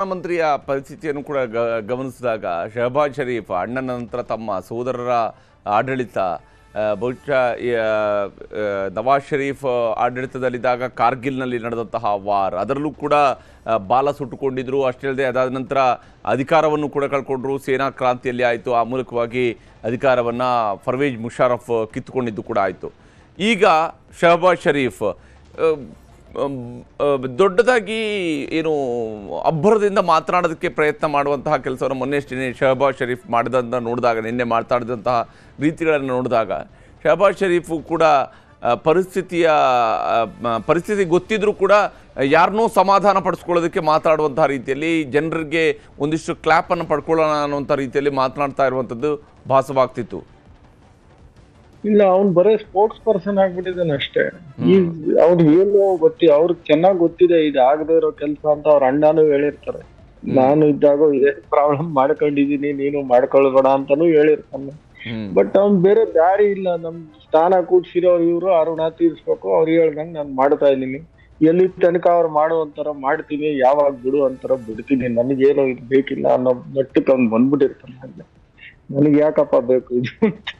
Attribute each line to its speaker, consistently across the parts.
Speaker 1: ಪ್ರಧಾನಮಂತ್ರಿಯ ಪರಿಸ್ಥಿತಿಯನ್ನು ಕೂಡ ಗಮನಿಸಿದಾಗ ಶಹಬಾಜ್ ಶರೀಫ್ ಅಣ್ಣನ ನಂತರ ತಮ್ಮ ಸೋದರರ ಆಡಳಿತ ಬಹುಶಃ ನವಾಜ್ ಶರೀಫ್ ಆಡಳಿತದಲ್ಲಿದ್ದಾಗ ಕಾರ್ಗಿಲ್ನಲ್ಲಿ ನಡೆದಂತಹ ವಾರ್ ಅದರಲ್ಲೂ ಕೂಡ ಬಾಲ ಸುಟ್ಟುಕೊಂಡಿದ್ರು. ಅಷ್ಟೇ ಅಲ್ಲದೆ ಅದಾದ ನಂತರ ಅಧಿಕಾರವನ್ನು ಕೂಡ ಕಳ್ಕೊಂಡ್ರು. ಸೇನಾ ಕ್ರಾಂತಿಯಲ್ಲಿ ಆಯಿತು. ಆ ಮೂಲಕವಾಗಿ ಅಧಿಕಾರವನ್ನು ಪರ್ವೇಜ್ ಮುಷರಫ್ ಕಿತ್ತುಕೊಂಡಿದ್ದು ಕೂಡ ಆಯಿತು. ಈಗ ಶಹಬಾಜ್ ಶರೀಫ್ ದೊಡ್ಡದಾಗಿ ಏನು ಅಬ್ಬರದಿಂದ ಮಾತನಾಡೋದಕ್ಕೆ ಪ್ರಯತ್ನ ಮಾಡುವಂತಹ ಕೆಲಸವನ್ನು ಮೊನ್ನೆಷ್ಟೇ ಶಹಬಾಜ್ ಶರೀಫ್ ಮಾಡಿದಂತ ನೋಡಿದಾಗ, ನಿನ್ನೆ ಮಾತಾಡಿದಂತಹ ರೀತಿಗಳನ್ನು ನೋಡಿದಾಗ ಶಹಬಾಜ್ ಶರೀಫು ಕೂಡ ಪರಿಸ್ಥಿತಿ ಗೊತ್ತಿದ್ರೂ ಕೂಡ ಯಾರನ್ನೂ ಸಮಾಧಾನ ಪಡಿಸ್ಕೊಳ್ಳೋದಕ್ಕೆ ಮಾತಾಡುವಂತಹ ರೀತಿಯಲ್ಲಿ ಜನರಿಗೆ ಒಂದಿಷ್ಟು ಕ್ಲಾಪನ್ನು ಪಡ್ಕೊಳ್ಳೋಣ ಅನ್ನುವಂಥ ರೀತಿಯಲ್ಲಿ ಮಾತನಾಡ್ತಾ ಇರುವಂಥದ್ದು ಭಾಸವಾಗ್ತಿತ್ತು.
Speaker 2: ಇಲ್ಲ, ಅವ್ನು ಬರೀ ಸ್ಪೋರ್ಟ್ಸ್ ಪರ್ಸನ್ ಆಗ್ಬಿಟ್ಟಿದ್ದಾನೆ ಅಷ್ಟೇ. ಅವ್ರಿಗೆ ಏನು ಅವ್ರಿಗೆ ಚೆನ್ನಾಗ್ ಗೊತ್ತಿದೆ ಇದು ಆಗದೆ ಇರೋ ಕೆಲಸ ಅಂತ ಅವ್ರ ಅಣ್ಣನೂ ಹೇಳಿರ್ತಾರೆ. ನಾನು ಇದ್ದಾಗ ಇದೇ ಪ್ರಾಬ್ಲಮ್ ಮಾಡ್ಕೊಂಡಿದೀನಿ, ನೀನು ಮಾಡ್ಕೊಳ್ಬೇಡ ಅಂತಾನು ಹೇಳಿರ್ತಾನೆ. ಬಟ್ ಅವ್ನ್ ಬೇರೆ ದಾರಿ ಇಲ್ಲ. ನಮ್ ಸ್ಥಾನ ಕೂಡ್ಸಿರೋ ಇವ್ರು ಆ ಋಣ ತೀರ್ಸ್ಬೇಕು. ಅವ್ರು ಹೇಳ್ದಂಗ್ ನಾನು ಮಾಡ್ತಾ ಇದೀನಿ, ಎಲ್ಲಿ ತನಕ ಅವ್ರು ಮಾಡುವಂತಾರ ಮಾಡ್ತೀನಿ, ಯಾವಾಗ ಬಿಡು ಅಂತಾರ ಬಿಡ್ತೀನಿ, ನನಗೇನು ಇದು ಬೇಕಿಲ್ಲ ಅನ್ನೋ ಮಟ್ಟಕ್ಕೆ ಅವ್ನ್ ಬಂದ್ಬಿಟ್ಟಿರ್ತಾನೆ. ನನಗೆ ಯಾಕಪ್ಪ ಬೇಕು ಇದು ಅಂತ.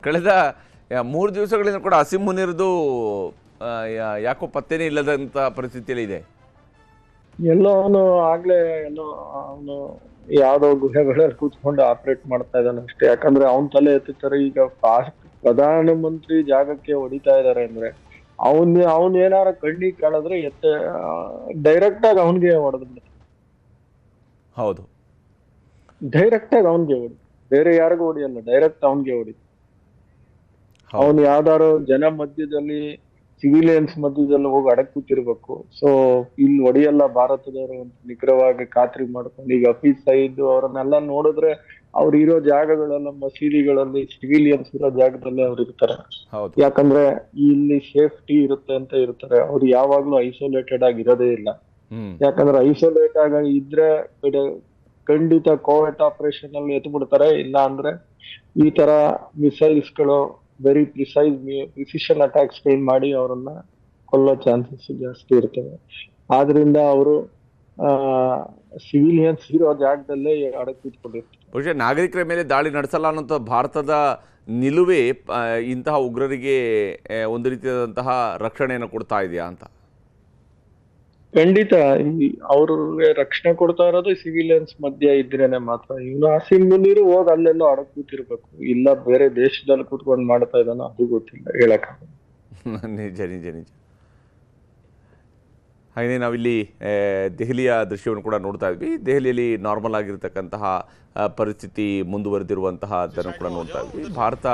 Speaker 1: ಕಳೆದ 3 ದಿವಸಗಳಿಂದ ಕೂಡ ಅಸೀಂ ಮುನೀರ್ದು ಯಾಕೋ ಪತ್ತೆನೇ ಇಲ್ಲದಂತ ಪರಿಸ್ಥಿತಿಯಲ್ಲಿ ಇದೆ.
Speaker 2: ಎಲ್ಲೋ ಅವನು ಆಗ್ಲೇ ಅವನು ಯಾವ್ದೋ ಗುಹೆಗಳಲ್ಲಿ ಕೂತ್ಕೊಂಡು ಆಪರೇಟ್ ಮಾಡ್ತಾ ಇದ್ದಾನೆ ಅಷ್ಟೇ. ಯಾಕಂದ್ರೆ ಅವನ್ ತಲೆ ಎತ್ತಿರ್ತಾರೆ. ಈಗ ಪ್ರಧಾನಮಂತ್ರಿ ಜಾಗಕ್ಕೆ ಹೊಡಿತಾ ಇದಾರೆ ಅಂದ್ರೆ ಅವನ್ ಏನಾರ ಕಣ್ಣಿಗೆ ಕಾಣಿದ್ರೆ ಡೈರೆಕ್ಟ್ ಆಗಿ ಅವನ್ಗೆ ಹೊಡೆದ್ಬಿಡ್ತಾರೆ.
Speaker 1: ಹೌದು,
Speaker 2: ಡೈರೆಕ್ಟ್ ಆಗಿ ಅವನ್ಗೆ ಹೊಡಿ, ಬೇರೆ ಯಾರಿಗೂ ಹೊಡಿಯಲ್ಲ, ಡೈರೆಕ್ಟ್ ಅವನ್ಗೆ ಹೊಡಿ. ಅವನು ಯಾವ್ದಾರು ಜನ ಮಧ್ಯದಲ್ಲಿ, ಸಿವಿಲಿಯನ್ಸ್ ಮಧ್ಯದಲ್ಲಿ ಹೋಗಿ ಅಡಕ್ ಕೂತಿರ್ಬೇಕು. ಸೊ ಇಲ್ಲಿ ಹೊಡಿಯಲ್ಲ ಭಾರತದವರು ಅಂತ ನಿಖರವಾಗಿ ಖಾತ್ರಿ ಮಾಡ್ಕೊಂಡು, ಈಗ ಹಫೀಜ್ ಸಯೀದ್ ಅವರನ್ನೆಲ್ಲ ನೋಡಿದ್ರೆ ಅವ್ರು ಇರೋ ಜಾಗಗಳೆಲ್ಲ ಮಸೀದಿಗಳಲ್ಲಿ ಸಿವಿಲಿಯನ್ಸ್ ಇರೋ ಜಾಗದಲ್ಲೇ ಅವ್ರು ಇರ್ತಾರೆ. ಯಾಕಂದ್ರೆ ಇಲ್ಲಿ ಸೇಫ್ಟಿ ಇರುತ್ತೆ ಅಂತ ಇರ್ತಾರೆ. ಅವ್ರು ಯಾವಾಗ್ಲೂ ಐಸೋಲೇಟೆಡ್ ಆಗಿ ಇರೋದೇ ಇಲ್ಲ. ಯಾಕಂದ್ರೆ ಐಸೋಲೇಟ್ ಆಗಿ ಇದ್ರೆ ಖಂಡಿತ ಕೋವಿಡ್ ಆಪರೇಷನ್ ಅಲ್ಲಿ ಎತ್ತು ಬಿಡ್ತಾರೆ. ಇಲ್ಲ ಅಂದ್ರೆ ಈ ತರ ಮಿಸೈಲ್ಸ್ ಗಳು ವೆರಿ ಪ್ರಿಸಿಷನ್ ಅಟ್ಯಾಕ್ಸ್ ಮಾಡಿ ಅವರನ್ನ ಕೊಲ್ಲೋ ಚಾನ್ಸಸ್ ಜಾಸ್ತಿ ಇರ್ತವೆ. ಆದ್ರಿಂದ ಅವರು ಸಿವಿಲಿಯನ್ಸ್ ಇರೋ ಜಾಗದಲ್ಲೇ ಅಡಕಿಟ್ಕೊಂಡಿರ್ತಾರೆ.
Speaker 1: ಬಹುಶಃ ನಾಗರಿಕರ ಮೇಲೆ ದಾಳಿ ನಡೆಸಲ್ಲ ಅನ್ನೋಂಥ ಭಾರತದ ನಿಲುವೇ ಇಂತಹ ಉಗ್ರರಿಗೆ ಒಂದು ರೀತಿಯಾದಂತಹ ರಕ್ಷಣೆಯನ್ನು ಕೊಡ್ತಾ ಇದೆಯಾ ಅಂತ.
Speaker 2: ಖಂಡಿತ ಅವ್ರಿಗೆ ರಕ್ಷಣೆ ಕೊಡ್ತಾ ಇರೋದು ಸಿವಿಲಿಯನ್ಸ್ ಮಧ್ಯ ಇದ್ರೇನೆ ಮಾತ್ರ. ಇವನು ಅಸೀಂ ಮುನೀರ್ ಹೋಗಿ ಅಲ್ಲೆಲ್ಲೋ ಅಡಕ್ ಕೂತಿರ್ಬೇಕು, ಇಲ್ಲ ಬೇರೆ ದೇಶದಲ್ಲಿ ಕೂತ್ಕೊಂಡು ಮಾಡ್ತಾ ಇದ್ದಾನೋ ಅದು ಗೊತ್ತಿಲ್ಲ, ಹೇಳಕ್.
Speaker 1: ನಿಜ ನಿಜ ನಿಜ. ಹಾಗೆ ನಾವಿಲ್ಲಿ ದೆಹಲಿಯ ದೃಶ್ಯವನ್ನು ಕೂಡ ನೋಡ್ತಾ ಇದ್ವಿ. ದೆಹಲಿಯಲ್ಲಿ ನಾರ್ಮಲ್ ಆಗಿರ್ತಕ್ಕಂತಹ ಪರಿಸ್ಥಿತಿ ಮುಂದುವರೆದಿರುವಂತಹ ಅದನ್ನು ಕೂಡ ನೋಡ್ತಾ ಇದ್ವಿ. ಭಾರತ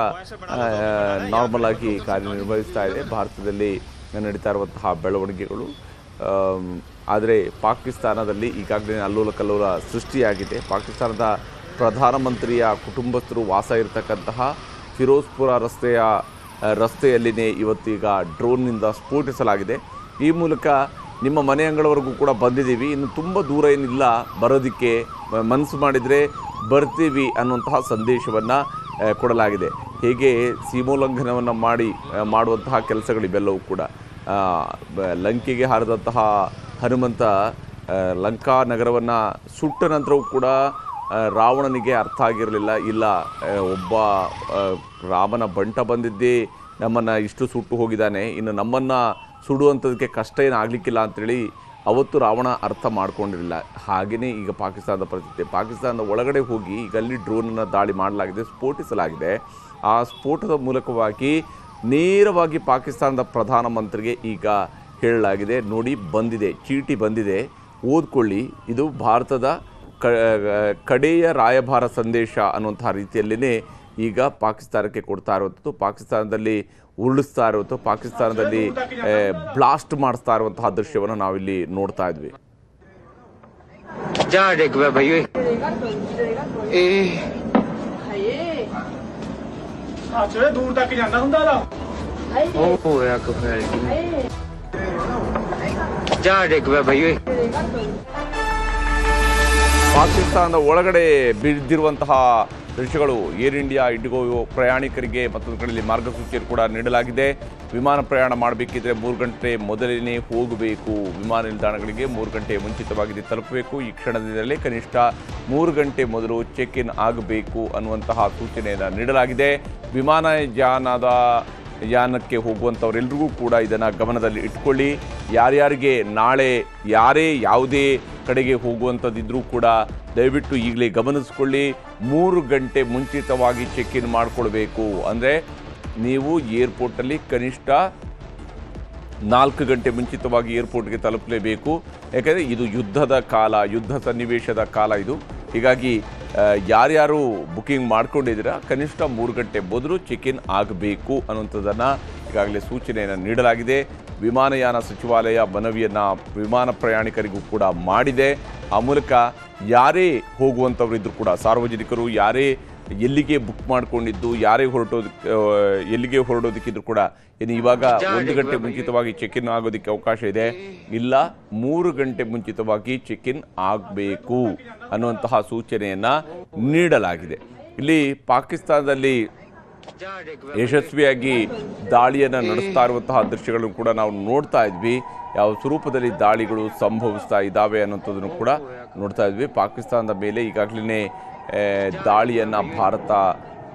Speaker 1: ನಾರ್ಮಲ್ ಆಗಿ ಕಾರ್ಯನಿರ್ವಹಿಸ್ತಾ ಇದೆ. ಭಾರತದಲ್ಲಿ ನಡೀತಾ ಇರುವಂತಹ ಬೆಳವಣಿಗೆಗಳು. ಆದರೆ ಪಾಕಿಸ್ತಾನದಲ್ಲಿ ಈಗಾಗಲೇ ಅಲ್ಲೋಲ ಕಲ್ಲೋಲ ಸೃಷ್ಟಿಯಾಗಿದೆ. ಪಾಕಿಸ್ತಾನದ ಪ್ರಧಾನಮಂತ್ರಿಯ ಕುಟುಂಬಸ್ಥರು ವಾಸ ಇರತಕ್ಕಂತಹ ಫಿರೋಜ್ಪುರ ರಸ್ತೆಯಲ್ಲಿನೇ ಇವತ್ತೀಗ ಡ್ರೋನ್ನಿಂದ ಸ್ಫೋಟಿಸಲಾಗಿದೆ. ಈ ಮೂಲಕ ನಿಮ್ಮ ಮನೆ ಅಂಗಳವರೆಗೂ ಕೂಡ ಬಂದಿದ್ದೀವಿ, ಇನ್ನು ತುಂಬ ದೂರ ಏನಿಲ್ಲ ಬರೋದಕ್ಕೆ, ಮನಸ್ಸು ಮಾಡಿದರೆ ಬರ್ತೀವಿ ಅನ್ನುವಂತಹ ಸಂದೇಶವನ್ನು ಕೊಡಲಾಗಿದೆ. ಹೇಗೆ ಸೀಮೋಲ್ಲಂಘನವನ್ನು ಮಾಡುವಂತಹ ಕೆಲಸಗಳಿವೆಲ್ಲವೂ ಕೂಡ. ಲಂಕೆಗೆ ಹಾರಿದಂತಹ ಹನುಮಂತ ಲಂಕಾ ನಗರವನ್ನು ಸುಟ್ಟ ನಂತರವೂ ಕೂಡ ರಾವಣನಿಗೆ ಅರ್ಥ ಆಗಿರಲಿಲ್ಲ, ಇಲ್ಲ ಒಬ್ಬ ರಾಮನ ಬಂಟ ಬಂದಿದ್ದೇ ನಮ್ಮನ್ನು ಇಷ್ಟು ಸುಟ್ಟು ಹೋಗಿದ್ದಾನೆ, ಇನ್ನು ನಮ್ಮನ್ನು ಸುಡುವಂಥದಕ್ಕೆ ಕಷ್ಟ ಏನು ಆಗಲಿಕ್ಕಿಲ್ಲ ಅಂಥೇಳಿ ಅವತ್ತು ರಾವಣ ಅರ್ಥ ಮಾಡ್ಕೊಂಡಿರಲಿಲ್ಲ. ಹಾಗೆಯೇ ಈಗ ಪಾಕಿಸ್ತಾನದ ಪರಿಸ್ಥಿತಿ. ಪಾಕಿಸ್ತಾನದ ಒಳಗಡೆ ಹೋಗಿ ಈಗ ಅಲ್ಲಿ ಡ್ರೋನನ್ನು ದಾಳಿ ಮಾಡಲಾಗಿದೆ, ಸ್ಫೋಟಿಸಲಾಗಿದೆ. ಆ ಸ್ಫೋಟದ ಮೂಲಕವಾಗಿ ನೇರವಾಗಿ ಪಾಕಿಸ್ತಾನದ ಪ್ರಧಾನಮಂತ್ರಿಗೆ ಈಗ ಹೇಳಲಾಗಿದೆ, ನೋಡಿ ಬಂದಿದೆ, ಚೀಟಿ ಬಂದಿದೆ, ಓದ್ಕೊಳ್ಳಿ, ಇದು ಭಾರತದ ಕಡೆಯ ರಾಯಭಾರ ಸಂದೇಶ ಅನ್ನುವಂಥ ರೀತಿಯಲ್ಲಿಯೇ ಈಗ ಪಾಕಿಸ್ತಾನಕ್ಕೆ ಕೊಡ್ತಾ ಇರುವಂಥದ್ದು. ಪಾಕಿಸ್ತಾನದಲ್ಲಿ ಉರುಳಿಸ್ತಾ ಇರುವಂಥದ್ದು, ಪಾಕಿಸ್ತಾನದಲ್ಲಿ ಬ್ಲಾಸ್ಟ್ ಮಾಡಿಸ್ತಾ ಇರುವಂತಹ ದೃಶ್ಯವನ್ನು ನಾವಿಲ್ಲಿ ನೋಡ್ತಾ ಇದ್ವಿ.
Speaker 3: दूर तक जाना हुंदा दा
Speaker 4: ओ होया को फिर जा देख बे भाई
Speaker 1: ಪಾಕಿಸ್ತಾನದ ಒಳಗಡೆ ಬಿದ್ದಿರುವಂತಹ ದೃಶ್ಯಗಳು. ಏರ್ ಇಂಡಿಯಾ ಇಂಡಿಗೋ ಪ್ರಯಾಣಿಕರಿಗೆ ಮತ್ತೊಂದು ಕಡೆಯಲ್ಲಿ ಮಾರ್ಗಸೂಚಿಯನ್ನು ಕೂಡ ನೀಡಲಾಗಿದೆ. ವಿಮಾನ ಪ್ರಯಾಣ ಮಾಡಬೇಕಿದ್ರೆ 3 ಗಂಟೆ ಮೊದಲೇ ಹೋಗಬೇಕು. ವಿಮಾನ ನಿಲ್ದಾಣಗಳಿಗೆ 3 ಗಂಟೆ ಮುಂಚಿತವಾಗಿ ತಲುಪಬೇಕು. ಈ ಕ್ಷಣದಿಂದಲೇ ಕನಿಷ್ಠ 3 ಗಂಟೆ ಮೊದಲು ಚೆಕ್ ಇನ್ ಆಗಬೇಕು ಅನ್ನುವಂತಹ ಸೂಚನೆಯನ್ನು ನೀಡಲಾಗಿದೆ. ಯಾನಕ್ಕೆ ಹೋಗುವಂಥವರೆಲ್ಲರಿಗೂ ಕೂಡ ಇದನ್ನು ಗಮನದಲ್ಲಿ ಇಟ್ಕೊಳ್ಳಿ. ಯಾರ್ಯಾರಿಗೆ ನಾಳೆ ಯಾವುದೇ ಕಡೆಗೆ ಹೋಗುವಂಥದ್ದಿದ್ರೂ ಕೂಡ ದಯವಿಟ್ಟು ಈಗಲೇ ಗಮನಿಸ್ಕೊಳ್ಳಿ. 3 ಗಂಟೆ ಮುಂಚಿತವಾಗಿ ಚೆಕ್ ಇನ್ ಮಾಡಿಕೊಳ್ಬೇಕು. ಅಂದರೆ ನೀವು ಏರ್ಪೋರ್ಟಲ್ಲಿ ಕನಿಷ್ಠ 4 ಗಂಟೆ ಮುಂಚಿತವಾಗಿ ಏರ್ಪೋರ್ಟ್ಗೆ ತಲುಪಲೇಬೇಕು. ಯಾಕಂದರೆ ಇದು ಯುದ್ಧದ ಕಾಲ, ಯುದ್ಧ ಸನ್ನಿವೇಶದ ಕಾಲ ಇದು. ಹೀಗಾಗಿ ಯಾರ್ಯಾರು ಬುಕಿಂಗ್ ಮಾಡ್ಕೊಂಡಿದ್ದೀರಾ ಕನಿಷ್ಠ 3 ಗಂಟೆ ಮೊದಲು ಚೆಕ್ ಇನ್ ಆಗಬೇಕು ಅನ್ನುವಂಥದ್ದನ್ನು ಈಗಾಗಲೇ ಸೂಚನೆಯನ್ನು ನೀಡಲಾಗಿದೆ. ವಿಮಾನಯಾನ ಸಚಿವಾಲಯ ಮನವಿಯನ್ನು ವಿಮಾನ ಪ್ರಯಾಣಿಕರಿಗೂ ಕೂಡ ಮಾಡಿದೆ. ಆ ಮೂಲಕ ಯಾರೇ ಹೋಗುವಂಥವರಿದ್ದರೂ ಕೂಡ ಸಾರ್ವಜನಿಕರು ಯಾರೇ ಎಲ್ಲಿಗೆ ಬುಕ್ ಮಾಡಿಕೊಂಡಿದ್ದು ಎಲ್ಲಿಗೆ ಹೊರಡೋದಕ್ಕಿದ್ರು ಕೂಡ ಇನ್ನು ಇವಾಗ 1 ಗಂಟೆ ಮುಂಚಿತವಾಗಿ ಚೆಕ್ ಇನ್ ಆಗೋದಕ್ಕೆ ಅವಕಾಶ ಇದೆ. ಇಲ್ಲ 3 ಗಂಟೆ ಮುಂಚಿತವಾಗಿ ಚೆಕ್ ಇನ್ ಆಗಬೇಕು ಅನ್ನುವಂತಹ ಸೂಚನೆಯನ್ನು ನೀಡಲಾಗಿದೆ. ಇಲ್ಲಿ ಪಾಕಿಸ್ತಾನದಲ್ಲಿ ಯಶಸ್ವಿಯಾಗಿ ದಾಳಿಯನ್ನು ನಡೆಸ್ತಾ ಇರುವಂತಹ ದೃಶ್ಯಗಳನ್ನು ಕೂಡ ನಾವು ನೋಡ್ತಾ ಇದ್ವಿ. ಯಾವ ಸ್ವರೂಪದಲ್ಲಿ ದಾಳಿಗಳು ಸಂಭವಿಸ್ತಾ ಇದ್ದಾವೆ ಅನ್ನೋಂಥದ್ದನ್ನು ಕೂಡ ನೋಡ್ತಾ ಇದ್ವಿ. ಪಾಕಿಸ್ತಾನದ ಮೇಲೆ ಈಗಾಗಲೇ ದಾಳಿಯನ್ನು ಭಾರತ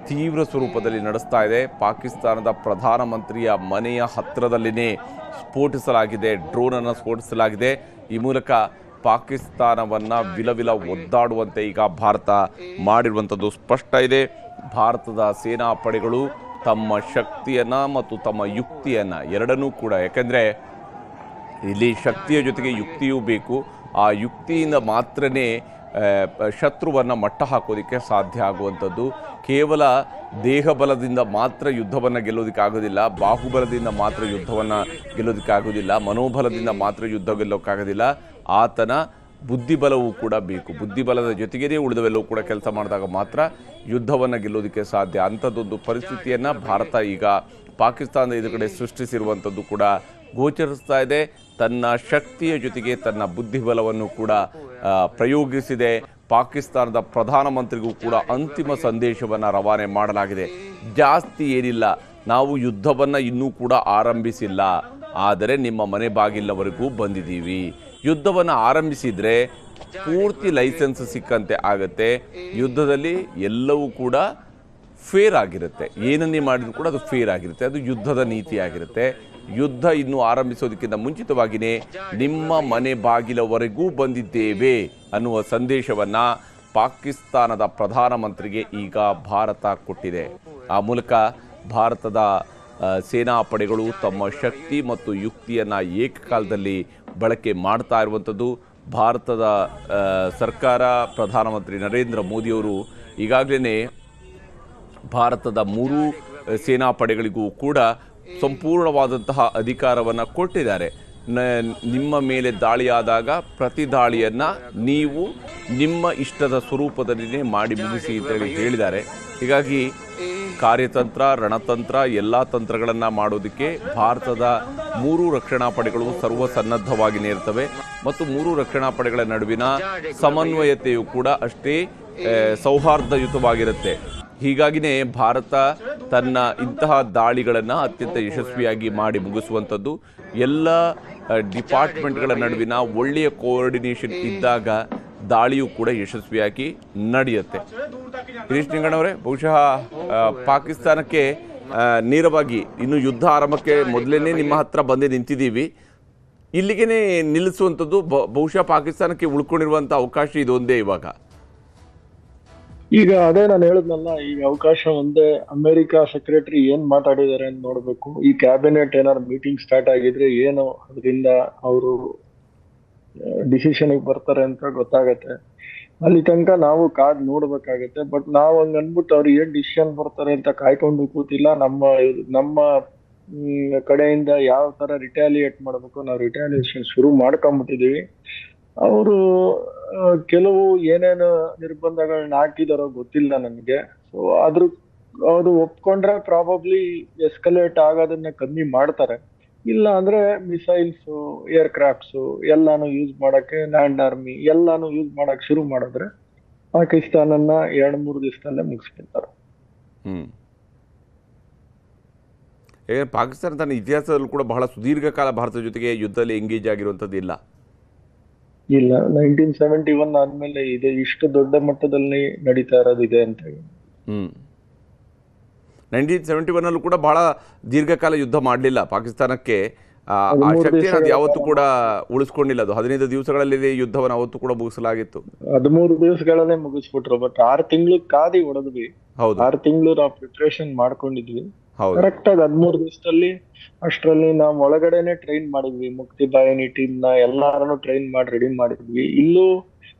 Speaker 1: ತೀವ್ರ ಸ್ವರೂಪದಲ್ಲಿ ನಡೆಸ್ತಾ ಇದೆ. ಪಾಕಿಸ್ತಾನದ ಪ್ರಧಾನಮಂತ್ರಿಯ ಮನೆಯ ಹತ್ತಿರದಲ್ಲಿನೇ ಸ್ಫೋಟಿಸಲಾಗಿದೆ, ಡ್ರೋನನ್ನು ಸ್ಫೋಟಿಸಲಾಗಿದೆ. ಈ ಮೂಲಕ ಪಾಕಿಸ್ತಾನವನ್ನು ವಿಲವಿಲ ಒದ್ದಾಡುವಂತೆ ಈಗ ಭಾರತ ಮಾಡಿರುವಂಥದ್ದು ಸ್ಪಷ್ಟ ಇದೆ. ಭಾರತದ ಸೇನಾ ಪಡೆಗಳು ತಮ್ಮ ಶಕ್ತಿಯನ್ನು ಮತ್ತು ತಮ್ಮ ಯುಕ್ತಿಯನ್ನು ಎರಡನ್ನೂ ಕೂಡ, ಯಾಕೆಂದರೆ ಇಲ್ಲಿ ಶಕ್ತಿಯ ಜೊತೆಗೆ ಯುಕ್ತಿಯೂ ಬೇಕು. ಆ ಯುಕ್ತಿಯಿಂದ ಮಾತ್ರನೇ ಶತ್ರುವನ್ನು ಮಟ್ಟ ಹಾಕೋದಕ್ಕೆ ಸಾಧ್ಯ ಆಗುವಂಥದ್ದು. ಕೇವಲ ದೇಹಬಲದಿಂದ ಮಾತ್ರ ಯುದ್ಧವನ್ನು ಗೆಲ್ಲೋದಕ್ಕಾಗೋದಿಲ್ಲ, ಬಾಹುಬಲದಿಂದ ಮಾತ್ರ ಯುದ್ಧವನ್ನು ಗೆಲ್ಲೋದಕ್ಕಾಗೋದಿಲ್ಲ, ಮನೋಬಲದಿಂದ ಮಾತ್ರ ಯುದ್ಧ ಗೆಲ್ಲೋಕ್ಕಾಗೋದಿಲ್ಲ. ಆತನ ಬುದ್ಧಿಬಲವೂ ಕೂಡ ಬೇಕು. ಬುದ್ಧಿಬಲದ ಜೊತೆಗೇ ಉಳಿದವೆಲ್ಲವೂ ಕೂಡ ಕೆಲಸ ಮಾಡಿದಾಗ ಮಾತ್ರ ಯುದ್ಧವನ್ನು ಗೆಲ್ಲೋದಕ್ಕೆ ಸಾಧ್ಯ. ಅಂಥದ್ದೊಂದು ಪರಿಸ್ಥಿತಿಯನ್ನು ಭಾರತ ಈಗ ಪಾಕಿಸ್ತಾನದ ಎದುರುಗಡೆ ಸೃಷ್ಟಿಸಿರುವಂಥದ್ದು ಕೂಡ ಗೋಚರಿಸ್ತಾ ಇದೆ. ತನ್ನ ಶಕ್ತಿಯ ಜೊತೆಗೆ ತನ್ನ ಬುದ್ಧಿಬಲವನ್ನು ಕೂಡ ಪ್ರಯೋಗಿಸಿದೆ. ಪಾಕಿಸ್ತಾನದ ಪ್ರಧಾನಮಂತ್ರಿಗೂ ಕೂಡ ಅಂತಿಮ ಸಂದೇಶವನ್ನು ರವಾನೆ ಮಾಡಲಾಗಿದೆ. ಜಾಸ್ತಿ ಏನಿಲ್ಲ, ನಾವು ಯುದ್ಧವನ್ನು ಇನ್ನೂ ಕೂಡ ಆರಂಭಿಸಿಲ್ಲ, ಆದರೆ ನಿಮ್ಮ ಮನೆ ಬಾಗಿಲವರೆಗೂ ಬಂದಿದ್ದೀವಿ. ಯುದ್ಧವನ್ನು ಆರಂಭಿಸಿದರೆ ಪೂರ್ತಿ ಲೈಸೆನ್ಸ್ ಸಿಕ್ಕಂತೆ ಆಗುತ್ತೆ. ಯುದ್ಧದಲ್ಲಿ ಎಲ್ಲವೂ ಕೂಡ ಫೇರ್ ಆಗಿರುತ್ತೆ. ಏನನ್ನೇ ಮಾಡಿದ್ರು ಕೂಡ ಅದು ಫೇರ್ ಆಗಿರುತ್ತೆ. ಅದು ಯುದ್ಧದ ನೀತಿ ಆಗಿರುತ್ತೆ. ಯುದ್ಧ ಇನ್ನೂ ಆರಂಭಿಸೋದಕ್ಕಿಂತ ಮುಂಚಿತವಾಗಿಯೇ ನಿಮ್ಮ ಮನೆ ಬಾಗಿಲವರೆಗೂ ಬಂದಿದ್ದೇವೆ ಅನ್ನುವ ಸಂದೇಶವನ್ನು ಪಾಕಿಸ್ತಾನದ ಪ್ರಧಾನಮಂತ್ರಿಗೆ ಈಗ ಭಾರತ ಕೊಟ್ಟಿದೆ. ಆ ಮೂಲಕ ಭಾರತದ ಸೇನಾ ಪಡೆಗಳು ತಮ್ಮ ಶಕ್ತಿ ಮತ್ತು ಯುಕ್ತಿಯನ್ನು ಏಕಕಾಲದಲ್ಲಿ ಬಳಕೆ ಮಾಡ್ತಾ ಇರುವಂಥದ್ದು. ಭಾರತದ ಸರ್ಕಾರ, ಪ್ರಧಾನಮಂತ್ರಿ ನರೇಂದ್ರ ಮೋದಿಯವರು ಈಗಾಗಲೇ ಭಾರತದ 3 ಸೇನಾ ಪಡೆಗಳಿಗೂ ಕೂಡ ಸಂಪೂರ್ಣವಾದಂತಹ ಅಧಿಕಾರವನ್ನು ಕೊಟ್ಟಿದ್ದಾರೆ. ನಿಮ್ಮ ಮೇಲೆ ದಾಳಿಯಾದಾಗ ಪ್ರತಿ ದಾಳಿಯನ್ನು ನೀವು ನಿಮ್ಮ ಇಷ್ಟದ ಸ್ವರೂಪದಲ್ಲಿಯೇ ಮಾಡಿ ಮುಗಿಸಿ ಅಂತೇಳಿ ಹೇಳಿದ್ದಾರೆ. ಹೀಗಾಗಿ ಕಾರ್ಯತಂತ್ರ, ರಣತಂತ್ರ ಎಲ್ಲ ತಂತ್ರಗಳನ್ನು ಮಾಡೋದಕ್ಕೆ ಭಾರತದ 3 ರಕ್ಷಣಾ ಪಡೆಗಳು ಸರ್ವಸನ್ನದ್ಧವಾಗಿ ಇರ್ತವೆ. ಮತ್ತು 3 ರಕ್ಷಣಾ ಪಡೆಗಳ ನಡುವಿನ ಸಮನ್ವಯತೆಯು ಕೂಡ ಅಷ್ಟೇ ಸೌಹಾರ್ದಯುತವಾಗಿರುತ್ತೆ. ಹೀಗಾಗಿಯೇ ಭಾರತ ತನ್ನ ಇಂತಹ ದಾಳಿಗಳನ್ನು ಅತ್ಯಂತ ಯಶಸ್ವಿಯಾಗಿ ಮಾಡಿ ಮುಗಿಸುವಂಥದ್ದು. ಎಲ್ಲ ಡಿಪಾರ್ಟ್ಮೆಂಟ್ಗಳ ನಡುವಿನ ಒಳ್ಳೆಯ ಕೋಆರ್ಡಿನೇಷನ್ ಇದ್ದಾಗ ದಾಳಿಯೂ ಕೂಡ ಯಶಸ್ವಿಯಾಗಿ ನಡೆಯುತ್ತೆ. ಗಿರೀಶ್ ನಿಂಗಣ್ಣವರೇ, ಬಹುಶಃ ಪಾಕಿಸ್ತಾನಕ್ಕೆ ನೇರವಾಗಿ ಇನ್ನು ಯುದ್ಧ ಆರಂಭಕ್ಕೆ ಮೊದಲೇ ನಿಮ್ಮ ಹತ್ರ ಬಂದೇ ನಿಂತಿದ್ದೀವಿ. ಇಲ್ಲಿಗೆ ನಿಲ್ಲಿಸುವಂಥದ್ದು ಬಹುಶಃ ಪಾಕಿಸ್ತಾನಕ್ಕೆ ಉಳ್ಕೊಂಡಿರುವಂಥ ಅವಕಾಶ ಇದೊಂದೇ. ಇವಾಗ
Speaker 2: ಈಗ ಅದೇ ನಾನು ಹೇಳಿದ್ನಲ್ಲ, ಈಗ ಅವಕಾಶ ಒಂದೇ. ಅಮೆರಿಕ ಸೆಕ್ರೆಟರಿ ಏನ್ ಮಾತಾಡಿದ್ದಾರೆ ಅಂತ ನೋಡ್ಬೇಕು. ಈ ಕ್ಯಾಬಿನೆಟ್ ಏನಾದ್ರು ಮೀಟಿಂಗ್ ಸ್ಟಾರ್ಟ್ ಆಗಿದ್ರೆ ಏನು ಅದರಿಂದ ಅವರು ಡಿಸಿಷನ್ ಬರ್ತಾರೆ ಅಂತ ಗೊತ್ತಾಗತ್ತೆ. ಅಲ್ಲಿ ತನಕ ನಾವು ಕಾದ್ ನೋಡ್ಬೇಕಾಗತ್ತೆ. ಬಟ್ ನಾವು ಹಂಗ ಅನ್ಬಿಟ್ಟು ಅವ್ರು ಏನ್ ಡಿಸಿಷನ್ ಬರ್ತಾರೆ ಅಂತ ಕಾಯ್ಕೊಂಡು ಕೂತಿಲ್ಲ. ನಮ್ಮ ಕಡೆಯಿಂದ ಯಾವ ತರ ರಿಟ್ಯಾಲಿಯೇಟ್ ಮಾಡ್ಬೇಕು ನಾವು ರಿಟ್ಯಾಲಿಯೇಷನ್ ಶುರು ಮಾಡ್ಕೊಂಡ್ಬಿಟ್ಟಿದೀವಿ. ಅವರು ಕೆಲವು ಏನೇನು ನಿರ್ಬಂಧಗಳನ್ನ ಹಾಕಿದಾರೋ ಗೊತ್ತಿಲ್ಲ ನನಗೆ. ಸೊ ಅವರು ಒಪ್ಕೊಂಡ್ರೆ ಪ್ರಾಬಬ್ಲಿ ಎಸ್ಕಲೇಟ್ ಆಗೋದನ್ನ ಕಮ್ಮಿ ಮಾಡ್ತಾರೆ. ಇಲ್ಲ ಅಂದ್ರೆ ಮಿಸೈಲ್ಸ್, ಏರ್ ಕ್ರಾಫ್ಟ್ಸ್ ಎಲ್ಲಾನು ಯೂಸ್ ಮಾಡಕ್ಕೆ, ಲ್ಯಾಂಡ್ ಆರ್ಮಿ ಎಲ್ಲಾನು ಯೂಸ್ ಮಾಡಕ್ ಶುರು ಮಾಡಿದ್ರೆ ಪಾಕಿಸ್ತಾನನ್ನ 2-3 ದಿವಸದಲ್ಲೇ ಮುಗಿಸ್ಬಿಡ್ತಾರೆ.
Speaker 1: ಹ್ಮ್. ಯಾಕಂದ್ರೆ ಪಾಕಿಸ್ತಾನ ತನ್ನ ಇತಿಹಾಸದಲ್ಲೂ ಕೂಡ ಬಹಳ ಸುದೀರ್ಘ ಕಾಲ ಭಾರತದ ಜೊತೆಗೆ ಯುದ್ಧದಲ್ಲಿ ಎಂಗೇಜ್ ಆಗಿರುವಂಥದ್ದು ಇಲ್ಲ.
Speaker 2: ಇಲ್ಲ, 1971 ಆದ್ಮೇಲೆ ಇದೆ ಇಷ್ಟು ದೊಡ್ಡ ಮಟ್ಟದಲ್ಲಿ ನಡೀತಾ ಇರೋದಿದೆ ಅಂತ ಹೇಳಿ.
Speaker 1: 1971 ಕೂಡ ಬಹಳ ದೀರ್ಘಕಾಲ ಯುದ್ಧ ಮಾಡಲಿಲ್ಲ ಪಾಕಿಸ್ತಾನಕ್ಕೆ. ಆ
Speaker 2: 13
Speaker 1: ಶಕ್ತಿಯನ್ನು ಅದು
Speaker 2: ದಿವಸಗಳ
Speaker 1: ಯಾವತ್ತೂ ಕೂಡ ಉಳಿಸ್ಕೊಂಡಿಲ್ಲ. ಅದು 15 ದಿವಸಗಳಲ್ಲಿ ಯುದ್ಧವನ್ನು ಅವತ್ತು ಕೂಡ ಮುಗಿಸಲಾಗಿತ್ತು.
Speaker 2: 13 ದಿವಸಗಳಲ್ಲೇ ಮುಗಿಸ್ಬಿಟ್ರು. ಬಟ್ 6 ತಿಂಗಳು ಕಾದಿ ಹೊಡೆದ್ವಿ.
Speaker 1: ಹೌದು
Speaker 2: 6 ತಿಂಗಳು ನಾವು ಪ್ರಿಪ್ರೇಷನ್ ಮಾಡ್ಕೊಂಡಿದ್ವಿ.
Speaker 1: ಹೌದು
Speaker 2: ಕರೆಕ್ಟ್ ಆಗಿ 13 ದಿವಸದಲ್ಲಿ ಅಷ್ಟರಲ್ಲಿ ನಾವು ಒಳಗಡೆನೆ ಟ್ರೈನ್ ಮಾಡಿದ್ವಿ. ಮುಕ್ತಿ ಬಾಹಿನಿ ಟೀಮ್ ನ ಎಲ್ಲಾರನ್ನು ಟ್ರೈನ್ ಮಾಡಿ ರೆಡಿ ಮಾಡಿದ್ವಿ. ಇಲ್ಲೂ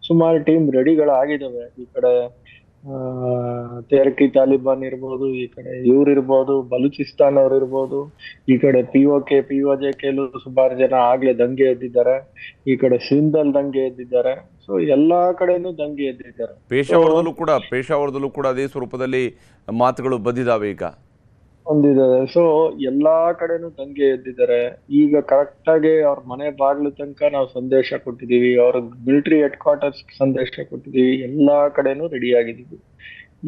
Speaker 2: ಸುಮಾರು ಟೀಮ್ ರೆಡಿಗಳಾಗಿದ್ದಾವೆ. ಈ ಕಡೆ ತೆಹ್ರಿಕ್ ತಾಲಿಬಾನ್ ಇರ್ಬೋದು, ಈ ಕಡೆ ಇರ್ಬೋದು, ಬಲೂಚಿಸ್ತಾನ್ ಅವ್ರು ಇರ್ಬೋದು, ಈ ಕಡೆ POJ-ಲು ಸುಮಾರು ಜನ ಆಗ್ಲೇ ದಂಗೆ ಎದ್ದಿದ್ದಾರೆ. ಈ ಕಡೆ ಸಿಂಧಲ್ ದಂಗೆ ಎದ್ದಿದ್ದಾರೆ. ಸೊ ಎಲ್ಲಾ ಕಡೆನೂ ದಂಗೆ ಎದ್ದಿದ್ದಾರೆ.
Speaker 1: ಪೇಶಾವರದಲ್ಲೂ ಕೂಡ ಅದೇ ಸ್ವರೂಪದಲ್ಲಿ ಮಾತುಗಳು ಬಂದಿದ್ದಾವೆ ಈಗ
Speaker 2: ಹೊಂದಿದ್ದಾರೆ. ಸೊ ಎಲ್ಲಾ ಕಡೆನೂ ದಂಗೆ ಎದ್ದಿದ್ದಾರೆ. ಈಗ ಕರೆಕ್ಟ್ ಆಗಿ ಅವ್ರ ಮನೆ ಬಾಗ್ಲು ತನಕ ನಾವು ಸಂದೇಶ ಕೊಟ್ಟಿದೀವಿ. ಅವ್ರ ಮಿಲಿಟರಿ ಹೆಡ್ ಕ್ವಾರ್ಟರ್ಸ್ ಸಂದೇಶ ಕೊಟ್ಟಿದೀವಿ. ಎಲ್ಲಾ ಕಡೆನೂ ರೆಡಿ ಆಗಿದೀವಿ.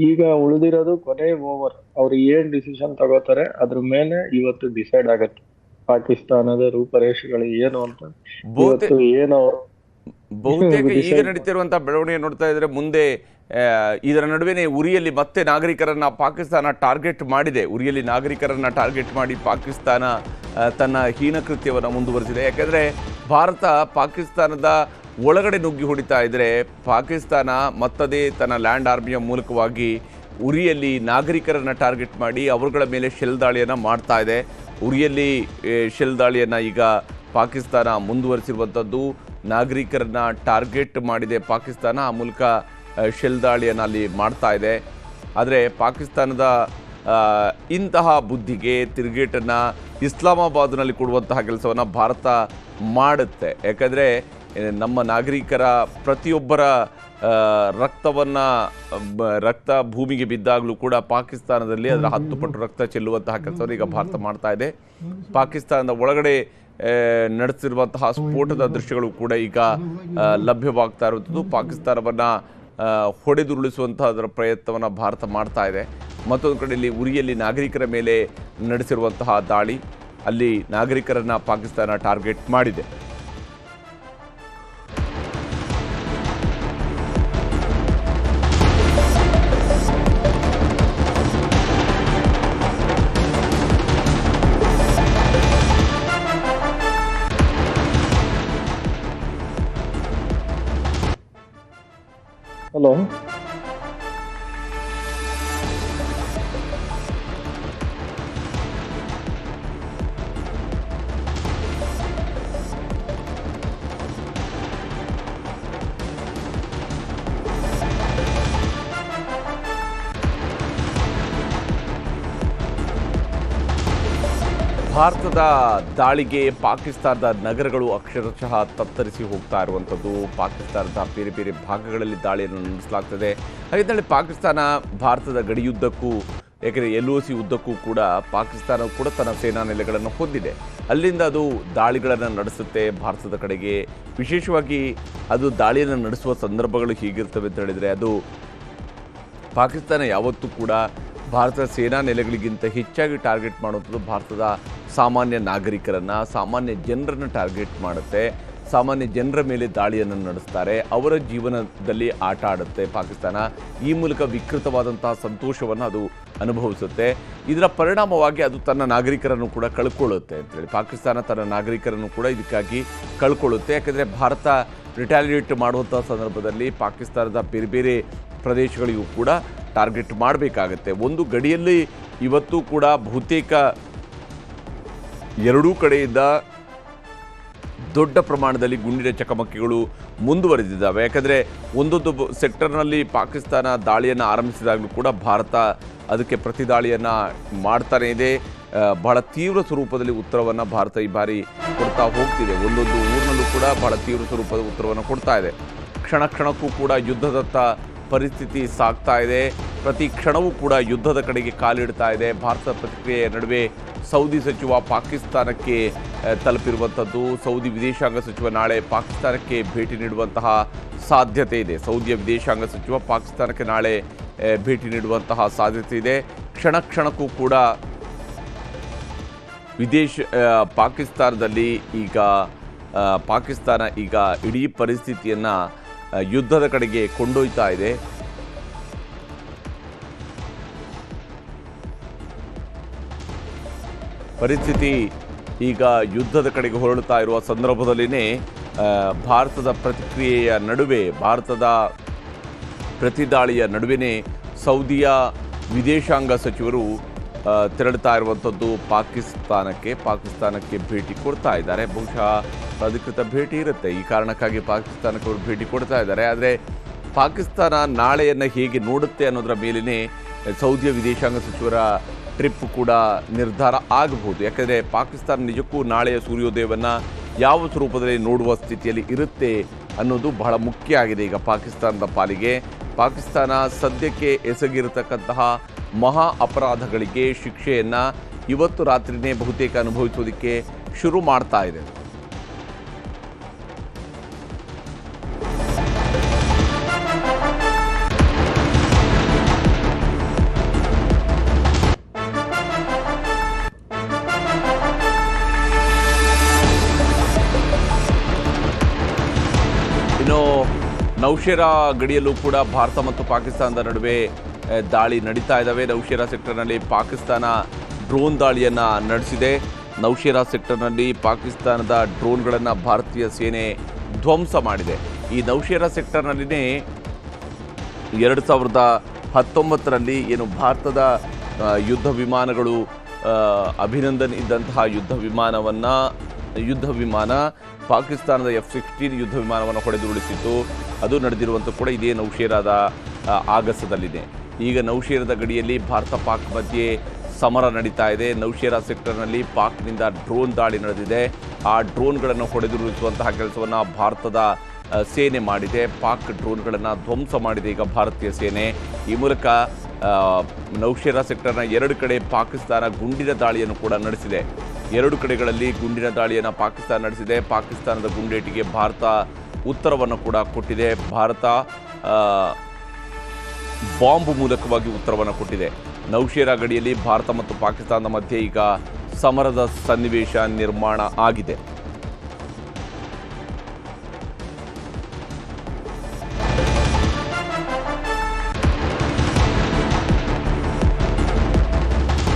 Speaker 2: ಈಗ ಉಳಿದಿರೋದು ಕೊನೆ ಓವರ್. ಅವ್ರು ಏನ್ ಡಿಸಿಷನ್ ತಗೋತಾರೆ ಅದ್ರ ಮೇಲೆ ಇವತ್ತು ಡಿಸೈಡ್ ಆಗತ್ತೆ ಪಾಕಿಸ್ತಾನದ ರೂಪರೇಷೆಗಳು ಏನು ಅಂತ. ಇವತ್ತು ಏನು
Speaker 1: ಬಹುತೇಕ ಈಗ ನಡೀತಿರುವಂತಹ ಬೆಳವಣಿಗೆ ನೋಡ್ತಾ ಇದ್ರೆ ಮುಂದೆ ಇದರ ನಡುವೆನೇ ಉರಿಯಲ್ಲಿ ಮತ್ತೆ ನಾಗರಿಕರನ್ನ ಪಾಕಿಸ್ತಾನ ಟಾರ್ಗೆಟ್ ಮಾಡಿದೆ. ಉರಿಯಲ್ಲಿ ನಾಗರಿಕರನ್ನ ಟಾರ್ಗೆಟ್ ಮಾಡಿ ಪಾಕಿಸ್ತಾನ ತನ್ನ ಹೀನಕೃತ್ಯವನ್ನು ಮುಂದುವರೆಸಿದೆ. ಯಾಕಂದ್ರೆ ಭಾರತ ಪಾಕಿಸ್ತಾನದ ಒಳಗಡೆ ನುಗ್ಗಿ ಹೊಡಿತಾ ಇದ್ರೆ ಪಾಕಿಸ್ತಾನ ಮತ್ತದೇ ತನ್ನ ಲ್ಯಾಂಡ್ ಆರ್ಮಿಯ ಮೂಲಕವಾಗಿ ಉರಿಯಲ್ಲಿ ನಾಗರಿಕರನ್ನ ಟಾರ್ಗೆಟ್ ಮಾಡಿ ಅವರುಗಳ ಮೇಲೆ ಶೆಲ್ ದಾಳಿಯನ್ನು ಮಾಡ್ತಾ ಇದೆ. ಉರಿಯಲ್ಲಿ ಶೆಲ್ ದಾಳಿಯನ್ನು ಈಗ ಪಾಕಿಸ್ತಾನ ಮುಂದುವರಿಸಿರುವಂಥದ್ದು. ನಾಗರಿಕರನ್ನ ಟಾರ್ಗೆಟ್ ಮಾಡಿದೆ ಪಾಕಿಸ್ತಾನ. ಆ ಮೂಲಕ ಶೆಲ್ ದಾಳಿಯನ್ನು ಅಲ್ಲಿ ಮಾಡ್ತಾ ಇದೆ. ಆದರೆ ಪಾಕಿಸ್ತಾನದ ಇಂತಹ ಬುದ್ಧಿಗೆ ತಿರುಗೇಟನ್ನು ಇಸ್ಲಾಮಾಬಾದ್ನಲ್ಲಿ ಕೊಡುವಂತಹ ಕೆಲಸವನ್ನು ಭಾರತ ಮಾಡುತ್ತೆ. ಯಾಕಂದರೆ ನಮ್ಮ ನಾಗರಿಕರ ಪ್ರತಿಯೊಬ್ಬರ ರಕ್ತ ಭೂಮಿಗೆ ಬಿದ್ದಾಗಲೂ ಕೂಡ ಪಾಕಿಸ್ತಾನದಲ್ಲಿ ಅದರ 10 ಪಟ್ಟು ರಕ್ತ ಚೆಲ್ಲುವಂತಹ ಕೆಲಸವನ್ನು ಈಗ ಭಾರತ ಮಾಡ್ತಾ ಇದೆ. ಪಾಕಿಸ್ತಾನದ ಒಳಗಡೆ ನಡೆಸಿರುವಂತಹ ಸ್ಫೋಟದ ದೃಶ್ಯಗಳು ಕೂಡ ಈಗ ಲಭ್ಯವಾಗ್ತಾ ಇರುವಂಥದ್ದು. ಪಾಕಿಸ್ತಾನವನ್ನು ಹೊಡೆದುರುಳಿಸುವಂತಹ ಪ್ರಯತ್ನವನ್ನು ಭಾರತ ಮಾಡ್ತಾ ಇದೆ. ಮತ್ತೊಂದು ಕಡೆಯಲ್ಲಿ ಉರಿಯಲ್ಲಿ ನಾಗರಿಕರ ಮೇಲೆ ನಡೆಸಿರುವಂತಹ ದಾಳಿ, ಅಲ್ಲಿ ನಾಗರಿಕರನ್ನು ಪಾಕಿಸ್ತಾನ ಟಾರ್ಗೆಟ್ ಮಾಡಿದೆ.
Speaker 2: ಹಲೋ,
Speaker 1: ಭಾರತದ ದಾಳಿಗೆ ಪಾಕಿಸ್ತಾನದ ನಗರಗಳು ಅಕ್ಷರಶಃ ತತ್ತರಿಸಿ ಹೋಗ್ತಾ ಇರುವಂಥದ್ದು. ಪಾಕಿಸ್ತಾನದ ಬೇರೆ ಬೇರೆ ಭಾಗಗಳಲ್ಲಿ ದಾಳಿಯನ್ನು ನಡೆಸಲಾಗ್ತದೆ. ಹಾಗಿದ್ದಲ್ಲಿ ಪಾಕಿಸ್ತಾನ ಭಾರತದ ಗಡಿಯುದ್ದಕ್ಕೂ, ಯಾಕೆಂದರೆ LOC ಉದ್ದಕ್ಕೂ ಕೂಡ ಪಾಕಿಸ್ತಾನ ಕೂಡ ತನ್ನ ಸೇನಾ ನೆಲೆಗಳನ್ನು ಹೊಂದಿದೆ. ಅಲ್ಲಿಂದ ಅದು ದಾಳಿಗಳನ್ನು ನಡೆಸುತ್ತೆ ಭಾರತದ ಕಡೆಗೆ. ವಿಶೇಷವಾಗಿ ಅದು ದಾಳಿಯನ್ನು ನಡೆಸುವ ಸಂದರ್ಭಗಳು ಹೀಗಿರ್ತವೆ ಅಂತ ಹೇಳಿದರೆ, ಅದು ಪಾಕಿಸ್ತಾನ ಯಾವತ್ತೂ ಕೂಡ ಭಾರತದ ಸೇನಾ ನೆಲೆಗಳಿಗಿಂತ ಹೆಚ್ಚಾಗಿ ಟಾರ್ಗೆಟ್ ಮಾಡುವಂಥದ್ದು ಭಾರತದ ಸಾಮಾನ್ಯ ನಾಗರಿಕರನ್ನು, ಸಾಮಾನ್ಯ ಜನರನ್ನು ಟಾರ್ಗೆಟ್ ಮಾಡುತ್ತೆ. ಸಾಮಾನ್ಯ ಜನರ ಮೇಲೆ ದಾಳಿಯನ್ನು ನಡೆಸ್ತಾರೆ. ಅವರ ಜೀವನದಲ್ಲಿ ಆಟ ಆಡುತ್ತೆ ಪಾಕಿಸ್ತಾನ. ಈ ಮೂಲಕ ವಿಕೃತವಾದಂತಹ ಸಂತೋಷವನ್ನು ಅದು ಅನುಭವಿಸುತ್ತೆ. ಇದರ ಪರಿಣಾಮವಾಗಿ ಅದು ತನ್ನ ನಾಗರಿಕರನ್ನು ಕೂಡ ಕಳ್ಕೊಳ್ಳುತ್ತೆ ಅಂತೇಳಿ ಪಾಕಿಸ್ತಾನ ತನ್ನ ನಾಗರಿಕರನ್ನು ಕೂಡ ಇದಕ್ಕಾಗಿ ಕಳ್ಕೊಳ್ಳುತ್ತೆ. ಯಾಕೆಂದರೆ ಭಾರತ ರಿಟಾಲಿಯೇಟ್ ಮಾಡುವಂಥ ಸಂದರ್ಭದಲ್ಲಿ ಪಾಕಿಸ್ತಾನದ ಬೇರೆ ಬೇರೆ ಪ್ರದೇಶಗಳಿಗೂ ಕೂಡ ಟಾರ್ಗೆಟ್ ಮಾಡಬೇಕಾಗತ್ತೆ. ಒಂದು ಗಡಿಯಲ್ಲಿ ಇವತ್ತು ಕೂಡ ಬಹುತೇಕ ಎರಡೂ ಕಡೆಯಿಂದ ದೊಡ್ಡ ಪ್ರಮಾಣದಲ್ಲಿ ಗುಂಡಿನ ಚಕಮಕಿಗಳು ಮುಂದುವರೆದಿದ್ದಾವೆ. ಯಾಕಂದರೆ ಒಂದೊಂದು ಸೆಕ್ಟರ್ನಲ್ಲಿ ಪಾಕಿಸ್ತಾನ ದಾಳಿಯನ್ನು ಆರಂಭಿಸಿದಾಗಲೂ ಕೂಡ ಭಾರತ ಅದಕ್ಕೆ ಪ್ರತಿದಾಳಿಯನ್ನು ಮಾಡ್ತಾನೇ ಇದೆ. ಬಹಳ ತೀವ್ರ ಸ್ವರೂಪದಲ್ಲಿ ಉತ್ತರವನ್ನು ಭಾರತ ಈ ಬಾರಿ ಕೊಡ್ತಾ ಹೋಗ್ತಿದೆ. ಒಂದೊಂದು ಊರಿನಲ್ಲೂ ಕೂಡ ಬಹಳ ತೀವ್ರ ಸ್ವರೂಪದ ಉತ್ತರವನ್ನು ಕೊಡ್ತಾ ಇದೆ. ಕ್ಷಣ ಕ್ಷಣಕ್ಕೂ ಕೂಡ ಯುದ್ಧದತ್ತ ಪರಿಸ್ಥಿತಿ ಸಾಗ್ತಾ ಇದೆ. ಪ್ರತಿ ಕ್ಷಣವೂ ಕೂಡ ಯುದ್ಧದ ಕಡೆಗೆ ಕಾಲಿಡ್ತಾ ಇದೆ. ಭಾರತದ ಪ್ರತಿಕ್ರಿಯೆಯ ನಡುವೆ ಸೌದಿ ಸಚಿವ ಪಾಕಿಸ್ತಾನಕ್ಕೆ ತಲುಪಿರುವಂಥದ್ದು. ಸೌದಿ ವಿದೇಶಾಂಗ ಸಚಿವ ನಾಳೆ ಪಾಕಿಸ್ತಾನಕ್ಕೆ ಭೇಟಿ ನೀಡುವಂತಹ ಸಾಧ್ಯತೆ ಇದೆ. ಸೌದಿಯ ವಿದೇಶಾಂಗ ಸಚಿವ ಪಾಕಿಸ್ತಾನಕ್ಕೆ ನಾಳೆ ಭೇಟಿ ನೀಡುವಂತಹ ಸಾಧ್ಯತೆ ಇದೆ. ಕ್ಷಣ ಕ್ಷಣಕ್ಕೂ ಕೂಡ ಪಾಕಿಸ್ತಾನದಲ್ಲಿ ಪಾಕಿಸ್ತಾನ ಈಗ ಇಡೀ ಪರಿಸ್ಥಿತಿಯನ್ನು ಯುದ್ಧದ ಕಡೆಗೆ ಕೊಂಡೊಯ್ತಾ ಇದೆ. ಪರಿಸ್ಥಿತಿ ಈಗ ಯುದ್ಧದ ಕಡೆಗೆ ಹೊರಳುತ್ತಾ ಇರುವ ಸಂದರ್ಭದಲ್ಲಿನೇ ಭಾರತದ ಪ್ರತಿಕ್ರಿಯೆಯ ನಡುವೆ, ಭಾರತದ ಪ್ರತಿದಾಳಿಯ ನಡುವೆನೇ ಸೌದಿಯ ವಿದೇಶಾಂಗ ಸಚಿವರು ತೆರಳುತ್ತಾ ಇರುವಂಥದ್ದು ಪಾಕಿಸ್ತಾನಕ್ಕೆ ಭೇಟಿ ಕೊಡ್ತಾ ಇದ್ದಾರೆ. ಬಹುಶಃ ಅಧಿಕೃತ ಭೇಟಿ ಇರುತ್ತೆ, ಈ ಕಾರಣಕ್ಕಾಗಿ ಪಾಕಿಸ್ತಾನಕ್ಕೆ ಅವರು ಭೇಟಿ ಕೊಡ್ತಾ ಇದ್ದಾರೆ. ಆದರೆ ಪಾಕಿಸ್ತಾನ ನಾಳೆಯನ್ನು ಹೇಗೆ ನೋಡುತ್ತೆ ಅನ್ನೋದರ ಮೇಲೇ ಸೌದಿಯ ವಿದೇಶಾಂಗ ಸಚಿವರ ಟ್ರಿಪ್ ಕೂಡ ನಿರ್ಧಾರ ಆಗಬಹುದು. ಯಾಕೆಂದರೆ ಪಾಕಿಸ್ತಾನ ನಿಜಕ್ಕೂ ನಾಳೆಯ ಸೂರ್ಯೋದಯವನ್ನು ಯಾವ ಸ್ವರೂಪದಲ್ಲಿ ನೋಡುವ ಸ್ಥಿತಿಯಲ್ಲಿ ಇರುತ್ತೆ ಅನ್ನೋದು ಬಹಳ ಮುಖ್ಯ ಆಗಿದೆ ಈಗ ಪಾಕಿಸ್ತಾನದ ಪಾಲಿಗೆ. ಪಾಕಿಸ್ತಾನ ಸದ್ಯಕ್ಕೆ ಎಸಗಿರತಕ್ಕಂತಹ ಮಹಾ ಅಪರಾಧಗಳಿಗೆ ಶಿಕ್ಷೆಯನ್ನು ಇವತ್ತು ರಾತ್ರಿನೇ ಬಹುತೇಕ ಅನುಭವಿಸೋದಕ್ಕೆ ಶುರು ಮಾಡ್ತಾ ಇದೆ. ಇನ್ನು ನೌಶೇರಾ ಗಡಿಯಲ್ಲೂ ಕೂಡ ಭಾರತ ಮತ್ತು ಪಾಕಿಸ್ತಾನದ ನಡುವೆ ದಾಳಿ ನಡೀತಾ ಇದ್ದಾವೆ. ನೌಶೇರಾ ಸೆಕ್ಟರ್ನಲ್ಲಿ ಪಾಕಿಸ್ತಾನ ಡ್ರೋನ್ ದಾಳಿಯನ್ನು ನಡೆಸಿದೆ. ನೌಶೇರಾ ಸೆಕ್ಟರ್ನಲ್ಲಿ ಪಾಕಿಸ್ತಾನದ ಡ್ರೋನ್ಗಳನ್ನು ಭಾರತೀಯ ಸೇನೆ ಧ್ವಂಸ ಮಾಡಿದೆ. ಈ ನೌಶೇರಾ ಸೆಕ್ಟರ್ನಲ್ಲಿನೇ 2019ರಲ್ಲಿ ಏನು ಭಾರತದ ಯುದ್ಧ ವಿಮಾನಗಳು ಅಭಿನಂದನ್ ಇದ್ದಂತಹ ಯುದ್ಧ ವಿಮಾನ ಪಾಕಿಸ್ತಾನದ F-16 ಯುದ್ಧ ವಿಮಾನವನ್ನು ಹೊಡೆದುರುಳಿಸಿತ್ತು. ಅದು ನಡೆದಿರುವಂಥ ಕೂಡ ಇದೇ ನೌಶೇರಾದ ಆಗಸದಲ್ಲಿದೆ. ಈಗ ನೌಶೇರಾದ ಗಡಿಯಲ್ಲಿ ಭಾರತ ಪಾಕ್ ಮಧ್ಯೆ ಸಮರ ನಡೀತಾ ಇದೆ. ನೌಶೇರಾ ಸೆಕ್ಟರ್ನಲ್ಲಿ ಪಾಕ್ನಿಂದ ಡ್ರೋನ್ ದಾಳಿ ನಡೆದಿದೆ. ಆ ಡ್ರೋನ್ಗಳನ್ನು ಹೊಡೆದುರುಳಿಸುವಂತಹ ಕೆಲಸವನ್ನು ಭಾರತದ ಸೇನೆ ಮಾಡಿದೆ. ಪಾಕ್ ಡ್ರೋನ್ಗಳನ್ನು ಧ್ವಂಸ ಮಾಡಿದೆ ಈಗ ಭಾರತೀಯ ಸೇನೆ. ಈ ಮೂಲಕ ನೌಶೇರಾ ಸೆಕ್ಟರ್ನ 2 ಕಡೆ ಪಾಕಿಸ್ತಾನ ಗುಂಡಿನ ದಾಳಿಯನ್ನು ಕೂಡ ನಡೆಸಿದೆ. 2 ಕಡೆಗಳಲ್ಲಿ ಗುಂಡಿನ ದಾಳಿಯನ್ನು ಪಾಕಿಸ್ತಾನ ನಡೆಸಿದೆ. ಪಾಕಿಸ್ತಾನದ ಗುಂಡೇಟಿಗೆ ಭಾರತ ಉತ್ತರವನ್ನು ಕೂಡ ಕೊಟ್ಟಿದೆ. ಭಾರತ ಬಾಂಬ್ ಮೂಲಕವಾಗಿ ಉತ್ತರವನ್ನು ಕೊಟ್ಟಿದೆ. ನೌಶೇರಾ ಗಡಿಯಲ್ಲಿ ಭಾರತ ಮತ್ತು ಪಾಕಿಸ್ತಾನದ ಮಧ್ಯೆ ಈಗ ಸಮರದ ಸನ್ನಿವೇಶ ನಿರ್ಮಾಣ ಆಗಿದೆ.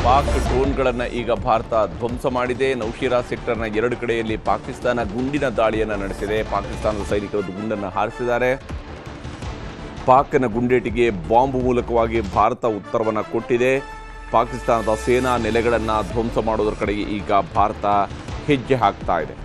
Speaker 1: ಪಾಕ್ ಡ್ರೋನ್ಗಳನ್ನು ಈಗ ಭಾರತ ಧ್ವಂಸ ಮಾಡಿದೆ. ನೌಶೇರಾ ಸೆಕ್ಟರ್ನ 2 ಕಡೆಯಲ್ಲಿ ಪಾಕಿಸ್ತಾನ ಗುಂಡಿನ ದಾಳಿಯನ್ನು ನಡೆಸಿದೆ. ಪಾಕಿಸ್ತಾನದ ಸೈನಿಕರು ಗುಂಡನ್ನು ಹಾರಿಸಿದ್ದಾರೆ. ಪಾಕ್ನ ಗುಂಡೇಟಿಗೆ ಬಾಂಬ್ ಮೂಲಕವಾಗಿ ಭಾರತ ಉತ್ತರವನ್ನು ಕೊಟ್ಟಿದೆ. ಪಾಕಿಸ್ತಾನದ ಸೇನಾ ನೆಲೆಗಳನ್ನು ಧ್ವಂಸ ಮಾಡೋದರ ಕಡೆಗೆ ಈಗ ಭಾರತ ಹೆಜ್ಜೆ ಹಾಕ್ತಾ ಇದೆ.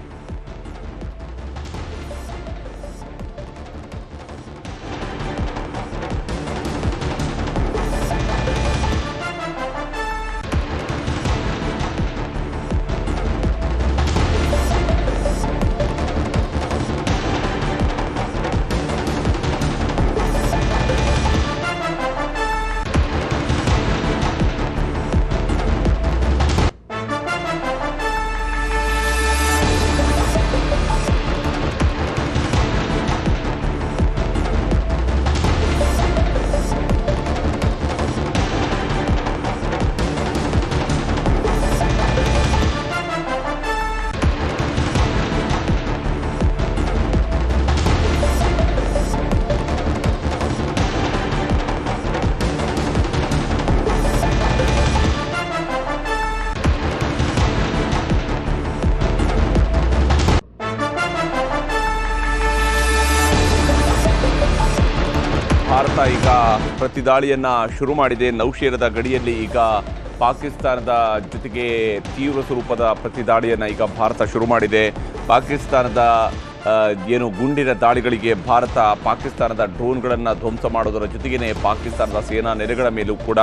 Speaker 1: ಭಾರತ ಈಗ ಪ್ರತಿದಾಳಿಯನ್ನು ಶುರು ಮಾಡಿದೆ. ನೌಶೇರಾದ ಗಡಿಯಲ್ಲಿ ಈಗ ಪಾಕಿಸ್ತಾನದ ಜೊತೆಗೆ ತೀವ್ರ ಸ್ವರೂಪದ ಪ್ರತಿದಾಳಿಯನ್ನು ಈಗ ಭಾರತ ಶುರು ಮಾಡಿದೆ. ಪಾಕಿಸ್ತಾನದ ಏನು ಗುಂಡಿನ ದಾಳಿಗಳಿಗೆ ಭಾರತ ಪಾಕಿಸ್ತಾನದ ಡ್ರೋನ್ಗಳನ್ನು ಧ್ವಂಸ ಮಾಡೋದರ ಜೊತೆಗೇ ಪಾಕಿಸ್ತಾನದ ಸೇನಾ ನೆಲೆಗಳ ಮೇಲೂ ಕೂಡ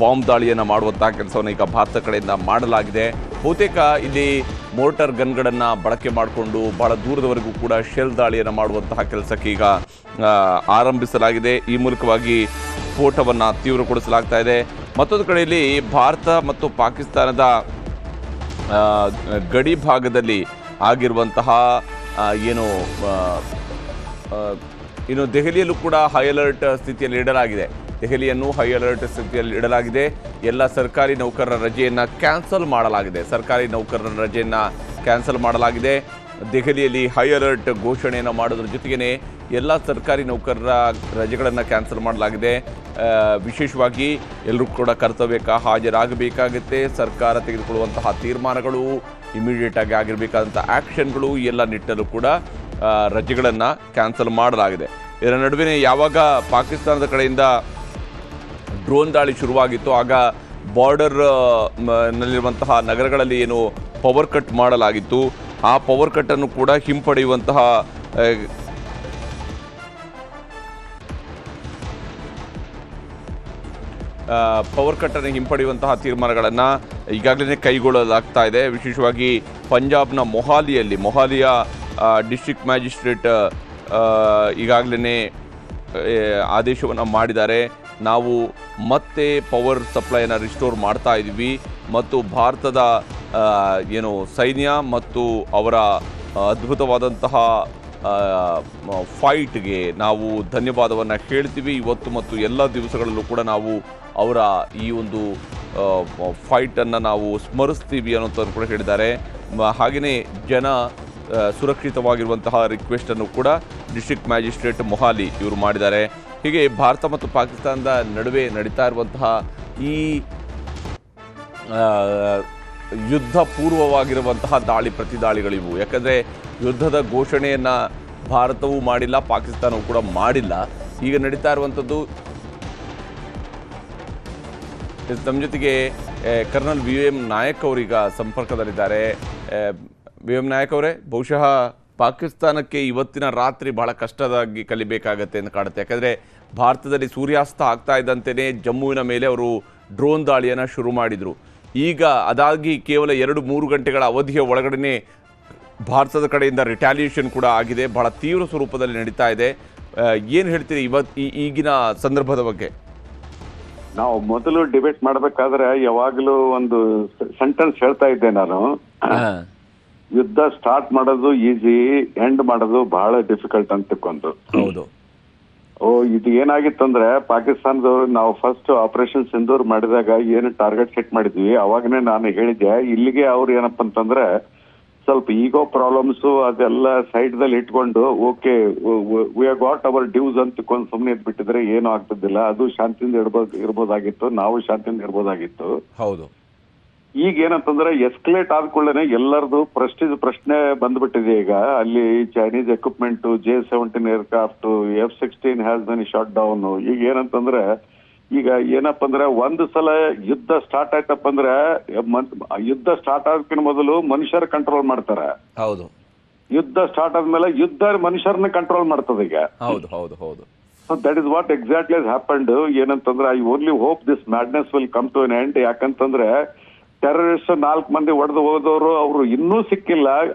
Speaker 1: ಬಾಂಬ್ ದಾಳಿಯನ್ನು ಮಾಡುವಂತಹ ಕೆಲಸವನ್ನು ಈಗ ಭಾರತ ಕಡೆಯಿಂದ ಮಾಡಲಾಗಿದೆ. ಬಹುತೇಕ ಇಲ್ಲಿ ಮೋರ್ಟರ್ ಗನ್ಗಳನ್ನು ಬಳಕೆ ಮಾಡಿಕೊಂಡು ಬಹಳ ದೂರದವರೆಗೂ ಕೂಡ ಶೆಲ್ ದಾಳಿಯನ್ನು ಮಾಡುವಂತಹ ಕೆಲಸಕ್ಕೆ ಈಗ ಆರಂಭಿಸಲಾಗಿದೆ. ಈ ಮೂಲಕವಾಗಿ ಸ್ಫೋಟವನ್ನು ತೀವ್ರಗೊಳಿಸಲಾಗ್ತಾ ಇದೆ. ಮತ್ತೊಂದು ಕಡೆಯಲ್ಲಿ ಭಾರತ ಮತ್ತು ಪಾಕಿಸ್ತಾನದ ಗಡಿ ಭಾಗದಲ್ಲಿ ಆಗಿರುವಂತಹ ಏನು ಇನ್ನು ದೆಹಲಿಯಲ್ಲೂ ಕೂಡ ಹೈ ಅಲರ್ಟ್ ಸ್ಥಿತಿಯಲ್ಲಿ ಇಡಲಾಗಿದೆ. ದೆಹಲಿಯನ್ನು ಹೈ ಅಲರ್ಟ್ ಸ್ಥಿತಿಯಲ್ಲಿ ಇಡಲಾಗಿದೆ. ಎಲ್ಲ ಸರ್ಕಾರಿ ನೌಕರರ ರಜೆಯನ್ನು ಕ್ಯಾನ್ಸಲ್ ಮಾಡಲಾಗಿದೆ. ದೆಹಲಿಯಲ್ಲಿ ಹೈ ಅಲರ್ಟ್ ಘೋಷಣೆಯನ್ನು ಮಾಡೋದ್ರ ಜೊತೆಗೇ ಎಲ್ಲ ಸರ್ಕಾರಿ ನೌಕರರ ರಜೆಗಳನ್ನು ಕ್ಯಾನ್ಸಲ್ ಮಾಡಲಾಗಿದೆ. ವಿಶೇಷವಾಗಿ ಎಲ್ಲರೂ ಕೂಡ ಕರ್ತವ್ಯಕ್ಕೆ ಹಾಜರಾಗಬೇಕಾಗುತ್ತೆ. ಸರ್ಕಾರ ತೆಗೆದುಕೊಳ್ಳುವಂತಹ ತೀರ್ಮಾನಗಳು ಇಮಿಡಿಯೇಟ್ ಆಗಿ ಆಗಿರಬೇಕಾದಂಥ ಆ್ಯಕ್ಷನ್ಗಳು ಎಲ್ಲ ನಿಟ್ಟಲ್ಲೂ ಕೂಡ ರಜೆಗಳನ್ನು ಕ್ಯಾನ್ಸಲ್ ಮಾಡಲಾಗಿದೆ. ಇದರ ನಡುವೆ ಯಾವಾಗ ಪಾಕಿಸ್ತಾನದ ಕಡೆಯಿಂದ ಡ್ರೋನ್ ದಾಳಿ ಶುರುವಾಗಿತ್ತು ಆಗ ಬಾರ್ಡರ್ ನಲ್ಲಿರುವಂತಹ ನಗರಗಳಲ್ಲಿ ಏನು ಪವರ್ ಕಟ್ ಮಾಡಲಾಗಿತ್ತು, ಆ ಪವರ್ ಕಟ್ಟನ್ನು ಕೂಡ ಹಿಂಪಡೆಯುವಂತಹ ತೀರ್ಮಾನಗಳನ್ನು ಈಗಾಗಲೇ ಕೈಗೊಳ್ಳಲಾಗ್ತಾ ಇದೆ. ವಿಶೇಷವಾಗಿ ಪಂಜಾಬ್ನ ಮೊಹಾಲಿಯ ಡಿಸ್ಟ್ರಿಕ್ಟ್ ಮ್ಯಾಜಿಸ್ಟ್ರೇಟ್ ಈಗಾಗಲೇ ಆದೇಶವನ್ನು ಮಾಡಿದ್ದಾರೆ. ನಾವು ಮತ್ತೆ ಪವರ್ ಸಪ್ಲೈನ ರಿಸ್ಟೋರ್ ಮಾಡ್ತಾ ಇದ್ದೀವಿ ಮತ್ತು ಭಾರತದ ಏನು ಸೈನ್ಯ ಮತ್ತು ಅವರ ಅದ್ಭುತವಾದಂತಹ ಫೈಟ್ಗೆ ನಾವು ಧನ್ಯವಾದವನ್ನು ಹೇಳ್ತೀವಿ. ಇವತ್ತು ಮತ್ತು ಎಲ್ಲ ದಿವಸಗಳಲ್ಲೂ ಕೂಡ ನಾವು ಅವರ ಈ ಒಂದು ಫೈಟನ್ನು ನಾವು ಸ್ಮರಿಸ್ತೀವಿ ಅನ್ನೋಂಥದ್ದು ಕೂಡ ಹೇಳಿದ್ದಾರೆ. ಹಾಗೆಯೇ ಜನ ಸುರಕ್ಷಿತವಾಗಿರುವಂತಹ ರಿಕ್ವೆಸ್ಟನ್ನು ಕೂಡ ಡಿಸ್ಟ್ರಿಕ್ಟ್ ಮ್ಯಾಜಿಸ್ಟ್ರೇಟ್ ಮೊಹಾಲಿ ಇವರು ಮಾಡಿದ್ದಾರೆ. ಹೀಗೆ ಭಾರತ ಮತ್ತು ಪಾಕಿಸ್ತಾನದ ನಡುವೆ ನಡೀತಾ ಇರುವಂತಹ ಈ ಯುದ್ಧ ಪೂರ್ವವಾಗಿರುವಂತಹ ಪ್ರತಿದಾಳಿಗಳಿವು. ಯಾಕಂದರೆ ಯುದ್ಧದ ಘೋಷಣೆಯನ್ನು ಭಾರತವೂ ಮಾಡಿಲ್ಲ, ಪಾಕಿಸ್ತಾನವೂ ಕೂಡ ಮಾಡಿಲ್ಲ. ಈಗ ನಡೀತಾ ಇರುವಂಥದ್ದು ನಮ್ಮ ಜೊತೆಗೆ ಕರ್ನಲ್ VM ನಾಯಕ್ ಅವರೀಗ ಸಂಪರ್ಕದಲ್ಲಿದ್ದಾರೆ. VM ನಾಯಕ್ ಅವರೇ, ಬಹುಶಃ ಪಾಕಿಸ್ತಾನಕ್ಕೆ ಇವತ್ತಿನ ರಾತ್ರಿ ಬಹಳ ಕಷ್ಟದಾಗಿ ಕಲಿಬೇಕಾಗತ್ತೆ ಅಂತ ಕಾಣುತ್ತೆ. ಯಾಕಂದರೆ ಭಾರತದಲ್ಲಿ ಸೂರ್ಯಾಸ್ತ ಆಗ್ತಾ ಇದ್ದಂತೆಯೇ ಜಮ್ಮುವಿನ ಮೇಲೆ ಅವರು ಡ್ರೋನ್ ದಾಳಿಯನ್ನು ಶುರು ಮಾಡಿದರು. ಈಗ ಅದಾಗಿ ಕೇವಲ 2-3 ಗಂಟೆಗಳ ಅವಧಿಯ ಒಳಗಡೆ ಭಾರತದ ಕಡೆಯಿಂದ ರಿಟ್ಯಾಲಿಯೇಷನ್ ಕೂಡ ಆಗಿದೆ. ಬಹಳ ತೀವ್ರ ಸ್ವರೂಪದಲ್ಲಿ ನಡೀತಾ ಇದೆ. ಏನು ಹೇಳ್ತೀರಿ ಈಗಿನ ಸಂದರ್ಭದ ಬಗ್ಗೆ?
Speaker 3: ನಾವು ಮೊದಲು ಡಿಬೇಟ್ ಮಾಡಬೇಕಾದ್ರೆ ಯಾವಾಗಲೂ ಒಂದು ಸೆಂಟೆನ್ಸ್ ಹೇಳ್ತಾ ಇದ್ದೆ ನಾನು, ಯುದ್ಧ ಸ್ಟಾರ್ಟ್ ಮಾಡೋದು ಈಸಿ, ಎಂಡ್ ಮಾಡೋದು ಬಹಳ ಡಿಫಿಕಲ್ಟ್ ಅಂತ ತಿಳ್ಕೊಂಡು.
Speaker 1: ಹೌದು.
Speaker 3: ಇದು ಏನಾಗಿತ್ತಂದ್ರೆ ಪಾಕಿಸ್ತಾನದವರು ನಾವು ಫಸ್ಟ್ ಆಪರೇಷನ್ ಸಿಂಧೂರ್ ಮಾಡಿದಾಗ ಏನು ಟಾರ್ಗೆಟ್ ಸೆಟ್ ಮಾಡಿದ್ವಿ ಅವಾಗನೇ ನಾನು ಹೇಳಿದ್ದೆ, ಇಲ್ಲಿಗೆ ಅವ್ರು ಏನಪ್ಪ ಅಂತಂದ್ರೆ ಸ್ವಲ್ಪ ಈಗೋ ಪ್ರಾಬ್ಲಮ್ಸ್ ಅದೆಲ್ಲ ಸೈಡ್ ದಲ್ಲಿ ಇಟ್ಕೊಂಡು okay we have got our dues ಅಂತ ತಿಳ್ಕೊಂಡು ಸುಮ್ಮನೆ ಇದ್ಬಿಟ್ಟಿದ್ರೆ ಏನು ಆಗ್ತಿದ್ದಿಲ್ಲ. ಅದು ಶಾಂತಿಯಿಂದ ಇರ್ಬೋದಾಗಿತ್ತು, ನಾವು ಶಾಂತಿಯಿಂದ ಇರ್ಬೋದಾಗಿತ್ತು.
Speaker 1: ಹೌದು.
Speaker 3: ಈಗ ಏನಂತಂದ್ರೆ ಎಸ್ಕಲೇಟ್ ಆದ ಕೂಡಲೇ ಎಲ್ಲರದು ಪ್ರೆಸ್ಟೀಜ್ ಪ್ರಶ್ನೆ ಬಂದ್ಬಿಟ್ಟಿದೆ. ಈಗ ಅಲ್ಲಿ Chinese equipment J-17 aircraft, F-16 has been shot down. ಈಗ ಏನಂತಂದ್ರೆ ಈಗ ಏನಪ್ಪ ಅಂದ್ರೆ ಒಂದು ಸಲ ಯುದ್ಧ ಸ್ಟಾರ್ಟ್ ಆಯ್ತಪ್ಪ ಅಂದ್ರೆ ಯುದ್ಧ ಸ್ಟಾರ್ಟ್ ಆಗೋದಕ್ಕಿಂತ ಮೊದಲು ಮನುಷ್ಯರ ಕಂಟ್ರೋಲ್ ಮಾಡ್ತಾರೆ.
Speaker 1: ಹೌದು.
Speaker 3: ಯುದ್ಧ ಸ್ಟಾರ್ಟ್ ಆದ್ಮೇಲೆ ಯುದ್ಧ ಮನುಷ್ಯರನ್ನ ಕಂಟ್ರೋಲ್ ಮಾಡ್ತದೆ ಈಗ.
Speaker 1: ಹೌದು ಹೌದು ಹೌದು.
Speaker 3: So that is what exactly has happened. ಏನಂತಂದ್ರೆ I only hope this madness will come to an end. ಯಾಕಂತಂದ್ರೆ ಟೆರರಿಸ್ಟ್ 4 ಮಂದಿ ಹೊಡೆದು ಹೋದವರು ಅವರು ಇನ್ನೂ ಸಿಕ್ಕಿಲ್ಲ.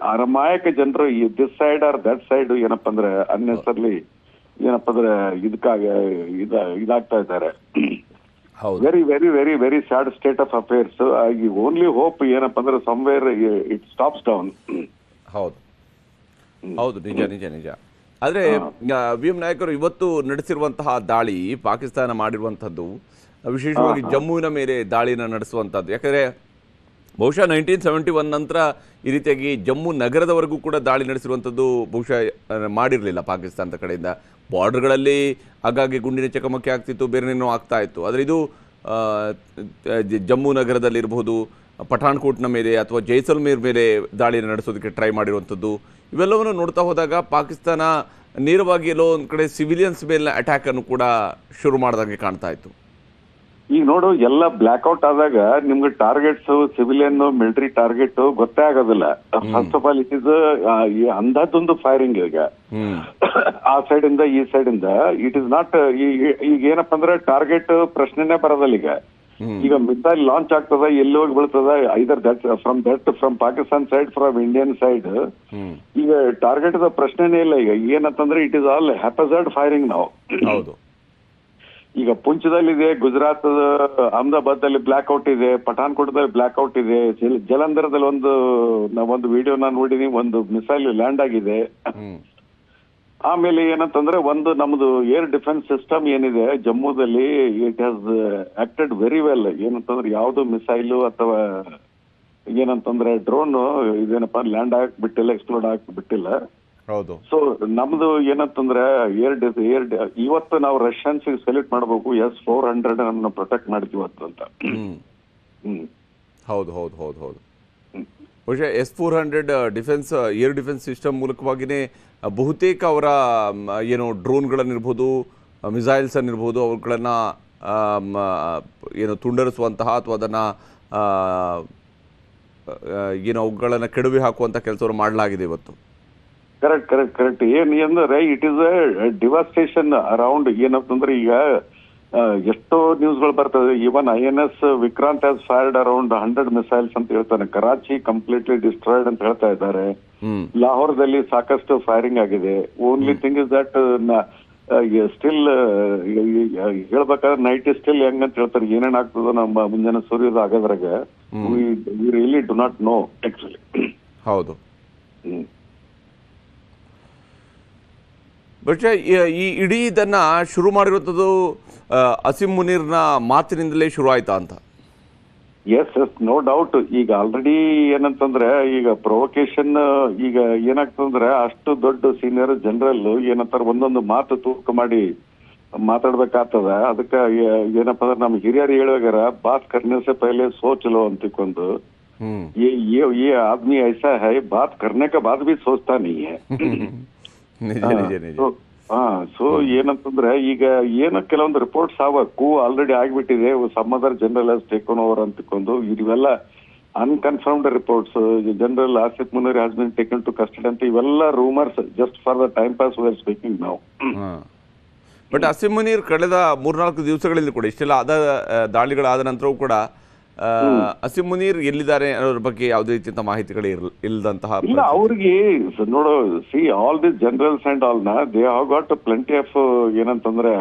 Speaker 3: ಅಮಾಯಕ ಜನರು this side or that side ಏನಪ್ಪ ಅಂದ್ರೆ ಅನ್ನೆಸರ್ಲಿ ಏನಪ್ಪ ಅಂದ್ರೆ ಇದಾಗ್ತಾ ಇದ್ದಾರೆ. Very very very very sad state of affairs. I only hope ಏನಪ್ಪ ಅಂದ್ರೆ ಸಮ್ವೇರ್ ಇಟ್ ಸ್ಟಾಪ್ಸ್ ಡೌನ್.
Speaker 1: ಹೌದು ಹೌದು, ನಿಜ ನಿಜ ನಿಜ. ಆದರೆ VM ನಾಯಕರು ಇವತ್ತು ನಡೆಸಿರುವಂತಹ ದಾಳಿ, ಪಾಕಿಸ್ತಾನ ಮಾಡಿರುವಂಥದ್ದು ವಿಶೇಷವಾಗಿ ಜಮ್ಮುವಿನ ಮೇಲೆ ದಾಳಿನ ನಡೆಸುವಂಥದ್ದು. ಯಾಕಂದರೆ ಬಹುಶಃ 1971 ನಂತರ ಈ ರೀತಿಯಾಗಿ ಜಮ್ಮು ನಗರದವರೆಗೂ ಕೂಡ ದಾಳಿ ನಡೆಸಿರುವಂಥದ್ದು ಬಹುಶಃ ಮಾಡಿರಲಿಲ್ಲ ಪಾಕಿಸ್ತಾನದ ಕಡೆಯಿಂದ. ಬಾರ್ಡರ್ಗಳಲ್ಲಿ ಆಗಾಗ್ಗೆ ಗುಂಡಿನ ಚಕಮಕಿ ಆಗ್ತಿತ್ತು, ಬೇರೆನೇನೋ ಆಗ್ತಾ ಇತ್ತು. ಆದರೆ ಇದು ಜಮ್ಮು ನಗರದಲ್ಲಿರಬಹುದು, ಪಠಾಣ್ಕೋಟ್ನ ಮೇಲೆ ಅಥವಾ ಜೈಸಲ್ಮೇರ್ ಮೇಲೆ ದಾಳಿಯನ್ನು ನಡೆಸೋದಕ್ಕೆ ಟ್ರೈ ಮಾಡಿರುವಂಥದ್ದು, ಇವೆಲ್ಲವನ್ನು ನೋಡ್ತಾ ಹೋದಾಗ ಪಾಕಿಸ್ತಾನ ನೇರವಾಗಿ ಎಲ್ಲೋ ಒಂದು ಕಡೆ ಸಿವಿಲಿಯನ್ಸ್ ಮೇಲಿನ ಅಟ್ಯಾಕನ್ನು ಕೂಡ ಶುರು ಮಾಡಿದಂಗೆ ಕಾಣ್ತಾ ಇತ್ತು.
Speaker 3: ಈಗ ನೋಡು, ಎಲ್ಲ ಬ್ಲಾಕ್ಔಟ್ ಆದಾಗ ನಿಮ್ಗೆ ಟಾರ್ಗೆಟ್ಸ್ ಸಿವಿಲಿಯನ್ ಮಿಲಿಟರಿ ಟಾರ್ಗೆಟ್ ಗೊತ್ತೇ ಆಗೋದಿಲ್ಲ. First of all it is ಅಂದಾಜೊಂದು ಫೈರಿಂಗ್. ಈಗ ಆ ಸೈಡ್ ಇಂದ ಈ ಸೈಡ್ ಇಂದ ಇಟ್ ಇಸ್ ನಾಟ್. ಈಗ ಏನಪ್ಪ ಅಂದ್ರೆ ಟಾರ್ಗೆಟ್ ಪ್ರಶ್ನೆನೇ ಬರೋದಲ್ಲ. ಈಗ ಮಿಸೈಲ್ ಲಾಂಚ್ ಆಗ್ತದ, ಎಲ್ಲಿ ಹೋಗಿ ಬೀಳ್ತದ, either from Pakistan side, from Indian side. ಈಗ ಟಾರ್ಗೆಟ್ ಪ್ರಶ್ನೆನೇ ಇಲ್ಲ. ಈಗ ಏನಂತಂದ್ರೆ it is all haphazard firing ನಾವು.
Speaker 1: ಹೌದು.
Speaker 3: ಈಗ ಪುಂಚದಲ್ಲಿದೆ, ಗುಜರಾತ್ ಅಹಮದಾಬಾದ್ ಬ್ಲಾಕ್ಔಟ್ ಇದೆ, ಪಠಾನ್ಕೋಟದಲ್ಲಿ ಬ್ಲಾಕ್ಔಟ್ ಇದೆ, ಜಲಂಧರದಲ್ಲಿ ಒಂದು ವಿಡಿಯೋ ನಾನು ನೋಡಿದೀನಿ, ಒಂದು ಮಿಸೈಲ್ ಲ್ಯಾಂಡ್ ಆಗಿದೆ. ಆಮೇಲೆ ಏನಂತಂದ್ರೆ ಒಂದು ನಮ್ದು ಏರ್ ಡಿಫೆನ್ಸ್ ಸಿಸ್ಟಮ್ ಏನಿದೆ ಜಮ್ಮುದಲ್ಲಿ, it has acted very well. ಏನಂತಂದ್ರೆ ಯಾವ್ದು ಮಿಸೈಲು ಅಥವಾ ಏನಂತಂದ್ರೆ ಡ್ರೋನ್ ಇದೇನಪ್ಪ ಲ್ಯಾಂಡ್ ಬಿಟ್ಟಿಲ್ಲ, ಎಕ್ಸ್ಪ್ಲೋಡ್ ಬಿಟ್ಟಿಲ್ಲ.
Speaker 1: ಹೌದು.
Speaker 3: ಸೊ ನಮ್ದು ಏನಂತಂದ್ರೆ ಇವತ್ತು ನಾವು ರಷ್ಯನ್ಸ್ ಸೆಲೆಕ್ಟ್ ಮಾಡಬೇಕು, S-400 ಅನ್ನು ಪ್ರೊಟೆಕ್ಟ್ ಮಾಡ್ತೀವಿ ಅಂತ.
Speaker 1: ಹೌದು ಹೌದು ಹೌದು ಹೌದು. ಬಹುಶಃ S-400 defence air defence system ಮೂಲಕವಾಗಿಯೇ ಬಹುತೇಕ ಅವರ ಏನು ಡ್ರೋನ್ಗಳನ್ನಿರ್ಬೋದು, ಮಿಸೈಲ್ಸ್ ಅನ್ನಿರ್ಬೋದು, ಅವುಗಳನ್ನು ಏನು ತುಂಡರಿಸುವಂತಹ ಅಥವಾ ಅದನ್ನು ಏನು ಅವುಗಳನ್ನು ಕೆಡವಿ ಹಾಕುವಂಥ ಕೆಲಸವನ್ನು ಮಾಡಲಾಗಿದೆ ಇವತ್ತು.
Speaker 3: ಕರೆಕ್ಟ್ ಏನಂದ್ರೆ ಇಟ್ ಈಸ್ ಅ ಡಿವಾಸ್ಟೇಷನ್ ಅರೌಂಡ್. ಏನಂತಂದ್ರೆ ಈಗ ಎಷ್ಟೋ ನ್ಯೂಸ್ಗಳು ಬರ್ತದೆ. Even INS Vikrant has fired around 100 missiles ಅಂತ ಹೇಳ್ತಾನೆ. ಕರಾಚಿ ಕಂಪ್ಲೀಟ್ಲಿ ಡಿಸ್ಟ್ರಾಯ್ಡ್ ಅಂತ ಹೇಳ್ತಾ ಇದ್ದಾರೆ. ಲಾಹೋರ್ದಲ್ಲಿ ಸಾಕಷ್ಟು ಫೈರಿಂಗ್ ಆಗಿದೆ. Only thing is that still ಹೇಳ್ಬೇಕಾದ್ರೆ ನೈಟ್ ಇಸ್ ಸ್ಟಿಲ್ ಹೆಂಗ್ ಅಂತ ಹೇಳ್ತಾರೆ. ಏನೇನ್ ಆಗ್ತದೋ ನಮ್ಮ ಮುಂಜಾನೆ ಸೂರ್ಯೋದಯ ಆಗೋದ್ರಾಗ we really do not know actually.
Speaker 1: ಹೌದು. ಬಹುಶಃ ಈ ಇಡೀ ಇದನ್ನು ಶುರು ಮಾಡಿರುವಂಥದ್ದು ಅಸೀಂ ಮುನೀರ್ನ ಮಾತಿನಿಂದಲೇ ಶುರು ಆಯ್ತಾ ಅಂತ?
Speaker 3: Yes no doubt. ಈಗ ಆಲ್ರೆಡಿ ಏನಂತಂದ್ರೆ ಈಗ ಪ್ರೊವೊಕೇಶನ್ ಈಗ ಏನಾಗ್ತಂದ್ರೆ ಅಷ್ಟು ದೊಡ್ಡ ಸೀನಿಯರ್ ಜನರಲ್ ಏನಂತಾರೆ ಒಂದೊಂದು ಮಾತು ತೂಕ ಮಾಡಿ ಮಾತಾಡ್ಬೇಕಾಗ್ತದ. ಅದಕ್ಕೆ ಏನಪ್ಪ ಅಂದ್ರೆ ನಮ್ ಹಿರಿಯರು ಹೇಳುವಾಗಾರ ಬಾತ್ ಕರ್ನೆ ಸೆ ಪಹಲೆ ಸೋಚ್ ಲೋ ಅಂತಿಕೊಂಡು ये आदमी ऐसा है बात करने के बाद भी सोचता नहीं है. ಸೊ ಏನಂತಂದ್ರೆ ಈಗ ಏನು ಕೆಲವೊಂದು ರಿಪೋರ್ಟ್ಸ್ ಕೂ ಆಲ್ರೆಡಿ ಆಗ್ಬಿಟ್ಟಿದೆ, some other general has taken over ಅಂತಿಕೊಂಡು. ಇವೆಲ್ಲ unconfirmed reports. General Asif Munir has been taken to custody ಅಂತ ಇವೆಲ್ಲ rumours just for the time pass we are speaking ನಾವು.
Speaker 1: ಬಟ್ ಅಸೀಂ ಮುನೀರ್ ಕಳೆದ 3-4 ದಿವಸಗಳಲ್ಲಿ ಕೂಡ ಇಷ್ಟೆಲ್ಲ ದಾಳಿಗಳಾದ ನಂತರವೂ ಕೂಡ ಅಸೀಂ ಮುನೀರ್ ಎಲ್ಲಿದ್ದಾರೆ ಅನ್ನೋದ್ರ ಬಗ್ಗೆ ಯಾವುದೇ ರೀತಿಯಂತ ಮಾಹಿತಿಗಳು ಇಲ್ಲದಂತಹ.
Speaker 3: ಇಲ್ಲ ಅವ್ರಿಗೆ ನೋಡೋ see all this generals and all they have got plenty of ಏನಂತಂದ್ರೆ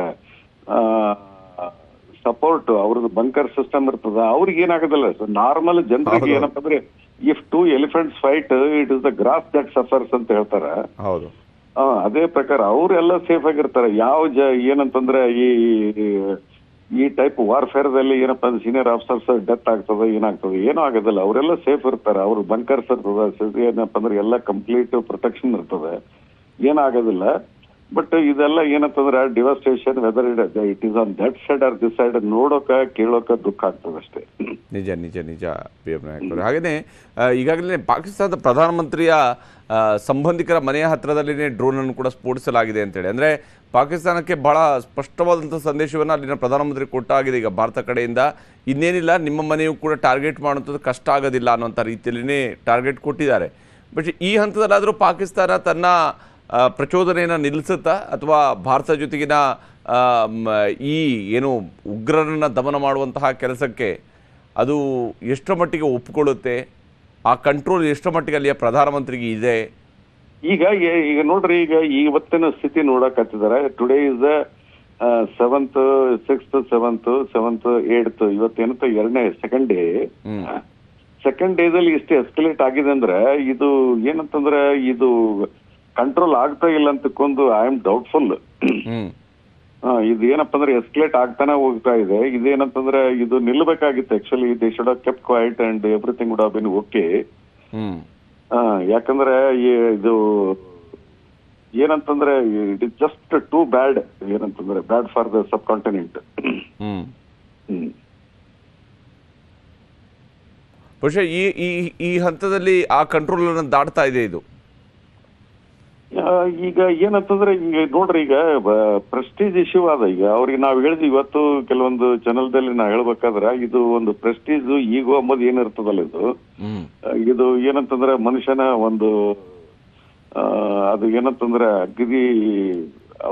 Speaker 3: ಸಪೋರ್ಟ್. ಅವ್ರದ್ದು ಬಂಕರ್ ಸಿಸ್ಟಮ್ ಇರ್ತದ. ಅವ್ರಿಗೆ ಏನಾಗೋದಿಲ್ಲ. ನಾರ್ಮಲ್ ಜನರಿಗೆ ಏನಂತಂದ್ರೆ if 2 elephants fight it is the grass that suffers ಅಂತ ಹೇಳ್ತಾರ.
Speaker 1: ಹೌದು.
Speaker 3: ಅದೇ ಪ್ರಕಾರ ಅವರೆಲ್ಲ ಸೇಫ್ ಆಗಿರ್ತಾರೆ. ಏನಂತಂದ್ರೆ ಈ ಟೈಪ್ ವಾರ್ಫೇರ್ದಲ್ಲಿ ಏನಪ್ಪಾ ಅಂದ್ರೆ ಸೀನಿಯರ್ ಆಫೀಸರ್ಸ್ ಡೆತ್ ಆಗ್ತದೆ, ಏನಾಗ್ತದೆ, ಏನೂ ಆಗೋದಿಲ್ಲ. ಅವರೆಲ್ಲ ಸೇಫ್ ಇರ್ತಾರೆ. ಅವ್ರು ಬಂಕರ್ಸ್ ಇರ್ತದೆ, ಏನಪ್ಪಾ ಅಂದ್ರೆ ಎಲ್ಲ ಕಂಪ್ಲೀಟ್ ಪ್ರೊಟೆಕ್ಷನ್ ಇರ್ತದೆ, ಏನಾಗೋದಿಲ್ಲ. ಬಟ್ ಇದೆಲ್ಲ ಏನಂತಂದ್ರೆ devastation whether it is on that side or this side ಕೇಳೋಕ ದುಃಖ ಆಗ್ತದೆ ಅಷ್ಟೇ.
Speaker 1: ನಿಜ ನಿಜ ನಿಜ PM ನಾಯಕ್. ಹಾಗೆಯೇ ಈಗಾಗಲೇ ಪಾಕಿಸ್ತಾನದ ಪ್ರಧಾನಮಂತ್ರಿಯ ಸಂಬಂಧಿಕರ ಮನೆಯ ಹತ್ತಿರದಲ್ಲಿನೇ ಡ್ರೋನನ್ನು ಕೂಡ ಸ್ಫೋಟಿಸಲಾಗಿದೆ ಅಂತೇಳಿ, ಅಂದರೆ ಪಾಕಿಸ್ತಾನಕ್ಕೆ ಬಹಳ ಸ್ಪಷ್ಟವಾದಂಥ ಸಂದೇಶವನ್ನು ಅಲ್ಲಿನ ಪ್ರಧಾನಮಂತ್ರಿ ಕೊಟ್ಟಾಗಿದೆ. ಈಗ ಭಾರತ ಕಡೆಯಿಂದ ಇನ್ನೇನಿಲ್ಲ, ನಿಮ್ಮ ಮನೆಯೂ ಕೂಡ ಟಾರ್ಗೆಟ್ ಮಾಡುವಂಥದ್ದು ಕಷ್ಟ ಆಗೋದಿಲ್ಲ ಅನ್ನೋಂಥ ರೀತಿಯಲ್ಲಿನೇ ಟಾರ್ಗೆಟ್ ಕೊಟ್ಟಿದ್ದಾರೆ. ಬಟ್ ಈ ಹಂತದಲ್ಲಾದರೂ ಪಾಕಿಸ್ತಾನ ತನ್ನ ಪ್ರಚೋದನೆಯನ್ನು ನಿಲ್ಲಿಸುತ್ತಾ ಅಥವಾ ಭಾರತ ಜೊತೆಗಿನ ಈ ಏನು ಉಗ್ರರನ್ನು ದಮನ ಮಾಡುವಂತಹ ಕೆಲಸಕ್ಕೆ ಅದು ಎಷ್ಟರ ಮಟ್ಟಿಗೆ ಒಪ್ಪಿಕೊಳ್ಳುತ್ತೆ? ಆ ಕಂಟ್ರೋಲ್ ಎಷ್ಟರ ಮಟ್ಟಿಗೆ ಅಲ್ಲಿಯ ಪ್ರಧಾನಮಂತ್ರಿಗೆ ಇದೆ?
Speaker 3: ಈಗ ನೋಡ್ರಿ, ಈಗ ಇವತ್ತಿನ ಸ್ಥಿತಿ ನೋಡಕತ್ತಿದ್ದಾರೆ. Today is 7th 6th 7th 8th ಇವತ್ತೇನಂತ ಸೆಕೆಂಡ್ ಡೇ. ಸೆಕೆಂಡ್ ಡೇದಲ್ಲಿ ಇಷ್ಟು ಎಸ್ಕಲೇಟ್ ಆಗಿದೆ ಅಂದ್ರೆ ಇದು ಏನಂತಂದ್ರೆ ಇದು ಕಂಟ್ರೋಲ್ ಆಗ್ತಾ ಇಲ್ಲ ಅಂತಕ್ಕೊಂದು ಐ ಆಮ್ ಡೌಟ್ಫುಲ್. ಇದು ಏನಪ್ಪ ಅಂದ್ರೆ ಎಸ್ಕಲೇಟ್ ಆಗ್ತಾನೆ ಹೋಗ್ತಾ ಇದೆ. ಇದೇನಂತಂದ್ರೆ ಇದು ನಿಲ್ಬೇಕಾಗಿತ್ತು. Actually they should have kept quiet and everything would have been okay. ಯಾಕಂದ್ರೆ ಇದು ಏನಂತಂದ್ರೆ it is just too bad. ಏನಂತಂದ್ರೆ bad for the subcontinent.
Speaker 1: ಬಹುಶಃ ಈ ಹಂತದಲ್ಲಿ ಆ ಕಂಟ್ರೋಲ್ ಅನ್ನು ದಾಟ್ತಾ ಇದೆ ಇದು.
Speaker 3: ಈಗ ಏನಂತಂದ್ರೆ ಈಗ ನೋಡ್ರಿ, ಈಗ ಪ್ರೆಸ್ಟೀಜ್ ಇಶ್ಯೂ ಆದ. ಈಗ ಅವ್ರಿಗೆ ನಾವ್ ಹೇಳಿದ್ವಿ ಇವತ್ತು ಕೆಲವೊಂದು ಚಾನಲ್ದಲ್ಲಿ ನಾ ಹೇಳ್ಬೇಕಾದ್ರ, ಇದು ಒಂದು ಪ್ರೆಸ್ಟೀಜ್ ಈಗೋ ಅಂಬುದು ಏನಿರ್ತದಲ್ಲ, ಇದು ಏನಂತಂದ್ರೆ ಮನುಷ್ಯನ ಒಂದು ಅದು ಏನಂತಂದ್ರೆ ಅಗದಿ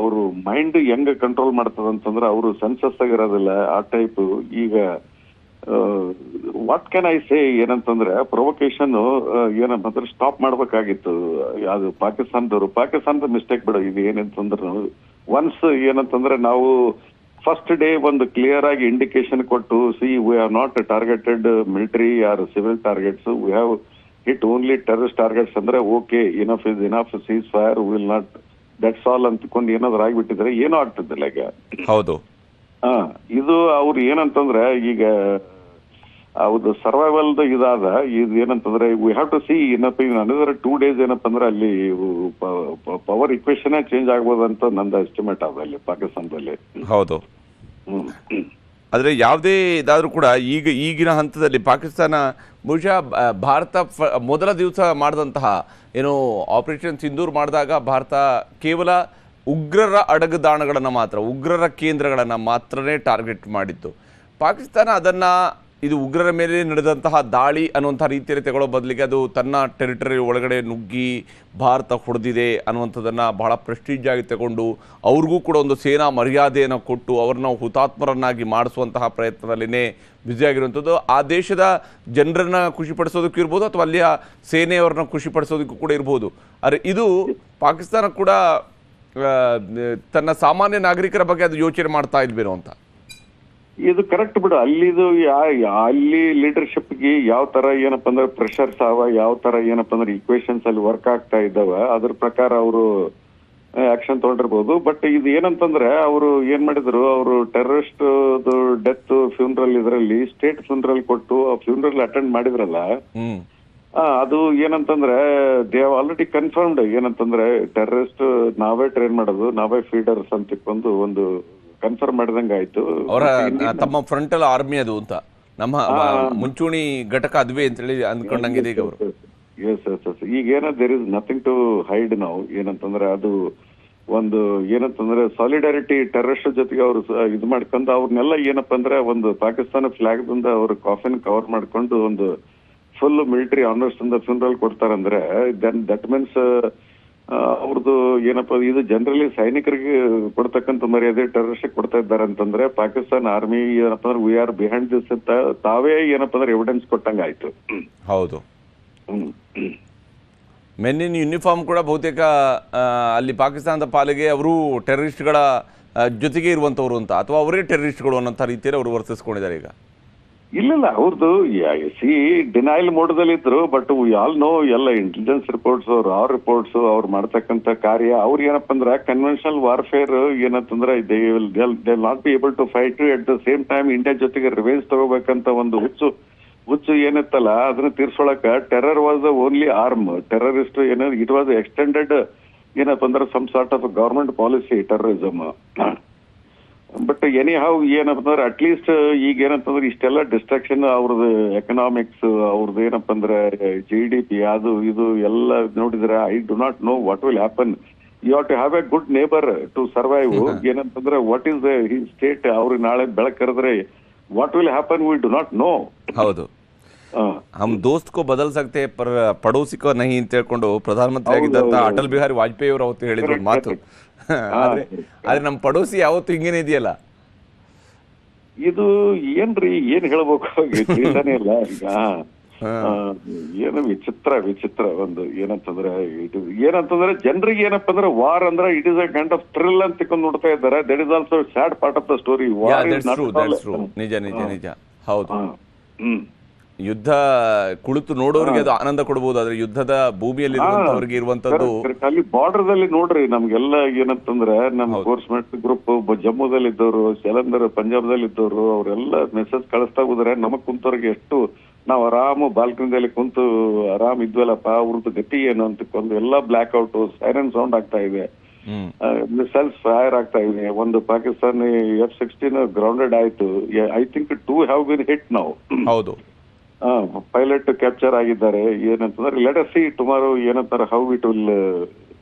Speaker 3: ಅವರು ಮೈಂಡ್ ಹೆಂಗ್ ಕಂಟ್ರೋಲ್ ಮಾಡ್ತದಂತಂದ್ರೆ ಅವರು ಸೆನ್ಸಸ್ ಆಗಿರೋದಿಲ್ಲ ಆ ಟೈಪ್. ಈಗ ವಾಟ್ ಕ್ಯಾನ್ ಐ ಸೇ ಏನಂತಂದ್ರೆ ಪ್ರೊವೊಕೇಶನ್ ಏನಂತಂದ್ರೆ ಸ್ಟಾಪ್ ಮಾಡ್ಬೇಕಾಗಿತ್ತು. ಅದು ಪಾಕಿಸ್ತಾನದ ಮಿಸ್ಟೇಕ್ ಬಿಡು. ಇದು ಏನಂತಂದ್ರೆ ಒನ್ಸ್ ಏನಂತಂದ್ರೆ ನಾವು ಫಸ್ಟ್ ಡೇ ಒಂದು ಕ್ಲಿಯರ್ ಆಗಿ ಇಂಡಿಕೇಶನ್ ಕೊಟ್ಟು see we have not targeted military or civil targets, we have hit only terrorist targets ಅಂದ್ರೆ okay enough is enough, ceasefire, will not, that's all ಅಂತಕೊಂಡು ಏನಾದ್ರು ಆಗಿಬಿಟ್ಟಿದ್ರೆ ಏನೋ ಆಗ್ತದಿಲ್ಲ ಈಗ.
Speaker 1: ಹೌದು.
Speaker 3: ಇದು ಅವ್ರು ಏನಂತಂದ್ರೆ ಈಗ ಅವ್ರದ್ದು ಸರ್ವೈವಲ್ ಇದಾದ ಇದು ಏನಂತಂದ್ರೆ ವಿ ಹ್ಯಾವ್ ಟು ಸಿ ಏನಪ್ಪ ಅನದರ್ 2 days ಏನಪ್ಪ ಅಂದ್ರೆ ಅಲ್ಲಿ ಪವರ್ ಇಕ್ವೇಶನ್ ಚೇಂಜ್ ಆಗ್ಬೋದು ಅಂತ ನಂದು ಎಸ್ಟಿಮೇಟ್ ಅದ ಅಲ್ಲಿ ಪಾಕಿಸ್ತಾನದಲ್ಲಿ.
Speaker 1: ಹೌದು. ಆದರೆ ಯಾವುದೇ ಇದಾದರೂ ಕೂಡ ಈಗಿನ ಹಂತದಲ್ಲಿ ಪಾಕಿಸ್ತಾನ ಬಹುಶಃ ಭಾರತ ಮೊದಲ ದಿವಸ ಮಾಡಿದಂತಹ ಏನು ಆಪರೇಷನ್ ಸಿಂಧೂರ್ ಮಾಡಿದಾಗ ಭಾರತ ಕೇವಲ ಉಗ್ರರ ಅಡಗುದಾಣಗಳನ್ನು ಮಾತ್ರ, ಉಗ್ರರ ಕೇಂದ್ರಗಳನ್ನು ಮಾತ್ರನೇ ಟಾರ್ಗೆಟ್ ಮಾಡಿತ್ತು. ಪಾಕಿಸ್ತಾನ ಅದನ್ನು ಇದು ಉಗ್ರರ ಮೇಲೆ ನಡೆದಂತಹ ದಾಳಿ ಅನ್ನುವಂಥ ರೀತಿಯಲ್ಲಿ ತಗೊಳ್ಳೋ ಬದಲಿಗೆ ಅದು ತನ್ನ ಟೆರಿಟರಿ ಒಳಗಡೆ ನುಗ್ಗಿ ಭಾರತ ಹೊಡೆದಿದೆ ಅನ್ನುವಂಥದ್ದನ್ನು ಬಹಳ ಪ್ರೆಸ್ಟೀಜ್ ಆಗಿ ತಗೊಂಡು ಅವ್ರಿಗೂ ಕೂಡ ಒಂದು ಸೇನಾ ಮರ್ಯಾದೆಯನ್ನು ಕೊಟ್ಟು ಅವ್ರನ್ನ ಹುತಾತ್ಮರನ್ನಾಗಿ ಮಾಡಿಸುವಂತಹ ಪ್ರಯತ್ನದಲ್ಲಿನೇ ಬ್ಯುಸಿಯಾಗಿರುವಂಥದ್ದು. ಆ ದೇಶದ ಜನರನ್ನ ಖುಷಿಪಡಿಸೋದಕ್ಕೂ ಇರ್ಬೋದು ಅಥವಾ ಅಲ್ಲಿಯ ಸೇನೆಯವ್ರನ್ನ ಖುಷಿಪಡಿಸೋದಕ್ಕೂ ಕೂಡ ಇರ್ಬೋದು. ಆದರೆ ಇದು ಪಾಕಿಸ್ತಾನ ಕೂಡ ತನ್ನ ಸಾಮಾನ್ಯ ನಾಗರಿಕರ ಬಗ್ಗೆ ಅದು ಯೋಚನೆ ಮಾಡ್ತಾ ಇಲ್ವೇನೋ ಅಂತ.
Speaker 3: ಇದು ಕರೆಕ್ಟ್ ಬಿಡು. ಅಲ್ಲಿ ಲೀಡರ್ಶಿಪ್ಗೆ ಯಾವ ತರ ಏನಪ್ಪ ಅಂದ್ರೆ ಪ್ರೆಷರ್ಸ್ ಅವ, ಯಾವ ತರ ಏನಪ್ಪ ಅಂದ್ರೆ ಇಕ್ವೇಶನ್ಸ್ ಅಲ್ಲಿ ವರ್ಕ್ ಆಗ್ತಾ ಇದ್ದಾವ, ಅದ್ರ ಪ್ರಕಾರ ಅವರು ಆಕ್ಷನ್ ತಗೊಂಡಿರ್ಬೋದು. ಬಟ್ ಇದು ಏನಂತಂದ್ರೆ ಅವರು ಏನ್ ಮಾಡಿದ್ರು, ಅವರು ಟೆರರಿಸ್ಟ್ ಡೆತ್ ಫ್ಯೂನರಲ್ ಇದರಲ್ಲಿ ಸ್ಟೇಟ್ ಫ್ಯೂನರಲ್ ಕೊಟ್ಟು ಆ ಫ್ಯೂನರಲ್ ಅಟೆಂಡ್ ಮಾಡಿದ್ರಲ್ಲ, ಅದು ಏನಂತಂದ್ರೆ ದೇ ಹ್ಯಾವ್ ಆಲ್ರೆಡಿ ಕನ್ಫರ್ಮ್ಡ್ ಏನಂತಂದ್ರೆ ಟೆರರಿಸ್ಟ್ ನಾವೇ ಟ್ರೈನ್ ಮಾಡೋದು, ನಾವೇ ಫೀಡರ್ಸ್ ಅಂತ ಒಂದು ಕನ್ಫರ್ಮ್ ಮಾಡಿದಂಗೆ ಆಯ್ತು.
Speaker 1: ಅವರ ತಮ್ಮ ಫ್ರಂಟಲ್ ಆರ್ಮಿ ಅದು ಅಂತ, ನಮ್ಮ ಮುಂಚೂಣಿ ಘಟಕ ಅದುವೇ ಅಂತೇಳಿ ಅಂದ್ಕೊಂಡಂಗಿದೆ ಈಗ ಅವರು.
Speaker 3: ಎಸ್ ಈಗ ಏನೋ there is nothing to hide ನಾವು. ಏನಂತಂದ್ರೆ ಅದು ಒಂದು ಏನಂತಂದ್ರೆ ಸಾಲಿಡಾರಿಟಿ ಟೆರರಿಸ್ಟ್ ಜೊತೆಗೆ ಅವರು ಇದು ಮಾಡ್ಕೊಂಡು ಅವ್ರನ್ನೆಲ್ಲ ಏನಪ್ಪಾ ಅಂದ್ರೆ ಒಂದು ಪಾಕಿಸ್ತಾನ ಫ್ಲಾಗ್ ದಿಂದ ಅವ್ರ ಕಾಫಿನ್ ಕವರ್ ಮಾಡ್ಕೊಂಡು ಒಂದು ಫುಲ್ ಮಿಲಿಟರಿ ಆನರ್ಸ್ ಇಂದ ಫ್ಯೂನರಲ್ ಕೊಡ್ತಾರಂದ್ರೆ ದೆನ್ ದಟ್ ಮೀನ್ಸ್ ಅವ್ರದ್ದು ಏನಪ್ಪಾ ಇದು ಜನರಲಿ ಸೈನಿಕರಿಗೆ ಕೊಡ್ತಕ್ಕಂಥ ಮರ್ಯಾದೆ ಟೆರರಿಸ್ಟ್ ಕೊಡ್ತಾ ಇದ್ದಾರೆ ಅಂತಂದ್ರೆ ಪಾಕಿಸ್ತಾನ ಆರ್ಮಿ ಏನಪ್ಪಾ ಅಂದ್ರೆ ವಿ ಆರ್ ಬಿಹೈಂಡ್ ದಿಸ್ ಅಂತ ತಾವೇ ಏನಪ್ಪಾ ಅಂದ್ರೆ ಎವಿಡೆನ್ಸ್ ಕೊಟ್ಟಂಗ ಆಯ್ತು.
Speaker 1: ಹೌದು. ಮೆನ್ ಇನ್ ಯೂನಿಫಾರ್ಮ್ ಕೂಡ ಬಹುತೇಕ ಅಲ್ಲಿ ಪಾಕಿಸ್ತಾನದ ಪಾಲಿಗೆ ಅವರು ಟೆರರಿಸ್ಟ್ಗಳ ಜೊತೆಗೆ ಇರುವಂತವ್ರು ಅಂತ, ಅಥವಾ ಅವರೇ ಟೆರರಿಸ್ಟ್ಗಳು ಅನ್ನೋಂಥ ರೀತಿಯಲ್ಲಿ ಅವರು ವರ್ತಿಸ್ಕೊಂಡಿದ್ದಾರೆ ಈಗ.
Speaker 3: ಇಲ್ಲ ಅವ್ರದ್ದು ಡಿನೈಲ್ ಮೋಡದಲ್ಲಿ ಇದ್ರು. ಬಟ್ ವಿ ಆಲ್ ನೋ ಎಲ್ಲ ಇಂಟೆಲಿಜೆನ್ಸ್ ರಿಪೋರ್ಟ್ಸ್ ರಿಪೋರ್ಟ್ಸ್ ಅವ್ರು ಮಾಡ್ತಕ್ಕಂಥ ಕಾರ್ಯ ಅವ್ರು ಏನಪ್ಪಾ ಅಂದ್ರೆ ಕನ್ವೆನ್ಷನಲ್ ವಾರ್ಫೇರ್ ಏನಂತಂದ್ರೆ they not be able to fight. At the same time India ಜೊತೆಗೆ ರಿವೆಂಜ್ ತಗೋಬೇಕಂತ ಒಂದು ಹುಚ್ಚು ಏನಿತ್ತಲ್ಲ ಅದನ್ನ ತೀರ್ಸೊಳಕ terror was the only arm. Terrorist ಏನೋ ಇಟ್ ವಾಸ್ ಎಕ್ಸ್ಟೆಂಡೆಡ್ ಏನಪ್ಪ ಅಂದ್ರೆ some sort of government policy terrorism. But any how ಏನಪ್ಪ ಅಂದ್ರೆ ಅಟ್ಲೀಸ್ಟ್ ಈಗ ಏನಂತಂದ್ರೆ ಇಷ್ಟೆಲ್ಲ ಡಿಸ್ಟ್ರಾಕ್ಷನ್ ಅವ್ರದ್ದು ಎಕನಾಮಿಕ್ಸ್ ಅವ್ರದ್ದು ಏನಪ್ಪ ಅಂದ್ರೆ GDP ಅದು ಇದು ಎಲ್ಲ ನೋಡಿದ್ರೆ I do not know what will happen. You have to have a good neighbour to survive. ಏನಂತಂದ್ರೆ ವಾಟ್ ಈಸ್ ದ ಸ್ಟೇಟ್ ಅವ್ರು ನಾಳೆ ಬೆಳಕರಿದ್ರೆ what will happen we do not know.
Speaker 1: ಹೌದು. ಹಮ್ ದೋಸ್ತ್ ಕೋ ಬದಲ್ ಸಕ್ತೆ ಪರ್ ಪಡೋಸಿ ಕೋ ನಹಿ ಅಂತ ಹೇಳ್ಕೊಂಡು ಪ್ರಧಾನಮಂತ್ರಿ ಆಗಿದ್ದಂತ ಅಟಲ್ ಬಿಹಾರಿ ವಾಜಪೇಯಿ ಅವರು ಅವತ್ತು ಹೇಳಿದ್ರು ಮಾತು. ಆದ್ರೆ ನಮ್ಮ ಪಡೋಸಿ ಯಾವತ್ತು ಹಿಂಗೇನೆ ಇದೆಯಲ್ಲ.
Speaker 3: ಇದು ಏನ್ ಹೇಳ್ಬೇಕು ತಿಳಿತಾನೆ ಇಲ್ಲ ಈಗ. ಏನು ವಿಚಿತ್ರ ಒಂದು ಏನಂತಂದ್ರೆ ಜನರಿಗೆ ಏನಪ್ಪ ಅಂದ್ರೆ ವಾರ್ ಅಂದ್ರೆ it is a kind of thrill ಅಂತ ತಿಳ್ಕೊಂಡು ನೋಡ್ತಾ ಇದ್ದಾರೆ. That is also sad part of the story.
Speaker 1: ನಿಜ ಹೌದು. ಯುದ್ಧ ಕುಳಿತು ನೋಡೋರಿಗೆ ಅದು ಆನಂದ ಕೊಡಬಹುದು, ಆದ್ರೆ ಯುದ್ಧದ ಭೂಮಿಯಲ್ಲಿ ಇರುವಂತದ್ದು
Speaker 3: ಅಲ್ಲಿ ಬಾರ್ಡರ್ ದಲ್ಲಿ ನೋಡ್ರಿ ನಮ್ಗೆಲ್ಲ ಏನಂತಂದ್ರೆ ನಮ್ಮ ಫೋರ್ಸ್ಮೆಂಟ್ ಗ್ರೂಪ್ ಜಮ್ಮುದಲ್ಲಿ ಇದ್ದವರು, ಜಲಂಧರ್ ಪಂಜಾಬ್ದಲ್ಲಿ ಇದ್ದವರು ಅವರೆಲ್ಲ ಮೆಸೇಜ್ ಕಳಿಸ್ತಾ ಹೋದ್ರೆ ನಮಗ್ ಕುಂತವ್ರಿಗೆ ಎಷ್ಟು ನಾವು ಆರಾಮ ಬಾಲ್ಕನಿದಲ್ಲಿ ಕುಂತು ಆರಾಮ್ ಇದ್ವಲ್ಲಪ್ಪ, ಅವ್ರದ್ದು ಗತಿ ಏನು ಅಂತಕೊಂಡು ಎಲ್ಲ ಬ್ಲಾಕ್ ಔಟ್, ಸೈರನ್ ಸೌಂಡ್ ಆಗ್ತಾ ಇದೆ, ಮಿಸೈಲ್ಸ್ ಫೈರ್ ಆಗ್ತಾ ಇದೆ. ಒಂದು ಪಾಕಿಸ್ತಾನಿ F-16 ಗ್ರೌಂಡೆಡ್ ಆಯ್ತು. I think 2 have been hit ನಾವು.
Speaker 1: ಹೌದು.
Speaker 3: ಪೈಲಟ್ ಕ್ಯಾಪ್ಚರ್ ಆಗಿದ್ದಾರೆ. ಏನಂತಂದ್ರೆ ಲೆಟ್ ಅಸ್ ಸಿ ಟುಮಾರೋ ಏನಂತಾರೆ ಹೌ ಇಟ್ ವಿಲ್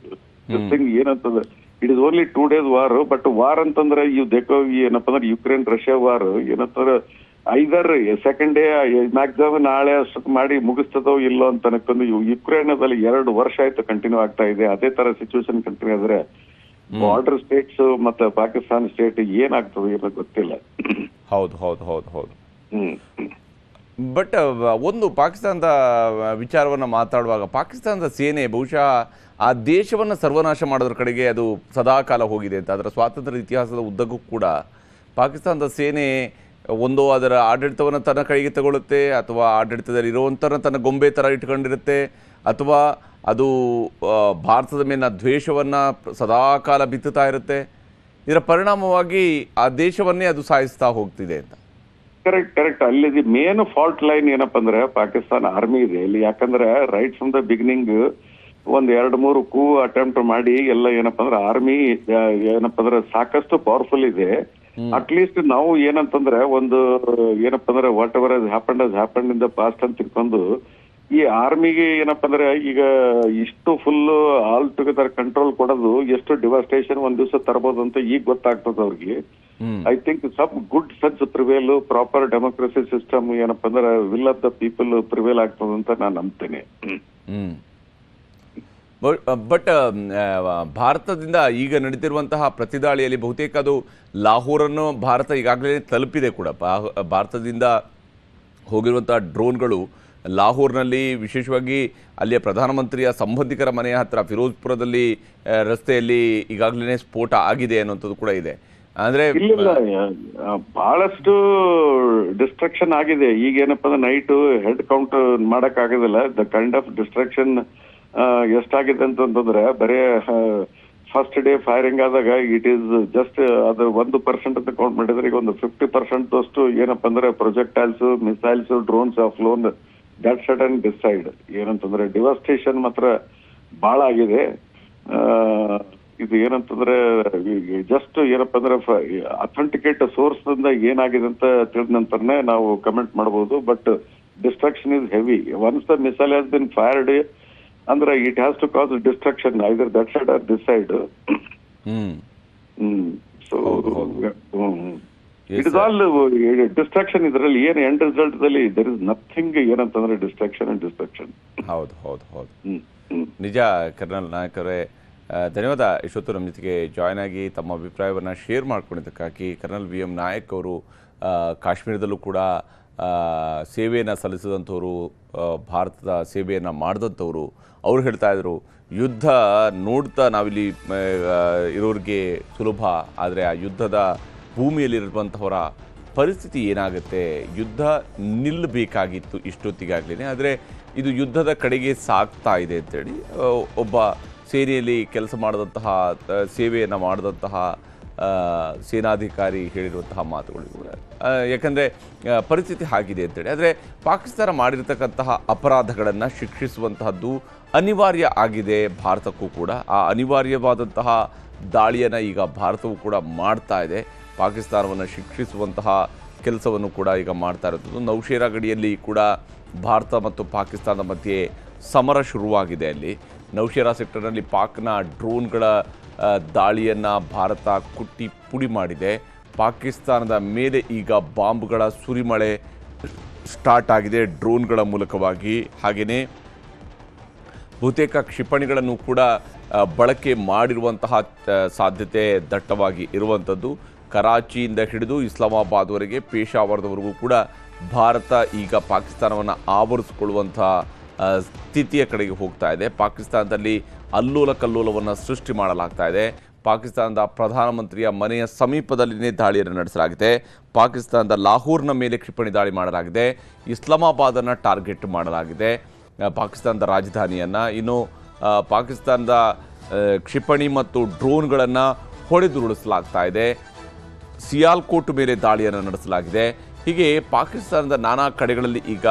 Speaker 3: ಥಿಂಗ್. ಏನಂತಂದ್ರೆ it is only 2 days war. But war ಅಂತಂದ್ರೆ ಇವ್ ದೇಖೋ ಏನಪ್ಪ ಅಂದ್ರೆ ಯುಕ್ರೇನ್ ರಷ್ಯಾ ವಾರ್ ಏನಂತಾರೆ ಐದರ್ ಸೆಕೆಂಡ್ ಡೇ ಮ್ಯಾಕ್ಸಿಮಮ್ ನಾಳೆ ಅಷ್ಟೊತ್ತು ಮಾಡಿ ಮುಗಿಸ್ತದೋ ಇಲ್ಲೋ ಅಂತ ಅನ್ಕೊಂಡು ಯುಕ್ರೇನ್ದಲ್ಲಿ 2 ವರ್ಷ ಆಯ್ತು ಕಂಟಿನ್ಯೂ ಆಗ್ತಾ ಇದೆ. ಅದೇ ತರ ಸಿಚುವೇಶನ್ ಕಂಟಿನ್ಯೂ ಆದ್ರೆ ಬಾರ್ಡರ್ ಸ್ಟೇಟ್ಸ್ ಮತ್ತೆ ಪಾಕಿಸ್ತಾನ ಸ್ಟೇಟ್ ಏನಾಗ್ತದೆ ಏನೋ ಗೊತ್ತಿಲ್ಲ.
Speaker 1: ಹೌದು ಹೌದು ಹೌದು ಹೌದು. ಬಟ್ ಒಂದು ಪಾಕಿಸ್ತಾನದ ವಿಚಾರವನ್ನು ಮಾತಾಡುವಾಗ ಪಾಕಿಸ್ತಾನದ ಸೇನೆ ಬಹುಶಃ ಆ ದೇಶವನ್ನು ಸರ್ವನಾಶ ಮಾಡೋದ್ರ ಕಡೆಗೆ ಅದು ಸದಾಕಾಲ ಹೋಗಿದೆ ಅಂತ. ಅದರ ಸ್ವಾತಂತ್ರ್ಯ ಇತಿಹಾಸದ ಉದ್ದಕ್ಕೂ ಕೂಡ ಪಾಕಿಸ್ತಾನದ ಸೇನೆ ಒಂದು ಅದರ ಆಡಳಿತವನ್ನು ತನ್ನ ಕೈಗೆ ತಗೊಳ್ಳುತ್ತೆ, ಅಥವಾ ಆಡಳಿತದಲ್ಲಿ ಇರುವಂಥವ್ರನ್ನ ತನ್ನ ಗೊಂಬೆ ಥರ ಇಟ್ಕೊಂಡಿರುತ್ತೆ, ಅಥವಾ ಅದು ಭಾರತದ ಮೇಲಿನ ದ್ವೇಷವನ್ನು ಸದಾಕಾಲ ಬಿತ್ತುತ್ತಾ ಇರುತ್ತೆ. ಇದರ ಪರಿಣಾಮವಾಗಿ ಆ ದೇಶವನ್ನೇ ಅದು ಸಾಯಿಸ್ತಾ ಹೋಗ್ತಿದೆ ಅಂತ.
Speaker 3: ಕರೆಕ್ಟ್ ಅಲ್ಲಿ ಮೇನ್ ಫಾಲ್ಟ್ ಲೈನ್ ಏನಪ್ಪಾ ಅಂದ್ರೆ ಪಾಕಿಸ್ತಾನ ಆರ್ಮಿ ಇದೆ ಇಲ್ಲಿ. ಯಾಕಂದ್ರೆ ರೈಟ್ ಫ್ರಮ್ ದ ಬಿಗಿನಿಂಗ್ ಒಂದ್ 2-3 ಕೂ ಅಟೆಂಪ್ಟ್ ಮಾಡಿ ಎಲ್ಲ ಏನಪ್ಪಾ ಅಂದ್ರೆ ಆರ್ಮಿ ಏನಪ್ಪಾ ಅಂದ್ರೆ ಸಾಕಷ್ಟು ಪವರ್ಫುಲ್ ಇದೆ. ಅಟ್ಲೀಸ್ಟ್ ನಾವು ಏನಂತಂದ್ರೆ ಒಂದು ಏನಪ್ಪಾ ಅಂದ್ರೆ what ever happened in the past ಅಂತ ತಿಳ್ಕೊಂಡು ಈ ಆರ್ಮಿಗೆ ಏನಪ್ಪಾ ಅಂದ್ರೆ ಈಗ ಇಷ್ಟು ಫುಲ್ ಆಲ್ ಟುಗೆದರ್ ಕಂಟ್ರೋಲ್ ಕೊಡೋದು ಎಷ್ಟು ಡಿವಾಸ್ಟೇಷನ್ ಒಂದ್ ದಿವಸ ತರಬಹುದು ಅಂತ ಈಗ ಗೊತ್ತಾಗ್ತದ ಅವ್ರಿಗೆ. I think sub good such prevail proper democracy system ಏನಪ್ಪಾ ಅಂದ್ರೆ will of the people prevail ಆಗ್ತದೆ ಅಂತ ನಾನು ನಂಬ್ತೇನೆ.
Speaker 1: ಬಟ್ ಭಾರತದಿಂದ ಈಗ ನಡೀತಿರುವಂತಹ ಪ್ರತಿದಾಳಿಯಲ್ಲಿ ಬಹುತೇಕ ಅದು ಲಾಹೋರನ್ನು ಭಾರತ ಈಗಾಗಲೇ ತಲುಪಿದೆ ಕೂಡ. ಭಾರತದಿಂದ ಹೋಗಿರುವಂತಹ ಡ್ರೋನ್ಗಳು ಲಾಹೋರ್ನಲ್ಲಿ, ವಿಶೇಷವಾಗಿ ಅಲ್ಲಿಯ ಪ್ರಧಾನಮಂತ್ರಿಯ ಸಂಬಂಧಿಕರ ಮನೆಯ ಹತ್ರ ಫಿರೋಜ್ಪುರದಲ್ಲಿ ರಸ್ತೆಯಲ್ಲಿ ಈಗಾಗಲೇ ಸ್ಫೋಟ ಆಗಿದೆ ಅನ್ನುವಂಥದ್ದು ಕೂಡ ಇದೆ. ಅಂದ್ರೆ
Speaker 3: ಬಹಳಷ್ಟು ಡಿಸ್ಟ್ರಕ್ಷನ್ ಆಗಿದೆ. ಈಗ ಏನಪ್ಪಾ ಅಂದ್ರೆ ನೈಟ್ ಹೆಡ್ ಕೌಂಟ್ ಮಾಡಕ್ ಆಗೋದಿಲ್ಲ. ದ ಕೈಂಡ್ ಆಫ್ ಡಿಸ್ಟ್ರಕ್ಷನ್ ಎಷ್ಟಾಗಿದೆ ಅಂತಂದ್ರೆ ಬರೇ ಫಸ್ಟ್ ಡೇ ಫೈರಿಂಗ್ ಆದಾಗ ಇಟ್ ಈಸ್ ಜಸ್ಟ್ ಅದು 1% ಅಂತ ಕೌಂಟ್ ಮಾಡಿದ್ರೆ ಈಗ ಒಂದು 50% ಅಷ್ಟು ಏನಪ್ಪಾ ಅಂದ್ರೆ projectiles, missiles, drones of lone that set and decide. ಏನಂತಂದ್ರೆ ಡಿವಾಸ್ಟೇಷನ್ ಮಾತ್ರ ಬಹಳ ಆಗಿದೆ. ಇದು ಏನಂತಂದ್ರೆ ಜಸ್ಟ್ ಏನಪ್ಪಾ ಅಂದ್ರೆ ಅಥೆಂಟಿಕೇಟ್ ಸೋರ್ಸ್ ಇಂದ ಏನಾಗಿದೆ ಅಂತ ತಿಳಿದ ನಂತರನೇ ನಾವು ಕಮೆಂಟ್ ಮಾಡಬಹುದು. But destruction is heavy. Once the missile has been fired ಅಂದ್ರೆ it has to cause destruction either that side or this side. So it is all destruction. ಇದರಲ್ಲಿ ಏನು ಎಂಡ್ ರಿಸಲ್ಟ್ ದಲ್ಲಿ ದರ್ ಇಸ್ ನಥಿಂಗ್ ಏನಂತಂದ್ರೆ destruction and destruction.
Speaker 1: ಹೌದು ನಿಜ. Kernel Nayak ಅವರೇ, ಧನ್ಯವಾದ. ಇಷ್ಟೊತ್ತು ನಮ್ಮ ಜೊತೆಗೆ ಜಾಯ್ನ್ ಆಗಿ ತಮ್ಮ ಅಭಿಪ್ರಾಯವನ್ನು ಶೇರ್ ಮಾಡ್ಕೊಂಡಿದ್ದಕ್ಕಾಗಿ. ಕರ್ನಲ್ VM ನಾಯಕ್ ಅವರು ಕಾಶ್ಮೀರದಲ್ಲೂ ಕೂಡ ಸೇವೆಯನ್ನು ಸಲ್ಲಿಸಿದಂಥವರು, ಭಾರತದ ಸೇವೆಯನ್ನು ಮಾಡಿದಂಥವರು. ಅವ್ರು ಹೇಳ್ತಾ ಇದ್ರು, ಯುದ್ಧ ನೋಡ್ತಾ ನಾವಿಲ್ಲಿ ಇರೋರಿಗೆ ಸುಲಭ, ಆದರೆ ಆ ಯುದ್ಧದ ಭೂಮಿಯಲ್ಲಿರುವಂಥವರ ಪರಿಸ್ಥಿತಿ ಏನಾಗುತ್ತೆ, ಯುದ್ಧ ನಿಲ್ಲಬೇಕಾಗಿತ್ತು ಇಷ್ಟೊತ್ತಿಗಾಗಲೇ, ಆದರೆ ಇದು ಯುದ್ಧದ ಕಡೆಗೆ ಸಾಗ್ತಾ ಇದೆ ಅಂತೇಳಿ ಒಬ್ಬ ಸೇನೆಯಲ್ಲಿ ಕೆಲಸ ಮಾಡಿದಂತಹ, ಸೇವೆಯನ್ನು ಮಾಡಿದಂತಹ ಸೇನಾಧಿಕಾರಿ ಹೇಳಿರುವಂತಹ ಮಾತುಗಳು ಕೂಡ. ಯಾಕಂದರೆ ಪರಿಸ್ಥಿತಿ ಆಗಿದೆ ಅಂತೇಳಿ. ಆದರೆ ಪಾಕಿಸ್ತಾನ ಮಾಡಿರ್ತಕ್ಕಂತಹ ಅಪರಾಧಗಳನ್ನು ಶಿಕ್ಷಿಸುವಂತಹದ್ದು ಅನಿವಾರ್ಯ ಆಗಿದೆ ಭಾರತಕ್ಕೂ ಕೂಡ. ಆ ಅನಿವಾರ್ಯವಾದಂತಹ ದಾಳಿಯನ್ನು ಈಗ ಭಾರತವು ಕೂಡ ಮಾಡ್ತಾ ಇದೆ. ಪಾಕಿಸ್ತಾನವನ್ನು ಶಿಕ್ಷಿಸುವಂತಹ ಕೆಲಸವನ್ನು ಕೂಡ ಈಗ ಮಾಡ್ತಾ ಇರೋದು. ನೌಶೇರಾ ಗಡಿಯಲ್ಲಿ ಕೂಡ ಭಾರತ ಮತ್ತು ಪಾಕಿಸ್ತಾನದ ಮಧ್ಯೆ ಸಮರ ಶುರುವಾಗಿದೆ. ಅಲ್ಲಿ ನೌಶೇರಾ ಸೆಕ್ಟರ್ನಲ್ಲಿ ಪಾಕ್ನ ಡ್ರೋನ್ಗಳ ದಾಳಿಯನ್ನು ಭಾರತ ಕುಟ್ಟಿ ಪುಡಿ ಮಾಡಿದೆ. ಪಾಕಿಸ್ತಾನದ ಮೇಲೆ ಈಗ ಬಾಂಬ್ಗಳ ಸುರಿಮಳೆ ಸ್ಟಾರ್ಟ್ ಆಗಿದೆ ಡ್ರೋನ್ಗಳ ಮೂಲಕವಾಗಿ. ಹಾಗೆಯೇ ಬಹುತೇಕ ಕ್ಷಿಪಣಿಗಳನ್ನು ಕೂಡ ಬಳಕೆ ಮಾಡಿರುವಂತಹ ಸಾಧ್ಯತೆ ದಟ್ಟವಾಗಿ ಇರುವಂಥದ್ದು. ಕರಾಚಿಯಿಂದ ಹಿಡಿದು ಇಸ್ಲಾಮಾಬಾದ್ವರೆಗೆ, ಪೇಶಾವರದವರೆಗೂ ಕೂಡ ಭಾರತ ಈಗ ಪಾಕಿಸ್ತಾನವನ್ನು ಆವರಿಸಿಕೊಳ್ಳುವಂತಹ ಸ್ಥಿತಿಯ ಕಡೆಗೆ ಹೋಗ್ತಾ ಇದೆ. ಪಾಕಿಸ್ತಾನದಲ್ಲಿ ಅಲ್ಲೋಲ ಕಲ್ಲೋಲವನ್ನು ಸೃಷ್ಟಿ ಮಾಡಲಾಗ್ತಾ ಇದೆ. ಪಾಕಿಸ್ತಾನದ ಪ್ರಧಾನಮಂತ್ರಿಯ ಮನೆಯ ಸಮೀಪದಲ್ಲಿನೇ ದಾಳಿಯನ್ನು ನಡೆಸಲಾಗಿದೆ. ಪಾಕಿಸ್ತಾನದ ಲಾಹೋರ್ನ ಮೇಲೆ ಕ್ಷಿಪಣಿ ದಾಳಿ ಮಾಡಲಾಗಿದೆ. ಇಸ್ಲಾಮಾಬಾದನ್ನು ಟಾರ್ಗೆಟ್ ಮಾಡಲಾಗಿದೆ, ಪಾಕಿಸ್ತಾನದ ರಾಜಧಾನಿಯನ್ನು. ಇನ್ನು ಪಾಕಿಸ್ತಾನದ ಕ್ಷಿಪಣಿ ಮತ್ತು ಡ್ರೋನ್ಗಳನ್ನು ಹೊಡೆದುರುಳಿಸಲಾಗ್ತಾ ಇದೆ. ಸಿಯಾಲ್ಕೋಟ್ ಮೇಲೆ ದಾಳಿಯನ್ನು ನಡೆಸಲಾಗಿದೆ. ಹೀಗೆ ಪಾಕಿಸ್ತಾನದ ನಾನಾ ಕಡೆಗಳಲ್ಲಿ ಈಗ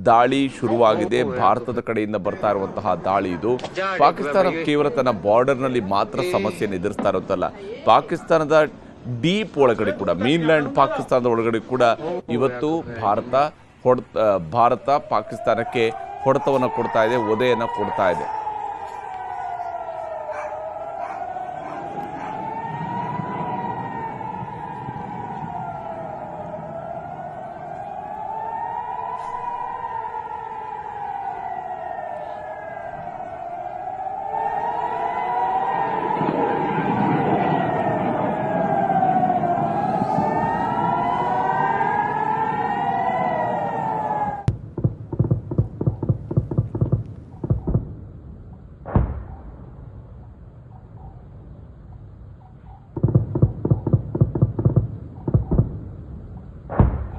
Speaker 1: ದಾಳಿ ಶುರುವಾಗಿದೆ. ಭಾರತದ ಕಡೆಯಿಂದ ಬರ್ತಾ ಇರುವಂತಹ ದಾಳಿ ಇದು. ಪಾಕಿಸ್ತಾನ ಕೇವಲ ತನ್ನ ಬಾರ್ಡರ್ನಲ್ಲಿ ಮಾತ್ರ ಸಮಸ್ಯೆಯನ್ನು ಎದುರಿಸ್ತಾ ಇರುತ್ತಲ್ಲ, ಪಾಕಿಸ್ತಾನದ ಡೀಪ್ ಒಳಗಡೆ ಕೂಡ, ಮೇನ್ಲ್ಯಾಂಡ್ ಪಾಕಿಸ್ತಾನದ ಒಳಗಡೆ ಕೂಡ ಇವತ್ತು ಭಾರತ ಪಾಕಿಸ್ತಾನಕ್ಕೆ ಹೊಡೆತವನ್ನು ಕೊಡ್ತಾ ಇದೆ, ಒದೆಯನ್ನು ಕೊಡ್ತಾ ಇದೆ.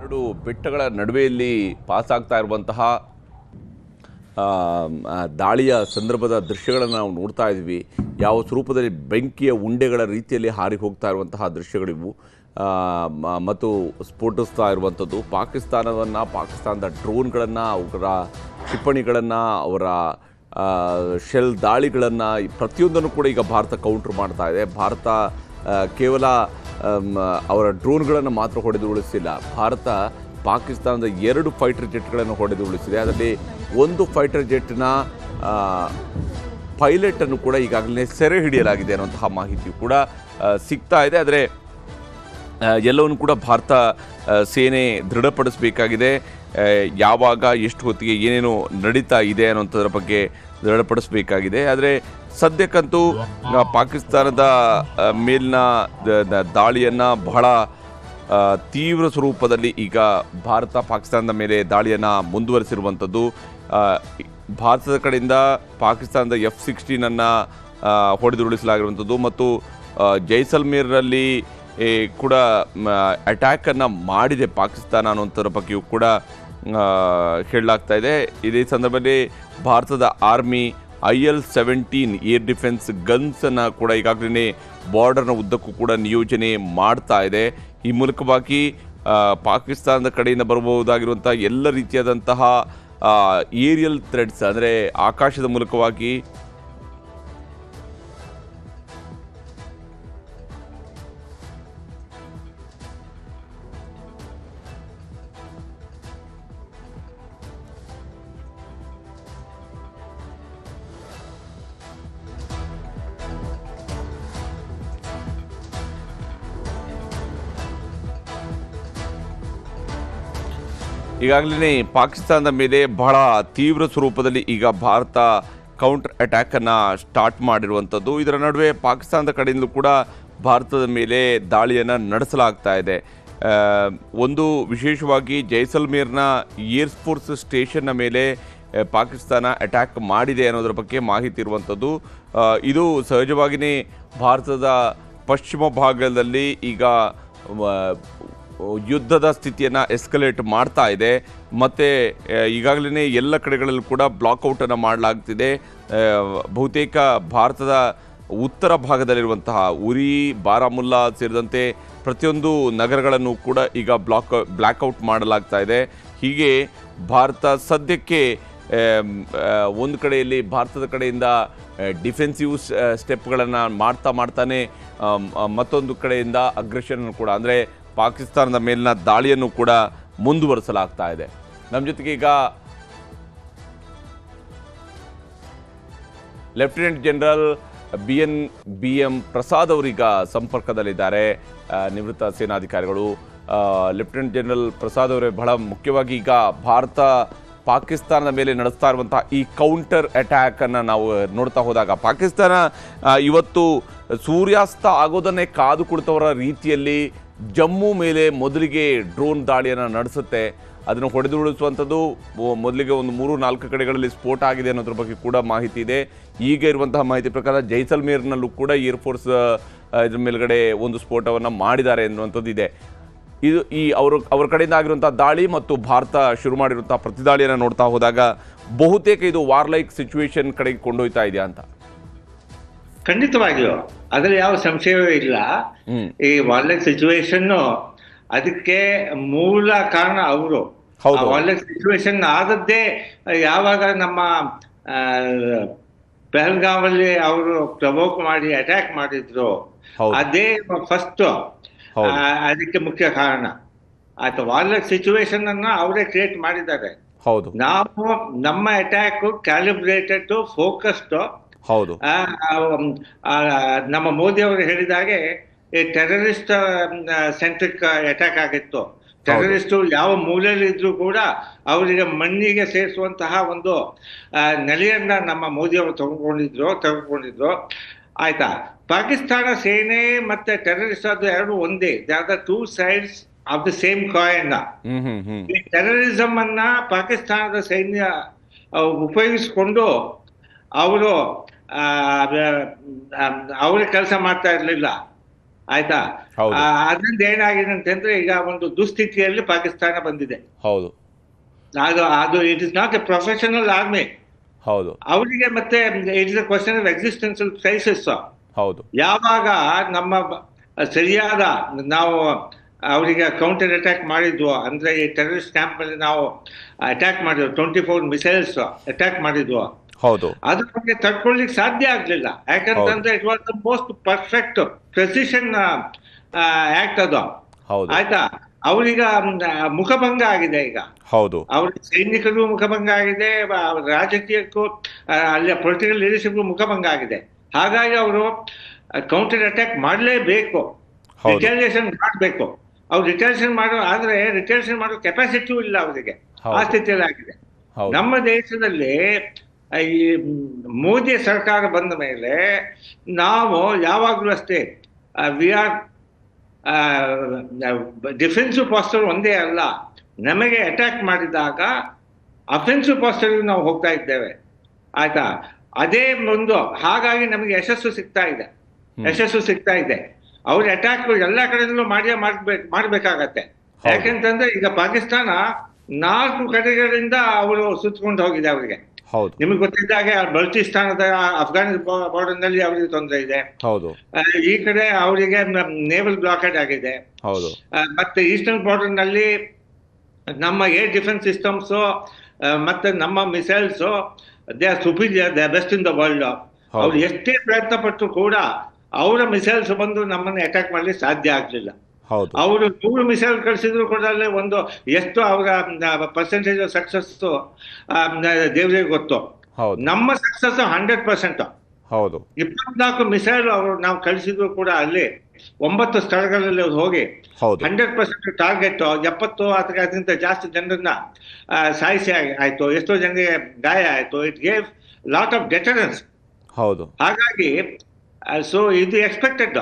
Speaker 1: ಎರಡು ಬೆಟ್ಟಗಳ ನಡುವೆಯಲ್ಲಿ ಪಾಸ್ ಆಗ್ತಾ ಇರುವಂತಹ ದಾಳಿಯ ಸಂದರ್ಭದ ದೃಶ್ಯಗಳನ್ನು ನಾವು ನೋಡ್ತಾ ಇದ್ವಿ. ಯಾವ ಸ್ವರೂಪದಲ್ಲಿ ಬೆಂಕಿಯ ಉಂಡೆಗಳ ರೀತಿಯಲ್ಲಿ ಹಾರಿ ಹೋಗ್ತಾ ಇರುವಂತಹ ದೃಶ್ಯಗಳಿವು ಮತ್ತು ಸ್ಫೋಟಿಸ್ತಾ ಇರುವಂಥದ್ದು. ಪಾಕಿಸ್ತಾನದ ಡ್ರೋನ್ಗಳನ್ನು, ಅವರ ಕ್ಷಿಪಣಿಗಳನ್ನು, ಅವರ ಶೆಲ್ ದಾಳಿಗಳನ್ನು ಪ್ರತಿಯೊಂದನ್ನು ಕೂಡ ಈಗ ಭಾರತ ಕೌಂಟರ್ ಮಾಡ್ತಾ ಇದೆ. ಭಾರತ ಕೇವಲ ಅವರ ಡ್ರೋನ್ಗಳನ್ನು ಮಾತ್ರ ಹೊಡೆದು ಉಳಿಸಿಲ್ಲ, ಭಾರತ ಪಾಕಿಸ್ತಾನದ 2 ಫೈಟರ್ ಜೆಟ್ಗಳನ್ನು ಹೊಡೆದು ಉಳಿಸಿದೆ. ಅದರಲ್ಲಿ ಒಂದು ಫೈಟರ್ ಜೆಟ್ನ ಪೈಲಟನ್ನು ಕೂಡ ಈಗಾಗಲೇ ಸೆರೆ ಹಿಡಿಯಲಾಗಿದೆ ಅನ್ನುವಂತಹ ಮಾಹಿತಿಯು ಕೂಡ ಸಿಗ್ತಾ ಇದೆ. ಆದರೆ ಎಲ್ಲವನ್ನು ಕೂಡ ಭಾರತ ಸೇನೆ ದೃಢಪಡಿಸಬೇಕಾಗಿದೆ. ಯಾವಾಗ ಎಷ್ಟು ಹೊತ್ತಿಗೆ ಏನೇನು ನಡೀತಾ ಇದೆ ಅನ್ನೋಂಥದ್ರ ಬಗ್ಗೆ ದೃಢಪಡಿಸಬೇಕಾಗಿದೆ. ಆದರೆ ಸದ್ಯಕ್ಕಂತೂ ಪಾಕಿಸ್ತಾನದ ಮೇಲಿನ ದಾಳಿಯನ್ನು ಬಹಳ ತೀವ್ರ ಸ್ವರೂಪದಲ್ಲಿ ಈಗ ಭಾರತ ಪಾಕಿಸ್ತಾನದ ಮೇಲೆ ದಾಳಿಯನ್ನು ಮುಂದುವರಿಸಿರುವಂಥದ್ದು. ಭಾರತದ ಕಡೆಯಿಂದ ಪಾಕಿಸ್ತಾನದ F-16 ಹೊಡೆದುರುಳಿಸಲಾಗಿರುವಂಥದ್ದು ಮತ್ತು ಜೈಸಲ್ಮೇರ್ನಲ್ಲಿ ಕೂಡ ಅಟ್ಯಾಕನ್ನು ಮಾಡಿದೆ ಪಾಕಿಸ್ತಾನ ಅನ್ನೋಂಥದ್ರ ಬಗ್ಗೆಯೂ ಕೂಡ ಹೇಳಲಾಗ್ತಾ ಇದೆ. ಇದೇ ಸಂದರ್ಭದಲ್ಲಿ ಭಾರತದ ಆರ್ಮಿ IL-17 ಏರ್ ಡಿಫೆನ್ಸ್ ಗನ್ಸನ್ನು ಕೂಡ ಈಗಾಗಲೇ ಬಾರ್ಡರ್ನ ಉದ್ದಕ್ಕೂ ಕೂಡ ನಿಯೋಜನೆ ಮಾಡ್ತಾ ಇದೆ. ಈ ಮೂಲಕವಾಗಿ ಪಾಕಿಸ್ತಾನದ ಕಡೆಯಿಂದ ಬರಬಹುದಾಗಿರುವಂಥ ಎಲ್ಲ ರೀತಿಯಾದಂತಹ ಏರಿಯಲ್ ಥ್ರೆಡ್ಸ್, ಅಂದರೆ ಆಕಾಶದ ಮೂಲಕವಾಗಿ ಈಗಾಗಲೇ ಪಾಕಿಸ್ತಾನದ ಮೇಲೆ ಬಹಳ ತೀವ್ರ ಸ್ವರೂಪದಲ್ಲಿ ಈಗ ಭಾರತ ಕೌಂಟರ್ ಅಟ್ಯಾಕನ್ನು ಸ್ಟಾರ್ಟ್ ಮಾಡಿರುವಂಥದ್ದು. ಇದರ ನಡುವೆ ಪಾಕಿಸ್ತಾನದ ಕಡೆಯಿಂದಲೂ ಕೂಡ ಭಾರತದ ಮೇಲೆ ದಾಳಿಯನ್ನು ನಡೆಸಲಾಗ್ತಾ ಇದೆ. ಒಂದು ವಿಶೇಷವಾಗಿ ಜೈಸಲ್ಮೇರ್ನ ಏರ್ ಫೋರ್ಸ್ ಸ್ಟೇಷನ್ನ ಮೇಲೆ ಪಾಕಿಸ್ತಾನ ಅಟ್ಯಾಕ್ ಮಾಡಿದೆ ಅನ್ನೋದರ ಬಗ್ಗೆ ಮಾಹಿತಿ ಇರುವಂಥದ್ದು. ಇದು ಸಹಜವಾಗಿಯೇ ಭಾರತದ ಪಶ್ಚಿಮ ಭಾಗದಲ್ಲಿ ಈಗ ಯುದ್ಧದ ಸ್ಥಿತಿಯನ್ನು ಎಸ್ಕಲೇಟ್ ಮಾಡ್ತಾ ಇದೆ. ಮತ್ತು ಈಗಾಗಲೇ ಎಲ್ಲ ಕಡೆಗಳಲ್ಲೂ ಕೂಡ ಬ್ಲಾಕ್ಔಟನ್ನು ಮಾಡಲಾಗ್ತಿದೆ. ಬಹುತೇಕ ಭಾರತದ ಉತ್ತರ ಭಾಗದಲ್ಲಿರುವಂತಹ ಉರಿ, ಬಾರಾಮುಲ್ಲಾ ಸೇರಿದಂತೆ ಪ್ರತಿಯೊಂದು ನಗರಗಳನ್ನು ಕೂಡ ಈಗ ಬ್ಲ್ಯಾಕ್ಔಟ್ ಮಾಡಲಾಗ್ತಾ ಇದೆ. ಹೀಗೆ ಭಾರತ ಸದ್ಯಕ್ಕೆ ಒಂದು ಕಡೆಯಲ್ಲಿ ಭಾರತದ ಕಡೆಯಿಂದ ಡಿಫೆನ್ಸಿವ್ ಸ್ಟೆಪ್ಗಳನ್ನು ಮಾಡ್ತಾನೆ ಮತ್ತೊಂದು ಕಡೆಯಿಂದ ಅಗ್ರೆಷನ್ ಕೂಡ, ಅಂದರೆ ಪಾಕಿಸ್ತಾನದ ಮೇಲಿನ ದಾಳಿಯನ್ನು ಕೂಡ ಮುಂದುವರಿಸಲಾಗ್ತಾ ಇದೆ. ನಮ್ಮ ಜೊತೆಗೆ ಈಗ ಲೆಫ್ಟಿನೆಂಟ್ ಜನರಲ್ BM ಪ್ರಸಾದ್ ಅವರೀಗ ಸಂಪರ್ಕದಲ್ಲಿದ್ದಾರೆ, ನಿವೃತ್ತ ಸೇನಾಧಿಕಾರಿಗಳು. ಲೆಫ್ಟಿನೆಂಟ್ ಜನರಲ್ ಪ್ರಸಾದ್ ಅವರೇ, ಬಹಳ ಮುಖ್ಯವಾಗಿ ಈಗ ಭಾರತ ಪಾಕಿಸ್ತಾನದ ಮೇಲೆ ನಡೆಸ್ತಾ ಇರುವಂತಹ ಈ ಕೌಂಟರ್ ಅಟ್ಯಾಕನ್ನು ನಾವು ನೋಡ್ತಾ ಹೋದಾಗ ಪಾಕಿಸ್ತಾನ ಇವತ್ತು ಸೂರ್ಯಾಸ್ತ ಆಗೋದನ್ನೇ ಕಾದು ಕುಳಿತವರ ರೀತಿಯಲ್ಲಿ ಜಮ್ಮು ಮೇಲೆ ಮೊದಲಿಗೆ ಡ್ರೋನ್ ದಾಳಿಯನ್ನು ನಡೆಸುತ್ತೆ. ಅದನ್ನು ಹೊಡೆದುರುಳಿಸುವಂಥದ್ದು ಮೊದಲಿಗೆ ಒಂದು 3-4 ಕಡೆಗಳಲ್ಲಿ ಸ್ಫೋಟ ಆಗಿದೆ ಅನ್ನೋದ್ರ ಬಗ್ಗೆ ಕೂಡ ಮಾಹಿತಿ ಇದೆ. ಈಗ ಇರುವಂತಹ ಮಾಹಿತಿ ಪ್ರಕಾರ ಜೈಸಲ್ಮೇರ್ನಲ್ಲೂ ಕೂಡ ಏರ್ ಫೋರ್ಸ್ ಇದ್ರ ಮೇಲ್ಗಡೆ ಒಂದು ಸ್ಫೋಟವನ್ನು ಮಾಡಿದ್ದಾರೆ ಎನ್ನುವಂಥದ್ದು ಇದೆ. ಇದು ಅವರ ಕಡೆಯಿಂದ ಆಗಿರುವಂಥ ದಾಳಿ ಮತ್ತು ಭಾರತ ಶುರು ಮಾಡಿರುವಂಥ ಪ್ರತಿದಾಳಿಯನ್ನು ನೋಡ್ತಾ ಹೋದಾಗ ಬಹುತೇಕ ಇದು ವಾರ್ಲೈಕ್ ಸಿಚುವೇಶನ್ ಕಡೆಗೆ ಕೊಂಡೊಯ್ತಾ ಇದೆಯಾ ಅಂತ?
Speaker 5: ಖಂಡಿತವಾಗಿಯೂ ಅದರಲ್ಲಿ ಯಾವ ಸಂಶಯವೂ ಇಲ್ಲ. ಈ ವಾರ್ಲೈಕ್ ಸಿಚುವೇಶನ್ ಅದಕ್ಕೆ ಮೂಲ ಕಾರಣ ಅವರು. ವಾರ್ಲೈಕ್ ಸಿಚುವೇಶನ್ ಆದದ್ದೇ ಯಾವಾಗ ನಮ್ಮ ಪಹಲ್ಗಾಮಲ್ಲಿ ಅವರು ಪ್ರವೋಕ್ ಮಾಡಿ ಅಟ್ಯಾಕ್ ಮಾಡಿದ್ರು, ಅದೇ ಫಸ್ಟ್ ಅದಕ್ಕೆ ಮುಖ್ಯ ಕಾರಣ. ಆಯ್ತು, ವಾರ್ಲೈಕ್ ಸಿಚುವೇಶನ್ ಅನ್ನ ಅವರೇ ಕ್ರಿಯೇಟ್ ಮಾಡಿದ್ದಾರೆ. ನಾವು ನಮ್ಮ ಅಟ್ಯಾಕ್ ಕ್ಯಾಲಿಬ್ರೇಟೆಡ್, ಫೋಕಸ್ಡ್.
Speaker 1: ಹೌದು,
Speaker 5: ನಮ್ಮ ಮೋದಿ ಅವರು ಹೇಳಿದಾಗೆ ಟೆರರಿಸ್ಟ್ ಸೆಂಟ್ರಿಕ್ ಅಟ್ಯಾಕ್ ಆಗಿತ್ತು. ಟೆರರಿಸ್ಟ್ ಯಾವ ಮೂಲೆಯಲ್ಲಿ ಇದ್ರೂ ಕೂಡ ಅವರಿಗೆ ಮಣ್ಣಿಗೆ ಸೇರಿಸುವಂತಹ ಒಂದು ನೆಲೆಯನ್ನ ನಮ್ಮ ಮೋದಿ ಅವರು ತೆಗೆದುಕೊಂಡಿದ್ರು. ಆಯ್ತಾ, ಪಾಕಿಸ್ತಾನ ಸೇನೆ ಮತ್ತೆ ಟೆರರಿಸ್ಟ್ ಅದು ಎರಡು ಒಂದೇ. They are the 2 sides of the same coin. ಈ ಟೆರರಿಸಂ ಅನ್ನ ಪಾಕಿಸ್ತಾನದ ಸೈನ್ಯ ಉಪಯೋಗಿಸಿಕೊಂಡು ಅವರು ಅವರೇ ಕೆಲಸ ಮಾಡ್ತಾ ಇರಲಿಲ್ಲ. ಆಯ್ತಾ.
Speaker 1: ಹೌದು.
Speaker 5: ಅದರಿಂದ ಏನಾಗಿದೆ ಅಂತಂದ್ರೆ ಈಗ ಒಂದು ದುಸ್ಥಿತಿಯಲ್ಲಿ ಪಾಕಿಸ್ತಾನ ಬಂದಿದೆ.
Speaker 1: ಹೌದು
Speaker 5: ಅದು it is not A professional army.
Speaker 1: ಹೌದು
Speaker 5: ಅವರಿಗೆ ಮತ್ತೆ it is a question of existential crisis.
Speaker 1: ಹೌದು
Speaker 5: ಯಾವಾಗ ನಮ್ಮ ಸರಿಯಾದ ನಾವು ಅವರಿಗೆ ಕೌಂಟರ್ ಅಟ್ಯಾಕ್ ಮಾಡಿದ್ವು, ಅಂದ್ರೆ ಈ ಟೆರರಿಸ್ಟ್ ಕ್ಯಾಂಪ್ ಅಲ್ಲಿ ನಾವು ಅಟ್ಯಾಕ್ ಮಾಡಿದ್ವು, 24 ಮಿಸೈಲ್ಸ್ ಅಟ್ಯಾಕ್ ಮಾಡಿದ್ವು,
Speaker 1: ಹೌದು
Speaker 5: ಅದು ನಮಗೆ ತಡ್ಕೊಳ್ಳಿಕ್ಕೆ ಸಾಧ್ಯ ಆಗ್ಲಿಲ್ಲ. ಯಾಕಂತಂದ್ರೆ it was the most perfect precision act ಅದು.
Speaker 1: ಹೌದು
Speaker 5: ಆಯ್ತಾ. ಅವ್ರೀಗ ಮುಖಭಂಗ ಆಗಿದೆ. ಈಗ
Speaker 1: ಹೌದು
Speaker 5: ಅವ್ರ ಸೈನಿಕರಿಗೂ ಮುಖಭಂಗ ಆಗಿದೆ, ರಾಜಕೀಯಕ್ಕೂ ಅಲ್ಲಿಯ ಪೊಲಿಟಿಕಲ್ ಲೀಡರ್ಶಿಪ್ಗೂ ಮುಖಭಂಗ ಆಗಿದೆ. ಹಾಗಾಗಿ ಅವರು ಕೌಂಟರ್ ಅಟ್ಯಾಕ್ ಮಾಡಲೇಬೇಕು, ರಿಟಾಲಿಯೇಷನ್ ಮಾಡಬೇಕು. ಅವ್ರು ರಿಟಾಲಿಯೇಷನ್ ಆದ್ರೆ ರಿಟಾಲಿಯೇಷನ್ ಮಾಡೋ ಕೆಪಾಸಿಟಿಯೂ ಇಲ್ಲ ಅವರಿಗೆ, ಆ ಸ್ಥಿತಿಯಲ್ಲಿ ಆಗಿದೆ. ನಮ್ಮ ದೇಶದಲ್ಲಿ ಈ ಮೋದಿ ಸರ್ಕಾರ ಬಂದ ಮೇಲೆ ನಾವು ಯಾವಾಗಲೂ ಅಷ್ಟೇ ವಿ ಆರ್ ಡಿಫೆನ್ಸಿವ್ ಪಾಸ್ಟರ್ ಒಂದೇ ಅಲ್ಲ, ನಮಗೆ ಅಟ್ಯಾಕ್ ಮಾಡಿದಾಗ ಅಫೆನ್ಸಿವ್ ಪಾಸ್ಟರ್ ನಾವು ಹೋಗ್ತಾ ಇದ್ದೇವೆ. ಆಯ್ತಾ. ಅದೇ ಒಂದು ಹಾಗಾಗಿ ನಮಗೆ ಯಶಸ್ಸು ಸಿಗ್ತಾ ಇದೆ. ಅವ್ರ ಅಟ್ಯಾಕ್ ಎಲ್ಲ ಕಡೆಯಲ್ಲೂ ಮಾಡ್ಬೇಕಾಗತ್ತೆ. ಯಾಕೆಂತಂದ್ರೆ ಈಗ ಪಾಕಿಸ್ತಾನ 4 ಕಡೆಗಳಿಂದ ಅವರು ಸುತ್ತಕೊಂಡು ಹೋಗಿದೆ. ಅವರಿಗೆ ನಿಮಗೆ ಗೊತ್ತಿದ್ದಾಗೆ ಬಲೂಚಿಸ್ತಾನದ ಅಫ್ಘಾನ್ ಬಾರ್ಡರ್ ನಲ್ಲಿ ಅವರಿಗೆ ತೊಂದರೆ ಇದೆ. ಈ ಕಡೆ ಅವರಿಗೆ ನೇವಲ್ ಬ್ಲಾಕೇಡ್ ಆಗಿದೆ. ಮತ್ತೆ ಈಸ್ಟರ್ನ್ ಬಾರ್ಡರ್ ನಲ್ಲಿ ನಮ್ಮ ಏರ್ ಡಿಫೆನ್ಸ್ ಸಿಸ್ಟಮ್ಸ್ ಮತ್ತೆ ನಮ್ಮ missiles they are superior, they are best in the world. ಅವ್ರು ಎಷ್ಟೇ ಪ್ರಯತ್ನ ಪಟ್ಟರು ಕೂಡ ಅವರ ಮಿಸೈಲ್ಸ್ ಬಂದು ನಮ್ಮನ್ನು ಅಟ್ಯಾಕ್ ಮಾಡ್ಲಿಕ್ಕೆ ಸಾಧ್ಯ ಆಗ್ಲಿಲ್ಲ. ಅವರು 100 ಮಿಸೈಲ್ ಕಳಿಸಿದ್ರು ಕೂಡ ಒಂದು ಎಷ್ಟು ಅವರ ಪರ್ಸೆಂಟೇಜ್ ಸಕ್ಸಸ್ ದೇವರಿಗೆ ಗೊತ್ತು. ನಮ್ಮ ಸಕ್ಸಸ್ 100%. 24 ಮಿಸೈಲ್ ನಾವು ಕಳಿಸಿದ್ರು ಕೂಡ ಅಲ್ಲಿ 9 ಸ್ಥಳಗಳಲ್ಲಿ ಹೋಗಿ 100% ಟಾರ್ಗೆಟ್ 70 ಅಥವಾ ಅದಕ್ಕಿಂತ ಜಾಸ್ತಿ ಜನರನ್ನ ಸಾಯಿಸಿ ಆಯ್ತು, ಎಷ್ಟೋ ಜನರಿಗೆ ಗಾಯ ಆಯ್ತು. It gave lot of deterrence. ಹಾಗಾಗಿ ಸೊ ಇದು ಎಕ್ಸ್ಪೆಕ್ಟೆಡ್,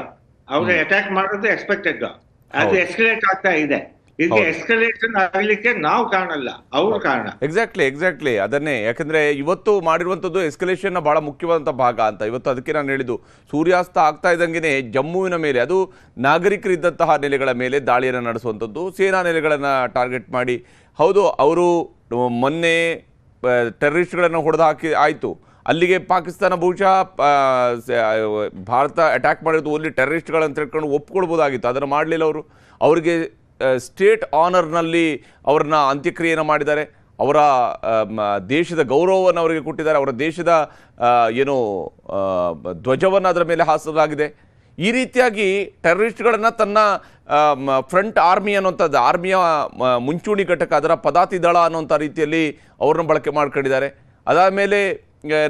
Speaker 5: ಅವ್ರು ಅಟ್ಯಾಕ್ ಮಾಡೋದು ಎಕ್ಸ್ಪೆಕ್ಟೆಡ್. ಅದು ಎಸ್ಕಲೇಟ್ ಆಗ್ತಾ ಇದೆ. ಇದು ಎಸ್ಕಲೇಷನ್ ಆಗಲಿಕ್ಕೆ ನಾವು ಕಾರಣ ಅಲ್ಲ, ಅವ್ರ ಕಾರಣ.
Speaker 1: ಎಕ್ಸಾಕ್ಟ್ಲಿ ಅದನ್ನೇ. ಯಾಕಂದ್ರೆ ಇವತ್ತು ಮಾಡಿರುವಂಥದ್ದು ಎಸ್ಕಲೇಷನ್ ಬಹಳ ಮುಖ್ಯವಾದಂಥ ಭಾಗ ಅಂತ. ಇವತ್ತು ಅದಕ್ಕೆ ನಾನು ಹೇಳಿದ್ದು, ಸೂರ್ಯಾಸ್ತ ಆಗ್ತಾ ಇದ್ದಂಗೆ ಜಮ್ಮುವಿನ ಮೇಲೆ, ಅದು ನಾಗರಿಕರಿದ್ದಂತಹ ನೆಲೆಗಳ ಮೇಲೆ ದಾಳಿಯನ್ನು ನಡೆಸುವಂಥದ್ದು, ಸೇನಾ ನೆಲೆಗಳನ್ನು ಟಾರ್ಗೆಟ್ ಮಾಡಿ. ಹೌದು, ಅವರು ಮೊನ್ನೆ ಟೆರರಿಸ್ಟ್ಗಳನ್ನು ಹೊಡೆದು ಹಾಕಿ ಆಯಿತು. ಅಲ್ಲಿಗೆ ಪಾಕಿಸ್ತಾನ ಬಹುಶಃ ಭಾರತ ಅಟ್ಯಾಕ್ ಮಾಡಿರೋದು ಓನ್ಲಿ ಟೆರರಿಸ್ಟ್ಗಳಂತ ಹೇಳ್ಕೊಂಡು ಒಪ್ಕೊಳ್ಬೋದಾಗಿತ್ತು. ಅದನ್ನು ಮಾಡಲಿಲ್ಲ ಅವರು. ಅವರಿಗೆ ಸ್ಟೇಟ್ ಆನರ್ನಲ್ಲಿ ಅವ್ರನ್ನ ಅಂತ್ಯಕ್ರಿಯೆಯನ್ನು ಮಾಡಿದ್ದಾರೆ. ಅವರ ದೇಶದ ಗೌರವವನ್ನು ಅವರಿಗೆ ಕೊಟ್ಟಿದ್ದಾರೆ. ಅವರ ದೇಶದ ಏನು ಧ್ವಜವನ್ನು ಅದರ ಮೇಲೆ ಹಾಸಲಾಗಿದೆ. ಈ ರೀತಿಯಾಗಿ ಟೆರರಿಸ್ಟ್ಗಳನ್ನು ತನ್ನ ಫ್ರಂಟ್ ಆರ್ಮಿ ಅನ್ನುವಂಥದ್ದು, ಆರ್ಮಿಯ ಮುಂಚೂಣಿ ಘಟಕ, ಅದರ ಪದಾತಿ ದಳ ಅನ್ನುವಂಥ ರೀತಿಯಲ್ಲಿ ಅವ್ರನ್ನ ಬಳಕೆ ಮಾಡ್ಕೊಂಡಿದ್ದಾರೆ. ಅದಾದಮೇಲೆ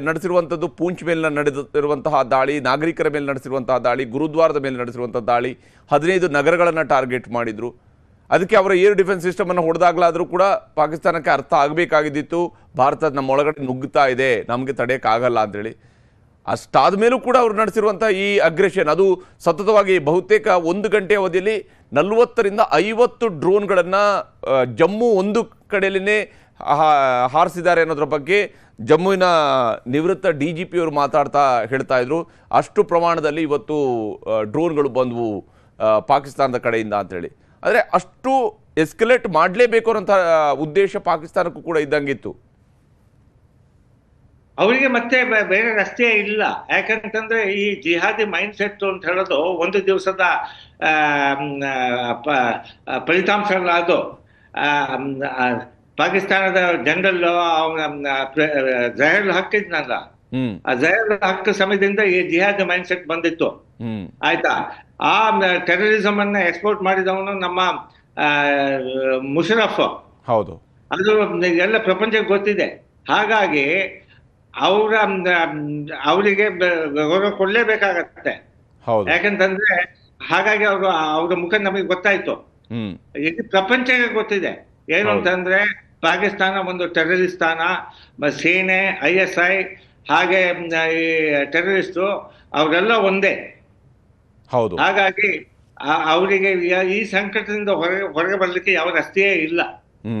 Speaker 1: ನಡೆಸಿರುವಂಥದ್ದು ಪೂಂಚ್ ಮೇಲೆ ನಡೆದಿರುವಂತಹ ದಾಳಿ, ನಾಗರಿಕರ ಮೇಲೆ ನಡೆಸಿರುವಂತಹ ದಾಳಿ, ಗುರುದ್ವಾರದ ಮೇಲೆ ನಡೆಸಿರುವಂಥ ದಾಳಿ, 15 ನಗರಗಳನ್ನು ಟಾರ್ಗೆಟ್ ಮಾಡಿದರು. ಅದಕ್ಕೆ ಅವರ ಏರ್ ಡಿಫೆನ್ಸ್ ಸಿಸ್ಟಮನ್ನು ಹೊಡೆದಾಗಲಾದರೂ ಕೂಡ ಪಾಕಿಸ್ತಾನಕ್ಕೆ ಅರ್ಥ ಆಗಬೇಕಾಗಿದ್ದಿತ್ತು, ಭಾರತ ನಮ್ಮ ಒಳಗಡೆ ನುಗ್ಗುತ್ತಾ ಇದೆ, ನಮಗೆ ತಡೆಯೋಕ್ಕಾಗಲ್ಲ ಅಂಥೇಳಿ. ಅಷ್ಟಾದ ಮೇಲೂ ಕೂಡ ಅವರು ನಡೆಸಿರುವಂಥ ಈ ಅಗ್ರೆಷನ್, ಅದು ಸತತವಾಗಿ ಬಹುತೇಕ 1 ಗಂಟೆ ಅವಧಿಯಲ್ಲಿ 40ರಿಂದ 50 ಡ್ರೋನ್ಗಳನ್ನು ಜಮ್ಮು ಒಂದು ಕಡೆಯಲ್ಲೇ ಹಾರಿಸಿದ್ದಾರೆ ಅನ್ನೋದ್ರ ಬಗ್ಗೆ ಜಮ್ಮುವಿನ ನಿವೃತ್ತ DGP ಅವರು ಹೇಳ್ತಾ ಇದ್ರು. ಅಷ್ಟು ಪ್ರಮಾಣದಲ್ಲಿ ಇವತ್ತು ಡ್ರೋನ್ಗಳು ಬಂದವು ಪಾಕಿಸ್ತಾನದ ಕಡೆಯಿಂದ ಅಂತೇಳಿ. ಆದರೆ ಅಷ್ಟು ಎಸ್ಕಲೇಟ್ ಮಾಡಲೇಬೇಕು ಅನ್ನೋಂಥ ಉದ್ದೇಶ ಪಾಕಿಸ್ತಾನಕ್ಕೂ ಕೂಡ ಇದ್ದಂಗಿತ್ತು.
Speaker 5: ಅವರಿಗೆ ಮತ್ತೆ ಬೇರೆ ರಸ್ತೆ ಇಲ್ಲ. ಯಾಕಂತಂದ್ರೆ ಈ ಜಿಹಾದಿ ಮೈಂಡ್ ಸೆಟ್ ಅಂತ ಹೇಳೋದು ಒಂದು ದಿವಸದ ಫಲಿತಾಂಶ ಅಲ್ಲ. ಅದು ಪಾಕಿಸ್ತಾನದ ಜನರಲ್ ಜಹೀರ್ ಹಕ್ ಇದ್ನಲ್ಲ, ಆ ಜಹೀರ್ ಹಕ್ ಸಮಯದಿಂದ ಈ ಜಿಹಾದಿ ಮೈಂಡ್ ಸೆಟ್ ಬಂದಿತ್ತು. ಆಯ್ತಾ. ಆ ಟೆರರಿಸಮ್ ಅನ್ನ ಎಕ್ಸ್ಪೋರ್ಟ್ ಮಾಡಿದವನು ನಮ್ಮ ಮುಷರಫ್. ಅದು ಎಲ್ಲ ಪ್ರಪಂಚಕ್ಕೆ ಗೊತ್ತಿದೆ. ಹಾಗಾಗಿ ಅವರಿಗೆ ಗೌರವ ಕೊಡ್ಲೇಬೇಕಾಗತ್ತೆ. ಯಾಕಂತಂದ್ರೆ ಹಾಗಾಗಿ ಅವ್ರ ಮುಖ ನಮಗೆ ಗೊತ್ತಾಯ್ತು, ಇಡೀ ಪ್ರಪಂಚಕ್ಕೆ ಗೊತ್ತಿದೆ ಏನು ಅಂತಂದ್ರೆ ಪಾಕಿಸ್ತಾನ ಒಂದು ಟೆರರಿಸ್ಟ್ ತಾಣ. ಸೇನೆ, ISI ಹಾಗೆ ಈ ಟೆರರಿಸ್ಟು ಅವರೆಲ್ಲ ಒಂದೇ. ಹಾಗಾಗಿ ಅವರಿಗೆ ಈ ಸಂಕಟದಿಂದ ಹೊರಗೆ ಬರ್ಲಿಕ್ಕೆ ಯಾವ ರಸ್ತೆಯೇ ಇಲ್ಲ,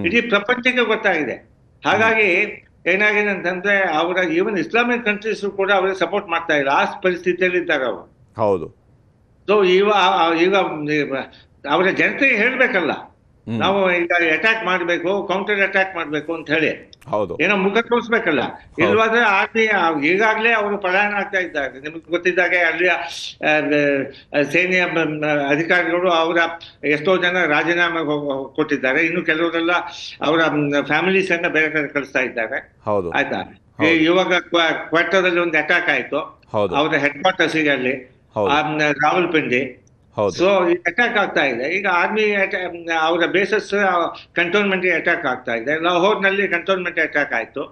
Speaker 5: ಇಡೀ ಪ್ರಪಂಚಕ್ಕೆ ಗೊತ್ತಾಗಿದೆ. ಹಾಗಾಗಿ ಏನಾಗಿದೆ ಅಂತಂದ್ರೆ ಅವರ ಈವನ್ ಇಸ್ಲಾಮಿಕ್ ಕಂಟ್ರೀಸ್ ಕೂಡ ಅವ್ರಿಗೆ ಸಪೋರ್ಟ್ ಮಾಡ್ತಾ ಇಲ್ಲ, ಆ ಪರಿಸ್ಥಿತಿಯಲ್ಲಿ ಇದ್ದಾರೆ ಅವರು. ಸೊ ಈಗ ಅವರ ಜನತೆಗೆ ಹೇಳ್ಬೇಕಲ್ಲ, ನಾವು ಈಗ ಅಟ್ಯಾಕ್ ಮಾಡ್ಬೇಕು, ಕೌಂಟರ್ ಅಟ್ಯಾಕ್ ಮಾಡ್ಬೇಕು ಅಂತ ಹೇಳಿ
Speaker 1: ಹೌದು,
Speaker 5: ಏನೋ ಮುಖ ತೋರಿಸ್ಬೇಕಲ್ಲ. ಇಲ್ವಾದ್ರೆ ಆರ್ಮಿ ಈಗಾಗ್ಲೇ ಅವರು ಪಲಾಯನ ಆಗ್ತಾ ಇದ್ದಾರೆ. ನಿಮ್ಗೆ ಗೊತ್ತಿದ್ದಾಗೆ ಅಲ್ಲಿಯ ಸೇನೆಯ ಅಧಿಕಾರಿಗಳು ಅವರ ಎಷ್ಟೋ ಜನ ರಾಜೀನಾಮೆ ಕೊಟ್ಟಿದ್ದಾರೆ. ಇನ್ನು ಕೆಲವರೆಲ್ಲ ಅವರ ಫ್ಯಾಮಿಲೀಸ್ ಅನ್ನ ಬೇರೆ ಕಡೆ ಕಳಿಸ್ತಾ ಇದ್ದಾರೆ.
Speaker 1: ಹೌದು,
Speaker 5: ಆಯ್ತಾ. ಇವಾಗ ಕ್ವಾರ್ಟರ್ದಲ್ಲಿ ಒಂದು ಅಟ್ಯಾಕ್ ಆಯ್ತು ಅವರ ಹೆಡ್ ಕ್ವಾರ್ಟರ್ಸ್ಗೆ ಅಲ್ಲಿ ರಾವಲ್ಪಿಂಡಿ. ಸೊ ಅಟ್ಯಾಕ್ ಆಗ್ತಾ ಇದೆ. ಈಗ ಆರ್ಮಿ ಅವರ ಬೇಸಸ್ ಕಂಟೋನ್ಮೆಂಟ್ ಅಟ್ಯಾಕ್ ಆಗ್ತಾ ಇದೆ. ಲಾಹೋರ್ನಲ್ಲಿ ಕಂಟೋನ್ಮೆಂಟ್ ಅಟ್ಯಾಕ್ ಆಯ್ತು.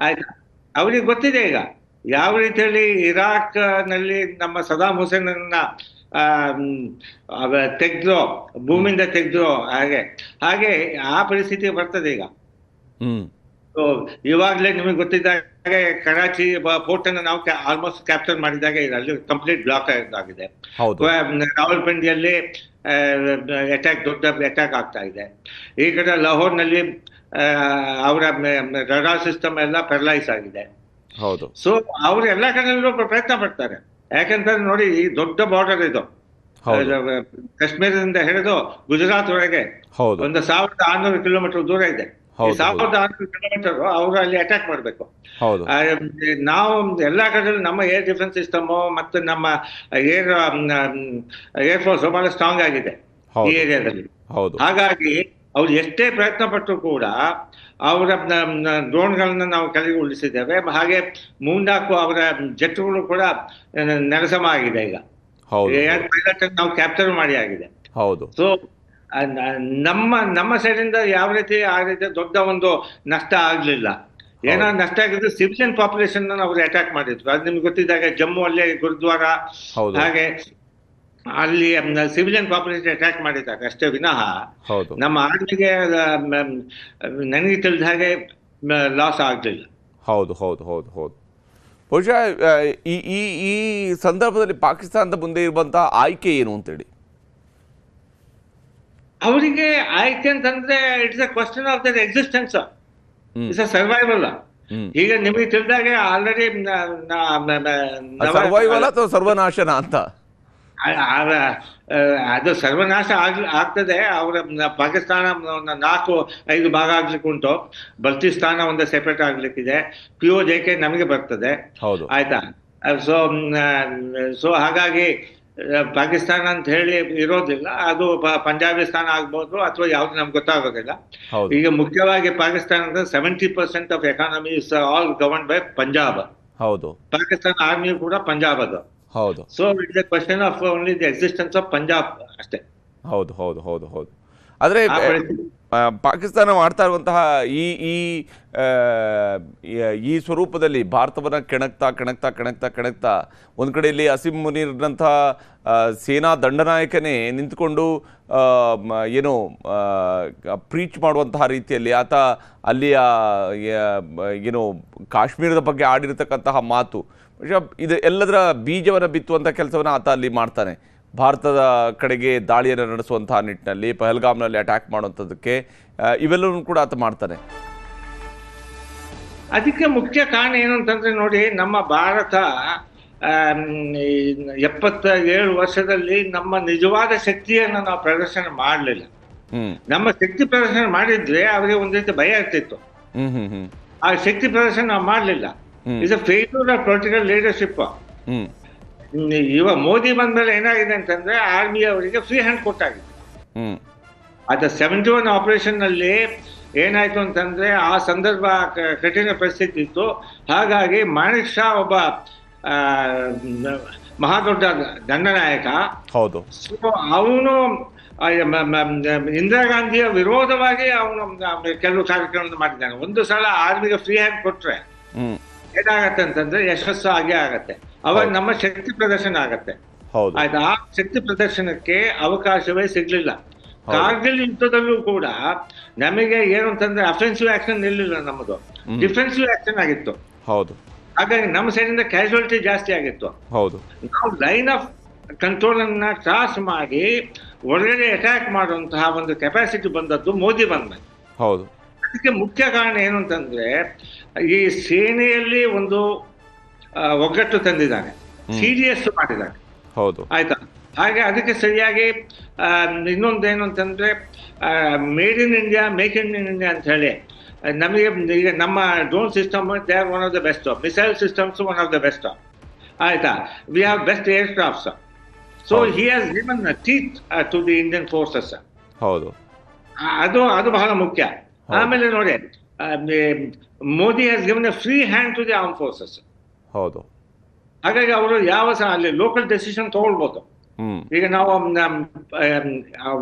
Speaker 5: ಆಯ್ತಾ. ಅವ್ರಿಗೆ ಗೊತ್ತಿದೆ ಈಗ ಯಾವ ರೀತಿಯಲ್ಲಿ ಇರಾಕ್ ನಲ್ಲಿ ನಮ್ಮ ಸದಾಂ ಹುಸೇನ್ ತೆಗ್ದ್ರು, ಭೂಮಿಯಿಂದ ತೆಗ್ದ್ರು. ಹಾಗೆ ಆ ಪರಿಸ್ಥಿತಿ ಬರ್ತದೆ ಈಗ. ಇವಾಗಲೇ ನಿಮಗೆ ಗೊತ್ತಿದ್ದಾಗೆ ಕರಾಚಿ ಪೋರ್ಟ್ ಅನ್ನು ನಾವು ಆಲ್ಮೋಸ್ಟ್ ಕ್ಯಾಪ್ಚರ್ ಮಾಡಿದಾಗ ಅಲ್ಲಿ ಕಂಪ್ಲೀಟ್ ಬ್ಲಾಕ್ ಆಗಿದೆ. ರಾವಲ್ಪಿಂಡಿಯಲ್ಲಿ ದೊಡ್ಡ ಅಟ್ಯಾಕ್ ಆಗ್ತಾ ಇದೆ. ಈ ಕಡೆ ಲಾಹೋರ್ನಲ್ಲಿ ಅವರ ರಡಾರ್ ಸಿಸ್ಟಮ್ ಎಲ್ಲ ಪ್ಯಾರಲೈಸ್ ಆಗಿದೆ. ಸೊ ಅವರು ಎಲ್ಲಾ ಕಡೆಯಲ್ಲೂ ಪ್ರಯತ್ನ ಪಡ್ತಾರೆ. ಯಾಕಂತಂದ್ರೆ ನೋಡಿ, ಈ ದೊಡ್ಡ ಬಾರ್ಡರ್ ಇದು, ಕಾಶ್ಮೀರದಿಂದ ಹಿಡಿದು ಗುಜರಾತ್ ವರೆಗೆ 1600 ಕಿಲೋಮೀಟರ್ ದೂರ ಇದೆ. 1600 ಕಿಲೋಮೀಟರ್ ಅವರು ಅಲ್ಲಿ ಅಟ್ಯಾಕ್ ಮಾಡ್ಬೇಕು. ನಾವು ಎಲ್ಲಾ ಕಡೆಯಲ್ಲೂ ನಮ್ಮ ಏರ್ ಡಿಫೆನ್ಸ್ ಸಿಸ್ಟಮ್ ಮತ್ತು ನಮ್ಮ ಏರ್ ಫೋರ್ಸ್ ಬಹಳ ಸ್ಟ್ರಾಂಗ್ ಆಗಿದೆ ಈ ಏರಿಯಾದಲ್ಲಿ. ಹಾಗಾಗಿ ಅವ್ರು ಎಷ್ಟೇ ಪ್ರಯತ್ನ ಪಟ್ಟರು ಕೂಡ ಅವರ ಡ್ರೋನ್ಗಳನ್ನ ನಾವು ಕೆಳಗೆ ಉಳಿಸಿದ್ದೇವೆ. ಹಾಗೆ ಮೂಂಡಾಕು ಅವರ ಜೆಟ್ಗಳು ಕೂಡ ನೆಲಸಮ ಆಗಿದೆ. ಈಗ ಏರ್ ಪೈಲಟ್ ನಾವು ಕ್ಯಾಪ್ಚರ್ ಮಾಡಿ ಆಗಿದೆ. ಸೊ ನಮ್ಮ ಸೈಡಿಂದ ಯಾವ ರೀತಿ ಆ ರೀತಿ ದೊಡ್ಡ ಒಂದು ನಷ್ಟ ಆಗ್ಲಿಲ್ಲ. ಏನೋ ನಷ್ಟ ಆಗಿದ್ದು ಸಿವಿಲಿಯನ್ ಪಾಪ್ಯುಲೇಷನ್ ಅವರು ಅಟ್ಯಾಕ್ ಮಾಡಿದ್ರು. ಅದು ನಿಮ್ಗೆ ಗೊತ್ತಿದ್ದಾಗ ಜಮ್ಮು ಅಲ್ಲೇ ಗುರುದ್ವಾರ, ಹಾಗೆ ಅಲ್ಲಿ ಸಿವಿಲಿಯನ್ ಪಾಪ್ಯುಲೇಷನ್ ಅಟ್ಯಾಕ್ ಮಾಡಿದ್ದಾರೆ ಅಷ್ಟೇ ವಿನಃ ನಮ್ಮ ಆರ್ಮಿಗೆ ನನಗೆ ತಿಳಿದ ಹಾಗೆ ಲಾಸ್ ಆಗ್ಲಿಲ್ಲ.
Speaker 1: ಹೌದು. ಬಹುಶಃ ಈ ಸಂದರ್ಭದಲ್ಲಿ ಪಾಕಿಸ್ತಾನದ ಮುಂದೆ ಇರುವಂತಹ ಆಯ್ಕೆ ಏನು ಅಂತೇಳಿ?
Speaker 5: ಅವರಿಗೆ ಆಯ್ಕೆ ಅಂತಂದ್ರೆ it's a question of there existence, it's a survival. ಈಗ ನಿಮಗೆ ತಿಳಿದಾಗೆ ಆಲ್ರೆಡಿ
Speaker 1: ಸರ್ವೈವಲ್ ಅಥವಾ ಸರ್ವನಾಶನ ಅಂತ
Speaker 5: ಅದು ಸರ್ವನಾಶ ಆಗ್ತದೆ. ಅವರ ಪಾಕಿಸ್ತಾನ 4-5 ಭಾಗ ಆಗ್ಲಿಕ್ಕೆ ಉಂಟು. ಬಲ್ತಿಸ್ತಾನ ಒಂದು ಸೆಪರೇಟ್ ಆಗ್ಲಿಕ್ಕಿದೆ. POJK ನಮಗೆ ಬರ್ತದೆ. ಆಯ್ತಾ. ಸೊ ಹಾಗಾಗಿ ಪಾಕಿಸ್ತಾನ ಅಂತ ಹೇಳಿ ಇರೋದಿಲ್ಲ. ಅದು ಪಂಜಾಬಿಸ್ತಾನ ಆಗ್ಬೋದು ಅಥವಾ ಯಾವ್ದು ನಮ್ಗೆ ಗೊತ್ತಾಗೋದಿಲ್ಲ. ಈಗ ಮುಖ್ಯವಾಗಿ ಪಾಕಿಸ್ತಾನದ 70% of economy is all governed by Punjab. Pakistan army ಕೂಡ ಪಂಜಾಬ್ ಅದು. So it's A question of only the existence of Punjab ಅಷ್ಟೇ.
Speaker 1: ಹೌದು. ಆದರೆ ಪಾಕಿಸ್ತಾನ ಮಾಡ್ತಾ ಇರುವಂತಹ ಈ ಸ್ವರೂಪದಲ್ಲಿ ಭಾರತವನ್ನು ಕೆಣಕ್ತಾ ಒಂದು ಕಡೆಯಲ್ಲಿ ಅಸೀಂ ಮುನೀರ್ನಂತಹ ಸೇನಾ ದಂಡನಾಯಕನೇ ನಿಂತುಕೊಂಡು ಏನು ಪ್ರೀಚ್ ಮಾಡುವಂತಹ ರೀತಿಯಲ್ಲಿ ಆತ ಅಲ್ಲಿಯ ಏನು ಕಾಶ್ಮೀರದ ಬಗ್ಗೆ ಆಡಿರತಕ್ಕಂತಹ ಮಾತು, ಇದು ಎಲ್ಲದರ ಬೀಜವನ್ನು ಬಿತ್ತುವಂಥ ಕೆಲಸವನ್ನು ಆತ ಅಲ್ಲಿ ಮಾಡ್ತಾನೆ. ಭಾರತದ ಕಡೆಗೆ ದಾಳಿಯನ್ನು ನಡೆಸುವಂತಹ ನಿಟ್ಟಿನಲ್ಲಿ, ಪಹಲ್ಗಾಮ್ನಲ್ಲಿ ಅಟ್ಯಾಕ್ ಮಾಡುವಂಥದ್ದಕ್ಕೆ ಇವೆಲ್ಲವೂ ಕೂಡ ಆತ ಮಾಡ್ತಾನೆ.
Speaker 5: ಅದಕ್ಕೆ ಮುಖ್ಯ ಕಾರಣ ಏನು ಅಂತಂದ್ರೆ ನೋಡಿ, ನಮ್ಮ ಭಾರತ 77 ವರ್ಷದಲ್ಲಿ ನಮ್ಮ ನಿಜವಾದ ಶಕ್ತಿಯನ್ನು ನಾವು ಪ್ರದರ್ಶನ ಮಾಡಲಿಲ್ಲ. ನಮ್ಮ ಶಕ್ತಿ ಪ್ರದರ್ಶನ ಮಾಡಿದ್ರೆ ಅವರಿಗೆ ಒಂದು ರೀತಿ ಭಯ ಇರ್ತಿತ್ತು. ಆ ಶಕ್ತಿ ಪ್ರದರ್ಶನ ನಾವು ಮಾಡಲಿಲ್ಲ. Is a failure of political leadership. ಇವಾಗ ಮೋದಿ ಬಂದ್ಮೇಲೆ ಏನಾಗಿದೆ ಅಂತಂದ್ರೆ ಆರ್ಮಿ ಅವರಿಗೆ ಫ್ರೀ ಹ್ಯಾಂಡ್ ಕೊಟ್ಟಾಗಿದೆ. ಅದು 71 ಆಪರೇಷನ್ ನಲ್ಲಿ ಏನಾಯ್ತು ಅಂತಂದ್ರೆ ಆ ಸಂದರ್ಭ ಕಠಿಣ ಪರಿಸ್ಥಿತಿ ಇತ್ತು. ಹಾಗಾಗಿ ಮಾಣಿಕ್ ಶಾ ಒಬ್ಬ ಮಹಾದೊಡ್ಡ ದಂಡನಾಯಕ. ಅವನು ಇಂದಿರಾ ಗಾಂಧಿಯ ವಿರೋಧವಾಗಿ ಅವನು ಕೆಲವು ಕಾರ್ಯಕ್ರಮ ಮಾಡಿದ್ದಾನೆ. ಒಂದು ಸಲ ಆರ್ಮಿಗೆ ಫ್ರೀ ಹ್ಯಾಂಡ್ ಕೊಟ್ರೆ ಏನಾಗತ್ತೆ ಅಂತಂದ್ರೆ ಯಶಸ್ಸು ಆಗೇ ಆಗತ್ತೆ. ಅವಾಗ ನಮ್ಮ ಶಕ್ತಿ ಪ್ರದರ್ಶನ ಆಗತ್ತೆ. ಆಯ್ತು. ಆ ಶಕ್ತಿ ಪ್ರದರ್ಶನಕ್ಕೆ ಅವಕಾಶವೇ ಸಿಗ್ಲಿಲ್ಲ. ಕಾರ್ಗಿಲ್ ಯುದ್ಧದಲ್ಲೂ ಕೂಡ ನಮಗೆ ಏನು ಅಂತಂದ್ರೆ ಅಫೆನ್ಸಿವ್ ಆಕ್ಷನ್ ನಿಲ್ಲಿಲ್ಲ, ನಮ್ಮದು ಡಿಫೆನ್ಸಿವ್ ಆಕ್ಷನ್ ಆಗಿತ್ತು. ಹಾಗಾಗಿ ನಮ್ಮ ಸೈಡಿಂದ ಕ್ಯಾಶುಯಾಲಿಟಿ ಜಾಸ್ತಿ ಆಗಿತ್ತು. ನಾವು ಲೈನ್ ಆಫ್ ಕಂಟ್ರೋಲ್ ಅನ್ನ ಕ್ರಾಸ್ ಮಾಡಿ ಒಳಗಡೆ ಅಟ್ಯಾಕ್ ಮಾಡುವಂತಹ ಒಂದು ಕೆಪಾಸಿಟಿ ಬಂದದ್ದು ಮೋದಿ ಬಂದ್ಮೇಲೆ. ಅದಕ್ಕೆ ಮುಖ್ಯ ಕಾರಣ ಏನು ಅಂತಂದ್ರೆ ಈ ಸೇನೆಯಲ್ಲಿ ಒಂದು ಒಗ್ಗಟ್ಟು ತಂದಿದ್ದಾನೆ, CDS ಮಾಡಿದ್ದಾನೆ. ಆಯ್ತಾ. ಹಾಗೆ ಅದಕ್ಕೆ ಸರಿಯಾಗಿ ಇನ್ನೊಂದೇನು ಅಂತಂದ್ರೆ made in India, make in India ಅಂತ ಹೇಳಿ ನಮಗೆ ಈಗ ನಮ್ಮ drone system they are one of the best, missile systems one of the best. ಆಯ್ತಾ, we have best aircrafts. So he has given teeth to the Indian forces.
Speaker 1: ಹೌದು,
Speaker 5: ಅದು ಬಹಳ ಮುಖ್ಯ. ಆಮೇಲೆ ನೋಡಿ, Modi has given a free hand to the arm forces.
Speaker 1: ಹೌದು.
Speaker 5: ಹಾಗಾಗಿ ಅವರು ಯಾವ ಸಹ ಅಲ್ಲಿ ಲೋಕಲ್ ಡೆಸಿಷನ್ ತಗೊಳ್ಬೋದು. ಈಗ ನಾವು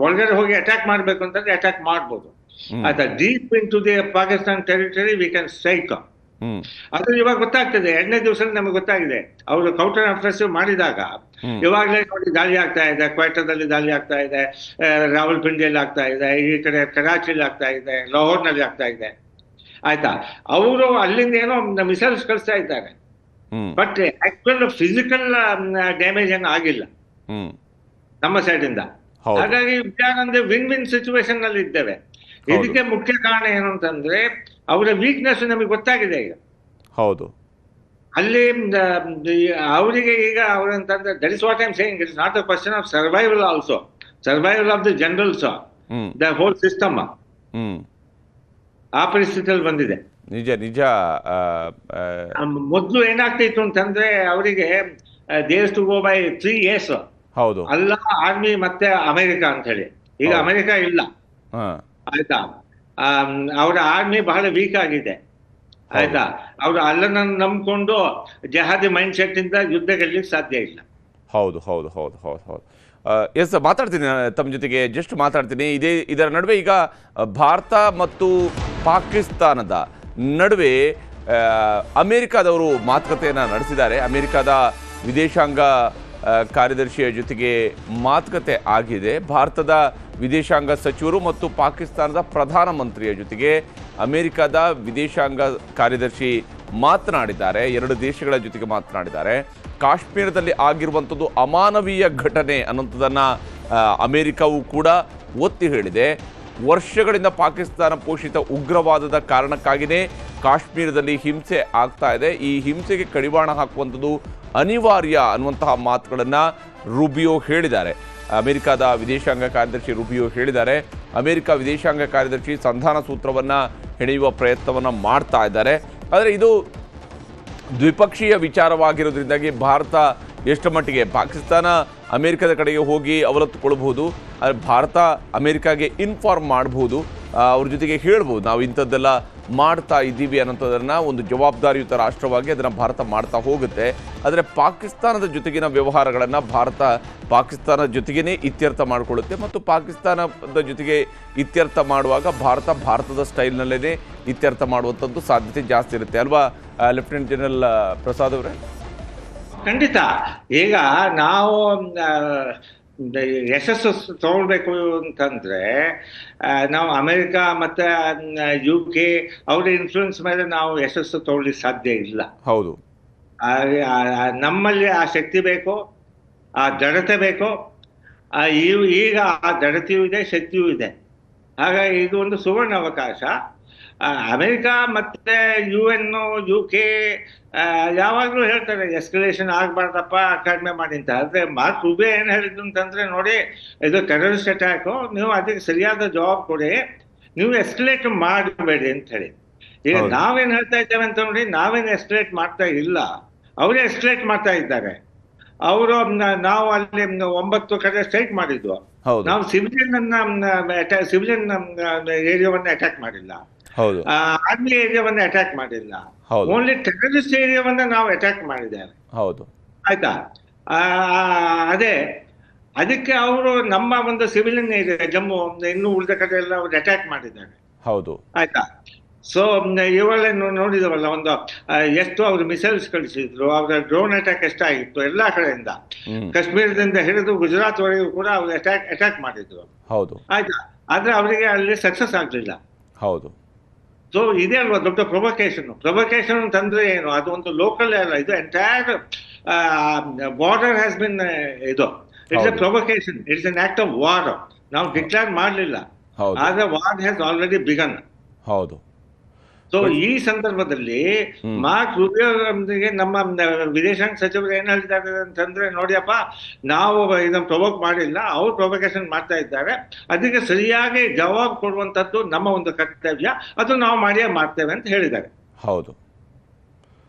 Speaker 5: ಒಳಗಡೆ ಹೋಗಿ ಅಟ್ಯಾಕ್ ಮಾಡ್ಬೇಕು ಅಂತಂದ್ರೆ ಅಟ್ಯಾಕ್ ಮಾಡ್ಬೋದು. ಆಯ್ತಾ, deep into the Pakistan territory we can strike. ಅದು ಇವಾಗ ಗೊತ್ತಾಗ್ತದೆ, 2ನೇ ದಿವಸದಲ್ಲಿ ನಮಗೆ ಗೊತ್ತಾಗಿದೆ. ಅವರು ಕೌಂಟರ್ ಅಫೆನ್ಸಿವ್ ಮಾಡಿದಾಗ ಇವಾಗಲೇ ನೋಡಿ ದಾಳಿ ಆಗ್ತಾ ಇದೆ, ಕ್ವಾಯ್ಟಾದಲ್ಲಿ ದಾಳಿ ಆಗ್ತಾ ಇದೆ, ರಾವಲ್ಪಿಂಡಿಯಲ್ಲಿ ಆಗ್ತಾ ಇದೆ, ಈ ಕಡೆ ಕರಾಚಿಯಲ್ಲಿ ಆಗ್ತಾ ಇದೆ, ಲಾಹೋರ್ನಲ್ಲಿ ಆಗ್ತಾ ಇದೆ. ಆಯ್ತಾ, ಅವರು ಅಲ್ಲಿಂದ ಏನೋ ಮಿಸೈಲ್ಸ್ ಕಳಿಸ್ತಾ ಇದ್ದಾರೆ, ಬಟ್ ಆಕ್ಚುಯಲ್ ಫಿಸಿಕಲ್ ಡ್ಯಾಮೇಜ್ ಏನು ಆಗಿಲ್ಲ ನಮ್ಮ ಸೈಡ್ ಇಂದ. ಹಾಗಾಗಿ ವಿಚಾರ ವಿನ್ ವಿನ್ ಸಿಚುವೇಶನ್ ನಲ್ಲಿ ಇದ್ದೇವೆ. ಇದಕ್ಕೆ ಮುಖ್ಯ ಕಾರಣ ಏನು ಅಂತಂದ್ರೆ ಅವರ ವೀಕ್ನೆಸ್ ನಮಗೆ ಗೊತ್ತಾಗಿದೆ ಈಗ.
Speaker 1: ಹೌದು,
Speaker 5: ಅಲ್ಲಿ ಅವರಿಗೆ ಈಗ ಅವ್ರಂತಂದ್ರೆ that is what I am saying, it's not a question of survival also, survival of the generals, the whole system ಆ ಪರಿಸ್ಥಿತಿಯಲ್ಲಿ ಬಂದಿದೆ.
Speaker 1: ನಿಜ ನಿಜ.
Speaker 5: ಮೊದಲು ಏನಾಗ್ತಿತ್ತು ಅಂತಂದ್ರೆ ಅವರಿಗೆ ದೇಶ್ ಟು ಗೋ ಬೈ 3 years.
Speaker 1: ಹೌದು,
Speaker 5: ಅಲ್ಲ ಆರ್ಮಿ ಮತ್ತೆ ಅಮೆರಿಕ ಅಂತ ಹೇಳಿ. ಈಗ ಅಮೆರಿಕ ಇಲ್ಲ. ಆಯ್ತಾ, ಅವರ ಆರ್ಮಿ ಬಹಳ ವೀಕ್ ಆಗಿದೆ. ಆಯ್ತಾ, ಅವರು ಅಲ್ಲನ್ನ ನಂಬ್ಕೊಂಡು ಜಹಾದಿ ಮೈಂಡ್ ಸೆಟ್ ಇಂದ ಯುದ್ಧ ಗೆಲ್ಲಲಿಕ್ಕೆ ಸಾಧ್ಯ ಇಲ್ಲ.
Speaker 1: ಹೌದು ಹೌದು ಹೌದು ಹೌದು ಹೌದು. ಎಸ್, ಮಾತಾಡ್ತೀನಿ ತಮ್ಮ ಜೊತೆಗೆ, ಜಸ್ಟ್ ಮಾತಾಡ್ತೀನಿ. ಇದರ ನಡುವೆ ಈಗ ಭಾರತ ಮತ್ತು ಪಾಕಿಸ್ತಾನದ ನಡುವೆ ಅಮೆರಿಕಾದವರು ಮಾತುಕತೆಯನ್ನು ನಡೆಸಿದ್ದಾರೆ. ಅಮೆರಿಕಾದ ವಿದೇಶಾಂಗ ಕಾರ್ಯದರ್ಶಿಯ ಜೊತೆಗೆ ಮಾತುಕತೆ ಆಗಿದೆ. ಭಾರತದ ವಿದೇಶಾಂಗ ಸಚಿವರು ಮತ್ತು ಪಾಕಿಸ್ತಾನದ ಪ್ರಧಾನಮಂತ್ರಿಯ ಜೊತೆಗೆ ಅಮೆರಿಕದ ವಿದೇಶಾಂಗ ಕಾರ್ಯದರ್ಶಿ ಮಾತನಾಡಿದ್ದಾರೆ. 2 ದೇಶಗಳ ಜೊತೆಗೆ ಮಾತನಾಡಿದ್ದಾರೆ. ಕಾಶ್ಮೀರದಲ್ಲಿ ಆಗಿರುವಂಥದ್ದು ಅಮಾನವೀಯ ಘಟನೆ ಅನ್ನೋಂಥದ್ದನ್ನು ಅಮೆರಿಕವೂ ಕೂಡ ಒತ್ತಿ ಹೇಳಿದೆ. ವರ್ಷಗಳಿಂದ ಪಾಕಿಸ್ತಾನ ಪೋಷಿತ ಉಗ್ರವಾದದ ಕಾರಣಕ್ಕಾಗಿಯೇ ಕಾಶ್ಮೀರದಲ್ಲಿ ಹಿಂಸೆ ಆಗ್ತಾ ಇದೆ. ಈ ಹಿಂಸೆಗೆ ಕಡಿವಾಣ ಹಾಕುವಂಥದ್ದು ಅನಿವಾರ್ಯ ಅನ್ನುವಂತಹ ಮಾತುಗಳನ್ನು ರೂಬಿಯೋ ಹೇಳಿದ್ದಾರೆ. ಅಮೆರಿಕದ ವಿದೇಶಾಂಗ ಕಾರ್ಯದರ್ಶಿ ರೂಬಿಯೋ ಹೇಳಿದ್ದಾರೆ. ಅಮೆರಿಕ ವಿದೇಶಾಂಗ ಕಾರ್ಯದರ್ಶಿ ಸಂಧಾನ ಸೂತ್ರವನ್ನು ಹೆಣೆಯುವ ಪ್ರಯತ್ನವನ್ನು ಮಾಡ್ತಾ ಇದ್ದಾರೆ. ಆದರೆ ಇದು ದ್ವಿಪಕ್ಷೀಯ ವಿಚಾರವಾಗಿರೋದ್ರಿಂದಾಗಿ ಭಾರತ ಎಷ್ಟು ಮಟ್ಟಿಗೆ ಪಾಕಿಸ್ತಾನ ಅಮೆರಿಕದ ಕಡೆಗೆ ಹೋಗಿ ಅವಲತ್ತುಕೊಳ್ಬಹುದು, ಆದರೆ ಭಾರತ ಅಮೆರಿಕಾಗೆ ಇನ್ಫಾರ್ಮ್ ಮಾಡಬಹುದು, ಅವ್ರ ಜೊತೆಗೆ ಹೇಳ್ಬೋದು ನಾವು ಇಂಥದ್ದೆಲ್ಲ ಮಾಡ್ತಾ ಇದ್ದೀವಿ ಅನ್ನೋಂಥದ್ದನ್ನು. ಒಂದು ಜವಾಬ್ದಾರಿಯುತ ರಾಷ್ಟ್ರವಾಗಿ ಅದನ್ನು ಭಾರತ ಮಾಡ್ತಾ ಹೋಗುತ್ತೆ. ಆದರೆ ಪಾಕಿಸ್ತಾನದ ಜೊತೆಗಿನ ವ್ಯವಹಾರಗಳನ್ನು ಭಾರತ ಪಾಕಿಸ್ತಾನದ ಜೊತೆಗೇ ಇತ್ಯರ್ಥ ಮಾಡಿಕೊಳ್ಳುತ್ತೆ ಮತ್ತು ಪಾಕಿಸ್ತಾನದ ಜೊತೆಗೆ ಇತ್ಯರ್ಥ ಮಾಡುವಾಗ ಭಾರತದ ಸ್ಟೈಲ್ನಲ್ಲೇ ಇತ್ಯರ್ಥ ಮಾಡುವಂಥದ್ದು ಸಾಧ್ಯತೆ ಜಾಸ್ತಿ ಇರುತ್ತೆ ಅಲ್ವಾ ಲೆಫ್ಟಿನೆಂಟ್ ಜನರಲ್ ಪ್ರಸಾದ್ ಅವರೇ?
Speaker 5: ಖಂಡಿತ. ಈಗ ನಾವು ಯಶಸ್ಸು ತಗೊಳ್ಬೇಕು ಅಂತಂದ್ರೆ ನಾವು ಅಮೆರಿಕ ಮತ್ತೆ UK ಅವರ ಇನ್ಫ್ಲೂಯೆನ್ಸ್ ಮೇಲೆ ನಾವು ಯಶಸ್ಸು ತಗೊಳ್ಳಿಕ್ಕೆ ಸಾಧ್ಯ ಇಲ್ಲ.
Speaker 1: ಹೌದು,
Speaker 5: ನಮ್ಮಲ್ಲಿ ಆ ಶಕ್ತಿ ಬೇಕು, ಆ ದೃಢತೆ ಬೇಕು. ಈಗ ಆ ದೃಢತೆಯೂ ಇದೆ, ಶಕ್ತಿಯೂ ಇದೆ. ಹಾಗಾಗಿ ಇದು ಒಂದು ಸುವರ್ಣ ಅವಕಾಶ. ಅಮೆರಿಕ ಮತ್ತೆ UN UK ಯಾವಾಗಲೂ ಹೇಳ್ತಾರೆ ಎಸ್ಕಲೇಷನ್ ಆಗ್ಬಾರ್ದಪ್ಪ, ಕಡಿಮೆ ಮಾಡಿ ಅಂತ. ಆದ್ರೆ ಮಾರ್ಕ್ ರೂಬಿಯೋ ಏನ್ ಹೇಳಿದ್ರು ಅಂತಂದ್ರೆ, ನೋಡಿ ಇದು ಟೆರರಿಸ್ಟ್ ಅಟ್ಯಾಕು, ನೀವು ಅದಕ್ಕೆ ಸರಿಯಾದ ಜವಾಬ್ ಕೊಡಿ, ನೀವು ಎಸ್ಕಲೇಟ್ ಮಾಡಬೇಡಿ ಅಂತ ಹೇಳಿ. ಈಗ ನಾವೇನ್ ಹೇಳ್ತಾ ಇದ್ದೇವೆ ಅಂತ ನೋಡಿ, ನಾವೇನು ಎಸ್ಕಲೇಟ್ ಮಾಡ್ತಾ ಇಲ್ಲ, ಅವರೇ ಎಸ್ಕಲೇಟ್ ಮಾಡ್ತಾ ಇದ್ದಾರೆ. ಅವರು ನಾವು ಅಲ್ಲಿ 9 ಕಡೆ ಸ್ಟ್ರೈಕ್ ಮಾಡಿದ್ವು. ನಾವು ಸಿವಿಲಿಯನ್ ಏರಿಯಾವನ್ನ ಅಟ್ಯಾಕ್ ಮಾಡಿಲ್ಲ, ಆರ್ಮಿ ಏರಿಯಾವನ್ನ ಅಟ್ಯಾಕ್ ಮಾಡಿಲ್ಲ, ಓನ್ಲಿ ಟೆರರಿಸ್ಟ್ ಏರಿಯಾವನ್ನ ನಾವು ಅಟ್ಯಾಕ್ ಮಾಡಿದ್ದೇವೆ. ಆಯ್ತಾ, ಅದಕ್ಕೆ ಅವರು ನಮ್ಮ ಒಂದು ಸಿವಿಲಿಯನ್ ಏರಿಯಾ ಜಮ್ಮು ಇನ್ನೂ ಉಳಿದ ಕಡೆ ಎಲ್ಲ ಅವ್ರು ಅಟ್ಯಾಕ್ ಮಾಡಿದ್ದಾರೆ. ಆಯ್ತಾ, ಸೊ ಇವೆಲ್ಲ ನೋಡಿದವಲ್ಲ, ಒಂದು ಎಷ್ಟು ಅವರು ಮಿಸೈಲ್ಸ್ ಕಳಿಸಿದ್ರು, ಅವರ ಡ್ರೋನ್ ಅಟ್ಯಾಕ್ ಎಷ್ಟಾಗಿತ್ತು ಎಲ್ಲಾ ಕಡೆಯಿಂದ, ಕಾಶ್ಮೀರದಿಂದ ಹಿಡಿದು ಗುಜರಾತ್ ವರೆಗೂ ಕೂಡ ಅವರು ಅಟ್ಯಾಕ್ ಮಾಡಿದ್ರು. ಆಯ್ತಾ, ಆದ್ರೆ ಅವರಿಗೆ ಅಲ್ಲಿ ಸಕ್ಸಸ್ ಆಗ್ಲಿಲ್ಲ. ಸೊ ಇದೇ ಅಲ್ವಾ ದೊಡ್ಡ ಪ್ರೊವೊಕೇಶನ್ ಅಂತಂದ್ರೆ ಏನು, ಅದು ಒಂದು ಲೋಕಲ್ ಅಲ್ಲ, ಇದು ಎಂಟೈರ್ ಬಾರ್ಡರ್ ಹ್ಯಾಸ್ ಬಿನ್ ಇದು it's a provocation, it's an act of war. ನಾವು ಡಿಕ್ಲೇರ್ ಮಾಡಲಿಲ್ಲ, ಆದ್ರೆ war has already begun. So ಈ ಸಂದರ್ಭದಲ್ಲಿ ಮಾರ್ಕ್ ರೂಬಿಯೋಗೆ ನಮ್ಮ ವಿದೇಶಾಂಗ ಸಚಿವರು ಏನ್ ಹೇಳ್ತಾರೆ ಅಂತಂದ್ರೆ, ನೋಡಿಯಪ್ಪ, ನಾವು ಇದನ್ನ ಪ್ರೊವೋಕ್ ಮಾಡಿಲ್ಲ, ಅವ್ರು ಪ್ರೊವೊಕೇಶನ್ ಮಾಡ್ತಾ ಇದ್ದಾರೆ, ಅದಕ್ಕೆ ಸರಿಯಾಗಿ ಜವಾಬ್ ಕೊಡುವಂತದ್ದು ನಮ್ಮ ಒಂದು ಕರ್ತವ್ಯ, ಅದು ನಾವು ಮಾಡಿಯೇ ಮಾಡ್ತೇವೆ ಅಂತ ಹೇಳಿದ್ದಾರೆ.
Speaker 1: ಹೌದು.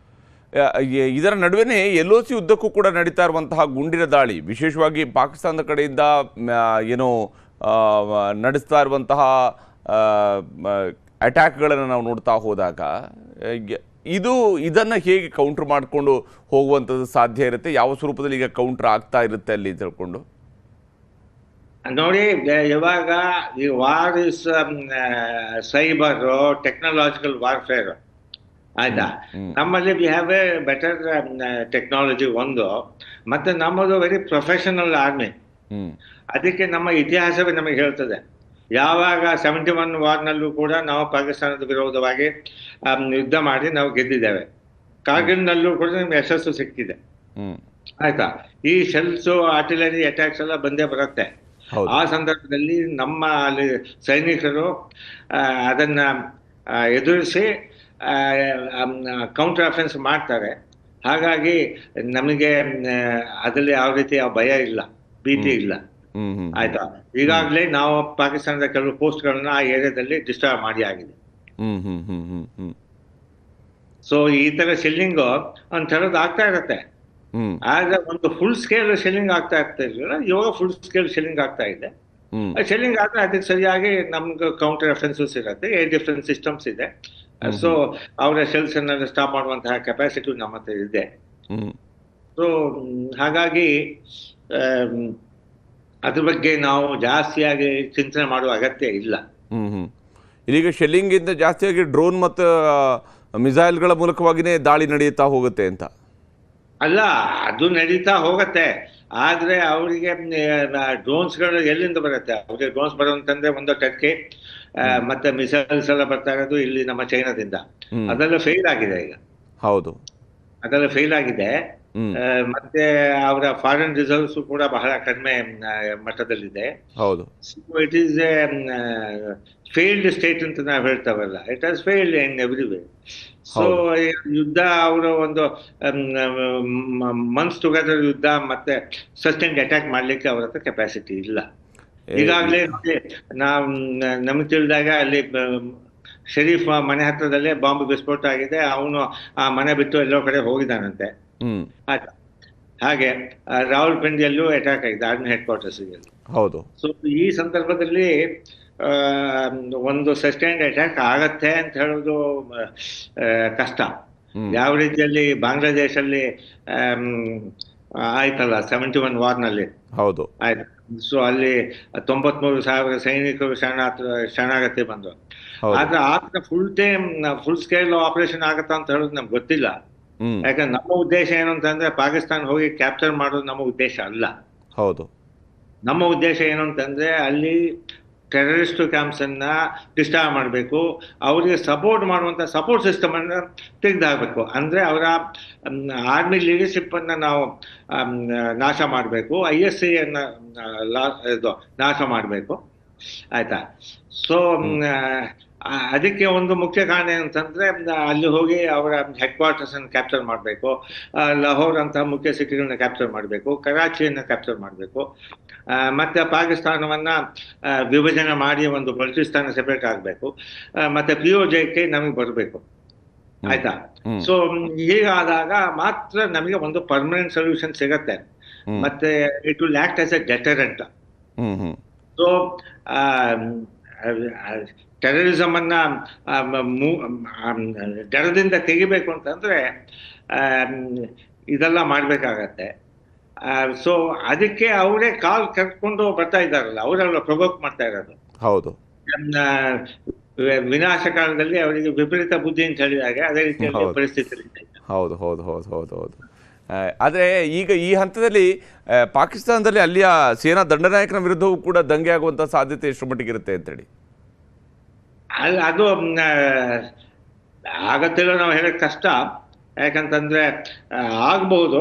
Speaker 1: ಇದರ ನಡುವೆನೇ LOC ಉದ್ದಕ್ಕೂ ಕೂಡ ನಡೀತಾ ಇರುವಂತಹ ಗುಂಡಿನ ದಾಳಿ, ವಿಶೇಷವಾಗಿ ಪಾಕಿಸ್ತಾನದ ಕಡೆಯಿಂದ ಏನೋ ನಡೆಸ್ತಾ ಇರುವಂತಹ ಅಟ್ಯಾಕ್ಗಳನ್ನು ನಾವು ನೋಡ್ತಾ ಹೋದಾಗ ಇದನ್ನು ಹೇಗೆ ಕೌಂಟರ್ ಮಾಡಿಕೊಂಡು ಹೋಗುವಂಥದ್ದು ಸಾಧ್ಯ ಇರುತ್ತೆ? ಯಾವ ಸ್ವರೂಪದಲ್ಲಿ ಈಗ ಕೌಂಟರ್ ಆಗ್ತಾ ಇರುತ್ತೆ ಅಲ್ಲಿ ತಿಳ್ಕೊಂಡು?
Speaker 5: ನೋಡಿ, ಇವಾಗ ಈ war is cyber technological warfare, ಆಯ್ತಾ? ನಮ್ಮಲ್ಲಿ we have A better technology ಒಂದು, ಮತ್ತೆ ನಮ್ಮದು ವೆರಿ ಪ್ರೊಫೆಷನಲ್ ಆರ್ಮಿ. ಅದಕ್ಕೆ ನಮ್ಮ ಇತಿಹಾಸವೇ ನಮಗೆ ಹೇಳ್ತದೆ. ಯಾವಾಗ 71 ವಾರ್ನಲ್ಲೂ ಕೂಡ ನಾವು ಪಾಕಿಸ್ತಾನದ ವಿರೋಧವಾಗಿ ಯುದ್ಧ ಮಾಡಿ ನಾವು ಗೆದ್ದಿದ್ದೇವೆ. ಕಾರ್ಗಿಲ್ನಲ್ಲೂ ಕೂಡ ನಮ್ಗೆ ಯಶಸ್ಸು ಸಿಕ್ಕಿದೆ, ಆಯ್ತಾ? ಈ ಶೆಲ್ಸ್, ಆರ್ಟಿಲರಿ ಅಟ್ಯಾಕ್ಸ್ ಎಲ್ಲ ಬಂದೇ ಬರುತ್ತೆ. ಆ ಸಂದರ್ಭದಲ್ಲಿ ನಮ್ಮ ಅಲ್ಲಿ ಸೈನಿಕರು ಅದನ್ನ ಎದುರಿಸಿ ಕೌಂಟರ್ ಅಫೆನ್ಸ್ ಮಾಡ್ತಾರೆ. ಹಾಗಾಗಿ ನಮಗೆ ಅದರಲ್ಲಿ ಯಾವ ರೀತಿಯ ಭಯ ಇಲ್ಲ, ಭೀತಿ ಇಲ್ಲ, ಆಯ್ತಾ? ಈಗಾಗಲೇ ನಾವು ಪಾಕಿಸ್ತಾನದ ಕೆಲವು ಪೋಸ್ಟ್ಗಳನ್ನ ಆ ಏರಿಯಾದಲ್ಲಿ ಡಿಸ್ಟರ್ಬ್ ಮಾಡಿ ಆಗಿದೆ. ಸೊ ಈ ತರ ಶೆಲ್ಲಿಂಗ್ ಒಂದ್ ಥರದ್ದು ಆಗ್ತಾ ಇರತ್ತೆ. ಆದ್ರೆ ಒಂದು ಫುಲ್ ಸ್ಕೇಲ್ ಶೆಲ್ಲಿಂಗ್ ಆಗ್ತಾ ಇರ್ತಿರ್ಲಿಲ್ಲ, ಇವಾಗ ಫುಲ್ ಸ್ಕೇಲ್ ಶೆಲ್ಲಿಂಗ್ ಆಗ್ತಾ ಇದೆ. ಶೆಲ್ಲಿಂಗ್ ಆದ್ರೆ ಅದಕ್ಕೆ ಸರಿಯಾಗಿ ನಮ್ಗೆ ಕೌಂಟರ್ ಅಫೆನ್ಸಸ್ ಇರುತ್ತೆ, ಏರ್ ಡಿಫೆನ್ಸ್ ಸಿಸ್ಟಮ್ಸ್ ಇದೆ. ಸೊ ಅವರ ಶೆಲ್ಸ್ ಅನ್ನ ಸ್ಟಾಪ್ ಮಾಡುವಂತಹ ಕೆಪಾಸಿಟಿ ನಮ್ಮ ಹತ್ರ ಇದೆ. ಸೊ ಹಾಗಾಗಿ ಅದ್ರ ಬಗ್ಗೆ ನಾವು ಜಾಸ್ತಿಯಾಗಿ ಚಿಂತನೆ ಮಾಡುವ ಅಗತ್ಯ ಇಲ್ಲ.
Speaker 1: ಇದೀಗ ಶೆಲ್ಲಿಂಗ್ ಇಂದ ಜಾಸ್ತಿಯಾಗಿ ಡ್ರೋನ್ ಮತ್ತು ಮಿಸೈಲ್ಗಳ ಮೂಲಕವಾಗಿನೇ ದಾಳಿ ನಡೆಯುತ್ತಾ ಹೋಗುತ್ತೆ ಅಂತ
Speaker 5: ಅಲ್ಲ, ಅದು ನಡೀತಾ ಹೋಗತ್ತೆ. ಆದ್ರೆ ಅವರಿಗೆ ಡ್ರೋನ್ಸ್ಗಳು ಎಲ್ಲಿಂದ ಬರುತ್ತೆ? ಅವ್ರಿಗೆ ಡ್ರೋನ್ಸ್ ಬರುವಂತಂದ್ರೆ ಒಂದು ಟರ್ಕಿ ಮತ್ತೆ ಮಿಸೈಲ್ಸ್ ಎಲ್ಲ ಬರ್ತಾ ಇರೋದು ಇಲ್ಲಿ ನಮ್ಮ ಚೈನಾದಿಂದ. ಅದೆಲ್ಲ ಫೇಲ್ ಆಗಿದೆ ಈಗ.
Speaker 1: ಹೌದು, ಅದೆಲ್ಲ
Speaker 5: ಫೇಲ್ ಆಗಿದೆ. ಮತ್ತೆ ಅವರ ಫಾರಿನ್ ರಿಸರ್ವ್ಸ್ ಕೂಡ ಬಹಳ ಕಡಿಮೆ ಮಟ್ಟದಲ್ಲಿದೆ.
Speaker 1: ಹೌದು,
Speaker 5: it is a failed state ಅಂತ ನಾವು ಹೇಳ್ತಾವಲ್ಲ, it has failed in every way. So ಯುದ್ಧ ಅವರು ಒಂದು ಮಂತ್ಸ್ ಟುಗೆದರ್ ಯುದ್ಧ ಮತ್ತೆ ಸಸ್ಟೈನ್ಡ್ ಅಟ್ಯಾಕ್ ಮಾಡ್ಲಿಕ್ಕೆ ಅವ್ರ ಹತ್ರ ಕೆಪಾಸಿಟಿ ಇಲ್ಲ. ಈಗಾಗಲೇ ನಮ್ಗೆ ತಿಳಿದಾಗ ಅಲ್ಲಿ ಶರೀಫ್ ಮನೆ ಹತ್ರದಲ್ಲೇ ಬಾಂಬ್ ವಿಸ್ಫೋಟ ಆಗಿದೆ. ಅವನು ಆ ಮನೆ ಬಿಟ್ಟು ಎಲ್ಲೋ ಕಡೆ ಹೋಗಿದ್ದಾನಂತೆ. ಹಾಗೆ ರಾವಲ್ಪಿಂಡಿಯಲ್ಲೂ ಅಟ್ಯಾಕ್ ಆಗಿದೆ, ಆರ್ಮಿ ಹೆಡ್ ಕ್ವಾರ್ಟರ್ಸ್.
Speaker 1: ಹೌದು.
Speaker 5: ಸೊ ಈ ಸಂದರ್ಭದಲ್ಲಿ ಒಂದು ಸಸ್ಟೈನ್ಡ್ ಅಟ್ಯಾಕ್ ಆಗತ್ತೆ ಅಂತ ಹೇಳೋದು ಕಷ್ಟ. ಯಾವ ರೀತಿಯಲ್ಲಿ ಬಾಂಗ್ಲಾದೇಶಲ್ಲಿ ಆಯ್ತಲ್ಲ 71 ವಾರ್ನಲ್ಲಿ.
Speaker 1: ಹೌದು,
Speaker 5: ಆಯ್ತು. ಸೊ ಅಲ್ಲಿ 93,000 ಸೈನಿಕರು ಶರಣಾಗತಿ ಬಂದ್ರು. ಆದ್ರೆ ಆಗ ಫುಲ್ ಸ್ಕೇಲ್ ಆಪರೇಷನ್ ಆಗತ್ತ ಅಂತ ಹೇಳೋದು ನಮ್ಗೆ ಗೊತ್ತಿಲ್ಲ. ಯಾಕಂದ್ರೆ ನಮ್ಮ ಉದ್ದೇಶ ಏನು ಅಂತಂದ್ರೆ ಪಾಕಿಸ್ತಾನ ಹೋಗಿ ಕ್ಯಾಪ್ಚರ್ ಮಾಡೋದು ನಮ್ಮ ಉದ್ದೇಶ ಅಲ್ಲ.
Speaker 1: ಹೌದು,
Speaker 5: ನಮ್ಮ ಉದ್ದೇಶ ಏನು ಅಂತಂದ್ರೆ ಅಲ್ಲಿ ಟೆರರಿಸ್ಟ್ ಕ್ಯಾಂಪ್ಸ್ ಅನ್ನ ಡಿಸ್ಟರ್ಬ್ ಮಾಡಬೇಕು, ಅವರಿಗೆ ಸಪೋರ್ಟ್ ಮಾಡುವಂತ ಸಪೋರ್ಟ್ ಸಿಸ್ಟಮ್ ಅನ್ನ ತೆಗೆದುಹಾಕಬೇಕು. ಅಂದ್ರೆ ಅವರ ಆರ್ಮಿ ಲೀಡರ್ಶಿಪ್ ಅನ್ನ ನಾವು ನಾಶ ಮಾಡಬೇಕು, ISI ಅನ್ನ ನಾಶ ಮಾಡಬೇಕು, ಆಯ್ತಾ? ಸೊ ಅದಕ್ಕೆ ಒಂದು ಮುಖ್ಯ ಕಾರಣ ಏನಂತಂದ್ರೆ ಅಲ್ಲಿ ಹೋಗಿ ಅವರ ಹೆಡ್ ಕ್ವಾರ್ಟರ್ಸ್ ಅನ್ನು ಕ್ಯಾಪ್ಚರ್ ಮಾಡಬೇಕು, ಲಾಹೋರ್ ಅಂತ ಮುಖ್ಯ ಸಿಟಿಗಳನ್ನ ಕ್ಯಾಪ್ಚರ್ ಮಾಡಬೇಕು, ಕರಾಚಿಯನ್ನ ಕ್ಯಾಪ್ಚರ್ ಮಾಡಬೇಕು, ಮತ್ತೆ ಪಾಕಿಸ್ತಾನವನ್ನ ವಿಭಜನೆ ಮಾಡಿ ಒಂದು ಬಲೂಚಿಸ್ತಾನ ಸೆಪರೇಟ್ ಆಗಬೇಕು, ಮತ್ತೆ POJಕ್ಕೆ ನಮಗೆ ಬರಬೇಕು, ಆಯ್ತಾ? ಸೊ ಹೀಗಾದಾಗ ಮಾತ್ರ ನಮಗೆ ಒಂದು ಪರ್ಮನೆಂಟ್ ಸೊಲ್ಯೂಷನ್ ಸಿಗತ್ತೆ. ಮತ್ತೆ it will act as a deterrent. So terrorism ಅನ್ನ ದಡದಿಂದ ತೆಗಿಬೇಕು ಅಂತಂದ್ರೆ ಇದೆಲ್ಲ ಮಾಡ್ಬೇಕಾಗತ್ತೆ. ಸೊ ಅದಕ್ಕೆ ಅವರೇ ಕಾಲ್ ಕರ್ಕೊಂಡು ಬರ್ತಾ ಇದ್ದಾರಲ್ಲ, ಅವರೆಲ್ಲ ಪ್ರೊವೋಕ್ ಮಾಡ್ತಾ ಇರೋದು.
Speaker 1: ಹೌದು,
Speaker 5: ವಿನಾಶ ಕಾಲದಲ್ಲಿ ಅವರಿಗೆ ವಿಪರೀತ ಬುದ್ಧಿ ಅಂತ ಹೇಳಿದಾಗ ಅದೇ ರೀತಿಯಲ್ಲಿ ಪರಿಸ್ಥಿತಿ.
Speaker 1: ಹೌದು ಹೌದು ಹೌದು ಹೌದು ಹೌದು. ಆದರೆ ಈಗ ಈ ಹಂತದಲ್ಲಿ ಪಾಕಿಸ್ತಾನದಲ್ಲಿ ಅಲ್ಲಿಯ ಸೇನಾ ದಂಡನಾಯಕನ ವಿರುದ್ಧವೂ ಕೂಡ ದಂಗೆ ಆಗುವಂಥ ಸಾಧ್ಯತೆ ಎಷ್ಟು ಮಟ್ಟಿಗೆ ಇರುತ್ತೆ ಅಂತೇಳಿ?
Speaker 5: ಅದು ಆಗತ್ತಿಲ್ಲ, ನಾವು ಹೇಳಕ್ ಕಷ್ಟ. ಯಾಕಂತಂದ್ರೆ ಆಗ್ಬಹುದು,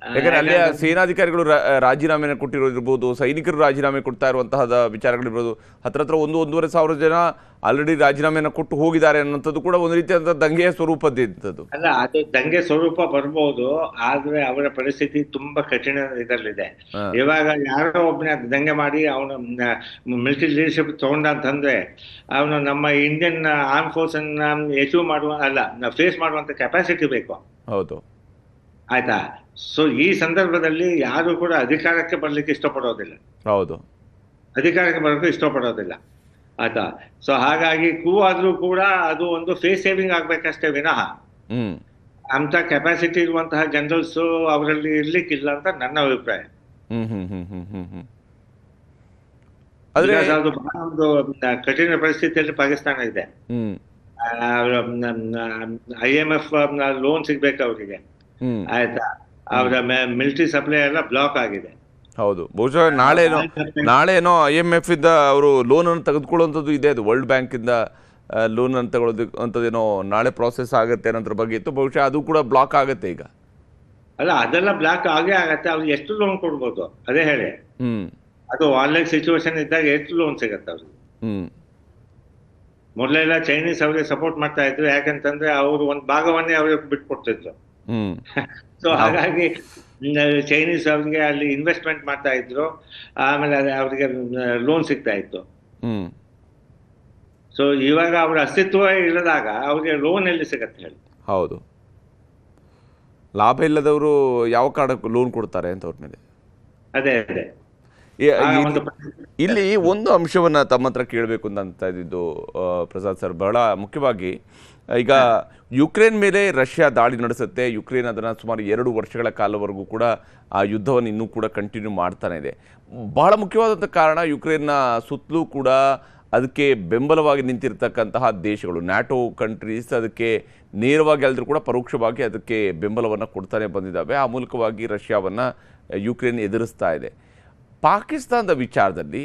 Speaker 1: ಯಾಕಂದ್ರೆ ಅಲ್ಲಿಯ ಸೇನಾಧಿಕಾರಿಗಳು ರಾಜೀನಾಮೆನ ಕೊಟ್ಟಿರೋದಿರ್ಬೋದು, ಸೈನಿಕರು ರಾಜೀನಾಮೆ ಕೊಡ್ತಾ ಇರುವಂತಹ ವಿಚಾರಗಳಿರ್ಬೋದು. ಹತ್ರ ಒಂದೂವರೆ ಸಾವಿರ ಜನ ಆಲ್ರೆಡಿ ರಾಜೀನಾಮೆನ ಕೊಟ್ಟು ಹೋಗಿದ್ದಾರೆ ಅನ್ನೋಂಥದ್ದು ಕೂಡ ಒಂದು ರೀತಿಯಾದ ದಂಗೆಯ ಸ್ವರೂಪದ್ದಿದ್ದದು.
Speaker 5: ಅಲ್ಲ, ಅದು ದಂಗೆ ಸ್ವರೂಪ ಬರ್ಬೋದು, ಆದ್ರೆ ಅವರ ಪರಿಸ್ಥಿತಿ ತುಂಬಾ ಕಠಿಣ ಇದರಲ್ಲಿದೆ. ಇವಾಗ ಯಾರೋ ಒಬ್ಬನೇ ದಂಗೆ ಮಾಡಿ ಅವನು ಮಿಲಿಟರಿ ಲೀಡರ್ಶಿಪ್ ತಗೊಂಡ ಅಂತಂದ್ರೆ ಅವನು ನಮ್ಮ ಇಂಡಿಯನ್ ಆರ್ಮ್ ಫೋರ್ಸ್ ಅನ್ನ ಅಚೀವ್ ಫೇಸ್ ಮಾಡುವಂತ ಕೆಪಾಸಿಟಿ ಬೇಕು.
Speaker 1: ಹೌದು,
Speaker 5: ಆಯ್ತಾ? ಸೊ ಈ ಸಂದರ್ಭದಲ್ಲಿ ಯಾರು ಕೂಡ ಅಧಿಕಾರಕ್ಕೆ ಬರ್ಲಿಕ್ಕೆ ಇಷ್ಟಪಡೋದಿಲ್ಲ.
Speaker 1: ಹೌದು,
Speaker 5: ಅಧಿಕಾರಕ್ಕೆ ಬರೋಕೆ ಇಷ್ಟಪಡೋದಿಲ್ಲ. ಆಯ್ತಾ? ಸೊ ಹಾಗಾಗಿ ಆದ್ರೂ ಕೂಡ ಅದು ಒಂದು ಫೇಸ್ ಸೇವಿಂಗ್ ಆಗ್ಬೇಕಷ್ಟೇ ವಿನಃ ಅಂತ ಕೆಪಾಸಿಟಿ ಇರುವಂತಹ ಜನರಲ್ಸ್ ಅವರಲ್ಲಿ ಇರ್ಲಿಕ್ಕಿಲ್ಲ ಅಂತ ನನ್ನ ಅಭಿಪ್ರಾಯ. ಅದು ಬಹಳ ಒಂದು ಕಠಿಣ ಪರಿಸ್ಥಿತಿಯಲ್ಲಿ ಪಾಕಿಸ್ತಾನ ಇದೆ. IMF ಲೋನ್ ಸಿಗ್ಬೇಕು ಅವರಿಗೆ. ಆಯ್ತಾ? ಅವರ ಮಿಲಿಟರಿ ಸಪ್ಲೈ ಎಲ್ಲ ಬ್ಲಾಕ್ ಆಗಿದೆ.
Speaker 1: ಹೌದು, ಬಹುಶಃ ನಾಳೆನೋ IMF ಇಂದ ಅವರು ಲೋನ್ ಅನ್ನು ತೆಗೆದುಕೊಳ್ಳುವಂಥದ್ದು ಇದೆ. ಅದು ವರ್ಲ್ಡ್ ಬ್ಯಾಂಕ್ ಇಂದ ಲೋನ್ ಅನ್ನು ತಗೊಳ್ಳೋದು ಅಂತದೇನೋ ನಾಳೆ ಪ್ರಾಸೆಸ್ ಆಗುತ್ತೆ ಅನ್ನೋದ್ರ ಬಗ್ಗೆ ಇತ್ತು. ಬಹುಶಃ ಅದು ಕೂಡ ಬ್ಲಾಕ್ ಆಗುತ್ತೆ ಈಗ.
Speaker 5: ಅಲ್ಲ, ಅದೆಲ್ಲ ಬ್ಲಾಕ್ ಆಗೇ ಆಗತ್ತೆ. ಅವ್ರಿಗೆ ಎಷ್ಟು ಲೋನ್ ಕೊಡ್ಬೋದು ಅದೇ ಹೇಳಿ. ಅದು ಆನ್ಲೈನ್ ಸಿಚುವೇಶನ್ ಇದ್ದಾಗ ಎಷ್ಟು ಲೋನ್ ಸಿಗತ್ತೆ ಅವ್ರಿಗೆ. ಮೊದಲೆಲ್ಲ ಚೈನೀಸ್ ಅವ್ರಿಗೆ ಸಪೋರ್ಟ್ ಮಾಡ್ತಾ ಇದ್ರು, ಯಾಕಂತಂದ್ರೆ ಅವರು ಒಂದು ಭಾಗವನ್ನೇ ಅವ್ರಿಗೆ ಬಿಟ್ಕೊಡ್ತಿದ್ರು. ಸೊ ಹಾಗಾಗಿ ಚೈನೀಸ್ ಅವ್ರಿಗೆ ಅಲ್ಲಿ ಇನ್ವೆಸ್ಟ್ಮೆಂಟ್ ಮಾಡ್ತಾ ಇದ್ರು, ಆಮೇಲೆ ಅವ್ರಿಗೆ ಲೋನ್ ಸಿಗ್ತಾ ಇತ್ತು. ಸೊ ಇವಾಗ ಅವ್ರ ಅಸ್ತಿತ್ವ ಇಲ್ಲದಾಗ ಅವ್ರಿಗೆ ಲೋನ್ ಎಲ್ಲಿ ಸಿಗತ್ತೆ ಹೇಳಿ?
Speaker 1: ಹೌದು, ಲಾಭ ಇಲ್ಲದವರು ಯಾವ ಕಾರಣಕ್ಕೂ ಲೋನ್ ಕೊಡ್ತಾರೆ ಅಂತ ಅವ್ರ ಮೇಲೆ.
Speaker 5: ಅದೇ
Speaker 1: ಇಲ್ಲಿ ಒಂದು ಅಂಶವನ್ನ ತಮ್ಮ ಹತ್ರ ಕೇಳಬೇಕು ಅಂತ ಇದ್ದಿದ್ದು ಪ್ರಸಾದ್ ಸರ್, ಬಹಳ ಮುಖ್ಯವಾಗಿ ಈಗ ಯುಕ್ರೇನ್ ಮೇಲೆ ರಷ್ಯಾ ದಾಳಿ ನಡೆಸುತ್ತೆ. ಯುಕ್ರೇನ್ ಅದನ್ನು ಸುಮಾರು 2 ವರ್ಷಗಳ ಕಾಲವರೆಗೂ ಕೂಡ ಆ ಯುದ್ಧವನ್ನು ಇನ್ನೂ ಕೂಡ ಕಂಟಿನ್ಯೂ ಮಾಡ್ತಾನೆ ಇದೆ. ಬಹಳ ಮುಖ್ಯವಾದಂಥ ಕಾರಣ ಯುಕ್ರೇನ್ನ ಸುತ್ತಲೂ ಕೂಡ ಅದಕ್ಕೆ ಬೆಂಬಲವಾಗಿ ನಿಂತಿರ್ತಕ್ಕಂತಹ ದೇಶಗಳು, ನ್ಯಾಟೋ ಕಂಟ್ರೀಸ್ ಅದಕ್ಕೆ ನೇರವಾಗಿ ಅಲ್ಲದ್ರೂ ಕೂಡ ಪರೋಕ್ಷವಾಗಿ ಅದಕ್ಕೆ ಬೆಂಬಲವನ್ನು ಕೊಡ್ತಾನೆ ಬಂದಿದ್ದಾವೆ. ಆ ಮೂಲಕವಾಗಿ ರಷ್ಯಾವನ್ನು ಯುಕ್ರೇನ್ ಎದುರಿಸ್ತಾ ಇದೆ. ಪಾಕಿಸ್ತಾನದ ವಿಚಾರದಲ್ಲಿ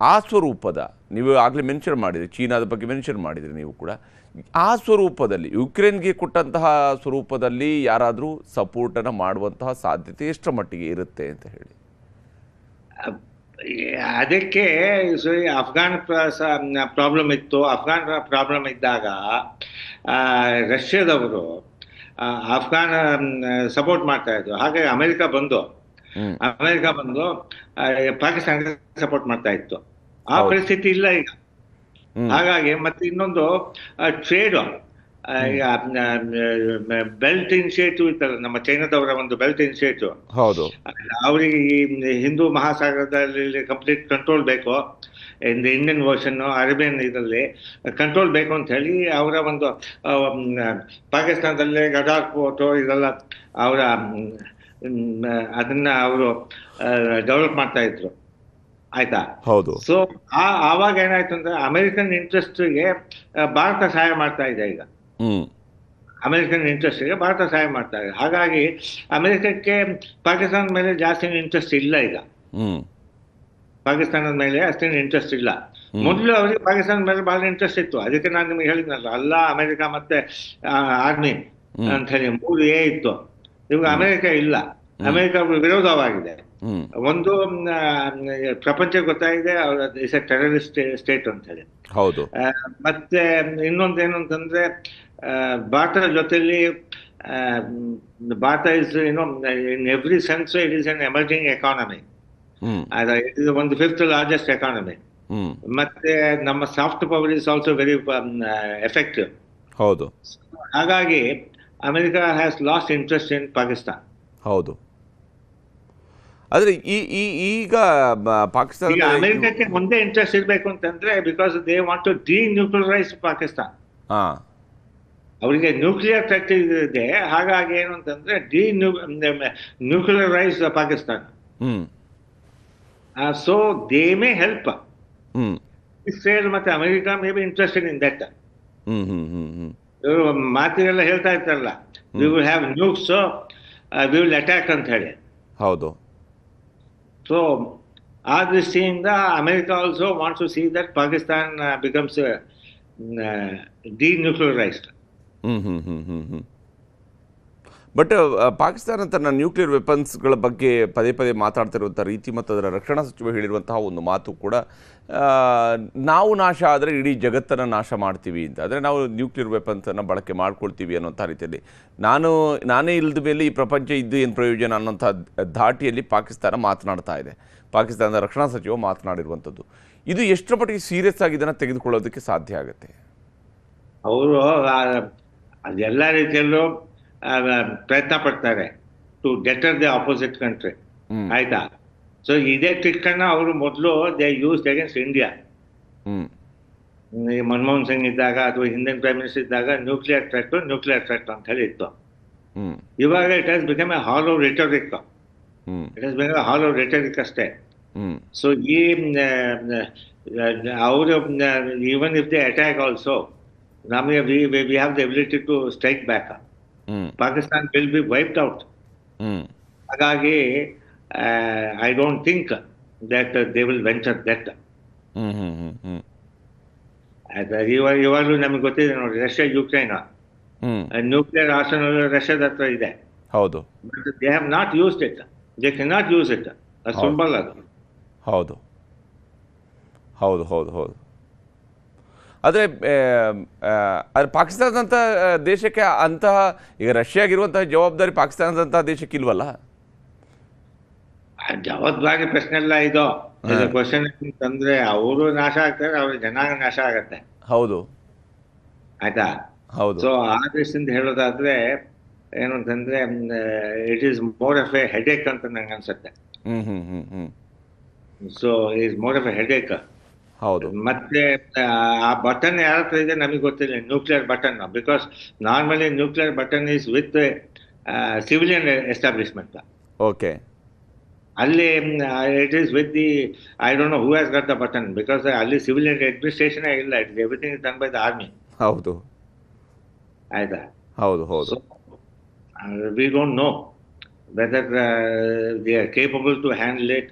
Speaker 1: ಆ ಸ್ವರೂಪದ, ನೀವು ಆಗಲೇ ಮೆನ್ಷನ್ ಮಾಡಿದ್ರಿ, ಚೀನಾದ ಬಗ್ಗೆ ಮೆನ್ಷನ್ ಮಾಡಿದ್ರಿ ನೀವು ಕೂಡ, ಆ ಸ್ವರೂಪದಲ್ಲಿ ಯುಕ್ರೇನ್ಗೆ ಕೊಟ್ಟಂತಹ ಸ್ವರೂಪದಲ್ಲಿ ಯಾರಾದರೂ ಸಪೋರ್ಟನ್ನು ಮಾಡುವಂತಹ ಸಾಧ್ಯತೆ ಎಷ್ಟರ ಮಟ್ಟಿಗೆ ಇರುತ್ತೆ ಅಂತ ಹೇಳಿ?
Speaker 5: ಅದಕ್ಕೆ ಅಫ್ಘಾನ್ ಪ್ರಾಬ್ಲಮ್ ಇತ್ತು. ಅಫ್ಘಾನ್ ಪ್ರಾಬ್ಲಮ್ ಇದ್ದಾಗ ರಷ್ಯಾದವರು ಅಫ್ಘಾನ್ ಸಪೋರ್ಟ್ ಮಾಡ್ತಾ ಇದ್ರು. ಹಾಗಾಗಿ ಅಮೆರಿಕ ಬಂದು ಪಾಕಿಸ್ತಾನಕ್ಕೆ ಸಪೋರ್ಟ್ ಮಾಡ್ತಾ ಇತ್ತು. ಆ ಪರಿಸ್ಥಿತಿ ಇಲ್ಲ ಈಗ. ಹಾಗಾಗಿ ಮತ್ತೆ ಇನ್ನೊಂದು ಟ್ರೇಡ್, ಬೆಲ್ಟ್ ಇನಿಷಿಯೇಟಿವ್ ಇತ್ತಲ್ಲ ನಮ್ಮ ಚೈನಾದವರ ಒಂದು ಬೆಲ್ಟ್ ಇನಿಷಿಯೇಟಿವ್.
Speaker 1: ಹೌದು,
Speaker 5: ಅವರಿಗೆ ಈ ಹಿಂದೂ ಮಹಾಸಾಗರದಲ್ಲಿ ಕಂಪ್ಲೀಟ್ ಕಂಟ್ರೋಲ್ ಬೇಕು, ಇಂಡಿಯನ್ ಓಷನ್, ಅರೇಬಿಯನ್ ಇದರಲ್ಲಿ ಕಂಟ್ರೋಲ್ ಬೇಕು ಅಂತ ಹೇಳಿ ಅವರ ಒಂದು ಪಾಕಿಸ್ತಾನದಲ್ಲೇ ಗಡಾರ್ ಪೋರ್ಟ್ ಇದೆಲ್ಲ ಅವರ ಅದನ್ನ ಅವರು ಡೆವಲಪ್ ಮಾಡ್ತಾ ಇದ್ರು. ಆಯ್ತಾ?
Speaker 1: ಹೌದು.
Speaker 5: ಸೊ ಆವಾಗ ಏನಾಯ್ತು ಅಂದ್ರೆ ಅಮೆರಿಕನ್ ಇಂಟ್ರೆಸ್ಟ್ಗೆ ಭಾರತ ಸಹಾಯ ಮಾಡ್ತಾ ಇದೆ ಈಗ. ಅಮೆರಿಕನ್ ಇಂಟ್ರೆಸ್ಟ್ಗೆ ಭಾರತ ಸಹಾಯ ಮಾಡ್ತಾ ಇದೆ. ಹಾಗಾಗಿ ಅಮೆರಿಕಕ್ಕೆ ಪಾಕಿಸ್ತಾನದ ಮೇಲೆ ಜಾಸ್ತಿ ಇಂಟ್ರೆಸ್ಟ್ ಇಲ್ಲ ಈಗ. ಪಾಕಿಸ್ತಾನದ ಮೇಲೆ ಅಷ್ಟೇನು ಇಂಟ್ರೆಸ್ಟ್ ಇಲ್ಲ. ಮೊದಲು ಅವರಿಗೆ ಪಾಕಿಸ್ತಾನದ ಮೇಲೆ ಬಹಳ ಇಂಟ್ರೆಸ್ಟ್ ಇತ್ತು. ಅದಕ್ಕೆ ನಾನು ನಿಮಗೆ ಹೇಳಿದ್ನಲ್ಲ, ಅಲ್ಲ ಅಮೆರಿಕ ಮತ್ತೆ ಆರ್ಮಿ ಅಂತ ಹೇಳಿ 3A ಇತ್ತು. ಇವಾಗ ಅಮೆರಿಕ ಇಲ್ಲ, ಅಮೆರಿಕ ವಿರೋಧವಾಗಿದೆ. ಒಂದು ಪ್ರಪಂಚಕ್ಕೆ ಗೊತ್ತಾಗಿದೆ ಅವರ ದೇಶ ಟೆರರಿಸ್ಟ್ ಸ್ಟೇಟ್ ಅಂತ ಹೇಳಿ.
Speaker 1: ಹೌದು.
Speaker 5: ಮತ್ತೆ ಇನ್ನೊಂದೇನು ಅಂತಂದ್ರೆ ಭಾರತದ ಜೊತೆಲಿ Bharat is in every sense it is an emerging economy. It is ಒಂದು 5th largest ಎಕಾನಮಿ. ಮತ್ತೆ ನಮ್ಮ soft power is also very effective.
Speaker 1: ಹೌದು.
Speaker 5: ಹಾಗಾಗಿ America has lost interest in Pakistan.
Speaker 1: ಹೌದು. ಆದ್ರೆ ಈಗ ಪಾಕಿಸ್ತಾನ
Speaker 5: ಅಮೆರಿಕಕ್ಕೆ ಒಂದೇ ಇಂಟ್ರೆಸ್ಟ್ ಇರಬೇಕು ಅಂತಂದ್ರೆ because they want to denuclearize Pakistan. ಅವರಿಗೆ ನ್ಯೂಕ್ಲಿಯರ್ ಫ್ಯಾಕ್ಟರಿ ಇದೆ. ಹಾಗಾಗಿ ಏನು ಅಂತಂದ್ರೆ nuclearize Pakistan. So they may help. Israel ಮತ್ತೆ America may be interested in that. ಇವರು ಮಾತಿಗೆಲ್ಲ ಹೇಳ್ತಾ ಇರ್ತಾರಲ್ಲ, we will have nukes, we will attack ಅಂತ ಹೇಳಿ.
Speaker 1: ಹೌದು.
Speaker 5: ಸೊ ಆ ದೃಷ್ಟಿಯಿಂದ America also wants to see that Pakistan becomes denuclearized.
Speaker 1: But Pakistan ತನ್ನ ನ್ಯೂಕ್ಲಿಯರ್ ವೆಪನ್ಸ್ಗಳ ಬಗ್ಗೆ ಪದೇ ಪದೇ ಮಾತಾಡ್ತಿರುವಂಥ ರೀತಿ ಮತ್ತು ಅದರ ರಕ್ಷಣಾ ಸಚಿವ ಹೇಳಿರುವಂತಹ ಒಂದು ಮಾತು ಕೂಡ ನಾವು ನಾಶ ಆದರೆ ಇಡೀ ಜಗತ್ತನ್ನು ನಾಶ ಮಾಡ್ತೀವಿ ಅಂತ. ಅಂದರೆ ನಾವು ನ್ಯೂಕ್ಲಿಯರ್ ವೆಪನ್ಸನ್ನು ಬಳಕೆ ಮಾಡ್ಕೊಳ್ತೀವಿ ಅನ್ನೋಂಥ ರೀತಿಯಲ್ಲಿ ನಾನೇ ಇಲ್ಲದ ಮೇಲೆ ಈ ಪ್ರಪಂಚ ಇದ್ದು ಏನು ಪ್ರಯೋಜನ ಅನ್ನೋಂಥ ಧಾಟಿಯಲ್ಲಿ ಪಾಕಿಸ್ತಾನ ಮಾತನಾಡ್ತಾ ಇದೆ. ಪಾಕಿಸ್ತಾನದ ರಕ್ಷಣಾ ಸಚಿವ ಮಾತನಾಡಿರುವಂಥದ್ದು ಇದು ಎಷ್ಟರ ಮಟ್ಟಿಗೆ ಸೀರಿಯಸ್ ಆಗಿ ಇದನ್ನು ತೆಗೆದುಕೊಳ್ಳೋದಕ್ಕೆ ಸಾಧ್ಯ ಆಗುತ್ತೆ?
Speaker 5: ಅವರು ಅದೆಲ್ಲ ರೀತಿಯಲ್ಲೂ ಪ್ರಯತ್ನ ಪಡ್ತಾರೆ to deter the opposite country. ಆಯ್ತಾ? ಸೊ ಇದೇ ಟ್ರಿಕ್ಕನ್ನು ಅವರು ಮೊದಲು they used against India. Manmohan Singh ಇದ್ದಾಗ ಅಥವಾ ಹಿಂದಿನ ಪ್ರೈಮ್ ಮಿನಿಸ್ಟರ್ ಇದ್ದಾಗ ನ್ಯೂಕ್ಲಿಯರ್ ಥ್ರೆಟ್ ಅಂತ ಹೇಳಿ ಇತ್ತು. ಇವಾಗ it has become a hollow rhetoric. It has become a hollow rhetoric ಅಷ್ಟೇ. ಸೊ ಈ ಅವರು even if they attack also ನಮಗೆ we have the ability to strike back. Pakistan will be wiped out. ಹಾಗಾಗಿ I don't think that they will venture that. ಆಯ್ತಾ? ಇವಾಗಲೂ ನಮಗೆ ಗೊತ್ತಿದೆ ನೋಡಿ, ರಷ್ಯಾ ಯುಕ್ರೈನ್ ನ್ಯೂಕ್ಲಿಯರ್ ಆರ್ಸೆನಲ್ ರಷ್ಯಾದ ಹತ್ರ ಇದೆ.
Speaker 1: ಹೌದು.
Speaker 5: But they have not used it. They can not use it. ಅದು ಸಿಂಬಲ್ ಅದು.
Speaker 1: ಹೌದು ಹೌದು ಹೌದು ಹೌದು. ಆದರೆ ಪಾಕಿಸ್ತಾನದಂಥ ದೇಶಕ್ಕೆ ಅಂತಹ ಈಗ ರಷ್ಯಾಗಿರುವಂತಹ ಜವಾಬ್ದಾರಿ ಪಾಕಿಸ್ತಾನದಂತಹ ದೇಶಕ್ಕೆ ಇಲ್ವಲ್ಲ?
Speaker 5: ಜವಾಬ್ದಾರಿ ಪ್ರಶ್ನೆ ಎಲ್ಲ ಇದು ಕ್ವಶನ್ ಅಂತಂದ್ರೆ ಅವರು ನಾಶ ಆಗ್ತಾರೆ, ಅವ್ರ ಜನಾಂಗ ನಾಶ ಆಗತ್ತೆ.
Speaker 1: ಹೌದು.
Speaker 5: ಆಯ್ತಾ?
Speaker 1: ಹೌದು.
Speaker 5: ಸೊ ಆ ದೃಷ್ಟಿಯಿಂದ ಹೇಳೋದಾದ್ರೆ ಏನು ಅಂತಂದ್ರೆ it is more of a headache ಅಂತ ನಂಗೆ ಅನ್ಸುತ್ತೆ. So it is more of a headache.
Speaker 1: ಹೌದು.
Speaker 5: ಮತ್ತೆ ಆ ಬಟನ್ ಯಾರ ಹತ್ರ ಇದೆ ನಮಗೆ ಗೊತ್ತಿಲ್ಲ, nuclear button. Because normally nuclear button is with civilian establishment.
Speaker 1: Okay.
Speaker 5: ಅಲ್ಲಿ it is with the I don't know who has got the button, because ಅಲ್ಲಿ ಸಿವಿಲಿಯನ್ ಅಡ್ಮಿನಿಸ್ಟ್ರೇಷನ್ ಇಲ್ಲ. It everything is done by the army.
Speaker 1: ಹೌದು.
Speaker 5: ಆಯ್ತಾ?
Speaker 1: ಹೌದು ಹೌದು.
Speaker 5: We don't know whether they are capable to handle it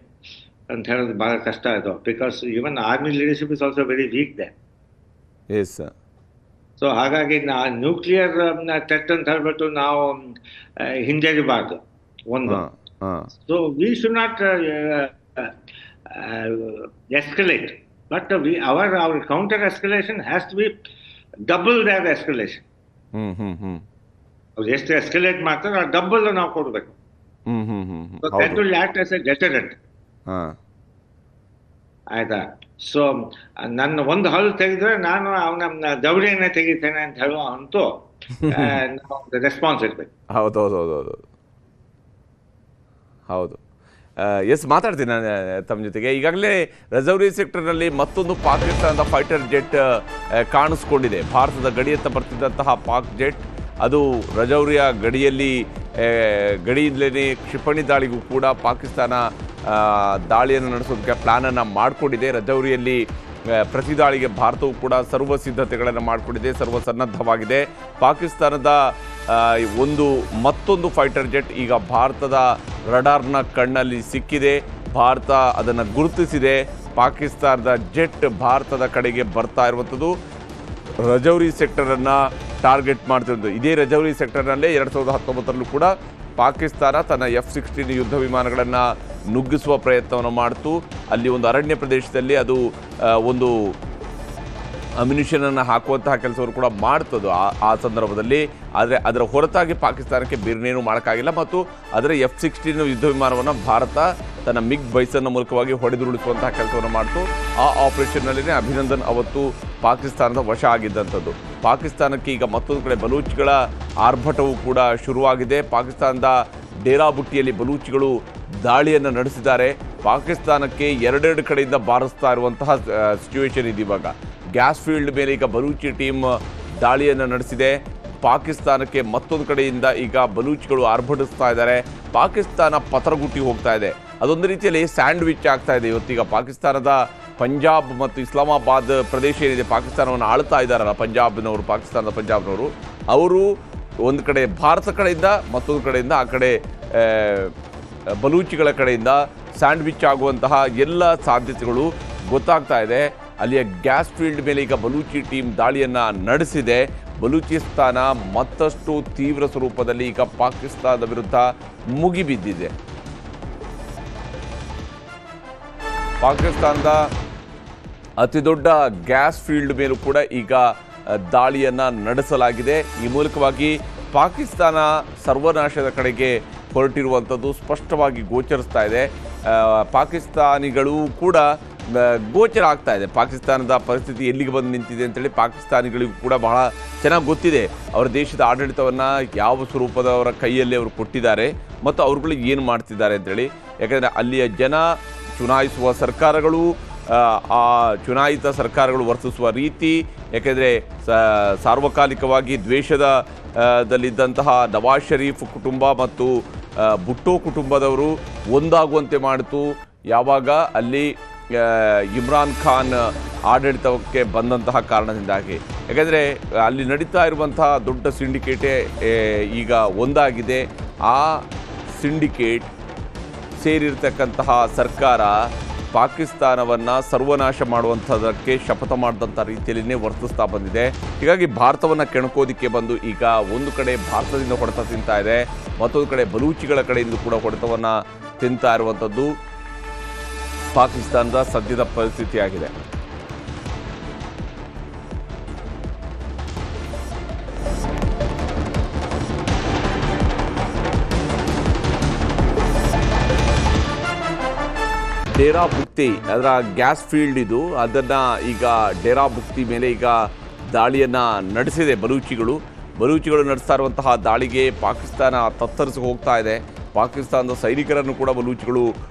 Speaker 5: ಅಂತ ಹೇಳೋದು ಬಹಳ ಕಷ್ಟ ಇದು. Because even army leadership is also very weak there.
Speaker 1: Yes.
Speaker 5: So ಹಾಗಾಗಿ ನ್ಯೂಕ್ಲಿಯರ್ ಥ್ರೆಟ್ ಅಂತ ಹೇಳ್ಬಿಟ್ಟು ನಾವು ಹಿಂಜರಿಬಾರ್ದು ಒಂದು. So we should not escalate, but our counter escalation has to be double their escalation. ಅವ್ರು ಎಷ್ಟು ಎಸ್ಕಲೇಟ್ ಮಾಡ್ತಾರೆ ಡಬಲ್ ನಾವು ಕೊಡಬೇಕು. That will act as a deterrent. ಆಯ್ತಾ? ಸೊ ನನ್ನ ಒಂದು ಹಲ್ಲು ತೆಗೆದ್ರೆ ನಾನು ಅವನ ದವಡೆಯನ್ನೇ ತೆಗಿತೇನೆ ಅಂತ ಹೇಳುವ ಅಂತೂ ರೆಸ್ಪಾನ್ಸ್ ಇರ್ಬೇಕು.
Speaker 1: ಹೌದು ಹೌದು ಹೌದು ಹೌದು ಹೌದು. ಎಸ್, ಮಾತಾಡ್ತೀನಿ ನಾನು ತಮ್ಮ ಜೊತೆಗೆ. ಈಗಾಗಲೇ ರಜೌರಿ ಸೆಕ್ಟರ್ನಲ್ಲಿ ಮತ್ತೊಂದು ಪಾಕಿಸ್ತಾನದ ಫೈಟರ್ ಜೆಟ್ ಕಾಣಿಸ್ಕೊಂಡಿದೆ. ಭಾರತದ ಗಡಿಯತ್ತ ಬರ್ತಿದ್ದಂತಹ ಪಾಕ್ ಜೆಟ್ ಅದು ರಜೌರಿಯ ಗಡಿಯಿಂದಲೇ ಕ್ಷಿಪಣಿ ದಾಳಿಗೂ ಕೂಡ ಪಾಕಿಸ್ತಾನ ದಾಳಿಯನ್ನು ನಡೆಸೋದಕ್ಕೆ ಪ್ಲ್ಯಾನನ್ನು ಮಾಡಿಕೊಂಡಿದೆ. ರಜೌರಿಯಲ್ಲಿ ಪ್ರತಿ ದಾಳಿಗೆ ಭಾರತವು ಕೂಡ ಸರ್ವ ಸಿದ್ಧತೆಗಳನ್ನು ಮಾಡಿಕೊಂಡಿದೆ, ಸರ್ವಸನ್ನದ್ಧವಾಗಿದೆ. ಪಾಕಿಸ್ತಾನದ ಮತ್ತೊಂದು ಫೈಟರ್ ಜೆಟ್ ಈಗ ಭಾರತದ ರಡಾರ್ನ ಕಣ್ಣಲ್ಲಿ ಸಿಕ್ಕಿದೆ. ಭಾರತ ಅದನ್ನು ಗುರುತಿಸಿದೆ. ಪಾಕಿಸ್ತಾನದ ಜೆಟ್ ಭಾರತದ ಕಡೆಗೆ ಬರ್ತಾ ಇರುವಂಥದ್ದು ರಜೌರಿ ಸೆಕ್ಟರನ್ನು ಟಾರ್ಗೆಟ್ ಮಾಡ್ತಿರೋದು. ಇದೇ ರಜೌರಿ ಸೆಕ್ಟರ್ನಲ್ಲೇ 2019ರಲ್ಲೂ ಕೂಡ ಪಾಕಿಸ್ತಾನ ತನ್ನ F-16 ಯುದ್ಧ ವಿಮಾನಗಳನ್ನು ನುಗ್ಗಿಸುವ ಪ್ರಯತ್ನವನ್ನು ಮಾಡ್ತು. ಅಲ್ಲಿ ಒಂದು ಅರಣ್ಯ ಪ್ರದೇಶದಲ್ಲಿ ಅದು ಒಂದು ಅಮ್ಯುನಿಷನನ್ನು ಹಾಕುವಂತಹ ಕೆಲಸವನ್ನು ಕೂಡ ಮಾಡ್ತದ್ದು ಆ ಸಂದರ್ಭದಲ್ಲಿ. ಆದರೆ ಅದರ ಹೊರತಾಗಿ ಪಾಕಿಸ್ತಾನಕ್ಕೆ ಬೇರೇನೂ ಮಾಡೋಕ್ಕಾಗಿಲ್ಲ. ಮತ್ತು ಅದರ F-16 ಯುದ್ಧ ವಿಮಾನವನ್ನು ಭಾರತ ತನ್ನ ಮಿಗ್ ಬೈಸನ್ನ ಮೂಲಕವಾಗಿ ಹೊಡೆದುರುಳಿಸುವಂತಹ ಕೆಲಸವನ್ನು ಮಾಡ್ತು. ಆ ಆಪರೇಷನ್ನಲ್ಲಿನೇ ಅಭಿನಂದನ್ ಅವತ್ತು ಪಾಕಿಸ್ತಾನದ ವಶ ಆಗಿದ್ದಂಥದ್ದು. ಪಾಕಿಸ್ತಾನಕ್ಕೆ ಈಗ ಮತ್ತೊಂದು ಕಡೆ ಬಲೂಚ್ಗಳ ಆರ್ಭಟವೂ ಕೂಡ ಶುರುವಾಗಿದೆ. ಪಾಕಿಸ್ತಾನದ ಡೇರಾ ಬುಟ್ಟಿಯಲ್ಲಿ ಬಲೂಚಿಗಳು ದಾಳಿಯನ್ನು ನಡೆಸಿದ್ದಾರೆ. ಪಾಕಿಸ್ತಾನಕ್ಕೆ ಎರಡೆರಡು ಕಡೆಯಿಂದ ಬಾರಿಸ್ತಾ ಇರುವಂತಹ ಸಿಚುವೇಶನ್ ಇದೆ. ಇವಾಗ ಗ್ಯಾಸ್ ಫೀಲ್ಡ್ ಮೇಲೆ ಈಗ ಬಲೂಚಿ ಟೀಮ್ ದಾಳಿಯನ್ನು ನಡೆಸಿದೆ. ಪಾಕಿಸ್ತಾನಕ್ಕೆ ಮತ್ತೊಂದು ಕಡೆಯಿಂದ ಈಗ ಬಲೂಚಿಗಳು ಆರ್ಭಟಿಸ್ತಾ ಇದ್ದಾರೆ. ಪಾಕಿಸ್ತಾನ ಪತರಗುಟ್ಟಿ ಹೋಗ್ತಾ ಇದೆ. ಅದೊಂದು ರೀತಿಯಲ್ಲಿ ಸ್ಯಾಂಡ್ವಿಚ್ ಆಗ್ತಾ ಇದೆ. ಇವತ್ತೀಗ ಪಾಕಿಸ್ತಾನದ ಪಂಜಾಬ್ ಮತ್ತು ಇಸ್ಲಾಮಾಬಾದ್ ಪ್ರದೇಶ ಏನಿದೆ, ಪಾಕಿಸ್ತಾನವನ್ನು ಆಳ್ತಾ ಇದ್ದಾರಲ್ಲ ಪಂಜಾಬ್ನವರು, ಪಾಕಿಸ್ತಾನದ ಪಂಜಾಬ್ನವರು, ಅವರು ಒಂದು ಕಡೆ ಭಾರತ ಕಡೆಯಿಂದ ಮತ್ತೊಂದು ಕಡೆಯಿಂದ ಆ ಕಡೆ ಬಲೂಚಿಗಳ ಕಡೆಯಿಂದ ಸ್ಯಾಂಡ್ವಿಚ್ ಆಗುವಂತಹ ಎಲ್ಲ ಸಾಧ್ಯತೆಗಳು ಗೊತ್ತಾಗ್ತಾ ಇದೆ. ಅಲ್ಲಿಯ ಗ್ಯಾಸ್ ಫೀಲ್ಡ್ ಮೇಲೆ ಈಗ ಬಲೂಚಿ ಟೀಮ್ ದಾಳಿಯನ್ನು ನಡೆಸಿದೆ. ಬಲೂಚಿಸ್ತಾನ ಮತ್ತಷ್ಟು ತೀವ್ರ ಸ್ವರೂಪದಲ್ಲಿ ಈಗ ಪಾಕಿಸ್ತಾನದ ವಿರುದ್ಧ ಮುಗಿಬಿದ್ದಿದೆ. ಪಾಕಿಸ್ತಾನದ ಅತಿದೊಡ್ಡ ಗ್ಯಾಸ್ ಫೀಲ್ಡ್ ಮೇಲೂ ಕೂಡ ಈಗ ದಾಳಿಯನ್ನು ನಡೆಸಲಾಗಿದೆ. ಈ ಮೂಲಕವಾಗಿ ಪಾಕಿಸ್ತಾನ ಸರ್ವನಾಶದ ಕಡೆಗೆ ಹೊರಟಿರುವಂಥದ್ದು ಸ್ಪಷ್ಟವಾಗಿ ಗೋಚರಿಸ್ತಾ ಇದೆ. ಪಾಕಿಸ್ತಾನಿಗಳು ಕೂಡ ಗೋಚರ ಆಗ್ತಾ ಇದೆ ಪಾಕಿಸ್ತಾನದ ಪರಿಸ್ಥಿತಿ ಎಲ್ಲಿಗೆ ಬಂದು ನಿಂತಿದೆ ಅಂತೇಳಿ. ಪಾಕಿಸ್ತಾನಿಗಳಿಗೂ ಕೂಡ ಬಹಳ ಚೆನ್ನಾಗಿ ಗೊತ್ತಿದೆ ಅವರ ದೇಶದ ಆಡಳಿತವನ್ನು ಯಾವ ಸ್ವರೂಪದವರ ಕೈಯಲ್ಲಿ ಅವರು ಕೊಟ್ಟಿದ್ದಾರೆ ಮತ್ತು ಅವ್ರುಗಳು ಏನು ಮಾಡ್ತಿದ್ದಾರೆ ಅಂತೇಳಿ. ಯಾಕಂದರೆ ಅಲ್ಲಿಯ ಜನ ಚುನಾಯಿಸುವ ಸರ್ಕಾರಗಳು, ಆ ಚುನಾಯಿತ ಸರ್ಕಾರಗಳು ವರ್ತಿಸುವ ರೀತಿ, ಯಾಕೆಂದರೆ ಸಾರ್ವಕಾಲಿಕವಾಗಿ ದ್ವೇಷದಲ್ಲಿದ್ದಂತಹ ನವಾಜ್ ಶರೀಫ್ ಕುಟುಂಬ ಮತ್ತು ಭುಟ್ಟೋ ಕುಟುಂಬದವರು ಒಂದಾಗುವಂತೆ ಮಾಡಿತು ಯಾವಾಗ ಅಲ್ಲಿ ಇಮ್ರಾನ್ ಖಾನ್ ಆಡಳಿತಕ್ಕೆ ಬಂದಂತಹ ಕಾರಣದಿಂದಾಗಿ. ಯಾಕೆಂದರೆ ಅಲ್ಲಿ ನಡೀತಾ ಇರುವಂತಹ ದೊಡ್ಡ ಸಿಂಡಿಕೇಟೇ ಈಗ ಒಂದಾಗಿದೆ. ಆ ಸಿಂಡಿಕೇಟ್ ಸೇರಿರ್ತಕ್ಕಂತಹ ಸರ್ಕಾರ ಪಾಕಿಸ್ತಾನವನ್ನು ಸರ್ವನಾಶ ಮಾಡುವಂಥದ್ದಕ್ಕೆ ಶಪಥ ಮಾಡಿದಂಥ ರೀತಿಯಲ್ಲಿಯೇ ವರ್ತಿಸ್ತಾ ಬಂದಿದೆ. ಹೀಗಾಗಿ ಭಾರತವನ್ನು ಕೆಣಕೋದಿಕ್ಕೆ ಬಂದು ಈಗ ಒಂದು ಕಡೆ ಭಾರತದಿಂದ ಹೊಡೆತ ತಿಂತಾ ಇದೆ, ಮತ್ತೊಂದು ಕಡೆ ಬಲೂಚಿಗಳ ಕಡೆಯಿಂದ ಕೂಡ ಹೊಡೆತವನ್ನು ತಿಂತಾ ಇರುವಂಥದ್ದು ಪಾಕಿಸ್ತಾನದ ಸದ್ಯದ ಪರಿಸ್ಥಿತಿಯಾಗಿದೆ. ಡೇರಾ ಬುಕ್ತಿ ಅದರ ಗ್ಯಾಸ್ ಫೀಲ್ಡ್ ಇದು, ಅದನ್ನು ಈಗ ಡೇರಾ ಬುಕ್ತಿ ಮೇಲೆ ಈಗ ದಾಳಿಯನ್ನು ನಡೆಸಿದೆ ಬಲೂಚಿಗಳು ನಡೆಸ್ತಾ ಇರುವಂತಹ ದಾಳಿಗೆ ಪಾಕಿಸ್ತಾನ ತತ್ತರಿಸಿ ಹೋಗ್ತಾ ಇದೆ. ಪಾಕಿಸ್ತಾನದ ಸೈನಿಕರನ್ನು ಕೂಡ ಬಲೂಚಿಗಳು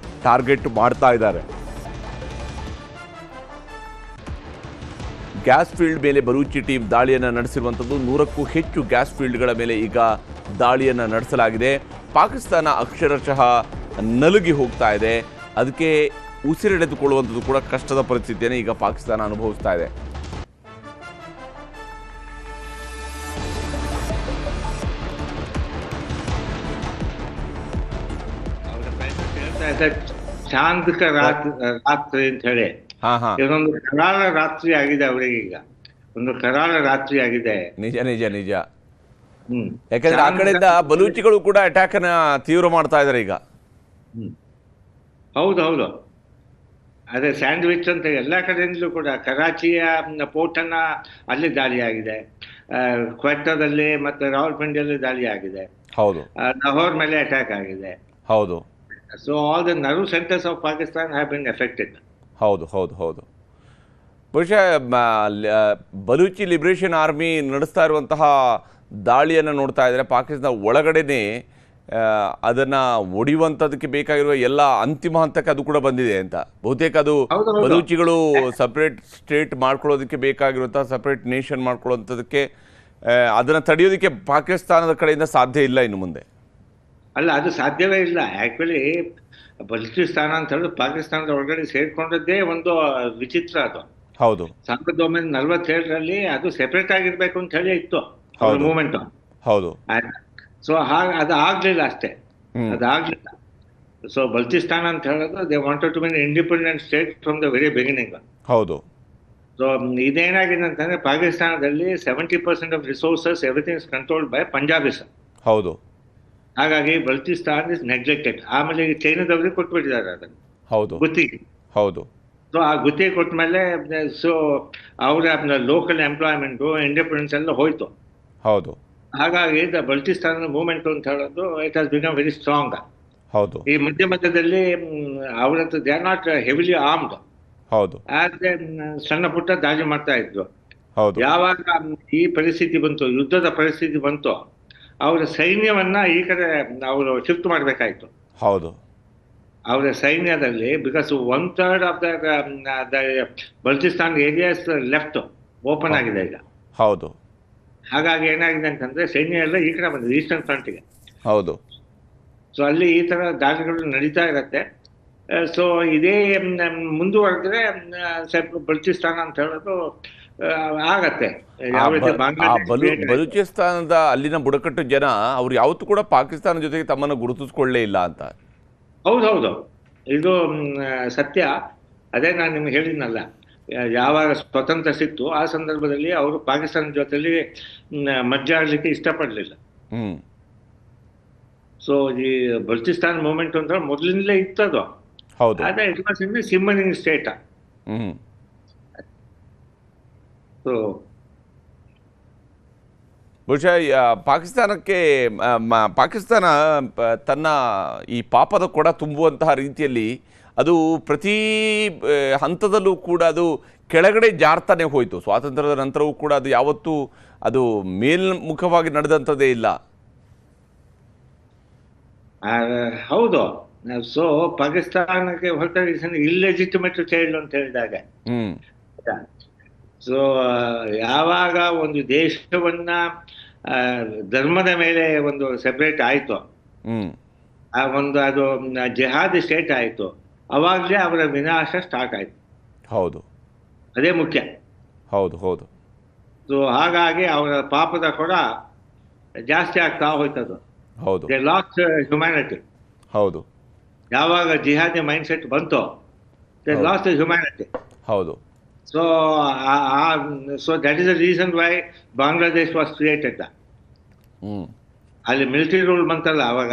Speaker 1: ಟಾರ್ಗೆಟ್ ಮಾಡ್ತಾ ಇದ್ದಾರೆ. ಗ್ಯಾಸ್ ಫೀಲ್ಡ್ ಮೇಲೆ ಬಲೂಚಿ ಟೀಮ್ ದಾಳಿಯನ್ನು ನಡೆಸಿರುವಂಥದ್ದು. 100ಕ್ಕೂ ಹೆಚ್ಚು ಗ್ಯಾಸ್ ಫೀಲ್ಡ್ಗಳ ಮೇಲೆ ಈಗ ದಾಳಿಯನ್ನು ನಡೆಸಲಾಗಿದೆ. ಪಾಕಿಸ್ತಾನ ಅಕ್ಷರಶಃ ನಲುಗಿ ಹೋಗ್ತಾ ಇದೆ. ಅದಕ್ಕೆ ಉಸಿರೆಳೆದುಕೊಳ್ಳುವಂಥದ್ದು ಕೂಡ ಕಷ್ಟದ ಪರಿಸ್ಥಿತಿಯನ್ನು ಈಗ ಪಾಕಿಸ್ತಾನ ಅನುಭವಿಸ್ತಾ ಇದೆ.
Speaker 5: ಶಾಂತಿಕ ರಾತ್ರಿ ಅಂತ ಹೇಳಿ ಇದೊಂದು ಕರಾಳ ರಾತ್ರಿ ಆಗಿದೆ ಅವರಿಗೆ. ಈಗ ಒಂದು ಕರಾಳ ರಾತ್ರಿ ಆಗಿದೆ.
Speaker 1: ನಿಜ ನಿಜ ನಿಜ. ಯಾಕಂದ್ರೆ ಆ ಕಡೆಯಿಂದ ಬಲೂಚಿಗಳು ಕೂಡ ಅಟ್ಯಾಕ್ ಅನ್ನ ತೀವ್ರ ಮಾಡ್ತಾ ಇದ್ದಾರೆ ಈಗ.
Speaker 5: ಹೌದು ಹೌದು, ಅದೇ ಸ್ಯಾಂಡ್ವಿಚ್ ಅಂತ ಎಲ್ಲಾ ಕಡೆಯಿಂದಲೂ ಕೂಡ ಕರಾಚಿಯ ಪೋರ್ಟ್ ಅನ್ನ ಅಲ್ಲಿ ದಾಳಿ ಆಗಿದೆ, ಕ್ವೆಟ್ಟಾದಲ್ಲಿ ಮತ್ತೆ ರಾವಲ್ಪಿಂಡಿಯಲ್ಲಿ ದಾಳಿ ಆಗಿದೆ,
Speaker 1: ಹೌದು,
Speaker 5: ಲಾಹೋರ್ ಮೇಲೆ ಅಟ್ಯಾಕ್ ಆಗಿದೆ.
Speaker 1: ಹೌದು.
Speaker 5: So all the nerve centres of Pakistan have been affected.
Speaker 1: ಹೌದು ಹೌದು ಹೌದು. ಬಹುಶಃ ಬಲೂಚಿ ಲಿಬರೇಷನ್ ಆರ್ಮಿ ನಡೆಸ್ತಾ ಇರುವಂತಹ ದಾಳಿಯನ್ನು ನೋಡ್ತಾ ಇದ್ದಾರೆ. ಪಾಕಿಸ್ತಾನ ಒಳಗಡೆನೆ ಅದನ್ನು ಒಡೆಯುವಂಥದಕ್ಕೆ ಬೇಕಾಗಿರುವ ಎಲ್ಲ ಅಂತಿಮ ಹಂತಕ್ಕೆ ಅದು ಕೂಡ ಬಂದಿದೆ ಅಂತ. ಬಹುತೇಕ ಅದು ಬಲೂಚಿಗಳು ಸಪ್ರೇಟ್ ಸ್ಟೇಟ್ ಮಾಡ್ಕೊಳ್ಳೋದಕ್ಕೆ ಬೇಕಾಗಿರುವಂಥ ಸಪ್ರೇಟ್ ನೇಷನ್ ಮಾಡ್ಕೊಳ್ಳೋಂಥದಕ್ಕೆ ಅದನ್ನು ತಡೆಯೋದಕ್ಕೆ ಪಾಕಿಸ್ತಾನದ ಕಡೆಯಿಂದ ಸಾಧ್ಯ ಇಲ್ಲ ಇನ್ನು ಮುಂದೆ.
Speaker 5: ಅಲ್ಲ, ಅದು ಸಾಧ್ಯವೇ ಇಲ್ಲ. ಆ್ಯಕ್ಚುಲಿ ಬಲೂಚಿಸ್ತಾನ ಅಂತ ಹೇಳಿದ್ರೆ ಪಾಕಿಸ್ತಾನದ ಒಳಗಡೆ ಸೇರ್ಕೊಂಡದ್ದೇ ಒಂದು ವಿಚಿತ್ರ. ಅದು
Speaker 1: ಹೌದು,
Speaker 5: 1947ರಲ್ಲಿ ಅದು ಸೆಪರೇಟ್ ಆಗಿರ್ಬೇಕು ಅಂತ ಹೇಳಿ ಇತ್ತು ಮೂವ್ಮೆಂಟ್.
Speaker 1: ಹೌದು.
Speaker 5: ಸೊ ಅದು ಆಗ್ಲಿಲ್ಲ ಅಷ್ಟೇ, ಅದಾಗ್ಲಿಲ್ಲ. ಸೊ ಬಲ್ಚಿಸ್ತಾನ ಅಂತ ಹೇಳೋದು they wanted to be independent state from the very beginning.
Speaker 1: ಹೌದು.
Speaker 5: ಸೊ ಇದೇನಾಗಿದೆ ಅಂತಂದ್ರೆ ಪಾಕಿಸ್ತಾನದಲ್ಲಿ 70% of resources everything is controlled by Punjabis.
Speaker 1: ಹೌದು.
Speaker 5: ಹಾಗಾಗಿ ಬಲ್ಚಿಸ್ತಾನ್ ಇಸ್ ನೆಗ್ಲೆಕ್ಟೆಡ್. ಆಮೇಲೆ ಈಗ ಚೈನಾದವ್ರಿಗೆ ಕೊಟ್ಬಿಟ್ಟಿದ್ದಾರೆ ಅದನ್ನು. ಹೌದು, ಗುತ್ತಿಗೆ.
Speaker 1: ಹೌದು.
Speaker 5: ಸೊ ಆ ಗುತ್ತಿಗೆ ಕೊಟ್ಟ ಮೇಲೆ ಸೊ ಅವರ ಲೋಕಲ್ ಎಂಪ್ಲಾಯ್ಮೆಂಟು ಇಂಡಿಪೆಂಡೆನ್ಸ್ ಎಲ್ಲ ಹೋಯ್ತು.
Speaker 1: ಹೌದು.
Speaker 5: ಹಾಗಾಗಿ ಬಲ್ಚಿಸ್ತಾನದ ಮೂವ್ಮೆಂಟ್ ಅಂತ ಹೇಳೋದು it has become very strong.
Speaker 1: ಹೌದು.
Speaker 5: ಈ ಮಧ್ಯದಲ್ಲಿ ಅವರದ್ದು they are not heavily armed.
Speaker 1: ಹೌದು.
Speaker 5: ಆದ್ರೆ ಸಣ್ಣ ಪುಟ್ಟ ದಾಳಿ ಮಾಡ್ತಾ ಇದ್ರು.
Speaker 1: ಹೌದು.
Speaker 5: ಯಾವಾಗ ಈ ಪರಿಸ್ಥಿತಿ ಬಂತು, ಯುದ್ಧದ ಪರಿಸ್ಥಿತಿ ಬಂತು, ಅವರ ಸೈನ್ಯವನ್ನ ಈ ಕಡೆ ಅವರು ಶಿಫ್ಟ್ ಮಾಡಬೇಕಾಯ್ತು.
Speaker 1: ಹೌದು.
Speaker 5: ಅವರ ಸೈನ್ಯದಲ್ಲಿ because 1/3 of the Balochistan areas left open ಆಗಿದೆ ಈಗ.
Speaker 1: ಹೌದು.
Speaker 5: ಹಾಗಾಗಿ ಏನಾಗಿದೆ ಅಂತಂದ್ರೆ ಸೈನ್ಯ ಎಲ್ಲ ಈ ಕಡೆ ಬಂದಿದೆ ಈಸ್ಟರ್ನ್ ಫ್ರಂಟ್ಗೆ.
Speaker 1: ಹೌದು.
Speaker 5: ಸೊ ಅಲ್ಲಿ ಈ ತರ ದಾಳಿಗಳು ನಡೀತಾ ಇರತ್ತೆ. ಸೊ ಇದೇ ಮುಂದುವರೆದ್ರೆ ಬಲ್ಚಿಸ್ತಾನ ಅಂತ ಹೇಳೋದು ಆಗತ್ತೆ.
Speaker 1: ಬಲೂಚಿಸ್ತಾನದ ಅಲ್ಲಿನ ಬುಡಕಟ್ಟು ಜನ ಅವ್ರು ಯಾವತ್ತೂ ಕೂಡ ಪಾಕಿಸ್ತಾನ ಜೊತೆಗೆ ತಮ್ಮನ್ನು ಗುರುತಿಸ್ಕೊಳ್ಳೇ ಇಲ್ಲ ಅಂತ.
Speaker 5: ಹೌದೌದು, ಇದು ಸತ್ಯ. ಅದೇ ನಾನು ನಿಮ್ಗೆ ಹೇಳಿದ್ನಲ್ಲ, ಯಾವಾಗ ಸ್ವತಂತ್ರ ಸಿಕ್ತು ಆ ಸಂದರ್ಭದಲ್ಲಿ ಅವರು ಪಾಕಿಸ್ತಾನ ಜೊತೆಲಿ ಮಜ್ಜೆ ಆಡ್ಲಿಕ್ಕೆ ಇಷ್ಟಪಡಲಿಲ್ಲ.
Speaker 1: ಹ್ಮ್
Speaker 5: ಸೊ ಈ ಬಲ್ಚಿಸ್ತಾನ್ ಮೂವ್ಮೆಂಟ್ ಅಂತ ಮೊದಲಿಂದಲೇ ಇತ್ತದು.
Speaker 1: ಹೌದು.
Speaker 5: ಆದ್ರೆ it was in simmering state.
Speaker 1: Hmm
Speaker 5: so
Speaker 1: ಬಹುಶಃ ಪಾಕಿಸ್ತಾನಕ್ಕೆ ಪಾಕಿಸ್ತಾನ ತನ್ನ ಈ ಪಾಪದ ಕೊಡ ತುಂಬುವಂತಹ ರೀತಿಯಲ್ಲಿ ಅದು ಪ್ರತಿ ಹಂತದಲ್ಲೂ ಕೂಡ ಅದು ಕೆಳಗಡೆ ಜಾರ್ತಾನೆ ಹೋಯಿತು. ಸ್ವಾತಂತ್ರ್ಯದ ನಂತರವೂ ಕೂಡ ಅದು ಯಾವತ್ತೂ ಅದು ಮೇಲ್ಮುಖವಾಗಿ ನಡೆದಂಥದ್ದೇ ಇಲ್ಲ.
Speaker 5: ಹೌದು. ಸೊ ಪಾಕಿಸ್ತಾನಕ್ಕೆ ಹೊರಟ ಇಲ್ಲೆಜಿಟಿಮೇಟ್ ಚೈಲ್ಡ್ ಅಂತ ಹೇಳಿದಾಗ, ಸೊ ಯಾವಾಗ ಒಂದು ದೇಶವನ್ನ ಧರ್ಮದ ಮೇಲೆ ಒಂದು ಸೆಪರೇಟ್ ಆಯ್ತು, ಆ ಒಂದು ಅದು ಜಿಹಾದಿ ಸ್ಟೇಟ್ ಆಯ್ತು, ಅವಾಗಲೇ ಅವರ ವಿನಾಶ ಸ್ಟಾರ್ಟ್ ಆಯ್ತು.
Speaker 1: ಹೌದು,
Speaker 5: ಅದೇ ಮುಖ್ಯ.
Speaker 1: ಹೌದು ಹೌದು.
Speaker 5: ಸೊ ಹಾಗಾಗಿ ಅವರ ಪಾಪದ ಕೂಡ ಜಾಸ್ತಿ ಆಗ್ತಾ ಹೋಯ್ತದು.
Speaker 1: ಹೌದು,
Speaker 5: ದೇ ಲಾಸ್ಟ್ ಹ್ಯುಮ್ಯಾನಿಟಿ.
Speaker 1: ಹೌದು.
Speaker 5: ಯಾವಾಗ ಜಿಹಾದಿ ಮೈಂಡ್ ಸೆಟ್ ಬಂತು, ದೇ ಲಾಸ್ಟ್ ಹ್ಯುಮ್ಯಾನಿಟಿ.
Speaker 1: ಹೌದು.
Speaker 5: So that is the reason why Bangladesh was created. ಅಲ್ಲಿ ಮಿಲಿಟರಿ ರೂಲ್ ಬಂತಲ್ಲ ಅವಾಗ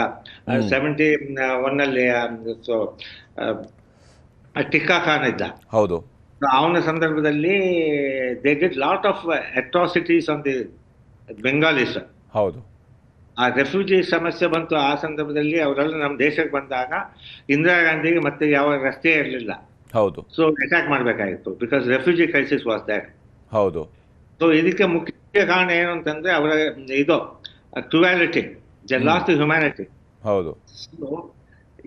Speaker 5: 71 ಸೊ ಟಿಕ್ಕಾ ಖಾನ್ ಇದ್ದ.
Speaker 1: ಹೌದು.
Speaker 5: ಅವನ ಸಂದರ್ಭದಲ್ಲಿ they did lot of atrocities on the Bengalis.
Speaker 1: ಹೌದು.
Speaker 5: ಆ ರೆಫ್ಯೂಜಿ ಸಮಸ್ಯೆ ಬಂತು ಆ ಸಂದರ್ಭದಲ್ಲಿ. ಅವರೆಲ್ಲ ನಮ್ಮ ದೇಶಕ್ಕೆ ಬಂದಾಗ ಇಂದಿರಾ ಗಾಂಧಿಗೆ ಮತ್ತೆ ಯಾವ ರಸ್ತೆ ಇರಲಿಲ್ಲ.
Speaker 1: ಹೌದು.
Speaker 5: ಸೊ ಅಟ್ಯಾಕ್ ಮಾಡಬೇಕಾಗಿತ್ತು, because refugee crisis was that.
Speaker 1: ಹೌದು.
Speaker 5: ಸೊ ಇದಕ್ಕೆ ಮುಖ್ಯ ಕಾರಣ ಏನು ಅಂತಂದ್ರೆ ಅವರ ಇದು ಕ್ರುಯಾಲಿಟಿ, ದೇ ಲಾಸ್ಟ್ ಹ್ಯುಮ್ಯಾನಿಟಿ.
Speaker 1: ಹೌದು.
Speaker 5: ಸೊ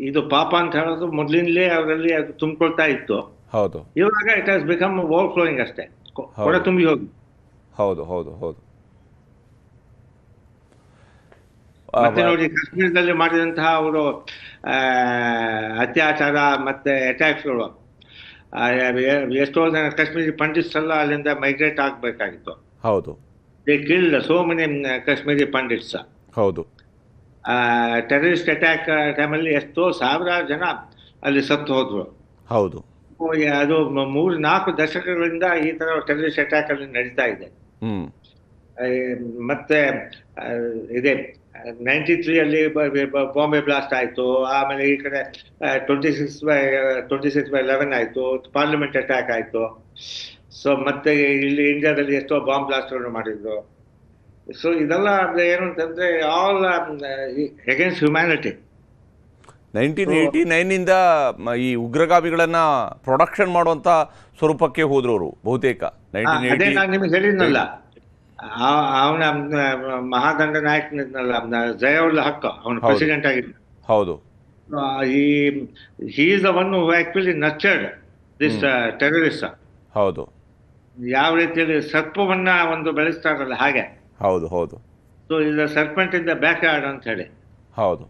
Speaker 5: ಇದು ಪಾಪ ಅಂತ ಹೇಳೋದು ಮೊದಲಿಂದಲೇ ಅವರಲ್ಲಿ ಅದು ತುಂಬಿಕೊಳ್ತಾ ಇತ್ತು.
Speaker 1: ಹೌದು.
Speaker 5: ಇವಾಗ it has become over flowing ಅಷ್ಟೇ, ಕೊಡ ತುಂಬಿ ಹೋಗಿ.
Speaker 1: ಹೌದು ಹೌದು ಹೌದು.
Speaker 5: ಮತ್ತೆ ನೋಡಿ, ಕಾಶ್ಮೀರದಲ್ಲಿ ಮಾಡಿದಂತಹ ಅವರು ಅತ್ಯಾಚಾರ ಮತ್ತೆ ಅಟ್ಯಾಕ್ಸ್ಗಳು, ಎಷ್ಟೋ ಜನ ಕಾಶ್ಮೀರಿ ಪಂಡಿತ್ಸ್ ಎಲ್ಲ ಅಲ್ಲಿಂದ ಮೈಗ್ರೇಟ್ ಆಗಬೇಕಾಗಿತ್ತು.
Speaker 1: ಹೌದು.
Speaker 5: They killed so many Kashmiri Pandits.
Speaker 1: ಹೌದು.
Speaker 5: ಟೆರರಿಸ್ಟ್ ಅಟ್ಯಾಕ್ ಟೈಮಲ್ಲಿ ಎಷ್ಟೋ ಸಾವಿರಾರು ಜನ ಅಲ್ಲಿ ಸತ್ತು ಹೋದ್ರು.
Speaker 1: ಹೌದು.
Speaker 5: ಅದು 3-4 ದಶಕಗಳಿಂದ ಈ ತರ ಟೆರರಿಸ್ಟ್ ಅಟ್ಯಾಕ್ ಅಲ್ಲಿ ನಡೀತಾ ಇದೆ. ಮತ್ತೆ ಇದೆ 93 ಅಲ್ಲಿ ಬಾಂಬೆ ಬ್ಲಾಸ್ಟ್ ಆಯ್ತು. ಆಮೇಲೆ ಈ ಕಡೆ 26/11 ಆಯ್ತು, ಪಾರ್ಲಿಮೆಂಟ್ ಅಟ್ಯಾಕ್ ಆಯ್ತು. ಸೊ ಮತ್ತೆ ಇಲ್ಲಿ ಇಂಡಿಯಾದಲ್ಲಿ ಎಷ್ಟೋ ಬಾಂಬ್ ಬ್ಲಾಸ್ಟ್ಗಳನ್ನು ಮಾಡಿದ್ರು. ಸೊ ಇದೆಲ್ಲ ಏನು ಅಂತಂದ್ರೆ ಆಲ್ ಅಗೇನ್ಸ್ಟ್ ಹ್ಯುಮ್ಯಾನಿಟಿ.
Speaker 1: 1989 ಈ ಉಗ್ರಗಾಮಿಗಳನ್ನ ಪ್ರೊಡಕ್ಷನ್ ಮಾಡುವಂತ ಸ್ವರೂಪಕ್ಕೆ ಹೋದ್ರು ಅವರು ಬಹುತೇಕ.
Speaker 5: ಅದೇ ನಾನು ನಿಮ್ಗೆ ಹೇಳಿದ್ನಲ್ಲ, ಅವನ ಮಹಾದಂಡ ನಾಯಕನಿದ್ನಲ್ಲ ಜಯಾವುಲ್ ಹಕ್, ಅವನು ಪ್ರೆಸಿಡೆಂಟ್ ಆಗಿದ್ದ.
Speaker 1: ಹೌದು.
Speaker 5: he is the one who actually nurtured this terrorist.
Speaker 1: ಹೌದು.
Speaker 5: ಯಾವ ರೀತಿಯಲ್ಲಿ ಸರ್ಪವನ್ನ ಒಂದು ಬೆಳೆಸ್ತಾರಲ್ಲ ಹಾಗೆ.
Speaker 1: ಹೌದು ಹೌದು.
Speaker 5: ಸೊ ಇದು serpent in the backyard ಅಂತ ಹೇಳಿ.
Speaker 1: ಹೌದು.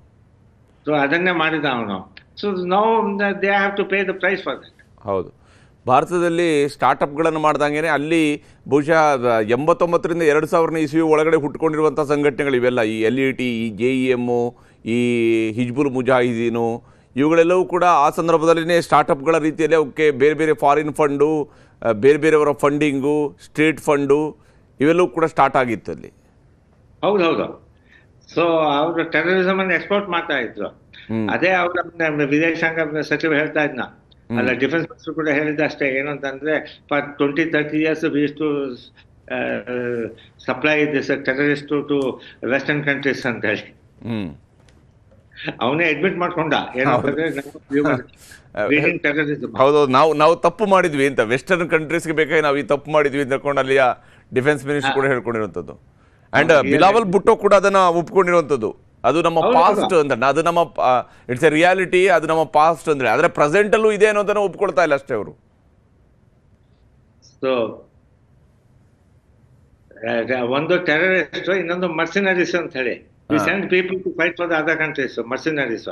Speaker 5: ಸೊ ಅದನ್ನೇ ಮಾಡಿದ ಅವನು. So now they have to pay the price for that.
Speaker 1: ಹೌದು. ಭಾರತದಲ್ಲಿ ಸ್ಟಾರ್ಟಪ್ಗಳನ್ನು ಮಾಡ್ದಂಗೆ ಅಲ್ಲಿ ಬಹುಶಃ 89ರಿಂದ 2000 ಇಸ್ವಿ ಒಳಗಡೆ ಹುಟ್ಕೊಂಡಿರುವಂಥ ಸಂಘಟನೆಗಳು ಇವೆಲ್ಲ. ಈ LET, ಈ JEM, ಈ ಹಿಜ್ಬುಲ್ ಮುಜಾಹಿದೀನು, ಇವುಗಳೆಲ್ಲವೂ ಕೂಡ ಆ ಸಂದರ್ಭದಲ್ಲಿನೇ ಸ್ಟಾರ್ಟಪ್ಗಳ ರೀತಿಯಲ್ಲಿ ಅವಕ್ಕೆ ಬೇರೆ ಬೇರೆ ಫಾರಿನ್ ಫಂಡು, ಬೇರೆ ಬೇರೆಯವರ ಫಂಡಿಂಗು, ಸ್ಟೇಟ್ ಫಂಡು ಇವೆಲ್ಲವೂ ಕೂಡ ಸ್ಟಾರ್ಟ್ ಆಗಿತ್ತು ಅಲ್ಲಿ.
Speaker 5: ಹೌದೌದು. ಸೊ ಅವರು ಟೆರರಿಸಮ್ ಅನ್ನು ಎಕ್ಸ್ಪೋರ್ಟ್ ಮಾಡ್ತಾ ಇದ್ರು. ಅದೇ ಅವರ ವಿದೇಶಾಂಗ ಸಚಿವ ಹೇಳ್ತಾ ಇದ್ನ ಅಲ್ಲ, ಡಿಫೆನ್ಸ್ ಮಿನಿಸ್ಟರ್ ಕೂಡ ಹೇಳಿದ ಅಷ್ಟೇ. ಏನು ಅಂತಂದ್ರೆ for 20-30 years we used to supply this terrorist to western countries ಅಂತ ಹೇಳಿ. ಅವನೇ ಅಡ್ಮಿಟ್ ಮಾಡ್ಕೊಂಡ ಏನಂತಂದ್ರೆ
Speaker 1: ಹೌದು, ನಾವು ತಪ್ಪು ಮಾಡಿದ್ವಿ ಅಂತ, ವೆಸ್ಟರ್ನ್ ಕಂಟ್ರೀಸ್ಗೆ ಬೇಕಾಗಿ ನಾವು ಈ ತಪ್ಪು ಮಾಡಿದ್ವಿ ಅಂತ ಹೇಳ್ಕೊಂಡು ಅಲ್ಲಿಯ ಡಿಫೆನ್ಸ್ ಮಿನಿಸ್ಟರ್ ಕೂಡ ಹೇಳ್ಕೊಂಡಿರುವಂಥದ್ದು. ಅಂಡ್ ಬಿಲಾವಲ್ ಭುಟ್ಟೋ ಕೂಡ ಅದನ್ನ ಒಪ್ಕೊಂಡಿರುವಂಥದ್ದು. ಅದು ನಮ್ಮ ಪಾಸ್ಟ್ ಅಂದ್ರೆ, ಅದು ನಮ್ಮ ಇಟ್ಸ್ ಎ ರಿಯಾಲಿಟಿ, ಅದು ನಮ್ಮ ಪಾಸ್ಟ್ ಅಂದ್ರೆ. ಆದ್ರೆ ಪ್ರೆಸೆಂಟ್ ಅಲ್ಲೂ ಇದೆ ಅನ್ನೋದನ್ನ ಒಪ್ಕೊಳ್ತಾ ಇಲ್ಲ ಅಷ್ಟೇ ಅವರು.
Speaker 5: ಸೊ ಒಂದು ಟೆರರಿಸ್ಟ್, ಇನ್ನೊಂದು ಮರ್ಸಿನರೀಸ್ ಅಂತ ಹೇಳಿ. We send people to fight for the other countries. Mercenaries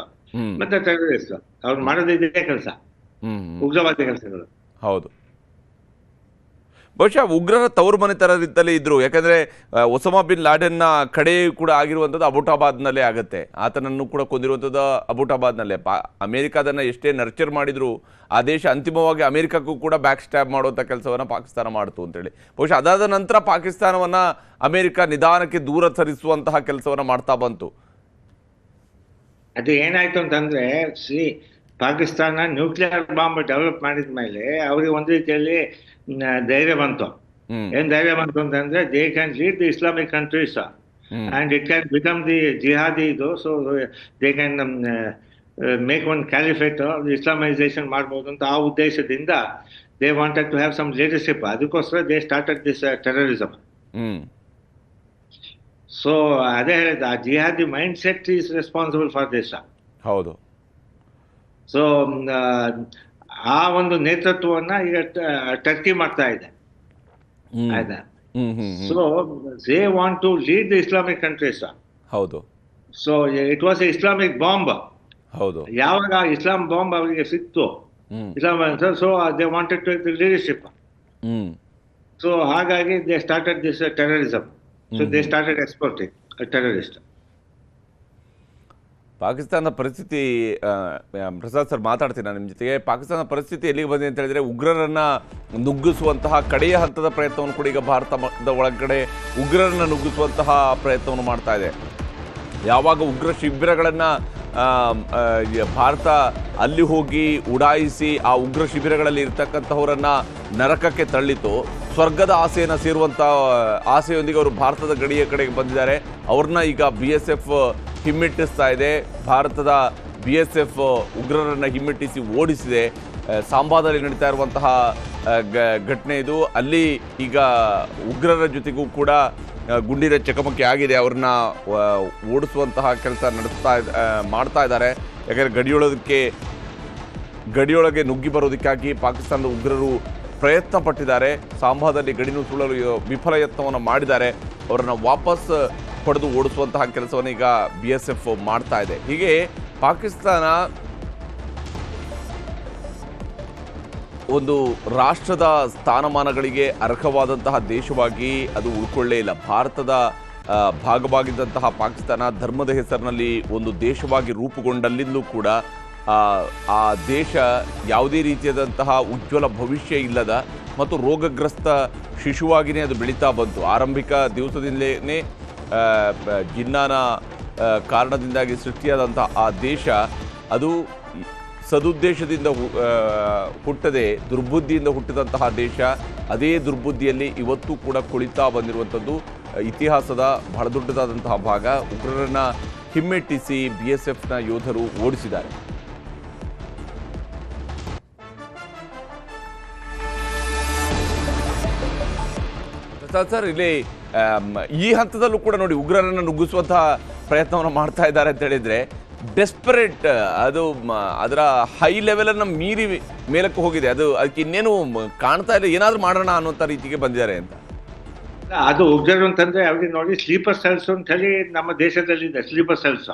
Speaker 5: ಮತ್ತೆ ಟೆರರಿಸ್ಟ್ ಅವ್ರು ಮಾಡೋದು ಇದೇ ಕೆಲಸ, ಉಗ್ರವಾದಿ ಕೆಲಸಗಳು.
Speaker 1: ಹೌದು. ಬಹುಶಃ ಉಗ್ರರ ತವರು ಮನೆ ಥರದಲ್ಲಿ ಇದ್ರು. ಯಾಕಂದರೆ ಒಸಾಮಾ ಬಿನ್ ಲಾಡೆನ್ನ ಕಡೆ ಕೂಡ ಆಗಿರುವಂಥದ್ದು ಅಬೋಟಾಬಾದ್ನಲ್ಲೇ ಆಗುತ್ತೆ. ಆತನನ್ನು ಕೂಡ ಕೊಂದಿರುವಂಥದ್ದು ಅಬೋಟಾಬಾದ್ನಲ್ಲೇ. ಅಮೇರಿಕಾದನ್ನು ಎಷ್ಟೇ ನರ್ಚರ್ ಮಾಡಿದ್ರು ಆ ದೇಶ ಅಂತಿಮವಾಗಿ ಅಮೇರಿಕಕ್ಕೂ ಕೂಡ ಬ್ಯಾಕ್ ಸ್ಟ್ಯಾಬ್ ಮಾಡುವಂಥ ಕೆಲಸವನ್ನು ಪಾಕಿಸ್ತಾನ ಮಾಡ್ತು ಅಂತೇಳಿ. ಬಹುಶಃ ಅದಾದ ನಂತರ ಪಾಕಿಸ್ತಾನವನ್ನು ಅಮೇರಿಕ ನಿಧಾನಕ್ಕೆ ದೂರ ಸರಿಸುವಂತಹ ಕೆಲಸವನ್ನು ಮಾಡ್ತಾ ಬಂತು.
Speaker 5: ಅದು ಏನಾಯ್ತು ಅಂತಂದ್ರೆ ಪಾಕಿಸ್ತಾನ ನ್ಯೂಕ್ಲಿಯರ್ ಬಾಂಬ್ ಡೆವಲಪ್ ಮಾಡಿದ ಮೇಲೆ ಅವ್ರಿಗೆ ಒಂದು ರೀತಿಯಲ್ಲಿ ಧೈರ್ಯ ಬಂತು. ಏನ್ ಧೈರ್ಯ ಬಂತು ಅಂತಂದ್ರೆ they can lead the Islamic countries and it can become the jihadi ಇದು. So they can make one caliphate Islamization ಮಾಡ್ಬೋದು ಅಂತ ಆ ಉದ್ದೇಶದಿಂದ they wanted to have some leadership. ಅದಕ್ಕೋಸ್ಕರ they started this terrorism. So ಅದೇ ಹೇಳಿದ ಆ jihadi mindset is responsible for this.
Speaker 1: ಹೌದು.
Speaker 5: ಸೊ ಆ ಒಂದು ನೇತೃತ್ವವನ್ನ ಈಗ ಟರ್ಕಿ ಮಾಡ್ತಾ ಇದೆ. ಆಯ್ತಾ? So they want to lead the Islamic countries.
Speaker 1: ಹೌದು.
Speaker 5: So it was a Islamic bomb.
Speaker 1: ಹೌದು.
Speaker 5: ಯಾವಾಗ ಇಸ್ಲಾಂ ಬಾಂಬ್ ಅವರಿಗೆ ಸಿಕ್ತು Islam, so they wanted to leadership. So ಹಾಗಾಗಿ they started this terrorism. So they started exporting terrorist.
Speaker 1: ಪಾಕಿಸ್ತಾನದ ಪರಿಸ್ಥಿತಿ, Prasad sir ಮಾತಾಡ್ತೀನಿ ನಾನು ನಿಮ್ಮ ಜೊತೆಗೆ. ಪಾಕಿಸ್ತಾನದ ಪರಿಸ್ಥಿತಿ ಎಲ್ಲಿಗೆ ಬಂದಿದೆ ಅಂತ ಹೇಳಿದರೆ ಉಗ್ರರನ್ನು ನುಗ್ಗಿಸುವಂತಹ ಕಡೆಯ ಹಂತದ ಪ್ರಯತ್ನವನ್ನು ಕೂಡ ಈಗ ಭಾರತದ ಒಳಗಡೆ ಉಗ್ರರನ್ನು ನುಗ್ಗಿಸುವಂತಹ ಪ್ರಯತ್ನವನ್ನು ಮಾಡ್ತಾ ಇದೆ. ಯಾವಾಗ ಉಗ್ರ ಶಿಬಿರಗಳನ್ನು ಭಾರತ ಅಲ್ಲಿ ಹೋಗಿ ಉಡಾಯಿಸಿ ಆ ಉಗ್ರ ಶಿಬಿರಗಳಲ್ಲಿ ಇರ್ತಕ್ಕಂಥವರನ್ನು ನರಕಕ್ಕೆ ತಳ್ಳಿತು, ಸ್ವರ್ಗದ ಆಸೆಯನ್ನು ಸೇರುವಂಥ ಆಸೆಯೊಂದಿಗೆ ಅವರು ಭಾರತದ ಗಡಿಯ ಕಡೆಗೆ ಬಂದಿದ್ದಾರೆ. ಅವ್ರನ್ನ ಈಗ BSF ಹಿಮ್ಮೆಟ್ಟಿಸ್ತಾ ಇದೆ. ಭಾರತದ BSF ಉಗ್ರರನ್ನು ಹಿಮ್ಮೆಟ್ಟಿಸಿ ಓಡಿಸಿದೆ. ಸಾಂಬಾದಲ್ಲಿ ನಡೀತಾ ಇರುವಂತಹ ಘಟನೆ ಇದು. ಅಲ್ಲಿ ಈಗ ಉಗ್ರರ ಜೊತೆಗೂ ಕೂಡ ಗುಂಡಿನ ಚಕಮಕಿ ಆಗಿದೆ. ಅವ್ರನ್ನ ಓಡಿಸುವಂತಹ ಕೆಲಸ ಮಾಡ್ತಾ ಇದ್ದಾರೆ. ಯಾಕಂದರೆ ಗಡಿಯೊಳಗೆ ನುಗ್ಗಿ ಬರೋದಕ್ಕಾಗಿ ಪಾಕಿಸ್ತಾನದ ಉಗ್ರರು ಪ್ರಯತ್ನ ಪಟ್ಟಿದ್ದಾರೆ. ಸಾಂಬಾದಲ್ಲಿ ಗಡಿ ನುಸುಳಲು ವಿಫಲ ಯತ್ನವನ್ನು ಮಾಡಿದ್ದಾರೆ. ಅವರನ್ನು ವಾಪಸ್ ಪಡೆದು ಓಡಿಸುವಂತಹ ಕೆಲಸವನ್ನು ಈಗ BSF ಮಾಡ್ತಾ ಇದೆ. ಹೀಗೆ ಪಾಕಿಸ್ತಾನ ಒಂದು ರಾಷ್ಟ್ರದ ಸ್ಥಾನಮಾನಗಳಿಗೆ ಅರ್ಹವಾದಂತಹ ದೇಶವಾಗಿ ಅದು ಉಳ್ಕೊಳ್ಳೇ ಇಲ್ಲ. ಭಾರತದ ಭಾಗವಾಗಿದ್ದಂತಹ ಪಾಕಿಸ್ತಾನ ಧರ್ಮದ ಹೆಸರಿನಲ್ಲಿ ಒಂದು ದೇಶವಾಗಿ ರೂಪುಗೊಂಡಲ್ಲಿಂದಲೂ ಕೂಡ ಆ ದೇಶ ಯಾವುದೇ ರೀತಿಯಾದಂತಹ ಉಜ್ವಲ ಭವಿಷ್ಯ ಇಲ್ಲದ ಮತ್ತು ರೋಗಗ್ರಸ್ತ ಶಿಶುವಾಗಿಯೇ ಅದು ಬೆಳೀತಾ ಬಂತು. ಆರಂಭಿಕ ದಿವಸದಿಂದಲೇ ಜಿನ್ನಾನ ಕಾರಣದಿಂದಾಗಿ ಸೃಷ್ಟಿಯಾದಂಥ ಆ ದೇಶ ಅದು ಸದುದ್ದೇಶದಿಂದ ಹುಟ್ಟದೆ ದುರ್ಬುದ್ಧಿಯಿಂದ ಹುಟ್ಟಿದಂತಹ ದೇಶ. ಅದೇ ದುರ್ಬುದ್ಧಿಯಲ್ಲಿ ಇವತ್ತು ಕೂಡ ಕುಳಿತಾ ಬಂದಿರುವಂಥದ್ದು ಇತಿಹಾಸದ ಬಹಳ ದೊಡ್ಡದಾದಂತಹ ಭಾಗ. ಉಗ್ರರನ್ನು ಹಿಮ್ಮೆಟ್ಟಿಸಿ BSFನ ಯೋಧರು ಓಡಿಸಿದ್ದಾರೆ. ಪ್ರಸಾದ್ ಸರ್, ಇಲ್ಲಿ ಈ ಹಂತದಲ್ಲೂ ಕೂಡ ನೋಡಿ ಉಗ್ರರನ್ನು ನುಗ್ಗಿಸುವಂತಹ ಪ್ರಯತ್ನವನ್ನು ಮಾಡ್ತಾ ಇದ್ದಾರೆ ಅಂತ ಹೇಳಿದರೆ ಡೆಸ್ಪರೇಟ್, ಅದು ಅದರ ಹೈ ಲೆವೆಲನ್ನು ಮೀರಿ ಮೇಲಕ್ಕೆ ಹೋಗಿದೆ. ಅದಕ್ಕೆ ಇನ್ನೇನು ಕಾಣ್ತಾ ಇಲ್ಲ, ಏನಾದರೂ ಮಾಡೋಣ ಅನ್ನೋಂಥ ರೀತಿಗೆ ಬಂದಿದ್ದಾರೆ ಅಂತ.
Speaker 5: ಅದು ಉಗ್ರರು ಅಂತಂದ್ರೆ ಅವ್ರಿಗೆ ನೋಡಿ ಸ್ಲೀಪರ್ ಸೆಲ್ಸ್ ಅಂತ ಹೇಳಿ ನಮ್ಮ ದೇಶದಲ್ಲಿದೆ. ಸ್ಲೀಪರ್ ಸೆಲ್ಸ್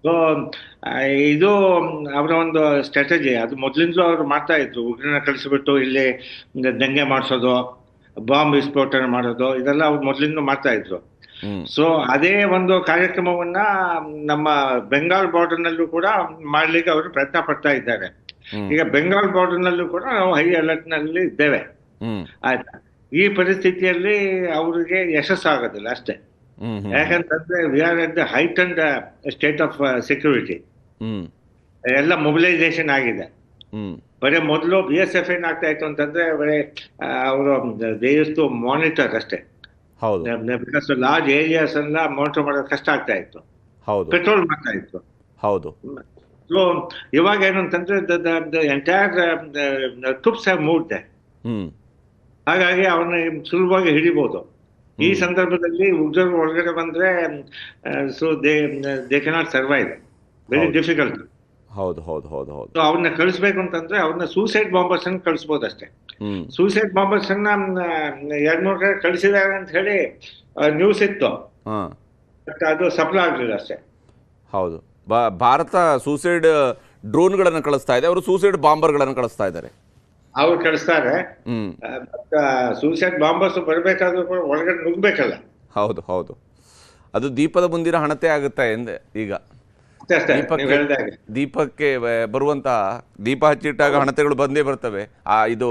Speaker 5: ಸೊ ಇದು ಅವರ ಒಂದು ಸ್ಟ್ರಾಟಜಿ. ಅದು ಮೊದಲಿಂದಲೂ ಅವರು ಮಾಡ್ತಾ ಇದ್ರು. ಉಗ್ರನ ಕಳಿಸ್ಬಿಟ್ಟು ಇಲ್ಲಿ ದಂಗೆ ಮಾಡಿಸೋದು, ಬಾಂಬ್ ವಿಸ್ಫೋಟನೆ ಮಾಡೋದು, ಇದೆಲ್ಲ ಅವ್ರು ಮೊದಲಿಂದ ಮಾಡ್ತಾ ಇದ್ರು. ಸೊ ಅದೇ ಒಂದು ಕಾರ್ಯಕ್ರಮವನ್ನ ನಮ್ಮ ಬೆಂಗಾಲ್ ಬಾರ್ಡರ್ ನಲ್ಲೂ ಕೂಡ ಮಾಡ್ಲಿಕ್ಕೆ ಅವರು ಪ್ರಯತ್ನ ಪಡ್ತಾ ಇದ್ದಾರೆ. ಈಗ ಬೆಂಗಾಲ್ ಬಾರ್ಡರ್ ನಲ್ಲೂ ಕೂಡ ನಾವು ಹೈ ಅಲರ್ಟ್ ನಲ್ಲಿ ಇದ್ದೇವೆ. ಆಯ್ತಾ? ಈ ಪರಿಸ್ಥಿತಿಯಲ್ಲಿ ಅವರಿಗೆ ಯಶಸ್ಸಾಗೋದಿಲ್ಲ ಅಷ್ಟೇ. ಯಾಕಂತಂದ್ರೆ we are at the heightened state of security. ಎಲ್ಲ ಮೊಬಿಲೈಸೇಷನ್ ಆಗಿದೆ. ಬರೀ ಮೊದಲು BSF ಏನಾಗ್ತಾ ಇತ್ತು ಅಂತಂದ್ರೆ ಬರೀ ಅವರು ದೇ ಯೂಸ್ ಟು ಮಾನಿಟರ್ ಅಷ್ಟೇ. ಬಿಕಾಸ್ ಲಾರ್ಜ್ ಏರಿಯಾಸ್ ಎಲ್ಲ ಮಾನಿಟರ್ ಮಾಡೋದು ಕಷ್ಟ ಆಗ್ತಾ ಇತ್ತು. ಪೆಟ್ರೋಲ್ ಮಾಡ್ತಾ ಇತ್ತು.
Speaker 1: ಹೌದು.
Speaker 5: ಸೊ ಇವಾಗ ಏನು ಅಂತಂದ್ರೆ entire troops have moved they. ಹಾಗಾಗಿ ಅವನ್ನ ಸುಲಭವಾಗಿ ಹಿಡಿಬಹುದು. ಈ ಸಂದರ್ಭದಲ್ಲಿ ಉಗ್ರರು ಒಳಗಡೆ ಬಂದ್ರೆ so they cannot survive, very difficult.
Speaker 1: ಹೌದು ಹೌದು ಹೌದು ಹೌದು.
Speaker 5: ಸೊ ಅವ್ರನ್ನ ಕಳಿಸ್ಬೇಕು ಅಂತಂದ್ರೆ ಅವ್ರನ್ನ ಸೂಸೈಡ್ ಬಾಂಬರ್ಸ್ ಅನ್ನು ಕಳಿಸ್ಬೋದು ಅಷ್ಟೇ. ಸೂಸೈಡ್ ಬಾಂಬರ್ಸ್ ಅನ್ನ 2-3 ಕಡೆ ಕಳಿಸಿದ್ದಾರೆ ಅಂತ ಹೇಳಿ ನ್ಯೂಸ್ ಇತ್ತು. ಬಟ್ ಅದು ಸಫಲ ಆಗಲಿಲ್ಲ ಅಷ್ಟೇ.
Speaker 1: ಹೌದು. ಭಾರತ ಸೂಸೈಡ್ ಡ್ರೋನ್ಗಳನ್ನು ಕಳಿಸ್ತಾ ಇದೆ, ಅವರು ಸೂಸೈಡ್ ಬಾಂಬರ್ಗಳನ್ನು ಕಳಿಸ್ತಾ ಇದ್ದಾರೆ.
Speaker 5: ಅವ್ರು ಕಳಿಸ್ತಾರೆ.
Speaker 1: ಹ್ಮ್
Speaker 5: ಸೂಸೈಡ್ ಬಾಂಬರ್ಸ್ ಬರ್ಬೇಕಾದ್ರೂ ಕೂಡ ಒಳಗಡೆ ನುಗ್ಬೇಕಲ್ಲ.
Speaker 1: ಹೌದು ಹೌದು, ಅದು ದೀಪದ ಮುಂದಿನ ಹಣತೆ ಆಗುತ್ತೆ ಎಂದೆ. ಈಗ
Speaker 5: ಅಷ್ಟೇ ನೀವು ಹೇಳಿದಾಗ
Speaker 1: ದೀಪಕ್ಕೆ ಬರುವಂತ ದೀಪ ಹಚ್ಚಿಟ್ಟಾಗ ಹಣತೆಗಳು ಬಂದೇ ಬರ್ತವೆ. ಇದು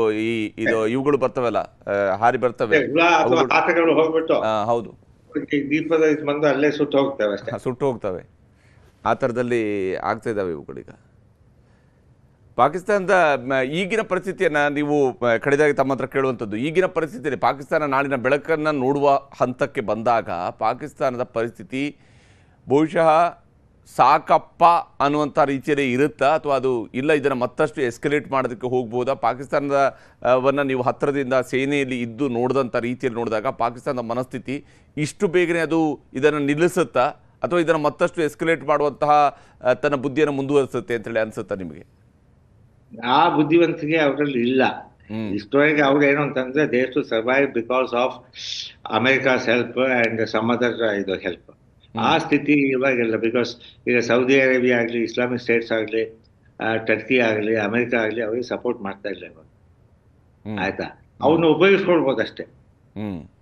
Speaker 1: ಇವುಗಳು ಬರ್ತವಲ್ಲ, ಹಾರಿ ಬರ್ತವೆ,
Speaker 5: ಹುಳ ಅಥವಾ ಆಟಗಳು ಹೋಗ್ಬಿಟ್ಟು
Speaker 1: ಹೌದು
Speaker 5: ದೀಪದ ಇದು ಬಂದು ಅಲ್ಲೇ ಸುಟ್ಟು ಹೋಗ್ತವೆ ಅಷ್ಟೇ,
Speaker 1: ಸುಟ್ಟು ಹೋಗ್ತವೆ. ಆ ಥರದಲ್ಲಿ ಆಗ್ತಾ ಇದ್ದಾವೆ ಇವುಗಳೀಗ. ಪಾಕಿಸ್ತಾನದ ಈಗಿನ ಪರಿಸ್ಥಿತಿಯನ್ನು ನೀವು ಕಡೆದಾಗಿ ತಮ್ಮ ಹತ್ರ ಕೇಳುವಂಥದ್ದು, ಈಗಿನ ಪರಿಸ್ಥಿತಿಯಲ್ಲಿ ಪಾಕಿಸ್ತಾನ ನಾಳಿನ ಬೆಳಕನ್ನು ನೋಡುವ ಹಂತಕ್ಕೆ ಬಂದಾಗ ಪಾಕಿಸ್ತಾನದ ಪರಿಸ್ಥಿತಿ ಬಹುಶಃ ಸಾಕಪ್ಪ ಅನ್ನುವಂಥ ರೀತಿಯಲ್ಲಿ ಇರುತ್ತಾ, ಅಥವಾ ಅದು ಇಲ್ಲ ಇದನ್ನು ಮತ್ತಷ್ಟು ಎಸ್ಕಲೇಟ್ ಮಾಡೋದಕ್ಕೆ ಹೋಗ್ಬೋದಾ? ಪಾಕಿಸ್ತಾನದವನ್ನು ನೀವು ಹತ್ತಿರದಿಂದ ಸೇನೆಯಲ್ಲಿ ಇದ್ದು ನೋಡಿದಂಥ ರೀತಿಯಲ್ಲಿ ನೋಡಿದಾಗ ಪಾಕಿಸ್ತಾನದ ಮನಸ್ಥಿತಿ ಇಷ್ಟು ಬೇಗನೆ ಅದು ಇದನ್ನು ನಿಲ್ಲಿಸುತ್ತಾ, ಅಥವಾ ಇದನ್ನು ಮತ್ತಷ್ಟು ಎಸ್ಕಲೇಟ್ ಮಾಡುವಂತಹ ತನ್ನ ಬುದ್ಧಿಯನ್ನು ಮುಂದುವರಿಸುತ್ತೆ ಅಂತೇಳಿ ಅನಿಸುತ್ತಾ ನಿಮಗೆ?
Speaker 5: ಆ ಬುದ್ಧಿವಂತಿಕೆ ಅವರಲ್ಲಿ ಇಲ್ಲ. ಇಷ್ಟವರೆಗೆ ಅವ್ರು ಏನು ಅಂತಂದ್ರೆ they to survive because of America's help and some other ಇದು ಹೆಲ್ಪ್. ಆ ಸ್ಥಿತಿ ಇವಾಗಿಲ್ಲ. ಬಿಕಾಸ್ ಈಗ ಸೌದಿ ಅರೇಬಿಯಾ ಆಗಲಿ, ಇಸ್ಲಾಮಿಕ್ ಸ್ಟೇಟ್ಸ್ ಆಗಲಿ, ಟರ್ಕಿ ಆಗಲಿ, ಅಮೆರಿಕ ಆಗಲಿ ಅವ್ರಿಗೆ ಸಪೋರ್ಟ್ ಮಾಡ್ತಾ ಇಲ್ಲ ಇವಾಗ. ಆಯ್ತಾ, ಅವನ್ನ ಉಪಯೋಗಿಸ್ಕೊಳ್ಬೋದು ಅಷ್ಟೇ,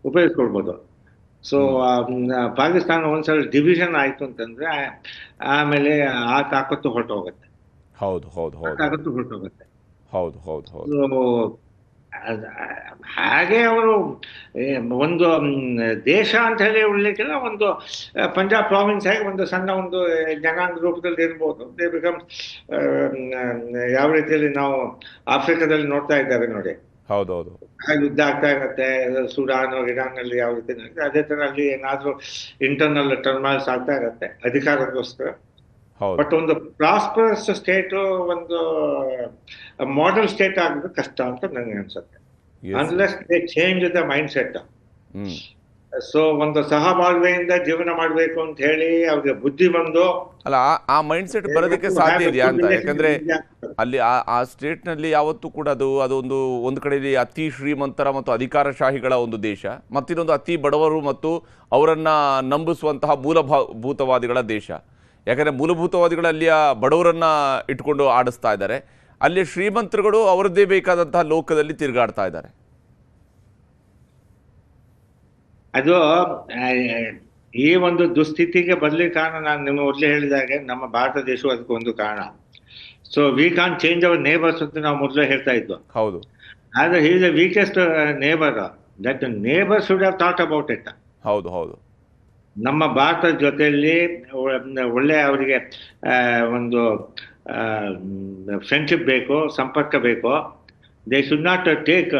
Speaker 5: ಉಪಯೋಗಿಸ್ಕೊಳ್ಬೋದು. ಸೊ ಪಾಕಿಸ್ತಾನ ಒಂದ್ಸಲ ಡಿವಿಷನ್ ಆಯ್ತು ಅಂತಂದ್ರೆ ಆಮೇಲೆ ಆ ತಾಕತ್ತು ಹೊರಟೋಗುತ್ತೆ.
Speaker 1: ಹೌದು ಹೌದು ಹೌದು
Speaker 5: ತಾಕತ್ತು ಹೊರಟೋಗುತ್ತೆ.
Speaker 1: ಹೌದು ಹೌದು ಹೌದು.
Speaker 5: ಹಾಗೆ ಅವರು ಒಂದು ದೇಶ ಅಂತ ಹೇಳಿ ಉಳ್ಲಿಕ್ಕಿಲ್ಲ, ಒಂದು ಪಂಜಾಬ್ ಪ್ರಾವಿನ್ಸ್ ಆಗಿ ಒಂದು ಸಣ್ಣ ಒಂದು ಜನಾಂಗ ರೂಪದಲ್ಲಿ ಇರ್ಬೋದು. ದೇ ಬಿಕಮ್ ಯಾವ ರೀತಿಯಲ್ಲಿ ನಾವು ಆಫ್ರಿಕಾದಲ್ಲಿ ನೋಡ್ತಾ ಇದ್ದೇವೆ ನೋಡಿ.
Speaker 1: ಹೌದೌದು,
Speaker 5: ಯುದ್ಧ ಆಗ್ತಾ ಇರುತ್ತೆ ಸುಡಾನ್ ಇರಾನ್ ಅಲ್ಲಿ, ಯಾವ ರೀತಿ ಅದೇ ತರ ಅಲ್ಲಿ ಏನಾದ್ರೂ ಇಂಟರ್ನಲ್ ಟರ್ಮಲ್ಸ್ ಆಗ್ತಾ ಇರುತ್ತೆ ಅಧಿಕಾರಕ್ಕೋಸ್ಕರ. ಬಟ್ ಒಂದು ಪ್ರಾಸ್ಪರಸ್ ಸ್ಟೇಟ್, ಒಂದು ಮಾಡೆಲ್ ಸ್ಟೇಟ್ ಆಗೋದು ಕಷ್ಟ ಅಂತ ನನಗೆ ಅನ್ಸುತ್ತೆ, unless they change the mind set. So ಒಂದು ಸಹಬಾಳ್ವೆಯಿಂದ ಜೀವನ ಮಾಡ್ಬೇಕು ಅಂತ ಹೇಳಿ ಅವ್ರಿಗೆ ಬುದ್ಧಿ ಬಂದು
Speaker 1: ಅಲ್ಲ, ಆ ಮೈಂಡ್ ಸೆಟ್ ಬರೋದಕ್ಕೆ ಸಾಧ್ಯ ಇದೆಯಾ ಅಂತ? ಯಾಕಂದ್ರೆ ಅಲ್ಲಿ ಆ ಸ್ಟೇಟ್ ನಲ್ಲಿ ಯಾವತ್ತೂ ಕೂಡ ಒಂದು ಕಡೆಯಲ್ಲಿ ಅತಿ ಶ್ರೀಮಂತರ ಮತ್ತು ಅಧಿಕಾರಶಾಹಿಗಳ ಒಂದು ದೇಶ, ಮತ್ತಿನ್ನೊಂದು ಅತಿ ಬಡವರು ಮತ್ತು ಅವರನ್ನ ನಂಬಿಸುವಂತಹ ಮೂಲಭೂತವಾದಿಗಳ ದೇಶ. ಯಾಕಂದ್ರೆ ಮೂಲಭೂತವಾದಿಗಳು ಅಲ್ಲಿಯ ಬಡವರನ್ನ ಇಟ್ಕೊಂಡು ಆಡಿಸ್ತಾ ಇದ್ದಾರೆ, ಅಲ್ಲಿ ಶ್ರೀಮಂತರುಗಳು ಅವರದ್ದೇ ಬೇಕಾದಂತಹ ಲೋಕದಲ್ಲಿ ತಿರುಗಾಡ್ತಾ ಇದ್ದಾರೆ.
Speaker 5: ಅದು ಈ ಒಂದು ದುಸ್ಥಿತಿಗೆ ಬರ್ಲಿಕ್ಕೆ ಕಾರಣ ನಾನು ನಿಮಗೆ ಮೊದಲೇ ಹೇಳಿದಾಗೆ ನಮ್ಮ ಭಾರತ ದೇಶವು ಅದಕ್ಕೆ ಒಂದು ಕಾರಣ. So we can change our neighbours ಅಂತ ನಾವು ಮೊದಲೇ ಹೇಳ್ತಾ ಇದ್ವು.
Speaker 1: ಹೌದು,
Speaker 5: ಆದ್ರೆ he is the weakest neighbour. That neighbour should have thought about it.
Speaker 1: ಹೌದು ಹೌದು, ನಮ್ಮ
Speaker 5: ಭಾರತದ ಜೊತೆಯಲ್ಲಿ ಒಳ್ಳೆ ಅವರಿಗೆ ಒಂದು ಫ್ರೆಂಡ್ಶಿಪ್ ಬೇಕು, ಸಂಪರ್ಕ ಬೇಕು. ದೇ ಶುಡ್ ನಾಟ್ ಟೇಕ್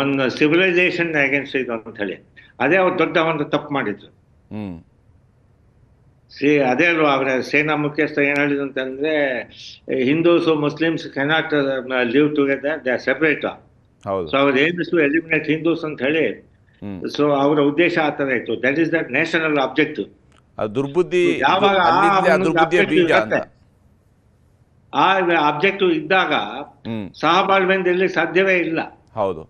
Speaker 5: ಒಂದು ಸಿವಿಲೈಸೇಷನ್ ಅಗೇನ್ಸ್ಟ್ ಇದು ಅಂತ ಹೇಳಿ. ಅದೇ ಅವ್ರು ದೊಡ್ಡ ಒಂದು ತಪ್ಪು ಮಾಡಿದ್ರು. ಅದೇ ಅಲ್ವಾ ಅವರ ಸೇನಾ ಮುಖ್ಯಸ್ಥ ಏನ್ ಹೇಳಿದ್ರು ಅಂತಂದ್ರೆ, Hindus Muslims cannot live together, they are separate. So ಅವ್ರ ಏಮ್ಸ್ ಟು ಎಲಿಮಿನೇಟ್ ಹಿಂದೂಸ್ ಅಂತ ಹೇಳಿ. ಸೊ ಅವರ ಉದ್ದೇಶ ಆ ತರ ಇತ್ತು. That is that national objective.
Speaker 1: ದುರ್ಬುದ್ಧಿ
Speaker 5: ಆ ಆಬ್ಜೆಕ್ಟಿವ್ ಇದ್ದಾಗ ಸಹಬಾಳ್ವೆಯಲ್ಲಿ ಸಾಧ್ಯವೇ ಇಲ್ಲ.
Speaker 1: ಹೌದು.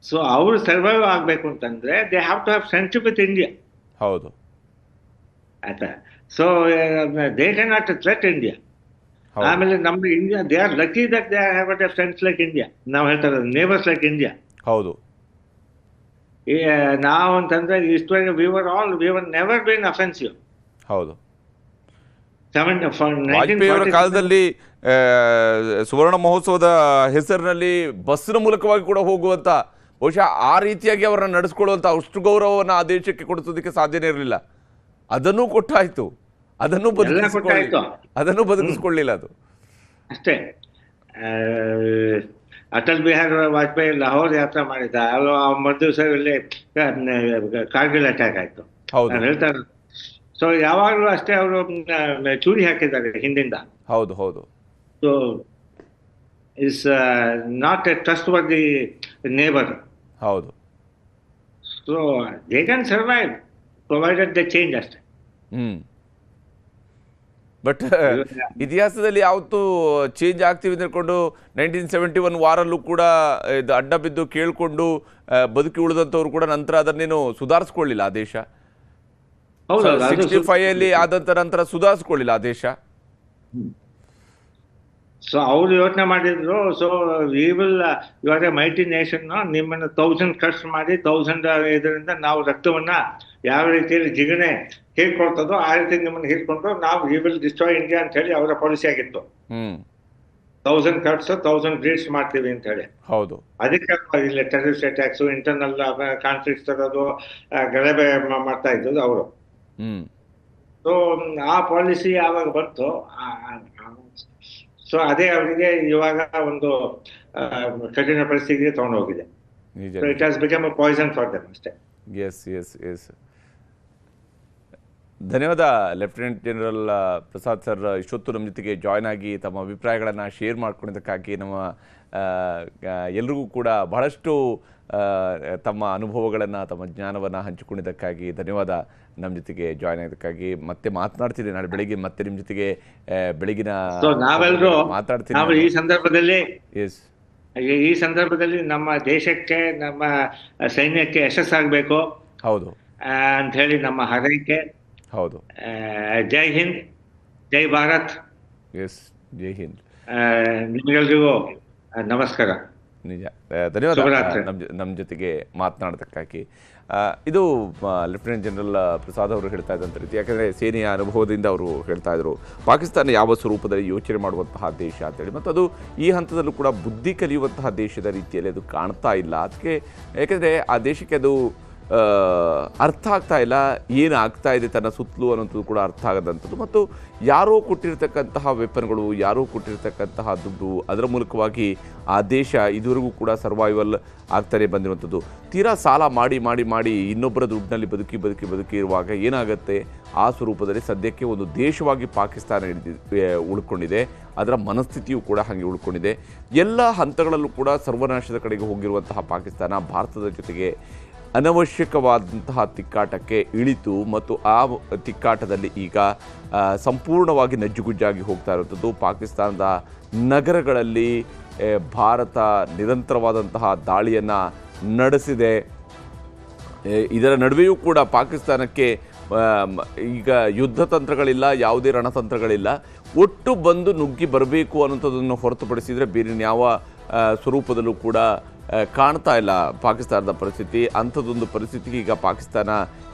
Speaker 5: ಸೊ ಅವರು ಸರ್ವೈವ್ ಆಗ್ಬೇಕು ಅಂತಂದ್ರೆ they have to have friendship with India.
Speaker 1: ಹೌದು,
Speaker 5: ಆಯ್ತಾ. So they can not threat India. ಆಮೇಲೆ ನಮ್ದು India, they are lucky that they have a friends like India. ನಾವು ಹೇಳ್ತಾ ಇರೋದು ನೇಬರ್ಸ್ ಲೈಕ್ ಇಂಡಿಯಾ.
Speaker 1: ಹೌದು.
Speaker 5: ನಾವು ಅಂತಂದ್ರೆ ಇಷ್ಟವರೆಗೆ we were never been offensive.
Speaker 1: ಹೌದು. ವಾಜಪೇಯಿ ಅವರ ಕಾಲದಲ್ಲಿ ಸುವರ್ಣ ಮಹೋತ್ಸವದ ಹೆಸರಿನಲ್ಲಿ ಬಸ್ನ ಮೂಲಕವಾಗಿ ಕೂಡ ಹೋಗುವಂತ, ಬಹುಶಃ ಆ ರೀತಿಯಾಗಿ ಅವರನ್ನ ನಡೆಸ್ಕೊಳ್ಳುವಂತ ಅಷ್ಟು ಗೌರವವನ್ನು ಆ ದೇಶಕ್ಕೆ ಕೊಡಿಸೋದಕ್ಕೆ ಸಾಧ್ಯನೇ ಇರಲಿಲ್ಲ. ಅದನ್ನು ಕೊಟ್ಟಾಯ್ತು, ಅದನ್ನು ಬದುಕಿಸ್ಕೊಳ್ಳಿಲ್ಲ ಅದು
Speaker 5: ಅಷ್ಟೇ. ಅಟಲ್ ಬಿಹಾರಿ ವಾಜಪೇಯಿ ಲಾಹೋರ್ ಯಾತ್ರೆ ಮಾಡಿದ್ದ, ಮರುದಿವಸದಲ್ಲಿ ಕಾರ್ಗಿಲ್ ಅಟ್ಯಾಕ್ ಆಯ್ತು. ನಾನು ಹೇಳ್ತಾ ಇರೋದು. ಸೊ ಯಾವಾಗಲೂ ಅಷ್ಟೇ ಅವರು ಚೂರಿ ಹಾಕಿದ್ದಾರೆ ಹಿಂದಿಂದ.
Speaker 1: ಹೌದು ಹೌದು.
Speaker 5: So is not a trustworthy neighbour.
Speaker 1: ಹೌದು.
Speaker 5: So they can survive provided the change ಅಷ್ಟೇ.
Speaker 1: ಬಟ್ ಇತಿಹಾಸದಲ್ಲಿ ಯಾವತ್ತೂ ಚೇಂಜ್ ಆಗ್ತೀವಿ ಅಂದ್ಕೊಂಡು 1971 ವಾರಲ್ಲೂ ಕೂಡ ಇದು ಅಡ್ಡ ಬಿದ್ದು ಕೇಳ್ಕೊಂಡು ಬದುಕಿ ಉಳಿದಂಥವ್ರು ಕೂಡ ನಂತರ ಅದನ್ನೇನು ಸುಧಾರಿಸ್ಕೊಳ್ಳಿಲ್ಲ ಆ ದೇಶ. 65 ಆದಂತ ನಂತರ ಸುಧಾರಿಸ್ಕೊಳ್ಳಿಲ್ಲ ಆ ದೇಶ.
Speaker 5: ಸೊ ಅವ್ರು ಯೋಚನೆ ಮಾಡಿದ್ರು, so we will you are a mighty nation, ನಿಮ್ಮನ್ನ 1000 ಕಟ್ಸ್ ಮಾಡಿ 1000 ಇದರಿಂದ ನಾವು ರಕ್ತವನ್ನ ಯಾವ ರೀತಿಯಲ್ಲಿ ಜಿಗಣೆ ಹೀರ್ಕೊಳ್ತದೋ ಆ ರೀತಿ ನಿಮ್ಮನ್ನ ಹೀರ್ಕೊಂಡು ನಾವು ವಿ ವಿಲ್ ಡಿಸ್ಟ್ರಾಯ್ ಇಂಡಿಯಾ ಅಂತ ಹೇಳಿ ಅವರ ಪಾಲಿಸಿ ಆಗಿತ್ತು. 1000 ಕಟ್ಸ್ 1000 ಬ್ರೀಡ್ಸ್ ಮಾಡ್ತೀವಿ ಅಂತ ಹೇಳಿ.
Speaker 1: ಹೌದು,
Speaker 5: ಅದಕ್ಕೆ ಇಲ್ಲಿ ಟೆರರಿಸ್ಟ್ ಅಟ್ಯಾಕ್ಸ್, ಇಂಟರ್ನಲ್ ಕಾನ್ಫ್ಲಿಕ್ಟ್ಸ್ ತರೋದು, ಗಲಭೆ ಮಾಡ್ತಾ ಇದ್ದದ್ದು ಅವರು. ಸೊ ಆ ಪಾಲಿಸಿ ಯಾವಾಗ ಬಂತು, ಸೊ ಅದೇ ಅವರಿಗೆ ಇವಾಗ ಒಂದು ಕಠಿಣ ಪರಿಸ್ಥಿತಿಗೆ ತಗೊಂಡು ಹೋಗಿದೆ. It has become a poison for them ಅಷ್ಟೇ.
Speaker 1: ಎಸ್. ಧನ್ಯವಾದ ಲೆಫ್ಟಿನೆಂಟ್ ಜನರಲ್ ಪ್ರಸಾದ್ ಸರ್, ಇಷ್ಟೊತ್ತು ನಮ್ಮ ಜೊತೆಗೆ ಜಾಯ್ನ್ ಆಗಿ ತಮ್ಮ ಅಭಿಪ್ರಾಯಗಳನ್ನು ಶೇರ್ ಮಾಡ್ಕೊಂಡಿದ್ದಕ್ಕಾಗಿ, ನಮ್ಮ ಎಲ್ರಿಗೂ ಕೂಡ ಬಹಳಷ್ಟು ತಮ್ಮ ಅನುಭವಗಳನ್ನು, ತಮ್ಮ ಜ್ಞಾನವನ್ನು ಹಂಚಿಕೊಂಡಿದ್ದಕ್ಕಾಗಿ ಧನ್ಯವಾದ. ನಮ್ಮ ಜೊತೆಗೆ ಜಾಯ್ನ್ ಆಗಿದ್ದಕ್ಕಾಗಿ ಮತ್ತೆ ಮಾತನಾಡ್ತೀನಿ ನಾಳೆ ಬೆಳಿಗ್ಗೆ, ಮತ್ತೆ ನಿಮ್ಮ ಜೊತೆಗೆ ಬೆಳಗಿನ
Speaker 5: ನಾವೆಲ್ಲರೂ
Speaker 1: ಮಾತಾಡ್ತೀನಿ.
Speaker 5: ಈ ಸಂದರ್ಭದಲ್ಲಿ ನಮ್ಮ ದೇಶಕ್ಕೆ, ನಮ್ಮ ಸೈನ್ಯಕ್ಕೆ ಯಶಸ್ಸಾಗಬೇಕು.
Speaker 1: ಹೌದು
Speaker 5: ಅಂತ ಹೇಳಿ ನಮ್ಮ ಹಾರೈಕೆ.
Speaker 1: ಹೌದು.
Speaker 5: ಜೈ ಹಿಂದ್, ಜೈ ಭಾರತ್.
Speaker 1: ಎಸ್, ಜೈ ಹಿಂದ್.
Speaker 5: ನಿಮಗೆಲ್ರಿಗೂ ನಮಸ್ಕಾರ.
Speaker 1: ನಿಜ, ಧನ್ಯವಾದ ನಮ್ಮ ಜೊತೆಗೆ ಮಾತನಾಡೋದಕ್ಕಾಗಿ. ಇದು ಲೆಫ್ಟಿನೆಂಟ್ ಜನರಲ್ ಪ್ರಸಾದ್ ಅವರು ಹೇಳ್ತಾ ಇದ್ದಂಥ ರೀತಿ. ಯಾಕಂದರೆ ಸೇನೆಯ ಅನುಭವದಿಂದ ಅವರು ಹೇಳ್ತಾ ಇದ್ರು ಪಾಕಿಸ್ತಾನ ಯಾವ ಸ್ವರೂಪದಲ್ಲಿ ಯೋಚನೆ ಮಾಡುವಂತಹ ದೇಶ ಅಂತೇಳಿ, ಮತ್ತು ಅದು ಈ ಹಂತದಲ್ಲೂ ಕೂಡ ಬುದ್ಧಿ ಕಲಿಯುವಂತಹ ದೇಶದ ರೀತಿಯಲ್ಲಿ ಅದು ಕಾಣ್ತಾ ಇಲ್ಲ. ಅದಕ್ಕೆ ಯಾಕೆಂದರೆ ಆ ದೇಶಕ್ಕೆ ಅದು ಅರ್ಥ ಆಗ್ತಾ ಇಲ್ಲ, ಏನಾಗ್ತಾ ಇದೆ ತನ್ನ ಸುತ್ತಲೂ ಅನ್ನೋಂಥದ್ದು ಕೂಡ ಅರ್ಥ ಆಗದಂಥದ್ದು. ಮತ್ತು ಯಾರೋ ಕೊಟ್ಟಿರ್ತಕ್ಕಂತಹ ವೆಪನ್ಗಳು, ಯಾರೋ ಕೊಟ್ಟಿರ್ತಕ್ಕಂತಹ ದುಡ್ಡು, ಅದರ ಮೂಲಕವಾಗಿ ಆ ದೇಶ ಇದುವರೆಗೂ ಕೂಡ ಸರ್ವೈವಲ್ ಆಗ್ತಾನೆ ಬಂದಿರುವಂಥದ್ದು. ತೀರಾ ಸಾಲ ಮಾಡಿ ಮಾಡಿ ಮಾಡಿ ಇನ್ನೊಬ್ಬರ ದುಡ್ಡಿನಲ್ಲಿ ಬದುಕಿ ಇರುವಾಗ ಏನಾಗುತ್ತೆ, ಆ ಸ್ವರೂಪದಲ್ಲಿ ಸದ್ಯಕ್ಕೆ ಒಂದು ದೇಶವಾಗಿ ಪಾಕಿಸ್ತಾನ ಉಳ್ಕೊಂಡಿದೆ. ಅದರ ಮನಸ್ಥಿತಿಯೂ ಕೂಡ ಹಾಗೆ ಉಳ್ಕೊಂಡಿದೆ. ಎಲ್ಲ ಹಂತಗಳಲ್ಲೂ ಕೂಡ ಸರ್ವನಾಶದ ಕಡೆಗೆ ಹೋಗಿರುವಂತಹ ಪಾಕಿಸ್ತಾನ ಭಾರತದ ಜೊತೆಗೆ ಅನವಶ್ಯಕವಾದಂತಹ ತಿಕ್ಕಾಟಕ್ಕೆ ಇಳಿತು, ಮತ್ತು ಆ ತಿಕ್ಕಾಟದಲ್ಲಿ ಈಗ ಸಂಪೂರ್ಣವಾಗಿ ನಜ್ಜುಗುಜ್ಜಾಗಿ ಹೋಗ್ತಾ ಇರುವಂಥದ್ದು. ಪಾಕಿಸ್ತಾನದ ನಗರಗಳಲ್ಲಿ ಭಾರತ ನಿರಂತರವಾದಂತಹ ದಾಳಿಯನ್ನು ನಡೆಸಿದೆ. ಇದರ ನಡುವೆಯೂ ಕೂಡ ಪಾಕಿಸ್ತಾನಕ್ಕೆ ಈಗ ಯುದ್ಧ ತಂತ್ರಗಳಿಲ್ಲ, ಯಾವುದೇ ರಣತಂತ್ರಗಳಿಲ್ಲ. ಒಟ್ಟು ಬಂದು ನುಗ್ಗಿ ಬರಬೇಕು ಅನ್ನೋಂಥದ್ದನ್ನು ಹೊರತುಪಡಿಸಿದರೆ ಬೇರೆ ಯಾವ ಸ್ವರೂಪದಲ್ಲೂ ಕೂಡ ಕಾಣ್ತಾ ಇಲ್ಲ ಪಾಕಿಸ್ತಾನದ ಪರಿಸ್ಥಿತಿ. ಅಂಥದ್ದೊಂದು ಪರಿಸ್ಥಿತಿಗೆ ಈಗ ಪಾಕಿಸ್ತಾನ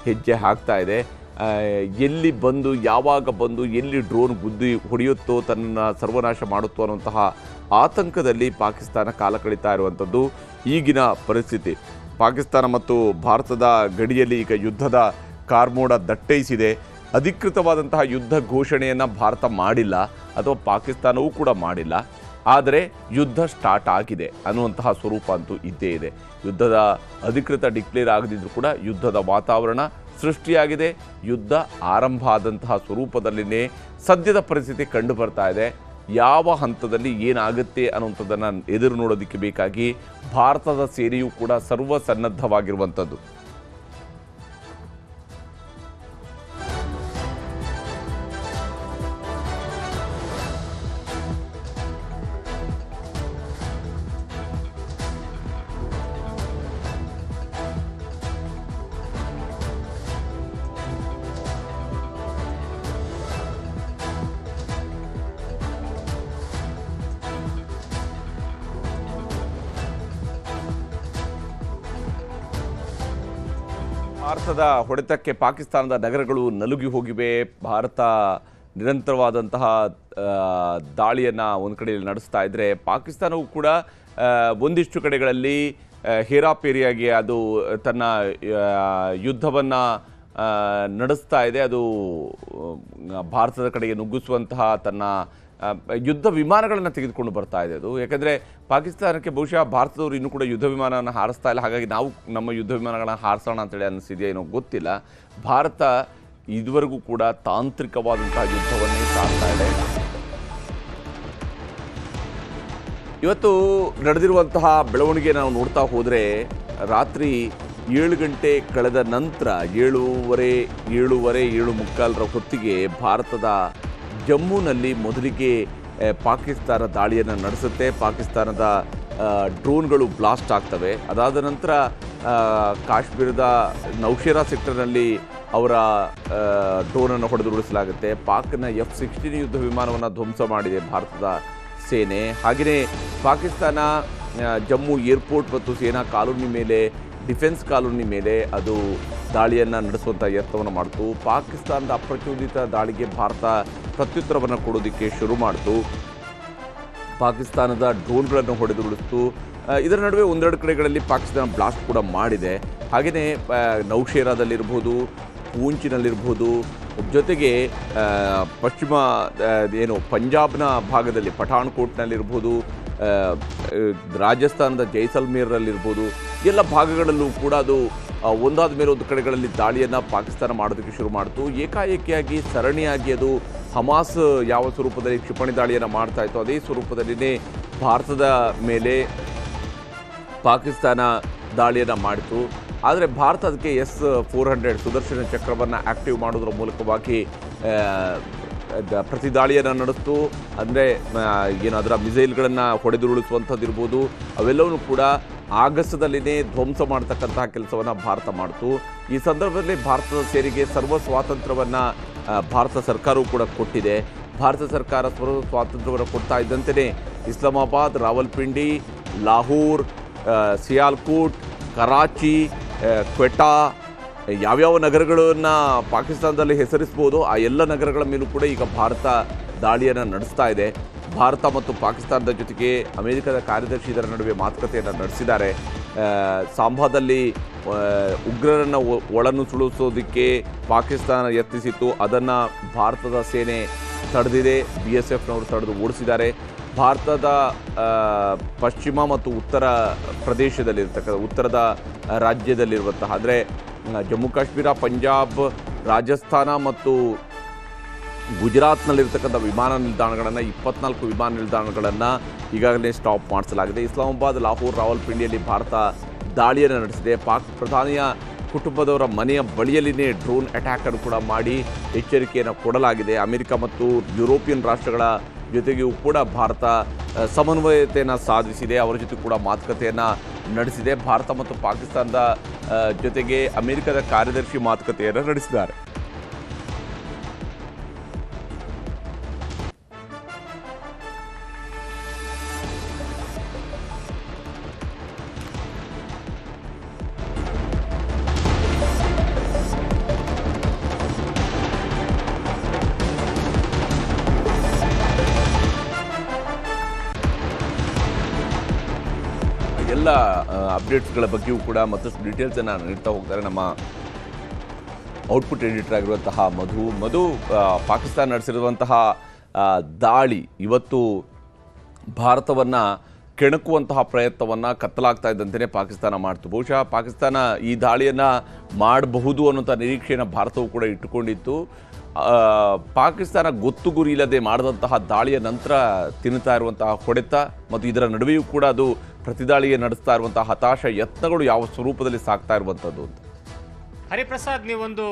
Speaker 1: ಹೆಜ್ಜೆ ಹಾಕ್ತಾ ಇದೆ. ಎಲ್ಲಿ ಬಂದು, ಯಾವಾಗ ಬಂದು, ಎಲ್ಲಿ ಡ್ರೋನ್ ಗುದ್ದಿ ಹೊಡೆಯುತ್ತೋ, ತನ್ನನ್ನು ಸರ್ವನಾಶ ಮಾಡುತ್ತೋ ಅನ್ನುವಂತಹ ಆತಂಕದಲ್ಲಿ ಪಾಕಿಸ್ತಾನ ಕಾಲ ಕಳೀತಾ ಇರುವಂಥದ್ದು ಈಗಿನ ಪರಿಸ್ಥಿತಿ. ಪಾಕಿಸ್ತಾನ ಮತ್ತು ಭಾರತದ ಗಡಿಯಲ್ಲಿ ಈಗ ಯುದ್ಧದ ಕಾರ್ಮೋಡ ದಟ್ಟೈಸಿದೆ. ಅಧಿಕೃತವಾದಂತಹ ಯುದ್ಧ ಘೋಷಣೆಯನ್ನು ಭಾರತ ಮಾಡಿಲ್ಲ, ಅಥವಾ ಪಾಕಿಸ್ತಾನವೂ ಕೂಡ ಮಾಡಿಲ್ಲ. ಆದರೆ ಯುದ್ಧ ಸ್ಟಾರ್ಟ್ ಆಗಿದೆ ಅನ್ನುವಂತಹ ಸ್ವರೂಪ ಅಂತೂ ಇದ್ದೇ ಇದೆ. ಯುದ್ಧದ ಅಧಿಕೃತ ಡಿಕ್ಲೇರ್ ಆಗದಿದ್ದರೂ ಕೂಡ ಯುದ್ಧದ ವಾತಾವರಣ ಸೃಷ್ಟಿಯಾಗಿದೆ. ಯುದ್ಧ ಆರಂಭ ಆದಂತಹ ಸ್ವರೂಪದಲ್ಲಿನೇ ಸದ್ಯದ ಪರಿಸ್ಥಿತಿ ಕಂಡು ಬರ್ತಾ ಇದೆ. ಯಾವ ಹಂತದಲ್ಲಿ ಏನಾಗುತ್ತೆ ಅನ್ನುವಂಥದ್ದನ್ನು ಎದುರು ನೋಡೋದಕ್ಕೆ ಬೇಕಾಗಿ ಭಾರತದ ಸೇನೆಯೂ ಕೂಡ ಸರ್ವಸನ್ನದ್ಧವಾಗಿರುವಂಥದ್ದು. ಭಾರತದ ಹೊಡೆತಕ್ಕೆ ಪಾಕಿಸ್ತಾನದ ನಗರಗಳು ನಲುಗಿ ಹೋಗಿವೆ. ಭಾರತ ನಿರಂತರವಾದಂತಹ ದಾಳಿಯನ್ನು ಒಂದು ಕಡೆಯಲ್ಲಿ ನಡೆಸ್ತಾ ಇದ್ದರೆ, ಪಾಕಿಸ್ತಾನವೂ ಕೂಡ ಒಂದಿಷ್ಟು ಕಡೆಗಳಲ್ಲಿ ಹೇರಾಪೇರಿಯಾಗಿ ಅದು ತನ್ನ ಯುದ್ಧವನ್ನು ನಡೆಸ್ತಾ ಇದೆ. ಅದು ಭಾರತದ ಕಡೆಗೆ ನುಗ್ಗಿಸುವಂತಹ ತನ್ನ ಯುದ್ಧ ವಿಮಾನಗಳನ್ನು ತೆಗೆದುಕೊಂಡು ಬರ್ತಾ ಇದೆ ಅದು. ಯಾಕಂದರೆ ಪಾಕಿಸ್ತಾನಕ್ಕೆ ಬಹುಶಃ ಭಾರತದವರು ಇನ್ನೂ ಕೂಡ ಯುದ್ಧ ವಿಮಾನವನ್ನು ಹಾರಿಸ್ತಾ ಇಲ್ಲ, ಹಾಗಾಗಿ ನಾವು ನಮ್ಮ ಯುದ್ಧ ವಿಮಾನಗಳನ್ನು ಹಾರಿಸೋಣ ಅಂತೇಳಿ ಅನ್ನಿಸಿದೆಯಾ ಏನೋ ಗೊತ್ತಿಲ್ಲ. ಭಾರತ ಇದುವರೆಗೂ ಕೂಡ ತಾಂತ್ರಿಕವಾದಂತಹ ಯುದ್ಧವನ್ನೇ ಸಾರ್ತಾ ಇದೆ. ಇವತ್ತು ನಡೆದಿರುವಂತಹ ಬೆಳವಣಿಗೆ ನಾವು ನೋಡ್ತಾ ಹೋದರೆ, ರಾತ್ರಿ 7 ಗಂಟೆ ಕಳೆದ ನಂತರ 7:45 ಹೊತ್ತಿಗೆ ಭಾರತದ ಜಮ್ಮುನಲ್ಲಿ ಮೊದಲಿಗೆ ಪಾಕಿಸ್ತಾನ ದಾಳಿಯನ್ನು ನಡೆಸುತ್ತೆ. ಪಾಕಿಸ್ತಾನದ ಡ್ರೋನ್ಗಳು ಬ್ಲಾಸ್ಟ್ ಆಗ್ತವೆ. ಅದಾದ ನಂತರ ಕಾಶ್ಮೀರದ ನೌಶೇರಾ ಸೆಕ್ಟರ್ನಲ್ಲಿ ಅವರ ಡ್ರೋನನ್ನು ಹೊಡೆದುರುಳಿಸಲಾಗುತ್ತೆ. ಪಾಕ್ನ F-16 ಯುದ್ಧ ವಿಮಾನವನ್ನು ಧ್ವಂಸ ಮಾಡಿದೆ ಭಾರತದ ಸೇನೆ. ಹಾಗೆಯೇ ಪಾಕಿಸ್ತಾನ ಜಮ್ಮು ಏರ್ಪೋರ್ಟ್ ಮತ್ತು ಸೇನಾ ಕಾಲೋನಿ ಮೇಲೆ, ಡಿಫೆನ್ಸ್ ಕಾಲೋನಿ ಮೇಲೆ ಅದು ದಾಳಿಯನ್ನು ನಡೆಸುವಂಥ ಯತ್ನವನ್ನು ಮಾಡ್ತು. ಪಾಕಿಸ್ತಾನದ ಅಪ್ರಚೋದಿತ ದಾಳಿಗೆ ಭಾರತ ಪ್ರತ್ಯುತ್ತರವನ್ನು ಕೊಡೋದಕ್ಕೆ ಶುರು ಮಾಡ್ತು. ಪಾಕಿಸ್ತಾನದ ಡ್ರೋನ್ಗಳನ್ನು ಹೊಡೆದುರುಳಿಸ್ತು. ಇದರ ನಡುವೆ ಒಂದೆರಡು ಕಡೆಗಳಲ್ಲಿ ಪಾಕಿಸ್ತಾನ ಬ್ಲಾಸ್ಟ್ ಕೂಡ ಮಾಡಿದೆ. ಹಾಗೆಯೇ ನೌಶೇರಾದಲ್ಲಿರ್ಬೋದು, ಪೂಂಚಿನಲ್ಲಿರ್ಬೋದು, ಜೊತೆಗೆ ಪಶ್ಚಿಮ ಪಂಜಾಬ್ನ ಭಾಗದಲ್ಲಿ ಪಠಾಣ್ಕೋಟ್ನಲ್ಲಿರ್ಬೋದು, ರಾಜಸ್ಥಾನದ ಜೈಸಲ್ಮೇರ್ನಲ್ಲಿರ್ಬೋದು, ಎಲ್ಲ ಭಾಗಗಳಲ್ಲೂ ಕೂಡ ಅದು ಒಂದಾದ ಮೇಲೆ ಒಂದು ಕಡೆಗಳಲ್ಲಿ ದಾಳಿಯನ್ನು ಪಾಕಿಸ್ತಾನ ಮಾಡೋದಕ್ಕೆ ಶುರು ಮಾಡ್ತು. ಏಕಾಏಕಿಯಾಗಿ ಸರಣಿಯಾಗಿ ಅದು ಹಮಾಸ್ ಯಾವ ಸ್ವರೂಪದಲ್ಲಿ ಕ್ಷಿಪಣಿ ದಾಳಿಯನ್ನು ಮಾಡ್ತಾ ಇತ್ತು ಅದೇ ಸ್ವರೂಪದಲ್ಲಿಯೇ ಭಾರತದ ಮೇಲೆ ಪಾಕಿಸ್ತಾನ ದಾಳಿಯನ್ನು ಮಾಡಿತು. ಆದರೆ ಭಾರತ ಅದಕ್ಕೆ S-400 ಸುದರ್ಶನ ಚಕ್ರವನ್ನು ಆ್ಯಕ್ಟಿವ್ ಮಾಡೋದ್ರ ಮೂಲಕವಾಗಿ ಪ್ರತಿ ದಾಳಿಯನ್ನು ನಡೆಸ್ತು. ಅಂದರೆ ಅದರ ಮಿಸೈಲ್ಗಳನ್ನು ಹೊಡೆದುರುಳಿಸುವಂಥದ್ದಿರ್ಬೋದು, ಅವೆಲ್ಲವೂ ಕೂಡ ಆಗಸದಲ್ಲಿನೇ ಧ್ವಂಸ ಮಾಡ್ತಕ್ಕಂತಹ ಕೆಲಸವನ್ನು ಭಾರತ ಮಾಡಿತು. ಈ ಸಂದರ್ಭದಲ್ಲಿ ಭಾರತದ ಸೇನೆಗೆ ಸರ್ವ ಸ್ವಾತಂತ್ರ್ಯವನ್ನು ಭಾರತ ಸರ್ಕಾರವೂ ಕೂಡ ಕೊಟ್ಟಿದೆ. ಭಾರತ ಸರ್ಕಾರ ಸರ್ವ ಸ್ವಾತಂತ್ರ್ಯವನ್ನು ಕೊಡ್ತಾ ಇದ್ದಂತೆಯೇ ಇಸ್ಲಾಮಾಬಾದ್, ರಾವಲ್ಪಿಂಡಿ, ಲಾಹೋರ್, ಸಿಯಾಲ್ಕೋಟ್, ಕರಾಚಿ, ಕ್ವೆಟಾ, ಯಾವ್ಯಾವ ನಗರಗಳನ್ನು ಪಾಕಿಸ್ತಾನದಲ್ಲಿ ಹೆಸರಿಸ್ಬೋದು ಆ ಎಲ್ಲ ನಗರಗಳ ಮೇಲೂ ಕೂಡ ಈಗ ಭಾರತ ದಾಳಿಯನ್ನು ನಡೆಸ್ತಾ ಇದೆ. ಭಾರತ ಮತ್ತು ಪಾಕಿಸ್ತಾನದ ಜೊತೆಗೆ ಅಮೆರಿಕದ ಕಾರ್ಯದರ್ಶಿ ಇದರ ನಡುವೆ ಮಾತುಕತೆಯನ್ನು ನಡೆಸಿದ್ದಾರೆ. ಸಾಂಬಾದಲ್ಲಿ ಉಗ್ರರನ್ನು ಒಳನುಸುಳಿಸೋದಕ್ಕೆ ಪಾಕಿಸ್ತಾನ ಯತ್ನಿಸಿತ್ತು. ಅದನ್ನು ಭಾರತದ ಸೇನೆ ತಡೆದಿದೆ. BSFನವರು ತಡೆದು ಓಡಿಸಿದ್ದಾರೆ. ಭಾರತದ ಪಶ್ಚಿಮ ಮತ್ತು ಉತ್ತರ ಪ್ರದೇಶದಲ್ಲಿರ್ತಕ್ಕಂಥ ಉತ್ತರದ ರಾಜ್ಯದಲ್ಲಿರುವಂತಹ ಅಂದರೆ ಜಮ್ಮು ಕಾಶ್ಮೀರ, ಪಂಜಾಬ್, ರಾಜಸ್ಥಾನ ಮತ್ತು ಗುಜರಾತ್ನಲ್ಲಿರ್ತಕ್ಕಂಥ ವಿಮಾನ ನಿಲ್ದಾಣಗಳನ್ನು 24 ವಿಮಾನ ನಿಲ್ದಾಣಗಳನ್ನು ಈಗಾಗಲೇ ಸ್ಟಾಪ್ ಮಾಡಿಸಲಾಗಿದೆ. ಇಸ್ಲಾಮಾಬಾದ್, ಲಾಹೋರ್, ರಾವಲ್ಪಿಂಡಿಯಲ್ಲಿ ಭಾರತ ದಾಳಿಯನ್ನು ನಡೆಸಿದೆ. ಪಾಕ್ ಪ್ರಧಾನಿಯ ಕುಟುಂಬದವರ ಮನೆಯ ಬಳಿಯಲ್ಲಿನೇ ಡ್ರೋನ್ ಅಟ್ಯಾಕನ್ನು ಕೂಡ ಮಾಡಿ ಎಚ್ಚರಿಕೆಯನ್ನು ಕೊಡಲಾಗಿದೆ. ಅಮೆರಿಕ ಮತ್ತು ಯುರೋಪಿಯನ್ ರಾಷ್ಟ್ರಗಳ ಜೊತೆಗೂ ಕೂಡ ಭಾರತ ಸಮನ್ವಯತೆಯನ್ನು ಸಾಧಿಸಿದೆ. ಅವರ ಜೊತೆ ಕೂಡ ಮಾತುಕತೆಯನ್ನು ನಡೆಸಿದೆ. ಭಾರತ ಮತ್ತು ಪಾಕಿಸ್ತಾನದ ಜೊತೆಗೆ ಅಮೆರಿಕದ ಕಾರ್ಯದರ್ಶಿ ಮಾತುಕತೆಯನ್ನು ನಡೆಸಿದ್ದಾರೆ. ಎಲ್ಲ ಅಪ್ಡೇಟ್ಸ್ಗಳ ಬಗ್ಗೆಯೂ ಕೂಡ ಮತ್ತಷ್ಟು ಡೀಟೇಲ್ಸನ್ನು ನೀಡ್ತಾ ಹೋಗ್ತಾರೆ ನಮ್ಮ ಔಟ್ಪುಟ್ ಎಡಿಟರ್ ಆಗಿರುವಂತಹ ಮಧು. ಪಾಕಿಸ್ತಾನ ನಡೆಸಿರುವಂತಹ ದಾಳಿ ಇವತ್ತು ಭಾರತವನ್ನು ಕೆಣಕುವಂತಹ ಪ್ರಯತ್ನವನ್ನು ಕತ್ತಲಾಗ್ತಾ ಇದ್ದಂತೆಯೇ ಪಾಕಿಸ್ತಾನ ಮಾಡ್ತು. ಬಹುಶಃ ಪಾಕಿಸ್ತಾನ ಈ ದಾಳಿಯನ್ನು ಮಾಡಬಹುದು ಅನ್ನೋಂಥ ನಿರೀಕ್ಷೆಯನ್ನು ಭಾರತವು ಕೂಡ ಇಟ್ಟುಕೊಂಡಿತ್ತು. ಪಾಕಿಸ್ತಾನ ಗೊತ್ತು ಗುರಿ ಇಲ್ಲದೆ ಮಾಡಿದಂತಹ ದಾಳಿಯ ನಂತರ ತಿನ್ನುತ್ತಾ ಇರುವಂತಹ ಹೊಡೆತ ಮತ್ತು ಇದರ ನಡುವೆಯೂ ಕೂಡ ಅದು ಪ್ರತಿದಾಳಿಗೆ ನಡೆಸ್ತಾ ಇರುವಂತಹ ಹತಾಶ ಯತ್ನಗಳು ಯಾವ ಸ್ವರೂಪದಲ್ಲಿ ಸಾಗ್ತಾ ಇರುವಂಥದ್ದು ಅಂತ.
Speaker 6: ಹರಿಪ್ರಸಾದ್, ನೀವೊಂದು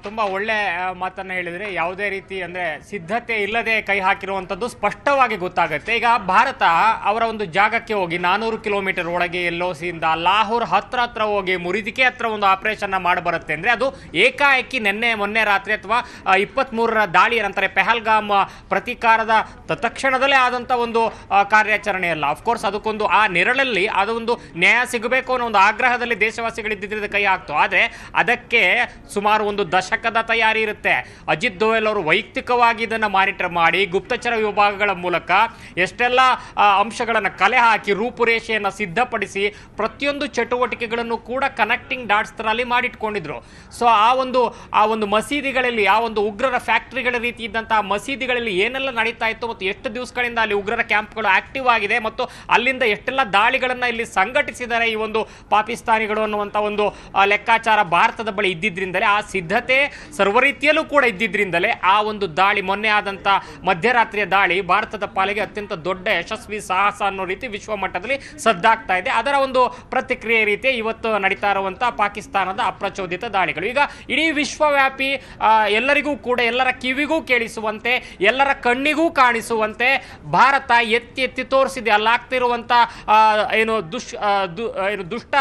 Speaker 6: ತುಂಬ ಒಳ್ಳೆ ಮಾತನ್ನು ಹೇಳಿದರೆ, ಯಾವುದೇ ರೀತಿ ಅಂದರೆ ಸಿದ್ಧತೆ ಇಲ್ಲದೆ ಕೈ ಹಾಕಿರುವಂಥದ್ದು ಸ್ಪಷ್ಟವಾಗಿ ಗೊತ್ತಾಗುತ್ತೆ. ಈಗ ಭಾರತ ಅವರ ಒಂದು ಜಾಗಕ್ಕೆ ಹೋಗಿ 400 ಕಿಲೋಮೀಟರ್ ಒಳಗೆ LOCಯಿಂದ ಲಾಹೋರ್ ಹತ್ರ ಹೋಗಿ ಮುರಿದಿಕೆ ಹತ್ರ ಒಂದು ಆಪರೇಷನ್ನ ಮಾಡಬರುತ್ತೆ ಅಂದರೆ ಅದು ಏಕಾಏಕಿ ಮೊನ್ನೆ ರಾತ್ರಿ ಅಥವಾ 23ರ ದಾಳಿಯ ನಂತರ ಪೆಹಲ್ಗಾಮ್ ಪ್ರತೀಕಾರದ ತತ್ಕ್ಷಣದಲ್ಲೇ ಆದಂಥ ಒಂದು ಕಾರ್ಯಾಚರಣೆ ಅಲ್ಲ. ಅಫ್ಕೋರ್ಸ್ ಅದಕ್ಕೊಂದು ಆ ನೆರಳಲ್ಲಿ ಅದೊಂದು ನ್ಯಾಯ ಸಿಗಬೇಕು ಅನ್ನೋ ಒಂದು ಆಗ್ರಹದಲ್ಲಿ ದೇಶವಾಸಿಗಳಿದ್ದಿದ್ರೆ ಕೈ ಹಾಕ್ತು. ಆದರೆ ಅದಕ್ಕೆ ಸುಮಾರು ಒಂದು ದಶಕದ ತಯಾರಿ ಇರುತ್ತೆ. ಅಜಿತ್ ದೋವಲ್ ಅವರು ವೈಯಕ್ತಿಕವಾಗಿ ಇದನ್ನು ಮಾನಿಟರ್ ಮಾಡಿ ಗುಪ್ತಚರ ವಿಭಾಗಗಳ ಮೂಲಕ ಎಷ್ಟೆಲ್ಲ ಅಂಶಗಳನ್ನು ಕಲೆ ಹಾಕಿ ರೂಪುರೇಷೆಯನ್ನು ಸಿದ್ಧಪಡಿಸಿ ಪ್ರತಿಯೊಂದು ಚಟುವಟಿಕೆಗಳನ್ನು ಕೂಡ ಕನೆಕ್ಟಿಂಗ್ ಡಾಟ್ಸ್ ತರಲ್ಲಿ ಮಾಡಿಟ್ಕೊಂಡಿದ್ರು. ಸೊ ಆ ಒಂದು ಮಸೀದಿಗಳಲ್ಲಿ, ಆ ಒಂದು ಉಗ್ರರ ಫ್ಯಾಕ್ಟರಿಗಳ ರೀತಿ ಇದ್ದಂತಹ ಮಸೀದಿಗಳಲ್ಲಿ ಏನೆಲ್ಲ ನಡೀತಾ ಇತ್ತು ಮತ್ತು ಎಷ್ಟು ದಿವಸಗಳಿಂದ ಅಲ್ಲಿ ಉಗ್ರರ ಕ್ಯಾಂಪ್ಗಳು ಆಕ್ಟಿವ್ ಆಗಿದೆ ಮತ್ತು ಅಲ್ಲಿಂದ ಎಷ್ಟೆಲ್ಲ ದಾಳಿಗಳನ್ನು ಇಲ್ಲಿ ಸಂಘಟಿಸಿದ್ದಾರೆ ಈ ಒಂದು ಪಾಕಿಸ್ತಾನಿಗಳು ಅನ್ನುವಂಥ ಒಂದು ಲೆಕ್ಕಾಚಾರ ಭಾರತದ ಬಳಿ ಇದ್ದಿದ್ರಿಂದಲೇ, ಆ ಸಿದ್ಧತೆ ಸರ್ವರೀತಿಯಲ್ಲೂ ಕೂಡ ಇದ್ದಿದ್ರಿಂದಲೇ ಆ ಒಂದು ದಾಳಿ, ಮೊನ್ನೆ ಆದಂಥ ಮಧ್ಯರಾತ್ರಿಯ ದಾಳಿ ಭಾರತದ ಪಾಲಿಗೆ ಅತ್ಯಂತ ದೊಡ್ಡ ಯಶಸ್ವಿ ಸಾಹಸ ಅನ್ನೋ ರೀತಿ ವಿಶ್ವ ಮಟ್ಟದಲ್ಲಿ ಸದ್ದಾಗ್ತಾ ಇದೆ. ಅದರ ಒಂದು ಪ್ರತಿಕ್ರಿಯೆ ರೀತಿ ಇವತ್ತು ನಡೀತಾ ಇರುವಂಥ ಪಾಕಿಸ್ತಾನದ ಅಪ್ರಚೋದಿತ ದಾಳಿಗಳು ಈಗ ಇಡೀ ವಿಶ್ವವ್ಯಾಪಿ ಎಲ್ಲರಿಗೂ ಕೂಡ, ಎಲ್ಲರ ಕಿವಿಗೂ ಕೇಳಿಸುವಂತೆ, ಎಲ್ಲರ ಕಣ್ಣಿಗೂ ಕಾಣಿಸುವಂತೆ ಭಾರತ ಎತ್ತಿ ತೋರಿಸಿದೆ ಅಲ್ಲಾಗ್ತಿರುವಂಥ ದುಷ್ಟ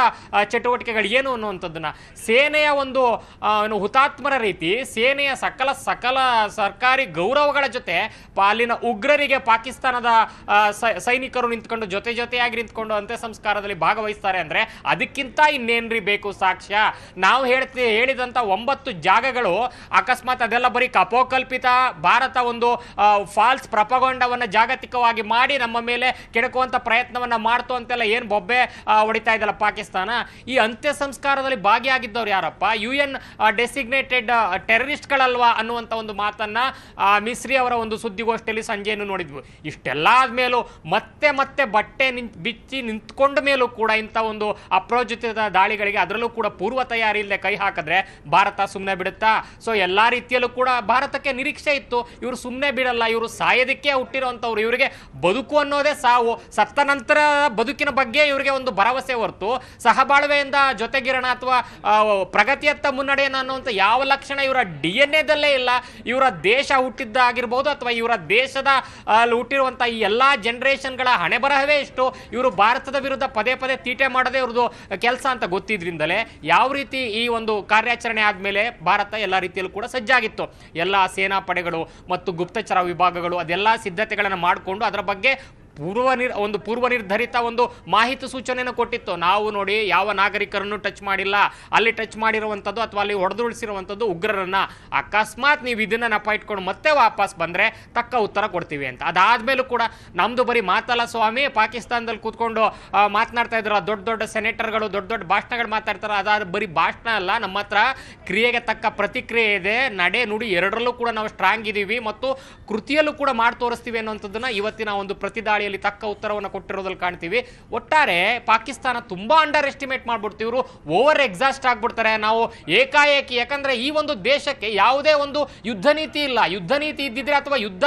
Speaker 6: ಚಟುವಟಿಕೆಗಳು ಏನು ಅನ್ನುವಂಥದ್ದನ್ನ. ಸೇನೆಯ ಒಂದು ಹುತಾತ್ಮರ ರೀತಿ ಸೇನೆಯ ಸಕಲ ಸರ್ಕಾರಿ ಗೌರವಗಳ ಜೊತೆ ಅಲ್ಲಿನ ಉಗ್ರರಿಗೆ ಪಾಕಿಸ್ತಾನದ ಸೈನಿಕರು ನಿಂತ್ಕೊಂಡು ಜೊತೆಯಾಗಿ ನಿಂತ್ಕೊಂಡು ಅಂತ್ಯ ಸಂಸ್ಕಾರದಲ್ಲಿ ಭಾಗವಹಿಸ್ತಾರೆ ಅಂದ್ರೆ ಅದಕ್ಕಿಂತ ಇನ್ನೇನ್ರಿ ಬೇಕು ಸಾಕ್ಷ್ಯ? ನಾವು ಹೇಳಿದಂತ 9 ಜಾಗಗಳು ಅಕಸ್ಮಾತ್ ಅದೆಲ್ಲ ಬರೀ ಕಪೋಕಲ್ಪಿತ, ಭಾರತ ಒಂದು ಫಾಲ್ಸ್ ಪ್ರಪಗೊಂಡವನ್ನ ಜಾಗತಿಕವಾಗಿ ಮಾಡಿ ನಮ್ಮ ಮೇಲೆ ಕೆಡಕುವಂತ ಪ್ರಯತ್ನವನ್ನ ಮಾಡ್ತು ಅಂತೆಲ್ಲ ಏನ್ ಬೊಬ್ಬೆ ಹೊಡಿತಾ ಇದಲ್ಲ ಪಾಕಿಸ್ತಾನ. ಈ ಅಂತ್ಯ ಸಂಸ್ಕಾರದಲ್ಲಿ ಭಾಗಿಯಾಗಿದ್ದವ್ರು ಯಾರಪ್ಪ? UN ಡೆಸಿಗ್ನೇಟೆಡ್ ಟೆರರಿಸ್ಟ್ಗಳಲ್ವಾ ಅನ್ನುವಂತ ಒಂದು ಮಾತನ್ನ ಮಿಸ್ರಿ ಅವರ ಒಂದು ಸುದ್ದಿಗೋಷ್ಠಿಯಲ್ಲಿ ಸಂಜೆಯನ್ನು ನೋಡಿದ್ವಿ. ಇಷ್ಟೆಲ್ಲ ಆದ್ಮೇಲೂ ಮತ್ತೆ ಬಟ್ಟೆ ಬಿಚ್ಚಿ ನಿಂತ್ಕೊಂಡ ಮೇಲೂ ಕೂಡ ಇಂಥ ಒಂದು ಅಪ್ರೋಚಿತ ದಾಳಿಗಳಿಗೆ ಅದರಲ್ಲೂ ಕೂಡ ಪೂರ್ವ ತಯಾರಿ ಇಲ್ಲದೆ ಕೈ ಹಾಕಿದ್ರೆ ಭಾರತ ಸುಮ್ಮನೆ ಬಿಡುತ್ತಾ? ಸೊ ಎಲ್ಲಾ ರೀತಿಯಲ್ಲೂ ಕೂಡ ಭಾರತಕ್ಕೆ ನಿರೀಕ್ಷೆ ಇತ್ತು, ಇವರು ಸುಮ್ಮನೆ ಬಿಡಲ್ಲ, ಇವರು ಸಾಯೋದಕ್ಕೆ ಹುಟ್ಟಿರುವಂತವ್ರು, ಇವರಿಗೆ ಬದುಕು ಅನ್ನೋದೇ ಸಾವು, ಸತ್ತ ನಂತರ ಬದುಕಿನ ಬಗ್ಗೆ ಇವರಿಗೆ ಒಂದು ಭರವಸೆ ಹೊರತು ಸಹಬಾಳ್ವೆಯಿಂದ ಜೊತೆಗಿರೋಣ ಅಥವಾ ಪ್ರಗತಿಯತ್ತ ಮುನ್ನಡೆಯೋಣ ಅನ್ನುವಂಥ ಯಾವ ಲಕ್ಷಣ ಇವರ DNA ದಲ್ಲೇ ಇಲ್ಲ. ಇವರ ದೇಶ ಹುಟ್ಟಿದ್ದಾಗಿರ್ಬೋದು ಅಥವಾ ಇವರ ದೇಶದ ಹುಟ್ಟಿರುವಂಥ ಈ ಎಲ್ಲಾ ಜನರೇಷನ್ಗಳ ಹಣೆ ಬರಹವೇ ಇಷ್ಟು. ಇವರು ಭಾರತದ ವಿರುದ್ಧ ಪದೇ ತೀಟೆ ಮಾಡೋದೇ ಇವ್ರದ್ದು ಕೆಲಸ ಅಂತ ಗೊತ್ತಿದ್ರಿಂದಲೇ ಯಾವ ರೀತಿ ಈ ಒಂದು ಕಾರ್ಯಾಚರಣೆ ಆದ್ಮೇಲೆ ಭಾರತ ಎಲ್ಲ ರೀತಿಯಲ್ಲೂ ಕೂಡ ಸಜ್ಜಾಗಿತ್ತು. ಎಲ್ಲ ಸೇನಾ ಪಡೆಗಳು ಮತ್ತು ಗುಪ್ತಚರ ವಿಭಾಗಗಳು ಅದೆಲ್ಲ ಸಿದ್ಧತೆಗಳನ್ನು ಮಾಡಿಕೊಂಡು ಅದರ ಬಗ್ಗೆ ಪೂರ್ವ ನಿರ್ಧರಿತ ಒಂದು ಮಾಹಿತಿ ಸೂಚನೆಯನ್ನು ಕೊಟ್ಟಿತ್ತು. ನಾವು ನೋಡಿ ಯಾವ ನಾಗರಿಕರನ್ನು ಟಚ್ ಮಾಡಿಲ್ಲ, ಅಲ್ಲಿ ಟಚ್ ಮಾಡಿರುವಂಥದ್ದು ಅಥವಾ ಅಲ್ಲಿ ಹೊಡೆದುಳಿಸಿರುವಂಥದ್ದು ಉಗ್ರರನ್ನ. ಅಕಸ್ಮಾತ್ ನೀವು ಇದನ್ನ ನೆಪ ಇಟ್ಕೊಂಡು ಮತ್ತೆ ವಾಪಸ್ ಬಂದ್ರೆ ತಕ್ಕ ಉತ್ತರ ಕೊಡ್ತೀವಿ ಅಂತ. ಅದಾದ್ಮೇಲೂ ಕೂಡ ನಮ್ದು ಬರೀ ಮಾತಲ್ಲ ಸ್ವಾಮಿ, ಪಾಕಿಸ್ತಾನದಲ್ಲಿ ಕೂತ್ಕೊಂಡು ಮಾತನಾಡ್ತಾ ಇದ್ರು ದೊಡ್ಡ ಸೆನೆಟರ್ಗಳು, ದೊಡ್ಡ ಭಾಷಣಗಳು ಮಾತಾಡ್ತಾರೆ. ಅದಾದ ಬರೀ ಭಾಷಣ ಅಲ್ಲ, ನಮ್ಮ ಹತ್ರ ಕ್ರಿಯೆಗೆ ತಕ್ಕ ಪ್ರತಿಕ್ರಿಯೆ ಇದೆ, ನಡೆ ನುಡಿ ಎರಡರಲ್ಲೂ ಕೂಡ ನಾವು ಸ್ಟ್ರಾಂಗ್ ಇದೀವಿ ಮತ್ತು ಕೃತಿಯಲ್ಲೂ ಕೂಡ ಮಾಡಿ ತೋರಿಸ್ತೀವಿ ಅನ್ನುವಂಥದ್ದನ್ನ ಇವತ್ತಿನ ಒಂದು ಪ್ರತಿದಾಳಿ ತಕ್ಕ ಉತ್ತರವನ್ನು ಕೊಟ್ಟಿರೋದ್ರಲ್ಲಿ ಕಾಣ್ತೀವಿ. ಒಟ್ಟಾರೆ ಪಾಕಿಸ್ತಾನ ತುಂಬಾ ಅಂಡರ್ ಎಸ್ಟಿಮೇಟ್ ಮಾಡ್ಬಿಡ್ತೀವಿ, ಇವರು ಓವರ್ ಎಕ್ಸಾಸ್ಟ್ ಆಗ್ಬಿಡ್ತಾರೆ. ನಾವು ಏಕಾಏಕಿ, ಯಾಕಂದ್ರೆ ಈ ಒಂದು ದೇಶಕ್ಕೆ ಯಾವುದೇ ಒಂದು ಯುದ್ಧ ನೀತಿ ಇಲ್ಲ. ಯುದ್ಧ ನೀತಿ ಇದ್ದಿದ್ರೆ ಅಥವಾ ಯುದ್ಧ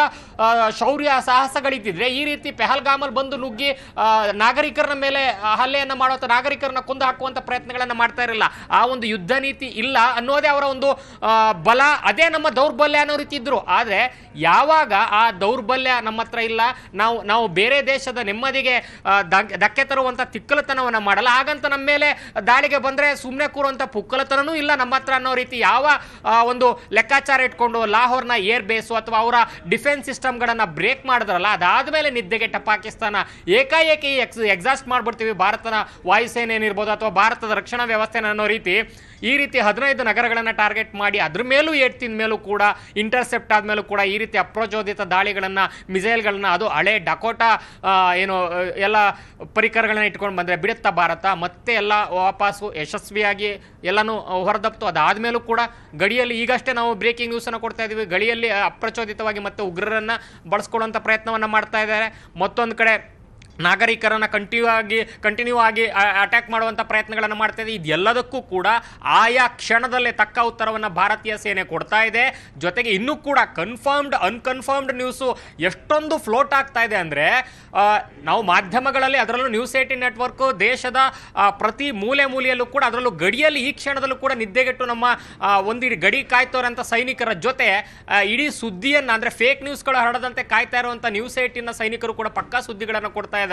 Speaker 6: ಶೌರ್ಯ ಸಾಹಸಗಳಿದ್ದಿದ್ರೆ ಈ ರೀತಿ ಪೆಹಲ್ಗಾಮಲ್ಲಿ ಬಂದು ನುಗ್ಗಿ ನಾಗರಿಕರ ಮೇಲೆ ಹಲ್ಲೆಯನ್ನ ಮಾಡುವಂತ, ನಾಗರಿಕರನ್ನ ಕೊಂದು ಹಾಕುವಂತ ಪ್ರಯತ್ನಗಳನ್ನ ಮಾಡ್ತಾ ಇರಲಿಲ್ಲ. ಆ ಒಂದು ಯುದ್ಧ ನೀತಿ ಇಲ್ಲ ಅನ್ನೋದೇ ಅವರ ಒಂದು ಬಲ, ಅದೇ ನಮ್ಮ ದೌರ್ಬಲ್ಯ ಅನ್ನೋ ರೀತಿ ಇದ್ರು. ಆದ್ರೆ ಯಾವಾಗ ಆ ದೌರ್ಬಲ್ಯ ನಮ್ಮ ಹತ್ರ ಇಲ್ಲ, ನಾವು ಬೇರೆ ದೇಶದ ನೆಮ್ಮದಿಗೆ ಧಕ್ಕೆ ತರುವಂತ ತಿಕ್ಕಲತನವನ್ನ ಮಾಡಲ್ಲ, ಹಾಗಂತ ನಮ್ಮ ಮೇಲೆ ದಾಳಿಗೆ ಬಂದ್ರೆ ಸುಮ್ಮನೆ ಕೂರುವಂತ ಪುಕ್ಕಲತನೂ ಇಲ್ಲ ನಮ್ಮ ಹತ್ರ ಅನ್ನೋ ರೀತಿ ಯಾವ ಒಂದು ಲೆಕ್ಕಾಚಾರ ಇಟ್ಕೊಂಡು ಲಾಹೋರ್ನ ಏರ್ ಬೇಸು ಅಥವಾ ಅವರ ಡಿಫೆನ್ಸ್ ಸಿಸ್ಟಮ್ಗಳನ್ನ ಬ್ರೇಕ್ ಮಾಡಿದ್ರಲ್ಲ, ಅದಾದ್ಮೇಲೆ ನಿದ್ದೆಗೆಟ್ಟ ಪಾಕಿಸ್ತಾನ ಏಕಾಏಕಿ ಎಕ್ಸಾಸ್ಟ್ ಮಾಡ್ಬಿಡ್ತೀವಿ ಭಾರತದ ವಾಯುಸೇನೆ ಏನಿರ್ಬೋದು ಅಥವಾ ಭಾರತದ ರಕ್ಷಣಾ ವ್ಯವಸ್ಥೆ ಅನ್ನೋ ರೀತಿ ಈ ರೀತಿ 15 ನಗರಗಳನ್ನು ಟಾರ್ಗೆಟ್ ಮಾಡಿ ಅದ್ರ ಮೇಲೂ ಏಟ್ತಿನ ಮೇಲೂ ಕೂಡ ಇಂಟರ್ಸೆಪ್ಟ್ ಆದ್ಮೇಲೂ ಕೂಡ ಈ ರೀತಿ ಅಪ್ರಚೋದಿತ ದಾಳಿಗಳನ್ನ, ಮಿಸೈಲ್ಗಳನ್ನ, ಅದು ಹಳೆ ಡಕೋಟಾ ಏನು ಎಲ್ಲ ಪರಿಕರಗಳನ್ನ ಇಟ್ಕೊಂಡು ಬಂದರೆ ಬಿಡುತ್ತಾ ಭಾರತ? ಮತ್ತೆ ಎಲ್ಲ ವಾಪಸ್ಸು ಯಶಸ್ವಿಯಾಗಿ ಎಲ್ಲನೂ ಹೊರದಪ್ತು. ಅದಾದ್ಮೇಲೂ ಕೂಡ ಗಡಿಯಲ್ಲಿ ಈಗಷ್ಟೇ ನಾವು ಬ್ರೇಕಿಂಗ್ ನ್ಯೂಸನ್ನು ಕೊಡ್ತಾ ಇದ್ದೀವಿ, ಗಡಿಯಲ್ಲಿ ಅಪ್ರಚೋದಿತವಾಗಿ ಮತ್ತೆ ಉಗ್ರರನ್ನ ಬಳಸ್ಕೊಳ್ಳುವಂಥ ಪ್ರಯತ್ನವನ್ನು ಮಾಡ್ತಾ ಇದ್ದಾರೆ. ಮತ್ತೊಂದು ಕಡೆ ನಾಗರಿಕರನ್ನ ಕಂಟಿನ್ಯೂ ಆಗಿ ಅಟ್ಯಾಕ್ ಮಾಡುವಂಥ ಪ್ರಯತ್ನಗಳನ್ನು ಮಾಡ್ತಾ ಇದೆ. ಇದೆಲ್ಲದಕ್ಕೂ ಕೂಡ ಆಯಾ ಕ್ಷಣದಲ್ಲೇ ತಕ್ಕ ಉತ್ತರವನ್ನು ಭಾರತೀಯ ಸೇನೆ ಕೊಡ್ತಾ ಇದೆ. ಜೊತೆಗೆ ಇನ್ನೂ ಕೂಡ ಅನ್ಕನ್ಫರ್ಮ್ಡ್ ನ್ಯೂಸು ಎಷ್ಟೊಂದು ಫ್ಲೋಟ್ ಆಗ್ತಾ ಇದೆ ಅಂದರೆ, ನಾವು ಮಾಧ್ಯಮಗಳಲ್ಲಿ ಅದರಲ್ಲೂ ನ್ಯೂಸ್ 18 ನೆಟ್ವರ್ಕ್ ದೇಶದ ಪ್ರತಿ ಮೂಲೆಯಲ್ಲೂ ಕೂಡ, ಅದರಲ್ಲೂ ಗಡಿಯಲ್ಲಿ ಈ ಕ್ಷಣದಲ್ಲೂ ಕೂಡ ನಿದ್ದೆಗೆಟ್ಟು ನಮ್ಮ ಒಂದು ಗಡಿ ಕಾಯ್ತೋರಂಥ ಸೈನಿಕರ ಜೊತೆ ಇಡೀ ಸುದ್ದಿಯನ್ನು ಅಂದರೆ ಫೇಕ್ ನ್ಯೂಸ್ಗಳು ಹರಡದಂತೆ ಕಾಯ್ತಾ ಇರುವಂಥ ನ್ಯೂಸ್ 18ನ ಸೈನಿಕರು ಕೂಡ ಪಕ್ಕಾ ಸುದ್ದಿಗಳನ್ನು ಕೊಡ್ತಾ ಇದ್ದಾರೆ.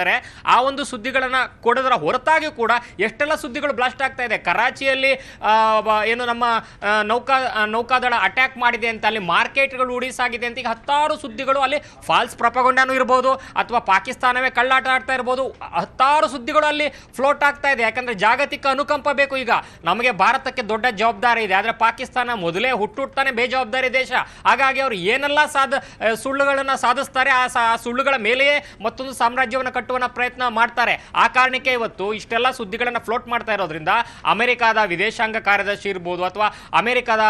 Speaker 6: ಆ ಒಂದು ಸುದ್ದಿಗಳನ್ನ ಕೊಡೋದರ ಹೊರತಾಗಿ ಕೂಡ ಎಷ್ಟೆಲ್ಲ ಸುದ್ದಿಗಳು ಬ್ಲಾಸ್ಟ್ ಆಗ್ತಾ ಇದೆ. ಕರಾಚಿಯಲ್ಲಿ ಏನು ನಮ್ಮ ನೌಕಾದಳ ಅಟ್ಯಾಕ್ ಮಾಡಿದೆ ಅಂತ, ಅಲ್ಲಿ ಮಾರ್ಕೆಟ್ಗಳು ಉಡಿಸಾಗಿದೆ ಅಂತ ಈಗ 10 ಸುದ್ದಿಗಳು, ಅಲ್ಲಿ ಫಾಲ್ಸ್ ಪ್ರಪಗೊಂಡಾನು ಇರ್ಬೋದು ಅಥವಾ ಪಾಕಿಸ್ತಾನವೇ ಕಳ್ಳಾಟ ಆಡ್ತಾ ಇರ್ಬೋದು, 10 ಸುದ್ದಿಗಳು ಅಲ್ಲಿ ಫ್ಲೋಟ್ ಆಗ್ತಾ ಇದೆ. ಯಾಕಂದ್ರೆ ಜಾಗತಿಕ ಅನುಕಂಪ ಬೇಕು. ಈಗ ನಮಗೆ ಭಾರತಕ್ಕೆ ದೊಡ್ಡ ಜವಾಬ್ದಾರಿ ಇದೆ, ಆದ್ರೆ ಪಾಕಿಸ್ತಾನ ಮೊದಲೇ ಹುಟ್ಟುತ್ತಾನೆ ಬೇಜವಾಬ್ದಾರಿ ದೇಶ. ಹಾಗಾಗಿ ಅವರು ಏನೆಲ್ಲ ಸುಳ್ಳುಗಳನ್ನ ಸಾಧಿಸ್ತಾರೆ, ಆ ಸುಳ್ಳುಗಳ ಮೇಲೆಯೇ ಮತ್ತೊಂದು ಸಾಮ್ರಾಜ್ಯವನ್ನು ಕಟ್ಟುವ ಪ್ರಯತ್ನ ಮಾಡ್ತಾರೆ. ಆ ಕಾರಣಕ್ಕೆ ಇವತ್ತು ಇಷ್ಟೆಲ್ಲ ಸುದ್ದಿಗಳನ್ನ ಫ್ಲೋಟ್ ಮಾಡ್ತಾ ಇರೋದ್ರಿಂದ ಅಮೆರಿಕದ ವಿದೇಶಾಂಗ ಕಾರ್ಯದರ್ಶಿ ಇರ್ಬೋದು ಅಥವಾ ಅಮೆರಿಕದ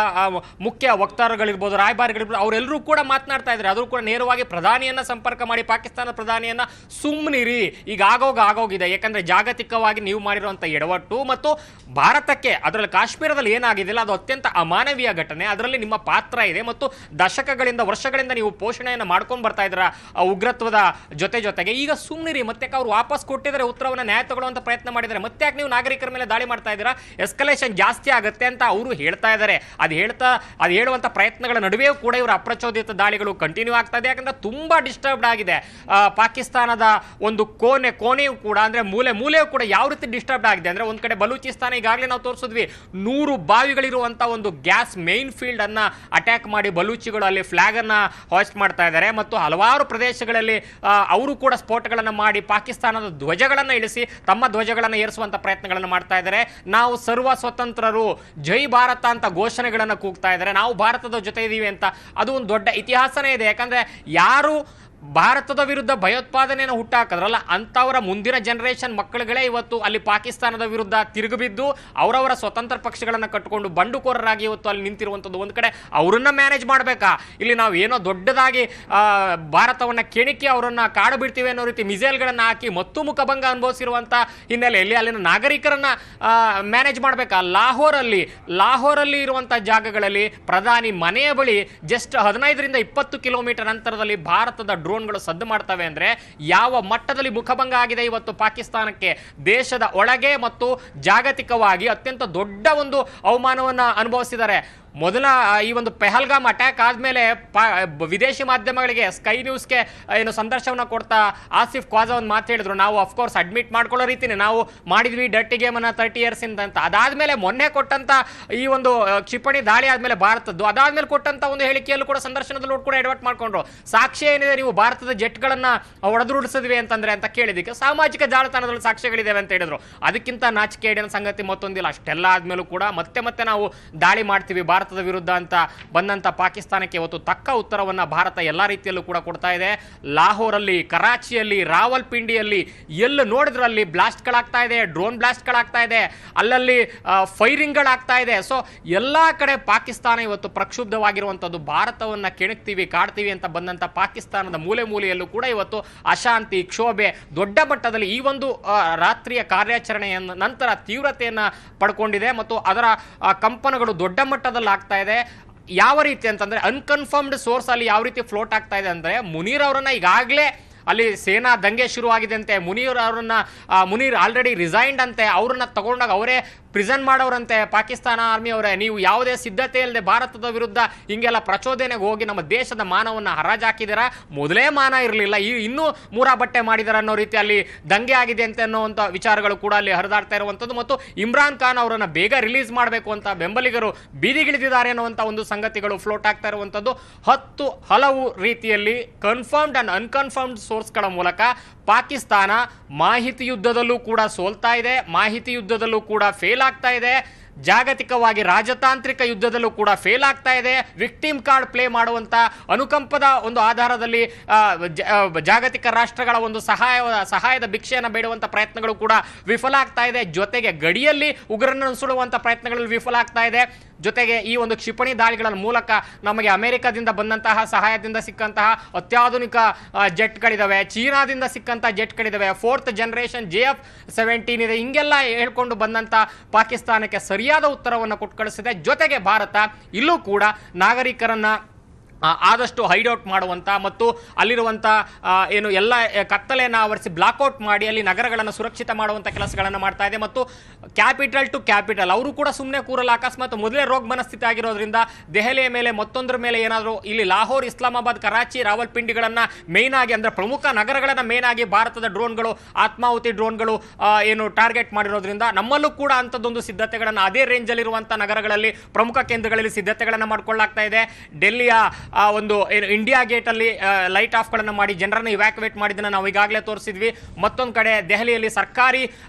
Speaker 6: ಮುಖ್ಯ ವಕ್ತಾರಗಳಿರ್ಬೋದು, ರಾಯಭಾರಿಗಳಿರ್ಬೋದು, ಅವರೆಲ್ಲರೂ ಕೂಡ ಮಾತನಾಡ್ತಾ ಇದ್ದಾರೆ. ಆದರೂ ಕೂಡ ನೇರವಾಗಿ ಪ್ರಧಾನಿಯನ್ನ ಸಂಪರ್ಕ ಮಾಡಿ ಪಾಕಿಸ್ತಾನ ಪ್ರಧಾನಿಯನ್ನ ಸುಮ್ಮನಿರಿ, ಈಗ ಆಗೋಗಿದೆ. ಯಾಕಂದ್ರೆ ಜಾಗತಿಕವಾಗಿ ನೀವು ಮಾಡಿರುವಂಥ ಎಡವಟ್ಟು ಮತ್ತು ಭಾರತಕ್ಕೆ ಅದರಲ್ಲಿ ಕಾಶ್ಮೀರದಲ್ಲಿ ಏನಾಗಿದೆಯಲ್ಲ ಅದು ಅತ್ಯಂತ ಅಮಾನವೀಯ ಘಟನೆ, ಅದರಲ್ಲಿ ನಿಮ್ಮ ಪಾತ್ರ ಇದೆ ಮತ್ತು ದಶಕಗಳಿಂದ ವರ್ಷಗಳಿಂದ ನೀವು ಪೋಷಣೆಯನ್ನು ಮಾಡ್ಕೊಂಡು ಬರ್ತಾ ಇದ್ದೀರಾ ಉಗ್ರತ್ವದ ಜೊತೆಗೆ. ಈಗ ಸುಮ್ಮನಿರಿ ಮತ್ತೆ ಅವ್ರು ವಾಪಸ್ ಕೊಟ್ಟಿದ್ದಾರೆ ಉತ್ತರವನ್ನು, ನ್ಯಾಯ ತಗೊಳ್ಳುವಂತ ಪ್ರಯತ್ನ ಮಾಡಿದ್ದಾರೆ. ಮತ್ತೆ ಯಾಕೆ ನೀವು ನಾಗರಿಕರ ಮೇಲೆ ದಾಳಿ ಮಾಡ್ತಾ ಇದ್ದೀರಾ, ಎಸ್ಕಲೇಷನ್ ಜಾಸ್ತಿ ಆಗುತ್ತೆ ಅಂತ ಅವರು ಹೇಳ್ತಾ ಇದ್ದಾರೆ. ಅದು ಹೇಳುವಂತ ಪ್ರಯತ್ನಗಳ ನಡುವೆಯೂ ಕೂಡ ಇವರ ಅಪ್ರಚೋದಿತ ದಾಳಿಗಳು ಕಂಟಿನ್ಯೂ ಆಗ್ತಾ ಇದೆ. ಯಾಕಂದ್ರೆ ತುಂಬಾ ಡಿಸ್ಟರ್ಬ್ಡ್ ಆಗಿದೆ ಪಾಕಿಸ್ತಾನದ ಒಂದು ಕೋಣೆಯೂ ಕೂಡ, ಅಂದ್ರೆ ಮೂಲೆಯೂ ಕೂಡ ಯಾವ ರೀತಿ ಡಿಸ್ಟರ್ಬ್ಡ್ ಆಗಿದೆ ಅಂದ್ರೆ, ಒಂದ್ ಕಡೆ ಬಲೂಚಿಸ್ತಾನ ಈಗಾಗಲೇ ನಾವು ತೋರಿಸಿದ್ವಿ 100 ಬಾವಿಗಳಿರುವಂತ ಒಂದು ಗ್ಯಾಸ್ ಮೇನ್ ಫೀಲ್ಡ್ ಅನ್ನ ಅಟ್ಯಾಕ್ ಮಾಡಿ ಬಲೂಚಿಗಳು ಅಲ್ಲಿ ಫ್ಲಾಗ್ ಅನ್ನ ಹಾಸ್ಟ್ ಮಾಡ್ತಾ ಇದ್ದಾರೆ. ಮತ್ತು ಹಲವಾರು ಪ್ರದೇಶಗಳಲ್ಲಿ ಅವರು ಕೂಡ ಸ್ಫೋಟಗಳನ್ನು ಮಾಡಿ ಪಾಕಿಸ್ತಾನದ ಧ್ವಜಗಳನ್ನು ಇಳಿಸಿ ತಮ್ಮ ಧ್ವಜಗಳನ್ನು ಏರಿಸುವಂತ ಪ್ರಯತ್ನಗಳನ್ನು ಮಾಡ್ತಾ ಇದ್ದಾರೆ. ನಾವು ಸರ್ವ ಸ್ವತಂತ್ರರು, ಜೈ ಭಾರತ ಅಂತ ಘೋಷಣೆಗಳನ್ನು ಕೂಗ್ತಾ ಇದ್ದಾರೆ. ನಾವು ಭಾರತದ ಜೊತೆ ಇದೀವಿ ಅಂತ. ಅದು ಒಂದು ದೊಡ್ಡ ಇತಿಹಾಸನೇ ಇದೆ. ಯಾಕಂದ್ರೆ ಯಾರು ಭಾರತದ ವಿರುದ್ಧ ಭಯೋತ್ಪಾದನೆಯನ್ನು ಹುಟ್ಟಾಕಿದ್ರಲ್ಲ ಅಂಥವರ ಮುಂದಿನ ಜನರೇಷನ್ ಮಕ್ಕಳುಗಳೇ ಇವತ್ತು ಅಲ್ಲಿ ಪಾಕಿಸ್ತಾನದ ವಿರುದ್ಧ ತಿರುಗಿಬಿದ್ದು ಅವರವರ ಸ್ವತಂತ್ರ ಪಕ್ಷಗಳನ್ನು ಕಟ್ಟಿಕೊಂಡು ಬಂಡುಕೋರರಾಗಿ ಇವತ್ತು ಅಲ್ಲಿ ನಿಂತಿರುವಂಥದ್ದು. ಒಂದು ಕಡೆ ಅವರನ್ನ ಮ್ಯಾನೇಜ್ ಮಾಡಬೇಕಾ, ಇಲ್ಲಿ ನಾವು ಏನೋ ದೊಡ್ಡದಾಗಿ ಭಾರತವನ್ನು ಕೆಣಕಿ ಅವರನ್ನು ಕಾಡು ಬಿಡ್ತೀವಿ ಅನ್ನೋ ರೀತಿ ಮಿಸೈಲ್ಗಳನ್ನು ಹಾಕಿ ಮತ್ತು ಮುಖಭಂಗ ಅನುಭವಿಸಿರುವಂಥ ಹಿನ್ನೆಲೆಯಲ್ಲಿ ಅಲ್ಲಿನ ನಾಗರಿಕರನ್ನ ಮ್ಯಾನೇಜ್ ಮಾಡಬೇಕಾ. ಲಾಹೋರಲ್ಲಿ ಇರುವಂಥ ಜಾಗಗಳಲ್ಲಿ ಪ್ರಧಾನಿ ಮನೆಯ ಬಳಿ ಜಸ್ಟ್ 15ರಿಂದ 20 ಕಿಲೋಮೀಟರ್ ಅಂತರದಲ್ಲಿ ಭಾರತದ ಡ್ರೋನ್ಗಳು ಸದ್ದು ಮಾಡ್ತವೆ ಅಂದ್ರೆ ಯಾವ ಮಟ್ಟದಲ್ಲಿ ಮುಖಭಂಗ ಆಗಿದೆ ಇವತ್ತು ಪಾಕಿಸ್ತಾನಕ್ಕೆ. ದೇಶದ ಒಳಗೆ ಮತ್ತು ಜಾಗತಿಕವಾಗಿ ಅತ್ಯಂತ ದೊಡ್ಡ ಒಂದು ಅವಮಾನವನ್ನು ಅನುಭವಿಸಿದ್ದಾರೆ. ಮೊದಲ ಈ ಒಂದು ಪೆಹಲ್ಗಾಮ್ ಅಟ್ಯಾಕ್ ಆದಮೇಲೆ ವಿದೇಶಿ ಮಾಧ್ಯಮಗಳಿಗೆ ಸ್ಕೈ ನ್ಯೂಸ್ಗೆ ಏನು ಸಂದರ್ಶನವನ್ನು ಕೊಡ್ತಾ ಆಸಿಫ್ ಖ್ವಾಜಾ ಒಂದು ಮಾತು ಹೇಳಿದ್ರು, ನಾವು ಅಫ್ಕೋರ್ಸ್ ಅಡ್ಮಿಟ್ ಮಾಡ್ಕೊಳ್ಳೋ ರೀತಿನೇ ನಾವು ಮಾಡಿದ್ವಿ ಡರ್ಟಿ ಗೇಮನ್ನು 30 years ಅಂತ. ಅದಾದಮೇಲೆ ಮೊನ್ನೆ ಕೊಟ್ಟಂತ ಈ ಒಂದು ಕ್ಷಿಪಣಿ ದಾಳಿ ಆದಮೇಲೆ ಭಾರತದ್ದು ಅದಾದಮೇಲೆ ಕೊಟ್ಟಂತ ಒಂದು ಹೇಳಿಕೆಯಲ್ಲೂ ಕೂಡ ಸಂದರ್ಶನದಲ್ಲೂ ಕೂಡ ಎಡವಟ್ ಮಾಡ್ಕೊಂಡ್ರು. ಸಾಕ್ಷ್ಯ ಏನಿದೆ, ನೀವು ಭಾರತದ ಜೆಟ್ಗಳನ್ನು ಹೊಡೆದುರುಡಿಸಿದ್ವಿ ಅಂತ ಕೇಳಿದಕ್ಕೆ ಸಾಮಾಜಿಕ ಜಾಲತಾಣದಲ್ಲಿ ಸಾಕ್ಷ್ಯಗಳಿದ್ದಾವೆ ಅಂತ ಹೇಳಿದ್ರು. ಅದಕ್ಕಿಂತ ನಾಚಿಕೆಗೇಡಿನ ಸಂಗತಿ ಮತ್ತೊಂದಿಲ್ಲ. ಅಷ್ಟೆಲ್ಲ ಆದ್ಮೇಲೂ ಕೂಡ ಮತ್ತೆ ನಾವು ದಾಳಿ ಮಾಡ್ತೀವಿ ಭಾರತದ ವಿರುದ್ಧ ಅಂತ ಬಂದಂತ ಪಾಕಿಸ್ತಾನಕ್ಕೆ ಇವತ್ತು ತಕ್ಕ ಉತ್ತರವನ್ನ ಭಾರತ ಎಲ್ಲಾ ರೀತಿಯಲ್ಲೂ ಕೂಡ ಕೊಡ್ತಾ ಇದೆ. ಲಾಹೋರಲ್ಲಿ, ಕರಾಚಿಯಲ್ಲಿ, ರಾವಲ್ಪಿಂಡಿಯಲ್ಲಿ ಎಲ್ಲ ನೋಡಿದ್ರಲ್ಲಿ ಬ್ಲಾಸ್ಟ್ಗಳಾಗ್ತಾ ಇದೆ, ಡ್ರೋನ್ ಬ್ಲಾಸ್ಟ್ಗಳಾಗ್ತಾ ಇದೆ, ಅಲ್ಲಲ್ಲಿ ಫೈರಿಂಗ್ಗಳಾಗ್ತಾ ಇದೆ. ಸೊ ಎಲ್ಲಾ ಕಡೆ ಪಾಕಿಸ್ತಾನ ಇವತ್ತು ಪ್ರಕ್ಷುಬ್ಧವಾಗಿರುವಂಥದ್ದು. ಭಾರತವನ್ನ ಕೆಣಕ್ತೀವಿ, ಕಾಡ್ತೀವಿ ಅಂತ ಬಂದಂತ ಪಾಕಿಸ್ತಾನದ ಮೂಲೆಯಲ್ಲೂ ಕೂಡ ಇವತ್ತು ಅಶಾಂತಿ, ಕ್ಷೋಭೆ ದೊಡ್ಡ ಮಟ್ಟದಲ್ಲಿ ಈ ಒಂದು ರಾತ್ರಿಯ ಕಾರ್ಯಾಚರಣೆಯ ನಂತರ ತೀವ್ರತೆಯನ್ನ ಪಡ್ಕೊಂಡಿದೆ ಮತ್ತು ಅದರ ಕಂಪನಗಳು ದೊಡ್ಡ ಮಟ್ಟದಲ್ಲಿ ಆಗ್ತಾ ಇದೆ. ಯಾವ ರೀತಿ ಅಂತಂದ್ರೆ ಅನ್ಕನ್ಫರ್ಮ್ಡ್ ಸೋರ್ಸ್ ಅಲ್ಲಿ ಯಾವ ರೀತಿ ಫ್ಲೋಟ್ ಆಗ್ತಾ ಇದೆ ಅಂದ್ರೆ, ಮುನೀರ್ ಅವರನ್ನ ಈಗಾಗಲೇ ಅಲ್ಲಿ ಸೇನಾ ದಂಗೆ ಶುರುವಾಗಿದೆ ಅಂತೆ. ಮುನೀರ್ ಆಲ್ರೆಡಿ ರಿಸೈನ್ಡ್ ಅಂತೆ. ಅವ್ರನ್ನ ತಗೊಂಡಾಗ ಅವರೇ ಪ್ರಿಸನ್ ಮಾಡೋರಂತೆ ಪಾಕಿಸ್ತಾನ ಆರ್ಮಿ ಅವರೇ. ನೀವು ಯಾವುದೇ ಸಿದ್ಧತೆ ಇಲ್ಲದೆ ಭಾರತದ ವಿರುದ್ಧ ಹಿಂಗೆಲ್ಲ ಪ್ರಚೋದನೆಗೆ ಹೋಗಿ ನಮ್ಮ ದೇಶದ ಮಾನವನ್ನು ಹರಾಜಾಕಿದ್ದೀರಾ. ಮೊದಲೇ ಮಾನ ಇರಲಿಲ್ಲ, ಇನ್ನೂ ಮೂರಾ ಬಟ್ಟೆ ಮಾಡಿದಾರೆ ಅನ್ನೋ ರೀತಿ ಅಲ್ಲಿ ದಂಗೆ ಆಗಿದೆ ಅಂತ ಅನ್ನುವಂಥ ವಿಚಾರಗಳು ಕೂಡ ಅಲ್ಲಿ ಹರಿದಾಡ್ತಾ ಇರುವಂಥದ್ದು. ಮತ್ತು ಇಮ್ರಾನ್ ಖಾನ್ ಅವರನ್ನು ಬೇಗ ರಿಲೀಸ್ ಮಾಡಬೇಕು ಅಂತ ಬೆಂಬಲಿಗರು ಬೀದಿಗಿಳಿದಿದ್ದಾರೆ ಅನ್ನುವಂಥ ಒಂದು ಸಂಗತಿಗಳು ಫ್ಲೋಟ್ ಆಗ್ತಾ ಇರುವಂಥದ್ದು. ಹಲವು ರೀತಿಯಲ್ಲಿ ಕನ್ಫರ್ಮ್ಡ್ ಅಂಡ್ ಅನ್ಕನ್ಫರ್ಮ್ಡ್ ಸೋರ್ಸ್ಗಳ ಮೂಲಕ ಪಾಕಿಸ್ತಾನ ಮಾಹಿತಿ ಯುದ್ಧದಲ್ಲೂ ಕೂಡ ಸೋಲ್ತಾ ಇದೆ, ಮಾಹಿತಿ ಯುದ್ಧದಲ್ಲೂ ಕೂಡ ಫೇಲ್ ಆಗ್ತಾ ಇದೆ, ಜಾಗತಿಕವಾಗಿ ರಾಜತಾಂತ್ರಿಕ ಯುದ್ಧದಲ್ಲೂ ಕೂಡ ಫೇಲ್ ಆಗ್ತಾ ಇದೆ. ವಿಕ್ಟಿಮ್ ಕಾರ್ಡ್ ಪ್ಲೇ ಮಾಡುವಂತ ಅನುಕಂಪದ ಒಂದು ಆಧಾರದಲ್ಲಿ ಜಾಗತಿಕ ರಾಷ್ಟ್ರಗಳ ಒಂದು ಸಹಾಯದ ಭಿಕ್ಷೆಯನ್ನು ಬೇಡುವಂತ ಪ್ರಯತ್ನಗಳು ಕೂಡ ವಿಫಲ ಆಗ್ತಾ ಇದೆ. ಜೊತೆಗೆ ಗಡಿಯಲ್ಲಿ ಉಗ್ರರನ್ನು ನುಸುಳುವಂತ ಪ್ರಯತ್ನಗಳಲ್ಲಿ ವಿಫಲ ಆಗ್ತಾ ಇದೆ. ಜೊತೆಗೆ ಈ ಒಂದು ಕ್ಷಿಪಣಿ ದಾಳಿಗಳ ಮೂಲಕ ನಮಗೆ ಅಮೆರಿಕದಿಂದ ಬಂದಂತಹ ಸಹಾಯದಿಂದ ಸಿಕ್ಕಂತಹ ಅತ್ಯಾಧುನಿಕ ಜೆಟ್ಗಳಿದಾವೆ, ಚೀನಾದಿಂದ ಸಿಕ್ಕಂತಹ ಜೆಟ್ಗಳಿದಾವೆ, 4th generation JF-17 ಇದೆ. ಹಿಂಗೆಲ್ಲ ಹೇಳ್ಕೊಂಡು ಬಂದಂತ ಪಾಕಿಸ್ತಾನಕ್ಕೆ ಸರಿಯಾದ ಉತ್ತರವನ್ನು ಕೊಟ್ಟು ಕಳಿಸಿದೆ. ಜೊತೆಗೆ ಭಾರತ ಇಲ್ಲೂ ಕೂಡ ನಾಗರಿಕರನ್ನ ಆದಷ್ಟು ಹೈಡೌಟ್ ಮಾಡುವಂಥ ಮತ್ತು ಅಲ್ಲಿರುವಂಥ ಏನು ಎಲ್ಲ ಕತ್ತಲೆಯನ್ನು ಆವರಿಸಿ ಬ್ಲಾಕ್ಔಟ್ ಮಾಡಿ ಅಲ್ಲಿ ನಗರಗಳನ್ನು ಸುರಕ್ಷಿತ ಮಾಡುವಂಥ ಕೆಲಸಗಳನ್ನು ಮಾಡ್ತಾ ಇದೆ. ಮತ್ತು ಕ್ಯಾಪಿಟಲ್ ಟು ಕ್ಯಾಪಿಟಲ್ ಅವರು ಕೂಡ ಸುಮ್ಮನೆ ಕೂರಲ್ಲ. ಅಕಸ್ಮಾತ್ ಮೊದಲೇ ರೋಗ ಮನಸ್ಥಿತಿ ಆಗಿರೋದ್ರಿಂದ ದೆಹಲಿಯ ಮೇಲೆ ಮತ್ತೊಂದರ ಮೇಲೆ ಏನಾದರೂ ಇಲ್ಲಿ ಲಾಹೋರ್, ಇಸ್ಲಾಮಾಬಾದ್, ಕರಾಚಿ, ರಾವಲ್ಪಿಂಡಿಗಳನ್ನು ಮೇಯ್ನ್ ಆಗಿ ಅಂದರೆ ಪ್ರಮುಖ ನಗರಗಳನ್ನು ಮೇಯ್ನ್ ಆಗಿ ಭಾರತದ ಡ್ರೋನ್ಗಳು, ಆತ್ಮಾಹುತಿ ಡ್ರೋನ್ಗಳು ಏನು ಟಾರ್ಗೆಟ್ ಮಾಡಿರೋದ್ರಿಂದ ನಮ್ಮಲ್ಲೂ ಕೂಡ ಅಂಥದ್ದೊಂದು ಸಿದ್ಧತೆಗಳನ್ನು ಅದೇ ರೇಂಜಲ್ಲಿರುವಂಥ ನಗರಗಳಲ್ಲಿ ಪ್ರಮುಖ ಕೇಂದ್ರಗಳಲ್ಲಿ ಸಿದ್ಧತೆಗಳನ್ನು ಮಾಡ್ಕೊಳ್ಳಾಗ್ತಾ ಇದೆ. ಡೆಲ್ಲಿಯ ಒಂದು ಇಂಡಿಯಾ ಗೇಟ್ ಅಲ್ಲಿ ಲೈಟ್ ಆಫ್ ಗಳನ್ನು ಮಾಡಿ ಜನರನ್ನು ಇವ್ಯಾಕ್ಯುವೇಟ್ ಮಾಡಿದ್ದನ್ನು ನಾವು ಈಗಾಗಲೇ ತೋರಿಸಿದ್ವಿ. ಮತ್ತೊಂದು ಕಡೆ ದೆಹಲಿಯಲ್ಲಿ ಸರ್ಕಾರಿ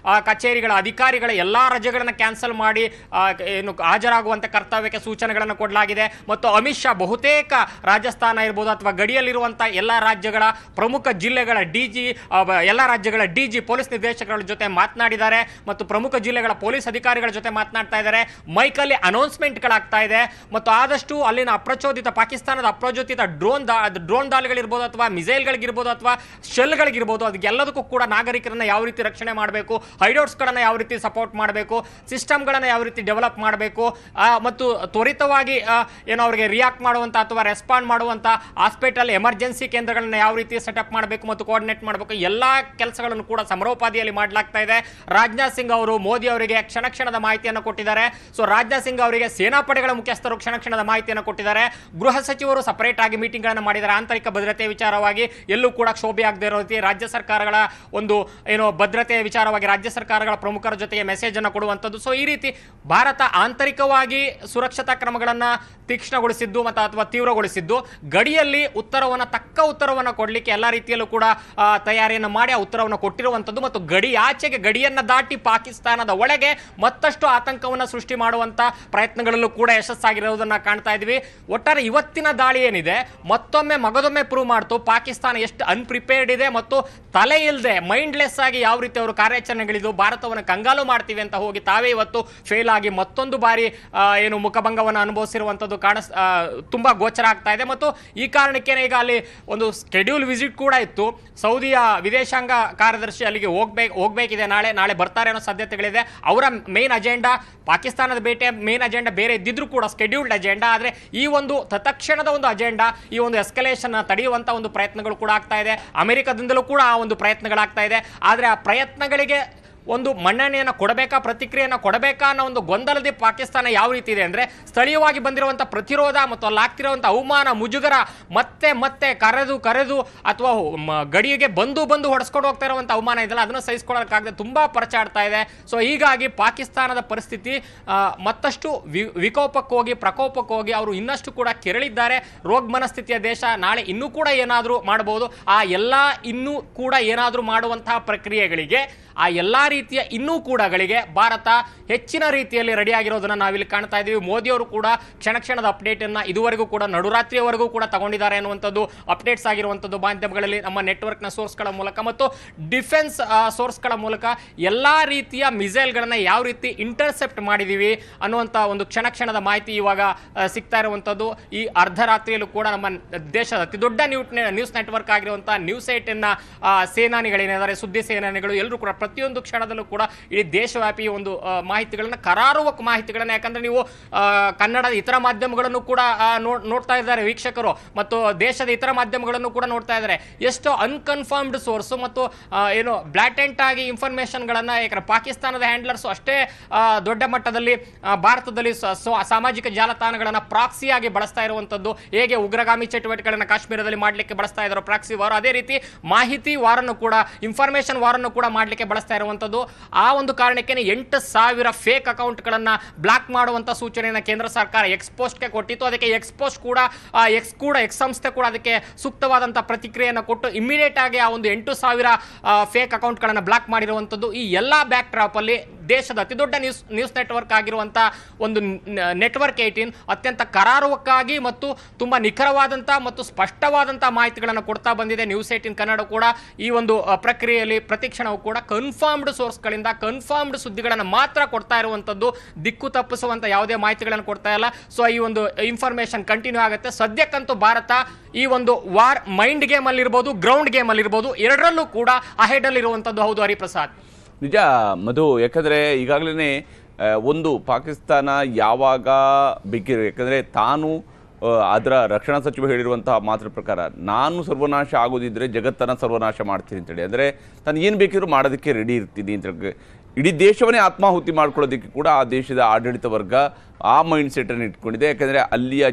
Speaker 6: ಕಚೇರಿಗಳ ಅಧಿಕಾರಿಗಳ ಎಲ್ಲಾ ರಜೆಗಳನ್ನು ಕ್ಯಾನ್ಸಲ್ ಮಾಡಿ ಏನು ಹಾಜರಾಗುವಂತೆ ಕರ್ತವ್ಯಕ್ಕೆ ಸೂಚನೆಗಳನ್ನು ಕೊಡಲಾಗಿದೆ. ಮತ್ತು ಅಮಿತ್ ಶಾ ಬಹುತೇಕ ರಾಜಸ್ಥಾನ ಇರ್ಬೋದು ಅಥವಾ ಗಡಿಯಲ್ಲಿರುವಂತಹ ಎಲ್ಲ ರಾಜ್ಯಗಳ ಪ್ರಮುಖ ಜಿಲ್ಲೆಗಳ ಎಲ್ಲ ರಾಜ್ಯಗಳ ಡಿಜಿ ಪೊಲೀಸ್ ನಿರ್ದೇಶಕರ ಜೊತೆ ಮಾತನಾಡಿದ್ದಾರೆ ಮತ್ತು ಪ್ರಮುಖ ಜಿಲ್ಲೆಗಳ ಪೊಲೀಸ್ ಅಧಿಕಾರಿಗಳ ಜೊತೆ ಮಾತನಾಡ್ತಾ ಇದ್ದಾರೆ. ಮೈಕಲ್ಲಿ ಅನೌನ್ಸ್ಮೆಂಟ್ಗಳಾಗ್ತಾ ಇದೆ ಮತ್ತು ಆದಷ್ಟು ಅಲ್ಲಿನ ಅಪ್ರಚೋದಿತ ಪಾಕಿಸ್ತಾನದ ಅಪ್ರಚೋದಿತ ಡ್ರೋನ್ ದಾಳಿಗಳಿರ್ಬೋದು ಅಥವಾ ಮಿಸೈಲ್ಗಳಿಗಿರ್ಬೋದು ಅಥವಾ ಶೆಲ್ಗಳಿಗಿರ್ಬೋದು, ಅದಕ್ಕೆಲ್ಲದಕ್ಕೂ ಕೂಡ ನಾಗರಿಕರನ್ನ ಯಾವ ರೀತಿ ರಕ್ಷಣೆ ಮಾಡಬೇಕು, ಹೈಡೌಟ್ಸ್ಗಳನ್ನು ಯಾವ ರೀತಿ ಸಪೋರ್ಟ್ ಮಾಡಬೇಕು, ಸಿಸ್ಟಮ್ಗಳನ್ನು ಯಾವ ರೀತಿ ಡೆವಲಪ್ ಮಾಡಬೇಕು, ಮತ್ತು ತ್ವರಿತವಾಗಿ ಏನೋ ಅವರಿಗೆ ರಿಯಾಕ್ಟ್ ಮಾಡುವಂಥ ಅಥವಾ ರೆಸ್ಪಾಂಡ್ ಮಾಡುವಂಥ ಹಾಸ್ಪಿಟಲ್ ಎಮರ್ಜೆನ್ಸಿ ಕೇಂದ್ರಗಳನ್ನು ಯಾವ ರೀತಿ ಸೆಟಪ್ ಮಾಡಬೇಕು ಮತ್ತು ಕೋಆರ್ಡಿನೇಟ್ ಮಾಡಬೇಕು, ಎಲ್ಲ ಕೆಲಸಗಳನ್ನು ಕೂಡ ಸಮರೋಪಾದಿಯಲ್ಲಿ ಮಾಡಲಾಗ್ತಾ ಇದೆ. ರಾಜನಾಥ್ ಸಿಂಗ್ ಅವರು ಮೋದಿ ಅವರಿಗೆ ಕ್ಷಣದ ಮಾಹಿತಿಯನ್ನು ಕೊಟ್ಟಿದ್ದಾರೆ. ಸೊ ರಾಜನಾಥ್ ಸಿಂಗ್ ಅವರಿಗೆ ಸೇನಾಪಡೆಗಳ ಮುಖ್ಯಸ್ಥರು ಕ್ಷಣದ ಮಾಹಿತಿಯನ್ನು ಕೊಟ್ಟಿದ್ದಾರೆ. ಗೃಹ ಸಚಿವರು ಸಪರೇಟ್ ಆಗಿ ಮೀಟಿಂಗ್ಗಳನ್ನು ಮಾಡಿದ್ದಾರೆ. ಆಂತರಿಕ ಭದ್ರತೆ ವಿಚಾರವಾಗಿ ಎಲ್ಲೂ ಕೂಡ ಕ್ಷೋಭೆ ಆಗದೆ ಇರೋ ರೀತಿ ರಾಜ್ಯ ಸರ್ಕಾರಗಳ ಒಂದು ಏನು ಭದ್ರತೆಯ ವಿಚಾರವಾಗಿ ರಾಜ್ಯ ಸರ್ಕಾರಗಳ ಪ್ರಮುಖರ ಜೊತೆಗೆ ಮೆಸೇಜ್ ಅನ್ನು ಕೊಡುವಂಥದ್ದು. ಸೊ ಈ ರೀತಿ ಭಾರತ ಆಂತರಿಕವಾಗಿ ಸುರಕ್ಷತಾ ಕ್ರಮಗಳನ್ನು ತೀಕ್ಷ್ಣಗೊಳಿಸಿದ್ದು ಮತ್ತು ಅಥವಾ ತೀವ್ರಗೊಳಿಸಿದ್ದು, ಗಡಿಯಲ್ಲಿ ತಕ್ಕ ಉತ್ತರವನ್ನು ಕೊಡಲಿಕ್ಕೆ ಎಲ್ಲ ರೀತಿಯಲ್ಲೂ ಕೂಡ ತಯಾರಿಯನ್ನು ಮಾಡಿ ಆ ಉತ್ತರವನ್ನು ಕೊಟ್ಟಿರುವಂಥದ್ದು ಮತ್ತು ಗಡಿಯನ್ನು ದಾಟಿ ಪಾಕಿಸ್ತಾನದ ಒಳಗೆ ಮತ್ತಷ್ಟು ಆತಂಕವನ್ನು ಸೃಷ್ಟಿ ಮಾಡುವಂಥ ಪ್ರಯತ್ನಗಳಲ್ಲೂ ಕೂಡ ಯಶಸ್ಸಾಗಿರೋದನ್ನು ಕಾಣ್ತಾ ಇದ್ವಿ. ಒಟ್ಟಾರೆ ಇವತ್ತಿನ ದಾಳಿ ಏನಿದೆ ಮಗದೊಮ್ಮೆ ಪ್ರೂವ್ ಮಾಡ್ತು ಪಾಕಿಸ್ತಾನ ಎಷ್ಟು ಅನ್ಪ್ರಿಪೇರ್ಡ್ ಇದೆ ಮತ್ತು ತಲೆ ಇಲ್ಲದೆ ಮೈಂಡ್ಲೆಸ್ ಆಗಿ ಯಾವ ರೀತಿ ಅವರು ಕಾರ್ಯಾಚರಣೆಗಳಿದ್ದು ಭಾರತವನ್ನು ಕಂಗಾಲು ಮಾಡ್ತೀವಿ ಅಂತ ಹೋಗಿ ತಾವೇ ಇವತ್ತು ಫೇಲ್ ಆಗಿ ಮತ್ತೊಂದು ಬಾರಿ ಏನು ಮುಖಭಂಗವನ್ನು ಅನುಭವಿಸಿರುವಂಥದ್ದು ತುಂಬಾ ಗೋಚರ ಆಗ್ತಾ ಇದೆ. ಮತ್ತು ಈ ಕಾರಣಕ್ಕೇನೆ ಈಗ ಅಲ್ಲಿ ಒಂದು ಸ್ಕೆಡ್ಯೂಲ್ ವಿಸಿಟ್ ಕೂಡ ಇತ್ತು. ಸೌದಿಯ ವಿದೇಶಾಂಗ ಕಾರ್ಯದರ್ಶಿ ಅಲ್ಲಿಗೆ ಹೋಗ್ಬೇಕಿದೆ, ನಾಳೆ ಬರ್ತಾರೆ ಅನ್ನೋ ಸಾಧ್ಯತೆಗಳಿದೆ. ಅವರ ಮೇನ್ ಅಜೆಂಡಾ ಪಾಕಿಸ್ತಾನದ ಭೇಟಿಯ ಮೇನ್ ಅಜೆಂಡಾ ಬೇರೆ ಇದ್ದಿದ್ರು ಕೂಡ ಸ್ಕೆಡ್ಯೂಲ್ಡ್ ಅಜೆಂಡಾ, ಆದರೆ ಈ ಒಂದು ತತ್ಕ್ಷಣದ ಒಂದು ಅಜೆಂಡಾ, ಈ ಒಂದು ಎಸ್ಕಲೇಷನ್ ತಡೆಯುವಂಥ ಒಂದು ಪ್ರಯತ್ನಗಳು ಕೂಡ ಆಗ್ತಾ ಇದೆ. ಅಮೆರಿಕದಿಂದಲೂ ಕೂಡ ಆ ಒಂದು ಪ್ರಯತ್ನಗಳಾಗ್ತಾ ಇದೆ. ಆದರೆ ಆ ಪ್ರಯತ್ನಗಳಿಗೆ ಒಂದು ಮನ್ನಣೆಯನ್ನು ಕೊಡಬೇಕಾ, ಪ್ರತಿಕ್ರಿಯೆಯನ್ನು ಕೊಡಬೇಕಾ ಅನ್ನೋ ಒಂದು ಗೊಂದಲದ ಪಾಕಿಸ್ತಾನ ಯಾವ ರೀತಿ ಇದೆ ಅಂದರೆ, ಸ್ಥಳೀಯವಾಗಿ ಬಂದಿರುವಂಥ ಪ್ರತಿರೋಧ ಮತ್ತು ಅಲ್ಲಾಗ್ತಿರುವಂಥ ಅವಮಾನ, ಮುಜುಗರ ಮತ್ತೆ ಕರೆದು ಅಥವಾ ಗಡಿಗೆ ಬಂದು ಹೊಡೆಸ್ಕೊಂಡು ಹೋಗ್ತಾ ಇರುವಂಥ ಅವಮಾನ ಇದೆಲ್ಲ ಅದನ್ನು ಸಹಿಸ್ಕೊಳ್ಳೋಕ್ಕಾಗದೆ ತುಂಬ ಪರಚಾಡ್ತಾ ಇದೆ. ಸೊ ಹೀಗಾಗಿ ಪಾಕಿಸ್ತಾನದ ಪರಿಸ್ಥಿತಿ ಮತ್ತಷ್ಟು ಪ್ರಕೋಪಕ್ಕೆ ಹೋಗಿ ಅವರು ಇನ್ನಷ್ಟು ಕೂಡ ಕೆರಳಿದ್ದಾರೆ. ರೋಗ ಮನಸ್ಥಿತಿಯ ದೇಶ, ನಾಳೆ ಇನ್ನೂ ಕೂಡ ಏನಾದರೂ ಮಾಡಬಹುದು. ಆ ಎಲ್ಲ ಇನ್ನೂ ಕೂಡ ಏನಾದರೂ ಮಾಡುವಂತಹ ಪ್ರಕ್ರಿಯೆಗಳಿಗೆ, ಆ ಎಲ್ಲ ರೀತಿಯ ಇನ್ನೂ ಕೂಡಗಳಿಗೆ ಭಾರತ ಹೆಚ್ಚಿನ ರೀತಿಯಲ್ಲಿ ರೆಡಿಯಾಗಿರೋದನ್ನು ನಾವಿಲ್ಲಿ ಕಾಣ್ತಾ ಇದ್ದೀವಿ. ಮೋದಿಯವರು ಕೂಡ ಕ್ಷಣದ ಅಪ್ಡೇಟನ್ನು ಇದುವರೆಗೂ ಕೂಡ ನಡುರಾತ್ರಿಯವರೆಗೂ ಕೂಡ ತಗೊಂಡಿದ್ದಾರೆ ಅನ್ನುವಂಥದ್ದು ಅಪ್ಡೇಟ್ಸ್ ಆಗಿರುವಂಥದ್ದು ಮಾಧ್ಯಮಗಳಲ್ಲಿ, ನಮ್ಮ ನೆಟ್ವರ್ಕ್ನ ಸೋರ್ಸ್ಗಳ ಮೂಲಕ ಮತ್ತು ಡಿಫೆನ್ಸ್ ಸೋರ್ಸ್ಗಳ ಮೂಲಕ ಎಲ್ಲ ರೀತಿಯ ಮಿಸೈಲ್ಗಳನ್ನು ಯಾವ ರೀತಿ ಇಂಟರ್ಸೆಪ್ಟ್ ಮಾಡಿದ್ದೀವಿ ಅನ್ನುವಂಥ ಒಂದು ಕ್ಷಣದ ಮಾಹಿತಿ ಇವಾಗ ಸಿಗ್ತಾ ಇರುವಂಥದ್ದು. ಈ ಅರ್ಧರಾತ್ರಿಯಲ್ಲೂ ಕೂಡ ನಮ್ಮ ದೇಶದ ಅತಿ ದೊಡ್ಡ ನ್ಯೂಸ್ ನೆಟ್ವರ್ಕ್ ಆಗಿರುವಂಥ ನ್ಯೂಸ್ 8ನ ಸೇನಾನಿಗಳೇನಿದ್ದಾರೆ, ಸುದ್ದಿ ಸೇನಾನಿಗಳು ಎಲ್ಲರೂ ಕೂಡ ಪ್ರತಿಯೊಂದು ಕ್ಷಣದಲ್ಲೂ ಕೂಡ ಇಡೀ ದೇಶವ್ಯಾಪಿ ಒಂದು ಮಾಹಿತಿಗಳನ್ನು, ಕರಾರುವಕ್ ಮಾಹಿತಿಗಳನ್ನು, ಯಾಕಂದ್ರೆ ನೀವು ಕನ್ನಡದ ಇತರ ಮಾಧ್ಯಮಗಳನ್ನು ಕೂಡ ನೋಡ್ತಾ ಇದ್ದಾರೆ ವೀಕ್ಷಕರು ಮತ್ತು ದೇಶದ ಇತರ ಮಾಧ್ಯಮಗಳನ್ನು ಕೂಡ ನೋಡ್ತಾ ಇದ್ದಾರೆ. ಎಷ್ಟೋ ಅನ್ಕನ್ಫರ್ಮ್ಡ್ ಸೋರ್ಸ್ ಮತ್ತು ಏನು ಬ್ಲಾಟೆಂಟ್ ಆಗಿ ಇನ್ಫಾರ್ಮೇಶನ್ಗಳನ್ನು, ಯಾಕಂದ್ರೆ ಪಾಕಿಸ್ತಾನದ ಹ್ಯಾಂಡ್ಲರ್ಸ್ ಅಷ್ಟೇ ದೊಡ್ಡ ಮಟ್ಟದಲ್ಲಿ ಭಾರತದಲ್ಲಿ ಸಾಮಾಜಿಕ ಜಾಲತಾಣಗಳನ್ನು ಪ್ರಾಕ್ಸಿಯಾಗಿ ಬಳಸ್ತಾ ಇರುವಂಥದ್ದು. ಹೇಗೆ ಉಗ್ರಗಾಮಿ ಚಟುವಟಿಕೆಗಳನ್ನು ಕಾಶ್ಮೀರದಲ್ಲಿ ಮಾಡಲಿಕ್ಕೆ ಬಳಸ್ತಾ ಇದ್ದಾರೆ ಪ್ರಾಕ್ಸಿ ವಾರ್, ಅದೇ ರೀತಿ ಮಾಹಿತಿ ವಾರನ್ನು ಕೂಡ, ಇನ್ಫಾರ್ಮೇಶನ್ ವಾರನ್ನು ಕೂಡ ಮಾಡಲಿಕ್ಕೆ ಬಳಸ್ತಾ ಇರುವಂಥದ್ದು. ಆ ಒಂದು ಕಾರಣಕ್ಕೆ 8,000 ಫೇಕ್ ಅಕೌಂಟ್ಗಳನ್ನು ಬ್ಲಾಕ್ ಮಾಡುವಂಥ ಸೂಚನೆಯನ್ನು ಕೇಂದ್ರ ಸರ್ಕಾರ ಎಕ್ಸ್ಪೋಸ್ಟ್ಗೆ ಕೊಟ್ಟಿತ್ತು. ಅದಕ್ಕೆ ಎಕ್ಸ್ ಸಂಸ್ಥೆ ಕೂಡ ಅದಕ್ಕೆ ಸೂಕ್ತವಾದಂಥ ಪ್ರತಿಕ್ರಿಯೆಯನ್ನು ಕೊಟ್ಟು ಇಮಿಡಿಯೇಟ್ ಆಗಿ ಆ ಒಂದು 8,000 ಫೇಕ್ ಅಕೌಂಟ್ಗಳನ್ನು ಬ್ಲಾಕ್ ಮಾಡಿರುವಂಥದ್ದು. ಈ ಎಲ್ಲ ಬ್ಯಾಕ್ ಡ್ರಾಪ್ ಅಲ್ಲಿ ದೇಶದ ಅತಿ ದೊಡ್ಡ ನ್ಯೂಸ್ ನೆಟ್ವರ್ಕ್ ಆಗಿರುವಂಥ ಒಂದು ನೆಟ್ವರ್ಕ್ 18 ಅತ್ಯಂತ ಕರಾರುವಕ್ಕಾಗಿ ಮತ್ತು ತುಂಬ ನಿಖರವಾದಂಥ ಮತ್ತು ಸ್ಪಷ್ಟವಾದಂಥ ಮಾಹಿತಿಗಳನ್ನು ಕೊಡ್ತಾ ಬಂದಿದೆ. ನ್ಯೂಸ್ 18 ಕನ್ನಡ ಕೂಡ ಈ ಒಂದು ಪ್ರಕ್ರಿಯೆಯಲ್ಲಿ ಪ್ರತಿಕ್ಷಣವೂ ಕೂಡ ಕನ್ಫರ್ಮ್ಡ್ ಸೋರ್ಸ್ಗಳಿಂದ ಕನ್ಫರ್ಮ್ಡ್ ಸುದ್ದಿಗಳನ್ನು ಮಾತ್ರ ಕೊಡ್ತಾ ಇರುವಂಥದ್ದು, ದಿಕ್ಕು ತಪ್ಪಿಸುವಂಥ ಯಾವುದೇ ಮಾಹಿತಿಗಳನ್ನು ಕೊಡ್ತಾ ಇಲ್ಲ. ಸೊ ಈ ಒಂದು ಇನ್ಫಾರ್ಮೇಶನ್ ಕಂಟಿನ್ಯೂ ಆಗುತ್ತೆ. ಸದ್ಯಕ್ಕಂತೂ ಭಾರತ ಈ ಒಂದು ವಾರ್ ಮೈಂಡ್ ಗೇಮ್ ಅಲ್ಲಿ ಇರ್ಬೋದು, ಗ್ರೌಂಡ್ ಗೇಮ್ ಅಲ್ಲಿ ಇರ್ಬೋದು, ಎರಡರಲ್ಲೂ ಕೂಡ ಅಹೆಡ್ ಅಲ್ಲಿ ಇರುವಂಥದ್ದು. ಹೌದು ಹರಿಪ್ರಸಾದ್,
Speaker 1: ನಿಜ ಮಧು. ಯಾಕಂದರೆ ಈಗಾಗಲೇ ಒಂದು ಪಾಕಿಸ್ತಾನ ಯಾವಾಗ ಬೇಕಿರೋ, ಯಾಕಂದರೆ ತಾನು ಅದರ ರಕ್ಷಣಾ ಸಚಿವ ಹೇಳಿರುವಂತಹ ಮಾತ್ರ ಪ್ರಕಾರ, ನಾನು ಸರ್ವನಾಶ ಆಗೋದಿದ್ರೆ ಜಗತ್ತನ್ನು ಸರ್ವನಾಶ ಮಾಡ್ತೀನಿ ಅಂತೇಳಿ, ಅಂದರೆ ತಾನು ಏನು ಬೇಕಿದ್ರು ಮಾಡೋದಕ್ಕೆ ರೆಡಿ ಇರ್ತೀನಿ ಅಂತ ಇಡೀ ದೇಶವನ್ನೇ ಆತ್ಮಾಹುತಿ ಮಾಡ್ಕೊಳ್ಳೋದಕ್ಕೆ ಕೂಡ ಆ ದೇಶದ ಆಡಳಿತ ವರ್ಗ ಆ ಮೈಂಡ್ ಸೆಟ್ಟನ್ನು ಇಟ್ಕೊಂಡಿದೆ. ಯಾಕಂದರೆ ಅಲ್ಲಿಯ